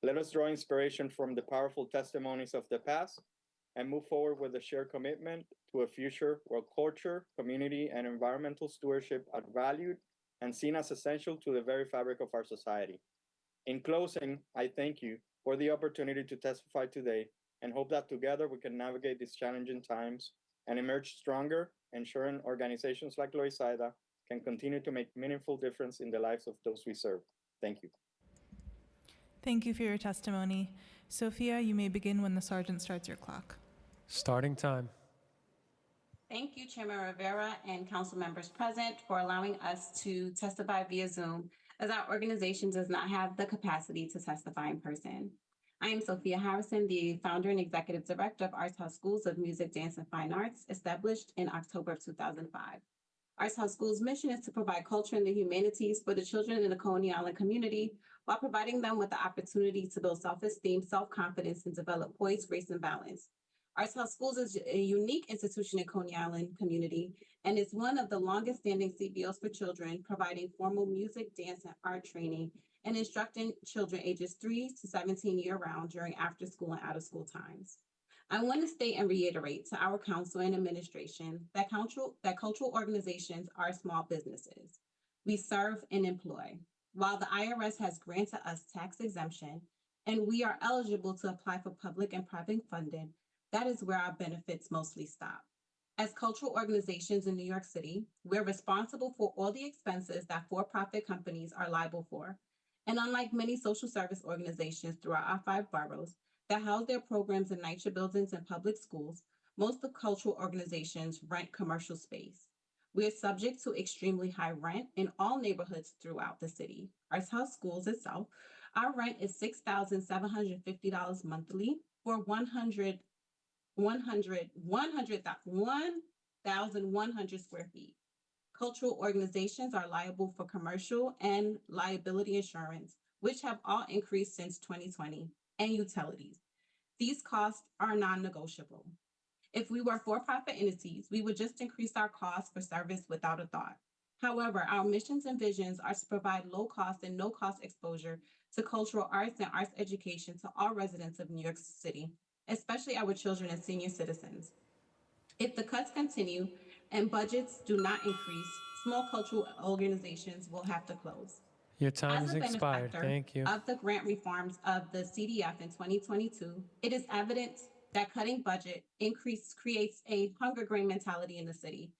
Let us draw inspiration from the powerful testimonies of the past and move forward with a shared commitment to a future where culture, community, and environmental stewardship are valued and seen as essential to the very fabric of our society. In closing, I thank you for the opportunity to testify today and hope that together we can navigate these challenging times and emerge stronger, ensuring organizations like Loisaida can continue to make meaningful difference in the lives of those we serve. Thank you. Thank you for your testimony. Sophia, you may begin when the sergeant starts your clock. Starting time. Thank you, Chairman Rivera and council members present for allowing us to testify via Zoom, as our organization does not have the capacity to testify in person. I am Sophia Harrison, the founder and executive director of Arts House Schools of Music, Dance, and Fine Arts, established in October of 2005. Arts House Schools' mission is to provide culture and the humanities for the children in the Coney Island community while providing them with the opportunity to build self-esteem, self-confidence, and develop poise, grace, and balance. Arts House Schools is a unique institution in Coney Island community and is one of the longest standing CBOs for children, providing formal music, dance, and art training and instructing children ages 3 to 17 year-round during after-school and out-of-school times. I want to state and reiterate to our council and administration that cultural organizations are small businesses. We serve and employ. While the IRS has granted us tax exemption and we are eligible to apply for public and private funding, that is where our benefits mostly stop. As cultural organizations in New York City, we're responsible for all the expenses that for-profit companies are liable for. And unlike many social service organizations throughout our 5 boroughs that house their programs in NYCHA buildings and public schools, most of cultural organizations rent commercial space. We are subject to extremely high rent in all neighborhoods throughout the city. Arts House Schools itself, our rent is $6,750 monthly for 1,100 square feet. Cultural organizations are liable for commercial and liability insurance, which have all increased since 2020, and utilities. These costs are non-negotiable. If we were for-profit entities, we would just increase our costs for service without a thought. However, our missions and visions are to provide low-cost and no-cost exposure to cultural arts and arts education to all residents of New York City, especially our children and senior citizens. If the cuts continue and budgets do not increase, small cultural organizations will have to close. Your time As has a expired. benefactor Thank you. of the grant reforms of the CDF in 2022, it is evident that cutting budget creates a hunger games mentality in the city.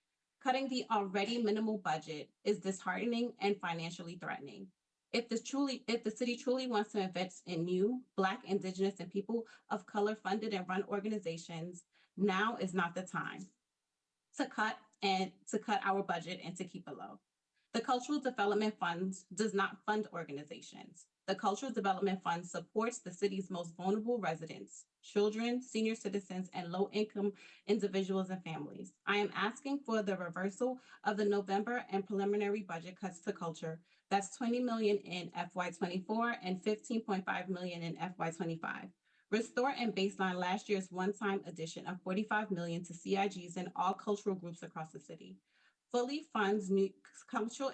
Cutting the already minimal budget is disheartening and financially threatening. If the city truly wants to invest in new Black, Indigenous, and people of color funded and run organizations, now is not the time to cut our budget and to keep it low. The Cultural Development Fund does not fund organizations. The Cultural Development Fund supports the city's most vulnerable residents, children, senior citizens, and low-income individuals and families. I am asking for the reversal of the November and preliminary budget cuts to culture. That's $20 million in FY24 and $15.5 million in FY25. Restore and baseline last year's one-time addition of $45 million to CIGs and all cultural groups across the city. Fully funds new cultural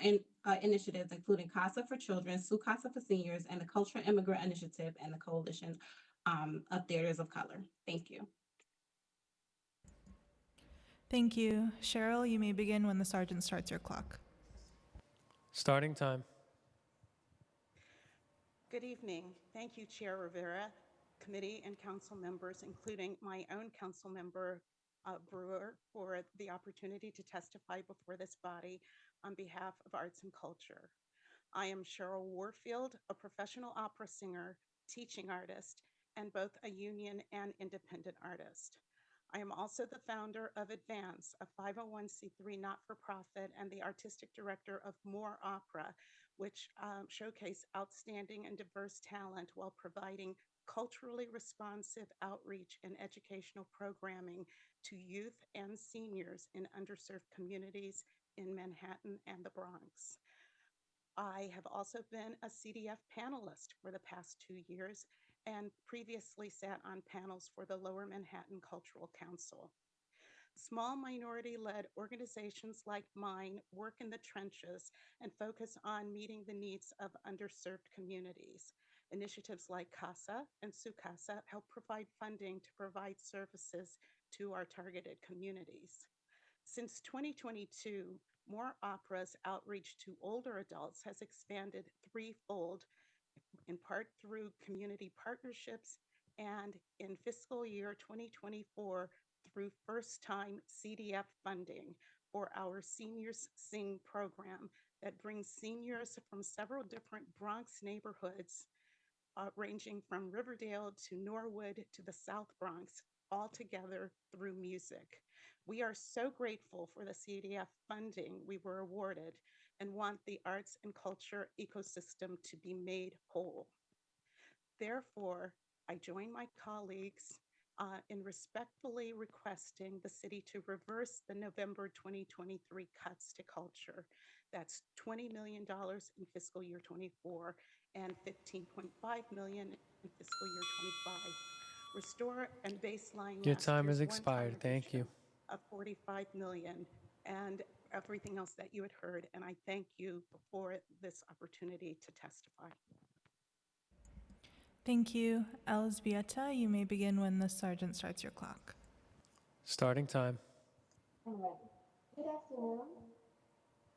initiatives, including CASA for Children, Su Casa for Seniors, and the Cultural Immigrant Initiative and the Coalition of Theaters of Color. Thank you. Thank you. Cheryl, you may begin when the sergeant starts your clock. Starting time. Good evening. Thank you, Chair Rivera, committee and council members, including my own council member, Brewer, for the opportunity to testify before this body on behalf of arts and culture. I am Cheryl Warfield, a professional opera singer, teaching artist, and both a union and independent artist. I am also the founder of Advance, a 501c3 not-for-profit, and the artistic director of More Opera, which showcase outstanding and diverse talent while providing culturally responsive outreach and educational programming to youth and seniors in underserved communities in Manhattan and the Bronx. I have also been a CDF panelist for the past 2 years and previously sat on panels for the Lower Manhattan Cultural Council. Small minority-led organizations like mine work in the trenches and focus on meeting the needs of underserved communities. Initiatives like CASA and SUCASA help provide funding to provide services to our targeted communities. Since 2022, More Opera's outreach to older adults has expanded threefold, in part through community partnerships and in fiscal year 2024 through first-time CDF funding for our Seniors Sing program that brings seniors from several different Bronx neighborhoods, ranging from Riverdale to Norwood to the South Bronx, all together through music. We are so grateful for the CDF funding we were awarded and want the arts and culture ecosystem to be made whole. Therefore, I join my colleagues in respectfully requesting the city to reverse the November 2023 cuts to culture. That's $20 million in fiscal year 24 and $15.5 million in fiscal year 25. Restore and baseline Your last time year's has expired. one-time Thank you. of $45 million and everything else that you had heard. And I thank you for this opportunity to testify. Thank you. Elzbieta, you may begin when the sergeant starts your clock. Starting time. All right. Good afternoon,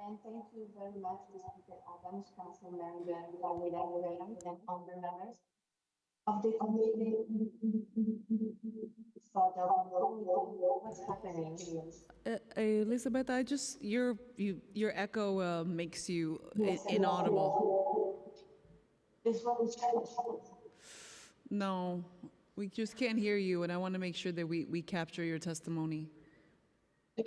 and thank you very much to Speaker Adams, Councilmember Rivera, and other members of the committee for the what's happening here. Elizabeth, your echo makes you inaudible. This one is No, we just can't hear you, and I want to make sure that we capture your testimony. Yeah,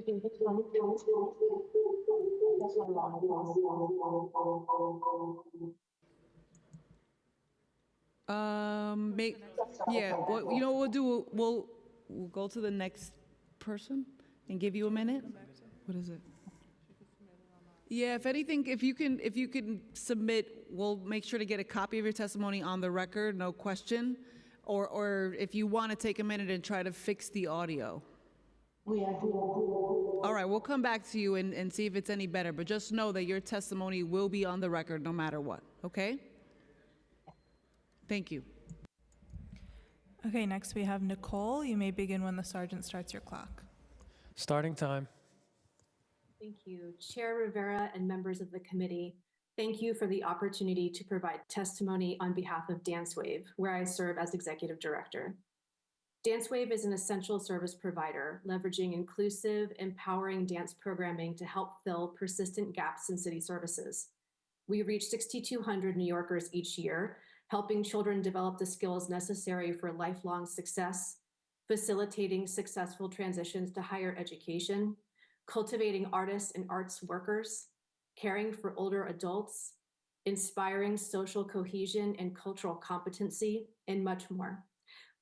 what you know what we'll do? We'll go to the next person and give you a minute. What is it? Yeah, if anything, if you can submit, we'll make sure to get a copy of your testimony on the record, no question. Or if you want to take a minute and try to fix the audio. All right, we'll come back to you and see if it's any better, but just know that your testimony will be on the record no matter what, okay? Thank you. Okay, next we have Nicole. You may begin when the sergeant starts your clock. Starting time. Thank you. Chair Rivera and members of the committee, thank you for the opportunity to provide testimony on behalf of DanceWave, where I serve as executive director. DanceWave is an essential service provider, leveraging inclusive, empowering dance programming to help fill persistent gaps in city services. We reach 6,200 New Yorkers each year, helping children develop the skills necessary for lifelong success, facilitating successful transitions to higher education, cultivating artists and arts workers, caring for older adults, inspiring social cohesion and cultural competency, and much more,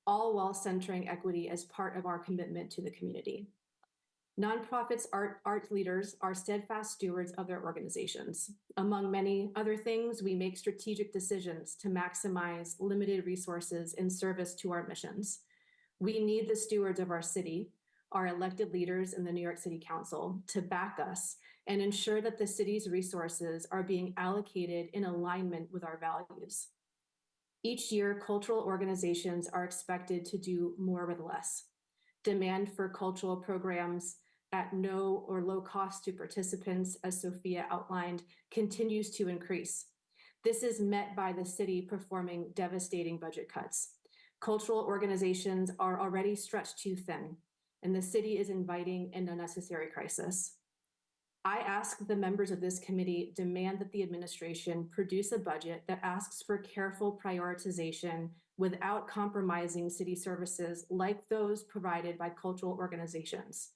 all while centering equity as part of our commitment to the community. Nonprofits, art leaders are steadfast stewards of their organizations. Among many other things, we make strategic decisions to maximize limited resources in service to our missions. We need the stewards of our city, our elected leaders in the New York City Council, to back us and ensure that the city's resources are being allocated in alignment with our values. Each year, cultural organizations are expected to do more with less. Demand for cultural programs at no or low cost to participants, as Sophia outlined, continues to increase. This is met by the city performing devastating budget cuts. Cultural organizations are already stretched too thin, and the city is inviting an unnecessary crisis. I ask the members of this committee demand that the administration produce a budget that asks for careful prioritization without compromising city services like those provided by cultural organizations.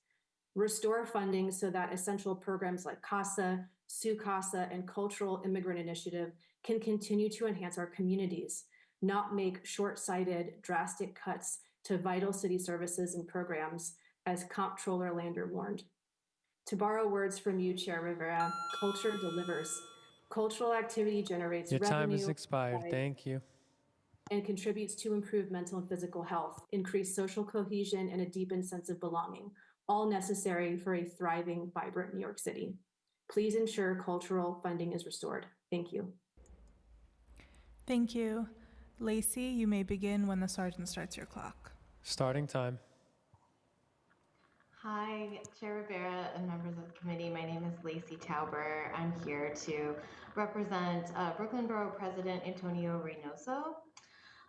Restore funding so that essential programs like CASA, SUCASA, and Cultural Immigrant Initiative can continue to enhance our communities, not make short-sighted, drastic cuts to vital city services and programs, as Comptroller Lander warned. To borrow words from you, Chair Rivera, culture delivers. Cultural activity generates Your revenue. time has expired. Thank you. And contributes to improved mental and physical health, increased social cohesion, and a deepened sense of belonging, all necessary for a thriving, vibrant New York City. Please ensure cultural funding is restored. Thank you. Thank you. Lacey, you may begin when the sergeant starts your clock. Starting time. Hi, Chair Rivera and members of the committee. My name is Lacey Tauber. I'm here to represent Brooklyn Borough President Antonio Reynoso.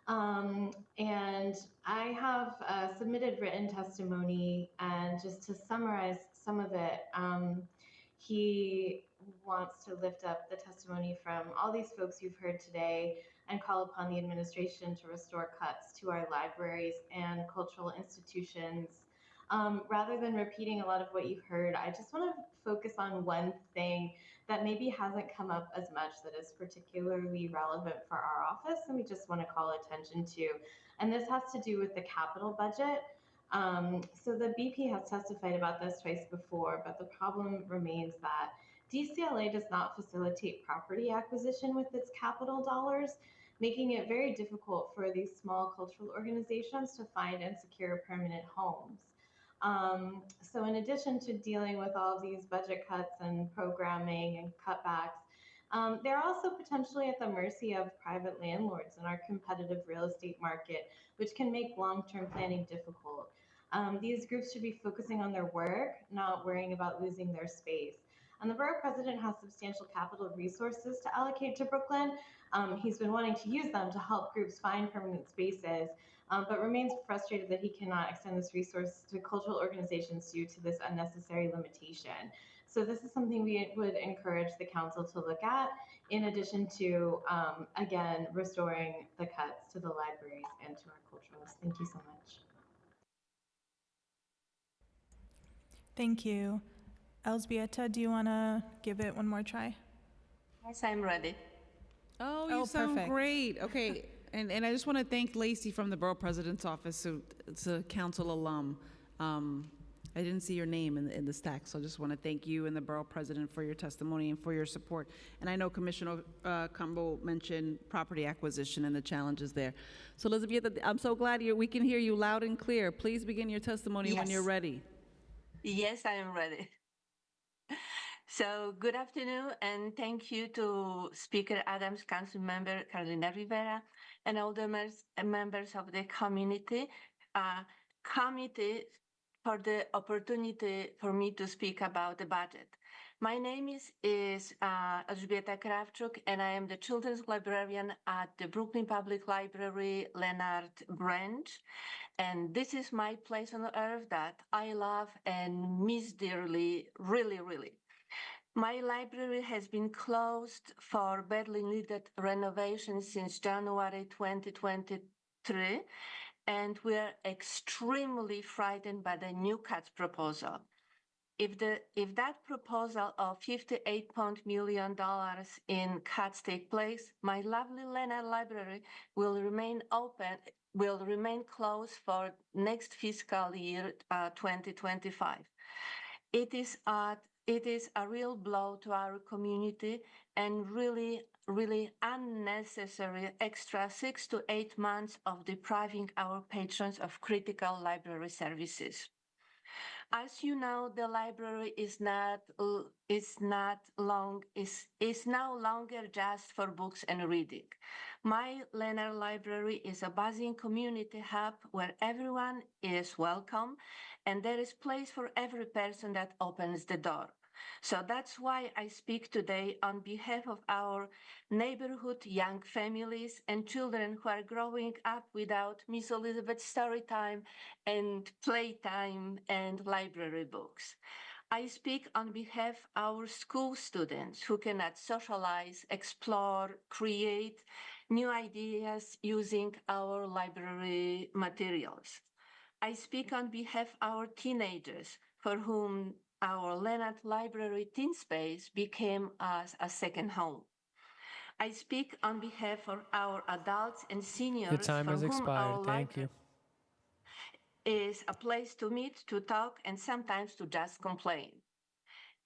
And I have submitted written testimony, and just to summarize some of it, he wants to lift up the testimony from all these folks you've heard today and call upon the administration to restore cuts to our libraries and cultural institutions. Rather than repeating a lot of what you've heard, I just want to focus on one thing that maybe hasn't come up as much that is particularly relevant for our office, and we just want to call attention to. And this has to do with the capital budget. So the BP has testified about this twice before, but the problem remains that DCLA does not facilitate property acquisition with its capital dollars, making it very difficult for these small cultural organizations to find and secure permanent homes. So in addition to dealing with all of these budget cuts and programming and cutbacks, they're also potentially at the mercy of private landlords in our competitive real estate market, which can make long-term planning difficult. These groups should be focusing on their work, not worrying about losing their space. And the borough president has substantial capital resources to allocate to Brooklyn. He's been wanting to use them to help groups find permanent spaces, but remains frustrated that he cannot extend this resource to cultural organizations due to this unnecessary limitation. So this is something we would encourage the council to look at, in addition to, again, restoring the cuts to the libraries and to our culturals. Thank you so much. Thank you. Elzbieta, do you want to give it one more try? Yes, I'm ready. Oh, you sound perfect. great. Okay, and I just want to thank Lacey from the Borough President's Office, who it's a council alum. I didn't see your name in the stack, so I just want to thank you and the Borough President for your testimony and for your support. And I know Commissioner Cumbo mentioned property acquisition and the challenges there. So Elizabeth, I'm so glad we can hear you loud and clear. Please begin your testimony when you're ready. Yes, I am ready. So good afternoon, and thank you to Speaker Adams, Council Member Carolina Rivera, and all the members of the committee for the opportunity for me to speak about the budget. My name is Elżbieta Krawczuk, and I am the children's librarian at the Brooklyn Public Library Leonard Branch. And this is my place on earth that I love and miss dearly, really, really. My library has been closed for badly needed renovation since January 2023, and we are extremely frightened by the new cuts proposal. If that proposal of $58 million in cuts take place, my lovely Leonard Library will remain closed for next fiscal year, 2025. It is a real blow to our community and really, really unnecessary extra 6 to 8 months of depriving our patrons of critical library services. As you know, the library is no longer just for books and reading. My Leonard Library is a buzzing community hub where everyone is welcome and there is place for every person that opens the door. So that's why I speak today on behalf of our neighborhood young families and children who are growing up without Miss Elizabeth's story time and playtime and library books. I speak on behalf of our school students who cannot socialize, explore, create new ideas using our library materials. I speak on behalf of our teenagers for whom our Leonard Library Teen Space became as a second home. I speak on behalf of our adults and seniors Your time for has whom our expired. Thank you. is a place to meet, to talk, and sometimes to just complain.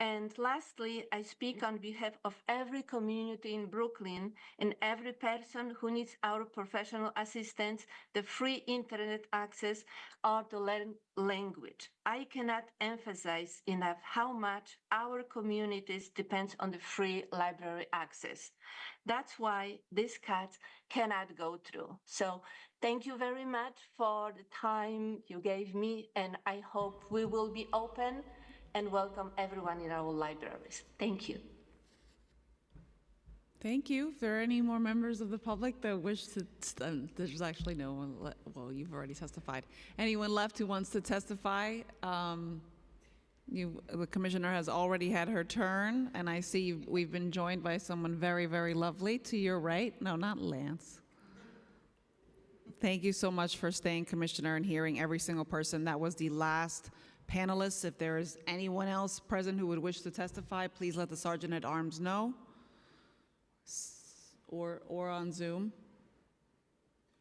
And lastly, I speak on behalf of every community in Brooklyn and every person who needs our professional assistance, the free internet access, or to learn language. I cannot emphasize enough how much our communities depend on the free library access. That's why these cuts cannot go through. So thank you very much for the time you gave me, and I hope we will be open and welcome everyone in our libraries. Thank you. Thank you. If there are any more members of the public that wish to, there's actually no one, well, you've already testified. Anyone left who wants to testify? The commissioner has already had her turn, and I see we've been joined by someone very, very lovely to your right. No, not Lance. Thank you so much for staying, Commissioner, and hearing every single person. That was the last panelist. If there is anyone else present who would wish to testify, please let the Sergeant at Arms know, or on Zoom.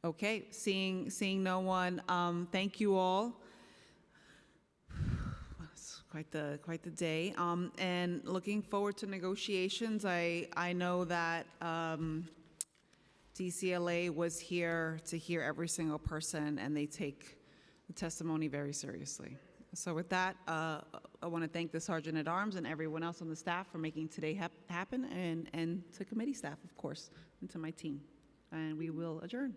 Okay, seeing no one. Thank you all. It's quite the day. And looking forward to negotiations. I know that DCLA was here to hear every single person, and they take the testimony very seriously. So with that, I want to thank the Sergeant at Arms and everyone else on the staff for making today happen, and to committee staff, of course, and to my team. And we will adjourn.